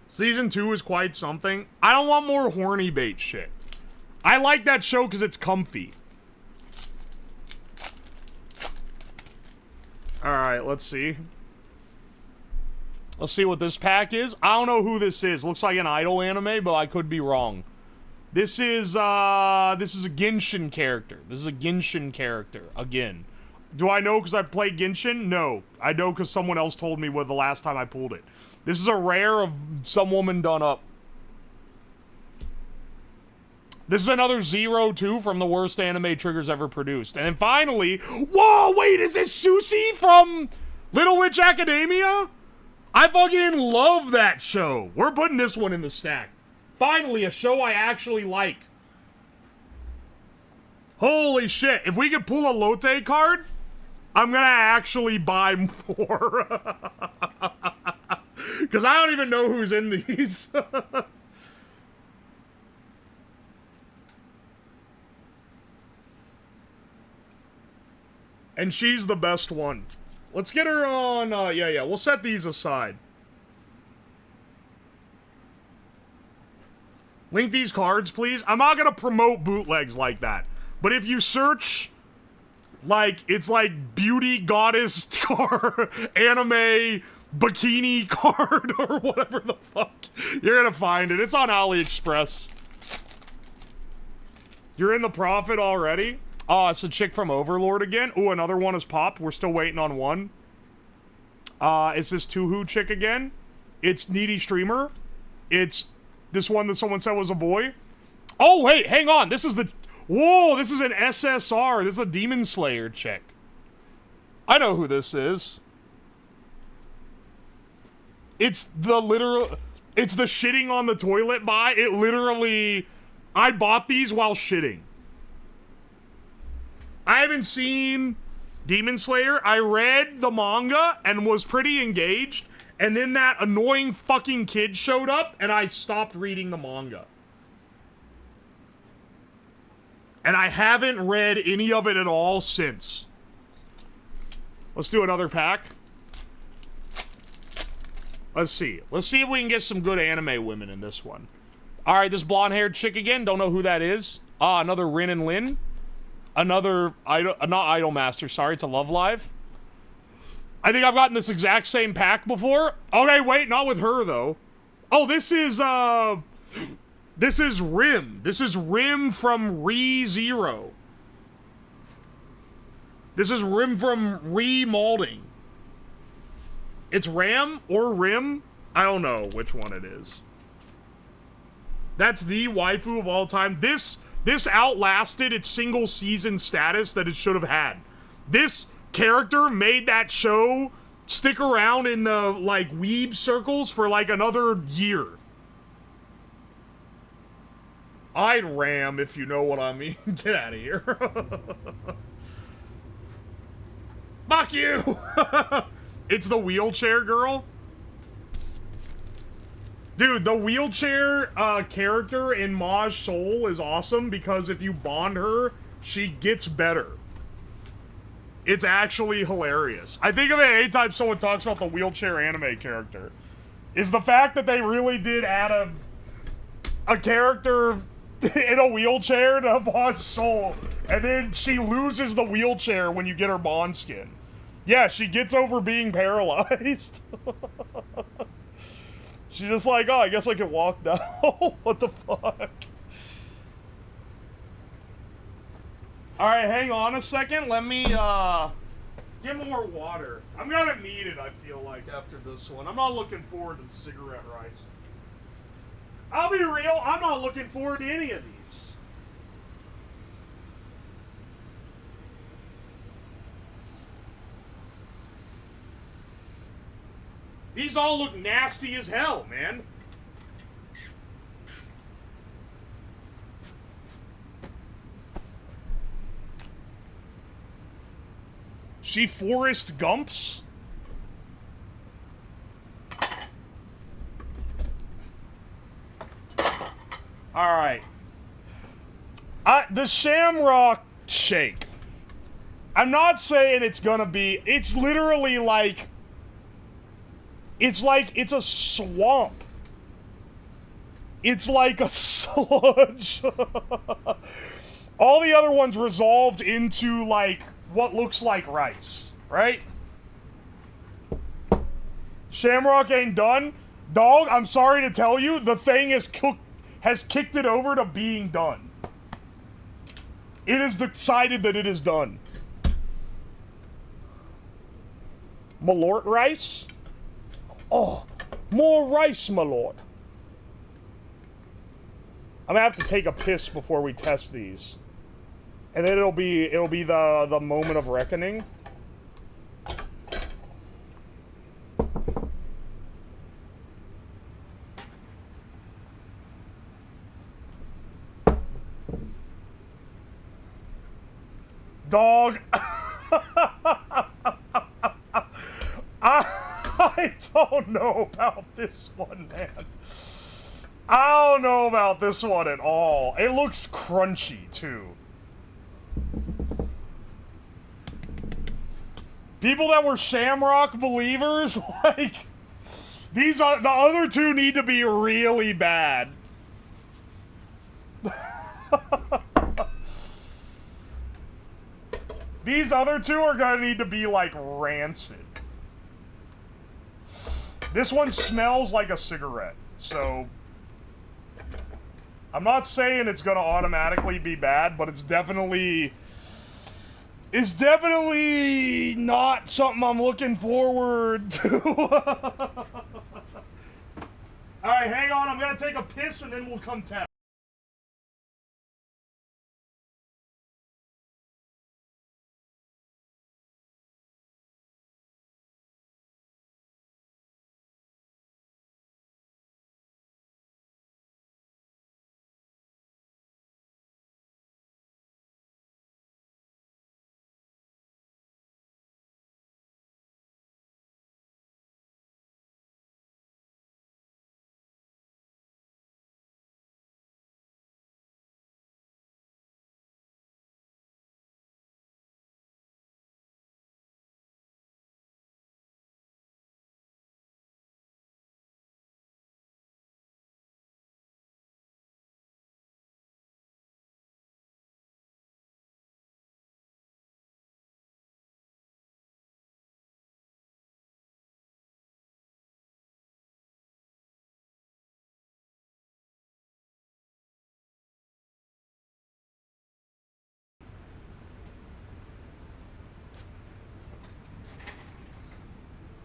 A: Season 2 is quite something. I don't want more horny bait shit. I like that show because it's comfy. Alright, let's see. Let's see what this pack is. I don't know who this is. Looks like an idol anime, but I could be wrong. This is a Genshin character. This is a Genshin character, again. Do I know because I played Genshin? No. I know because someone else told me the last time I pulled it. This is a rare of some woman done up. This is another 0-2 from the worst anime triggers ever produced. And then finally, whoa, wait, is this Sushi from Little Witch Academia? I fucking love that show. We're putting this one in the stack. Finally, a show I actually like. Holy shit, if we could pull a Lotte card, I'm gonna actually buy more. Because I don't even know who's in these. And she's the best one. Let's get her on, yeah, we'll set these aside. Link these cards, please. I'm not gonna promote bootlegs like that. But if you search, like, it's like beauty goddess card, anime bikini card, or whatever the fuck, you're gonna find it. It's on AliExpress. You're in the profit already? Oh, it's a chick from Overlord again. Ooh, another one has popped. We're still waiting on one. It's this Tuhu chick again. It's Needy Streamer. It's This one that someone said was a boy? Oh, wait, hang on. This is the... Whoa, this is an SSR. This is a Demon Slayer chick. I know who this is. It's the literal... It's the shitting on the toilet buy. It literally... I bought these while shitting. I haven't seen Demon Slayer. I read the manga and was pretty engaged. And then that annoying fucking kid showed up and I stopped reading the manga. And I haven't read any of it at all since. Let's do another pack. Let's see. Let's see if we can get some good anime women in this one. Alright, this blonde-haired chick again. Don't know who that is. Ah, another Rin and Lin. Another, not Idol Master, sorry, it's a Love Live. I think I've gotten this exact same pack before. Okay, wait, not with her, though. Oh, this is Rim. This is Rim from ReZero. This is Rim from Remolding. It's Ram or Rim? I don't know which one it is. That's the waifu of all time. This outlasted its single season status that it should have had. This character made that show stick around in the, like, weeb circles for, like, another year. I'd ram, if you know what I mean. Get out of here. Fuck you! It's the wheelchair girl. Dude, the wheelchair character in Maj Soul is awesome because if you bond her, she gets better. It's actually hilarious. I think of it anytime someone talks about the wheelchair anime character. Is the fact that they really did add a character in a wheelchair to Maj Soul, and then she loses the wheelchair when you get her bond skin. Yeah, she gets over being paralyzed. She's just like, oh, I guess I can walk now. What the fuck? Alright, hang on a second. Let me, get more water. I'm gonna need it, I feel like, after this one. I'm not looking forward to the cigarette rice. I'll be real, I'm not looking forward to any of these. These all look nasty as hell, man. She Forrest Gumps? Alright. The Shamrock Shake. I'm not saying it's gonna be... It's literally like... It's a swamp. It's like a sludge. All the other ones resolved into, like, what looks like rice, right? Shamrock ain't done. Dog, I'm sorry to tell you, the thing has kicked it over to being done. It has decided that it is done. Malort rice? Oh, more rice, my lord. I'm gonna have to take a piss before we test these. And then it'll be the moment of reckoning. Dog. I don't know about this one, man. I don't know about this one at all. It looks crunchy, too. People that were Shamrock believers, like, the other two need to be really bad. These other two are gonna need to be, like, rancid. This one smells like a cigarette, so... I'm not saying it's gonna automatically be bad, but it's definitely not something I'm looking forward to. Alright, Alright, hang on. I'm gonna take a piss and then we'll come test.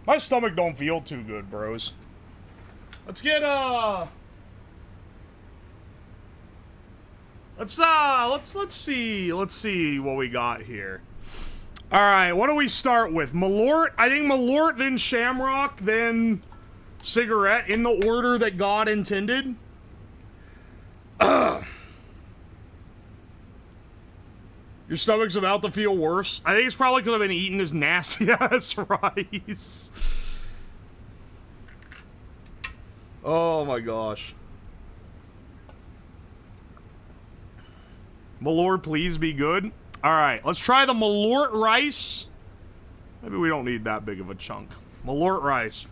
A: My stomach don't feel too good, bros. Let's get, let's see what we got here. Alright, what do we start with? Malort? I think Malort, then Shamrock, then Cigarette, in the order that God intended. Your stomach's about to feel worse. I think it's probably because I've been eating this nasty-ass rice. Oh my gosh. Malort, please be good. Alright, let's try the Malort rice. Maybe we don't need that big of a chunk. Malort rice.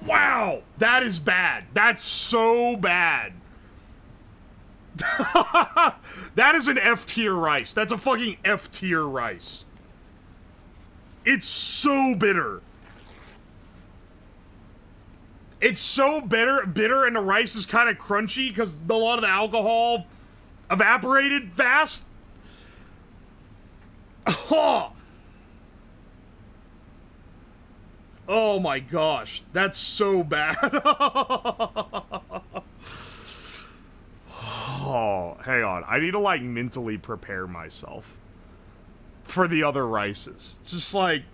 A: Wow, that is bad. That's so bad. That is an F tier rice. That's a fucking F tier rice. It's so bitter. It's so bitter, and the rice is kind of crunchy because a lot of the alcohol evaporated fast. Oh. Oh my gosh, that's so bad. Oh, hang on. I need to, like, mentally prepare myself for the other rices. Just like...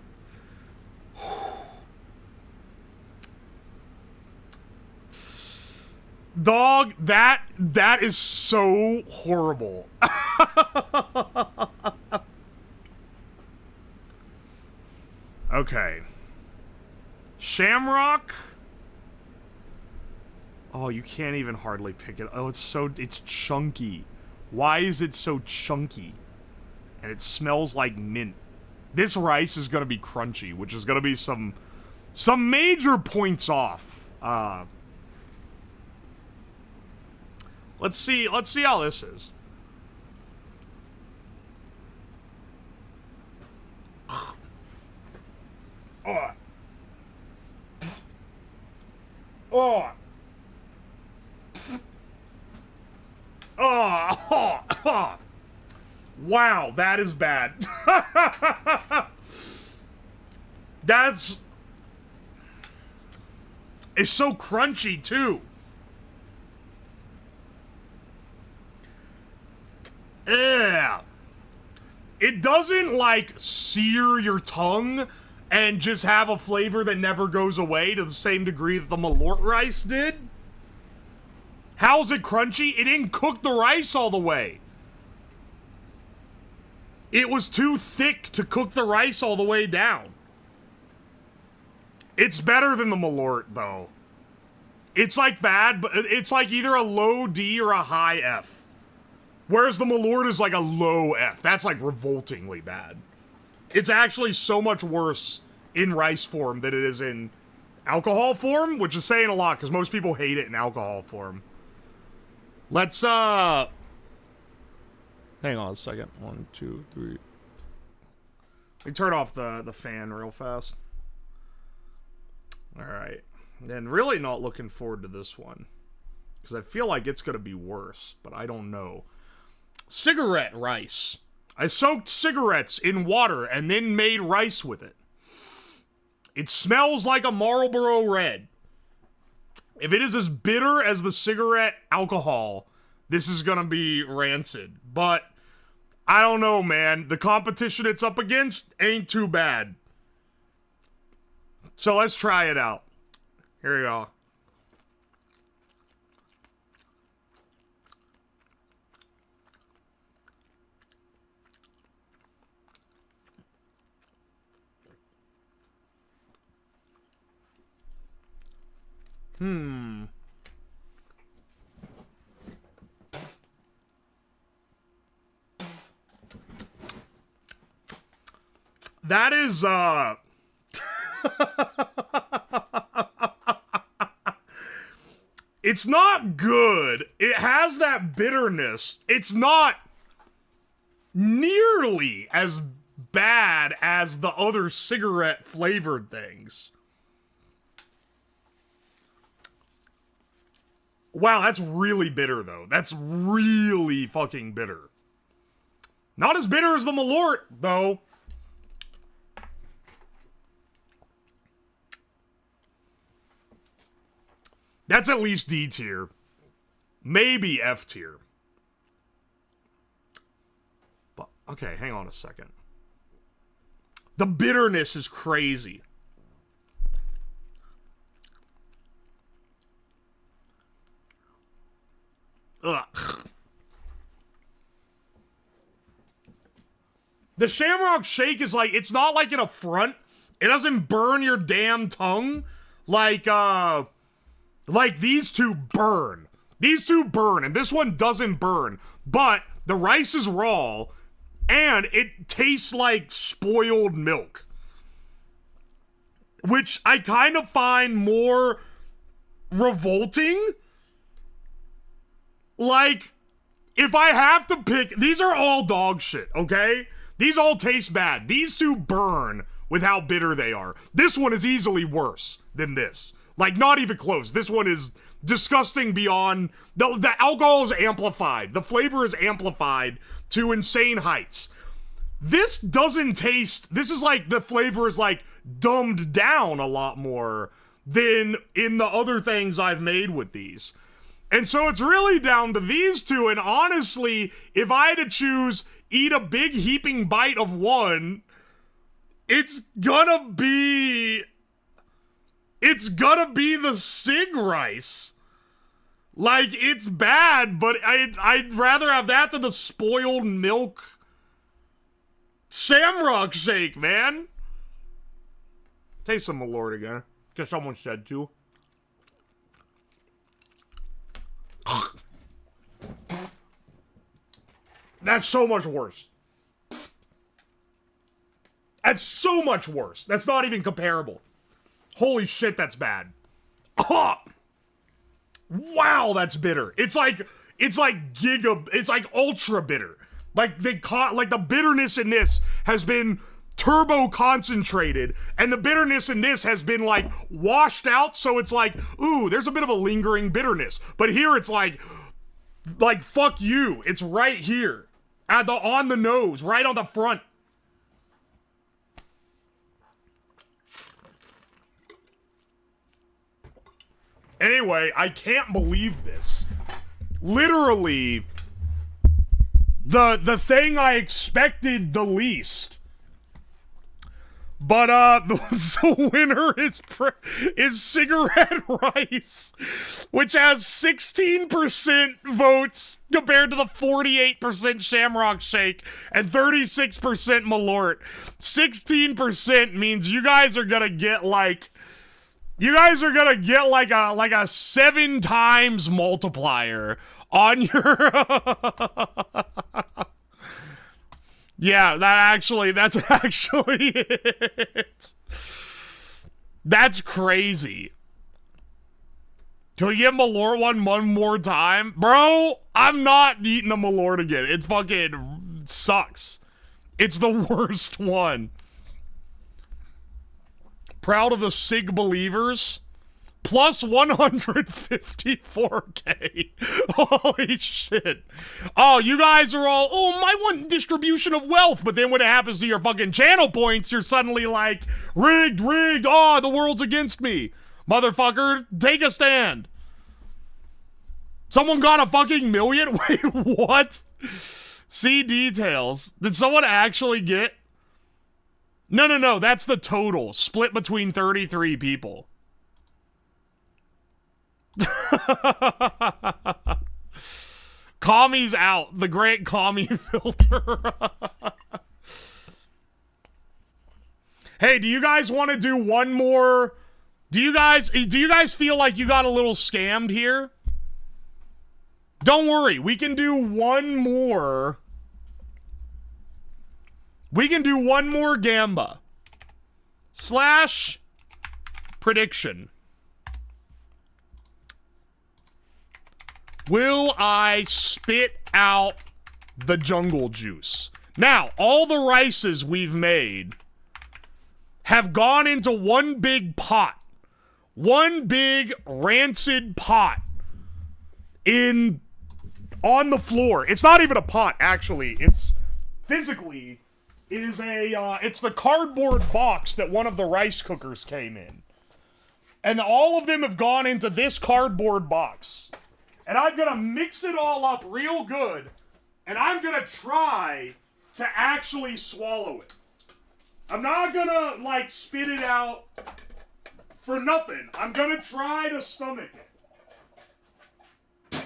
A: Dog, that is so horrible. Okay. Shamrock? Oh, you can't even hardly pick it. Oh, it's chunky. Why is it so chunky? And it smells like mint. This rice is gonna be crunchy, which is gonna be some major points off. Let's see how this is. Oh. Oh. Oh. Oh. Wow, that is bad. It's so crunchy too. Yeah. It doesn't, like, sear your tongue and just have a flavor that never goes away to the same degree that the Malort rice did. How's it crunchy? It didn't cook the rice all the way. It was too thick to cook the rice all the way down. It's better than the Malort, though. It's, like, bad, but it's, like, either a low D or a high F. Whereas the Malort is like a low F. That's like revoltingly bad. It's actually so much worse in rice form than it is in alcohol form, which is saying a lot because most people hate it in alcohol form. Let's Hang on a second. 1, 2, 3. Let me turn off the fan real fast. Alright. And really not looking forward to this one. Because I feel like it's going to be worse, but I don't know. Cigarette rice. I soaked cigarettes in water and then made rice with it. It smells like a Marlboro Red. If it is as bitter as the cigarette alcohol, this is gonna be rancid. But, I don't know, man. The competition it's up against ain't too bad. So let's try it out. Here we go. That is, it's not good. It has that bitterness. It's not nearly as bad as the other cigarette flavored things. Wow, that's really bitter, though. That's really fucking bitter. Not as bitter as the malort, though. That's at least D tier. Maybe F tier. But, okay, hang on a second. The bitterness is crazy. Ugh. The Shamrock Shake is like, it's not like an affront. It doesn't burn your damn tongue. Like these two burn. These two burn, and this one doesn't burn. But the rice is raw, and it tastes like spoiled milk. Which I kind of find more revolting. Like, if I have to pick, these are all dog shit, okay? These all taste bad. These two burn with how bitter they are. This one is easily worse than this. Like, not even close. This one is disgusting beyond, the alcohol is amplified. The flavor is amplified to insane heights. This doesn't taste, this is like, the flavor is like dumbed down a lot more than in the other things I've made with these. And so it's really down to these two, and honestly, if I had to choose, eat a big heaping bite of one, it's gonna be the Sig rice. Like, it's bad, but I'd rather have that than the spoiled milk Shamrock Shake, man. Taste some malort again, because someone said to. That's so much worse. That's so much worse. That's not even comparable. Holy shit, that's bad. Oh! Wow, that's bitter. It's like ultra bitter. Like the bitterness in this has been turbo concentrated, and the bitterness in this has been like washed out, so it's like, ooh, there's a bit of a lingering bitterness. But here it's like fuck you. It's right here. On the nose, right on the front. Anyway, I can't believe this. Literally, the thing I expected the least. But the winner is cigarette rice, which has 16% votes compared to the 48% Shamrock Shake and 36% Malort. 16% means you guys are gonna get like a 7 times multiplier on your Yeah, that's actually it. That's crazy. Can we get malort one more time? Bro, I'm not eating a malort again. It fucking sucks. It's the worst one. Proud of the SIG believers. Plus 154K. Holy shit. Oh, you guys are all, oh, my one distribution of wealth. But then when it happens to your fucking channel points, you're suddenly like, rigged, oh, the world's against me. Motherfucker, take a stand. Someone got a fucking million? Wait, what? See details. Did someone actually get? No, that's the total. Split between 33 people. Commies out. The great commie filter. Hey, do you guys want to do one more? Do you guys feel like you got a little scammed here? Don't worry, we can do one more. We can do one more Gamba. / prediction. Will I spit out the jungle juice? Now, all the rices we've made have gone into one big pot. One big rancid pot on the floor. It's not even a pot, actually. It's physically, it's the cardboard box that one of the rice cookers came in. And all of them have gone into this cardboard box. And I'm gonna mix it all up real good, and I'm gonna try to actually swallow it. I'm not gonna, like, spit it out for nothing. I'm gonna try to stomach it.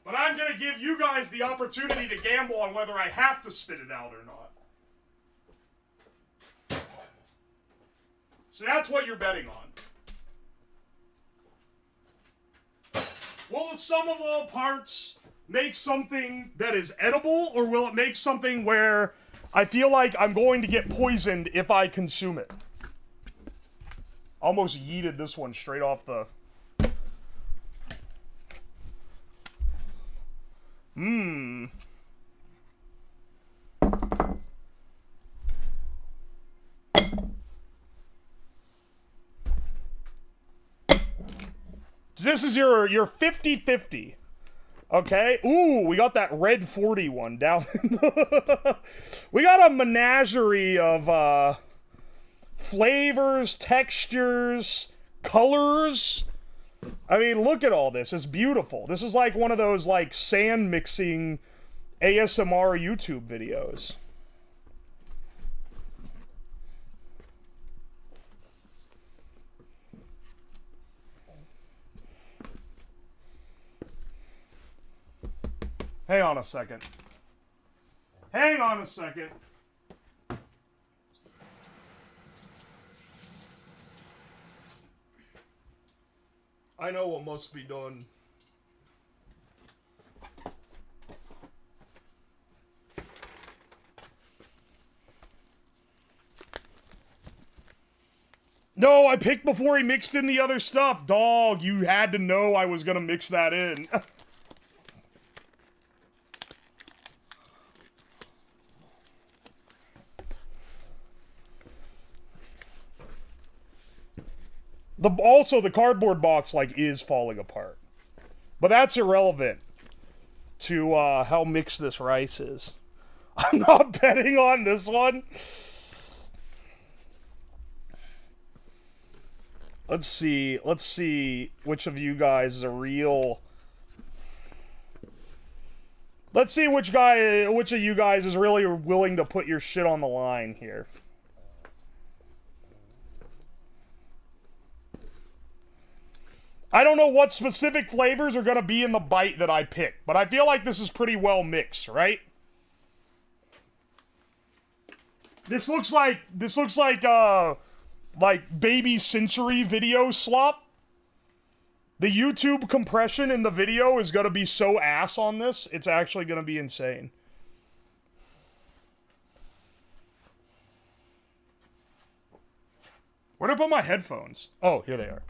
A: But I'm gonna give you guys the opportunity to gamble on whether I have to spit it out or not. So that's what you're betting on. Will the sum of all parts make something that is edible, or will it make something where I feel like I'm going to get poisoned if I consume it? Almost yeeted this one straight off the... This is your 50-50. Okay. Ooh, we got that red 40 one down. We got a menagerie of flavors, textures, colors. I mean, look at all this. It's beautiful. This is like one of those like sand mixing ASMR YouTube videos. Hang on a second. Hang on a second. I know what must be done. No, I picked before he mixed in the other stuff. Dog, you had to know I was gonna mix that in. Also, the cardboard box, like, is falling apart. But that's irrelevant to how mixed this rice is. I'm not betting on this one. Let's see which of you guys is a real... Let's see which of you guys is really willing to put your shit on the line here. I don't know what specific flavors are gonna be in the bite that I pick, but I feel like this is pretty well mixed, right? This looks like baby sensory video slop. The YouTube compression in the video is gonna be so ass on this, it's actually gonna be insane. Where'd I put my headphones? Oh, here they are.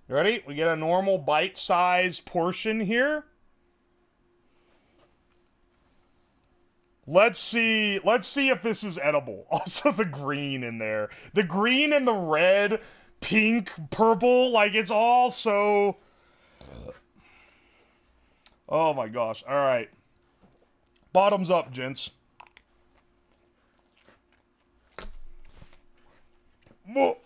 A: Ready? We get a normal bite-sized portion here. Let's see if this is edible. Also the green in there. The green and the red, pink, purple, like it's all so... Oh my gosh. All right. Bottoms up, gents. Whoa.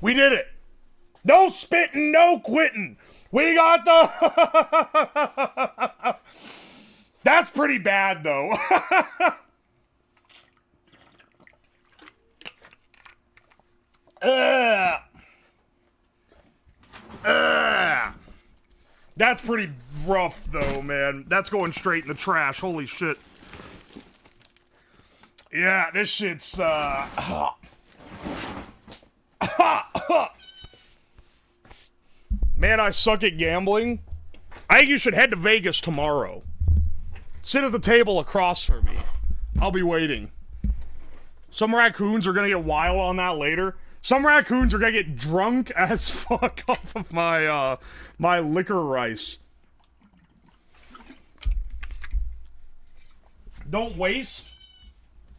A: We did it. No spitting, no quitting. We got the... That's pretty bad, though. That's pretty rough, though, man. That's going straight in the trash. Holy shit. Yeah, this shit's, Man, I suck at gambling. I think you should head to Vegas tomorrow. Sit at the table across from me. I'll be waiting. Some raccoons are gonna get wild on that later. Some raccoons are gonna get drunk as fuck off of my, my liquor rice. Don't waste.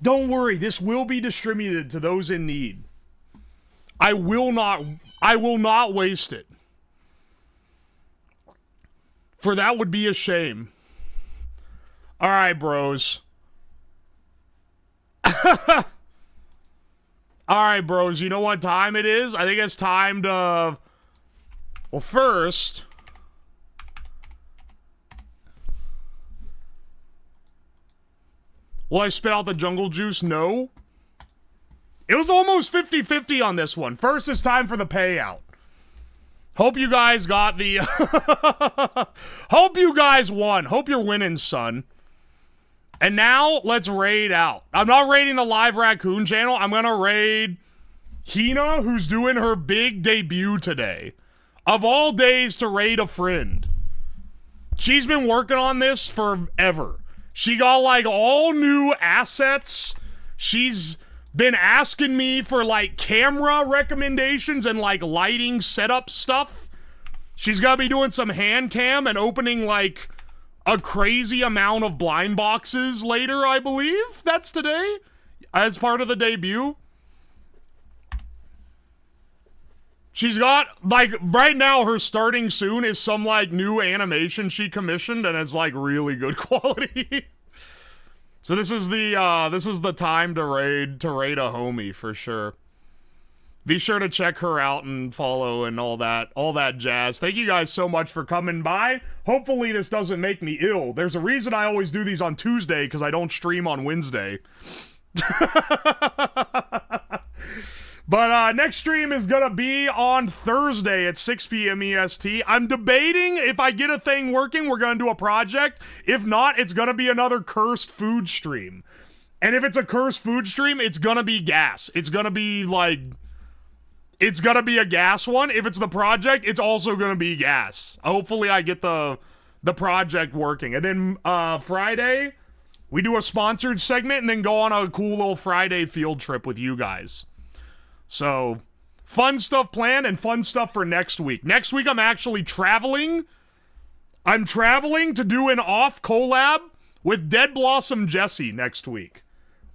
A: Don't worry, this will be distributed to those in need. I will not waste it. For that would be a shame. Alright, bros. Alright, bros, you know what time it is? I think it's time to... Well, first... Will I spit out the jungle juice? No. It was almost 50-50 on this one. First, it's time for the payout. Hope you guys got the... Hope you guys won. Hope you're winning, son. And now, let's raid out. I'm not raiding the live raccoon channel. I'm gonna raid Hina, who's doing her big debut today. Of all days to raid a friend. She's been working on this forever. She got, like, all new assets. She's been asking me for, like, camera recommendations and, like, lighting setup stuff. She's gonna be doing some hand cam and opening, like, a crazy amount of blind boxes later, I believe. That's today, as part of the debut. She's got, like, right now her starting soon is some, like, new animation she commissioned, and it's, like, really good quality. So this is the time to raid a homie, for sure. Be sure to check her out and follow and all that jazz. Thank you guys so much for coming by. Hopefully this doesn't make me ill. There's a reason I always do these on Tuesday, because I don't stream on Wednesday. But next stream is gonna be on Thursday at 6 p.m. EST. I'm debating if I get a thing working, we're gonna do a project. If not, it's gonna be another cursed food stream. And if it's a cursed food stream, it's gonna be gas. It's gonna be like... It's gonna be a gas one. If it's the project, it's also gonna be gas. Hopefully I get the project working. And then Friday, we do a sponsored segment and then go on a cool little Friday field trip with you guys. So, fun stuff planned and fun stuff for next week. Next week, I'm actually traveling. I'm traveling to do an off collab with Dead Blossom Jesse next week.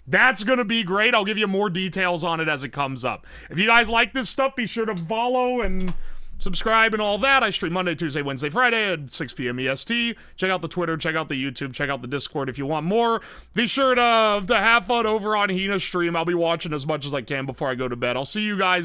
A: That's gonna be great. I'll give you more details on it as it comes up. If you guys like this stuff, be sure to follow and subscribe and all that. I stream Monday, Tuesday, Wednesday, Friday at 6 p.m. EST. Check out the Twitter, check out the YouTube, check out the Discord if you want more. Be sure to have fun over on Hina's stream. I'll be watching as much as I can before I go to bed. I'll see you guys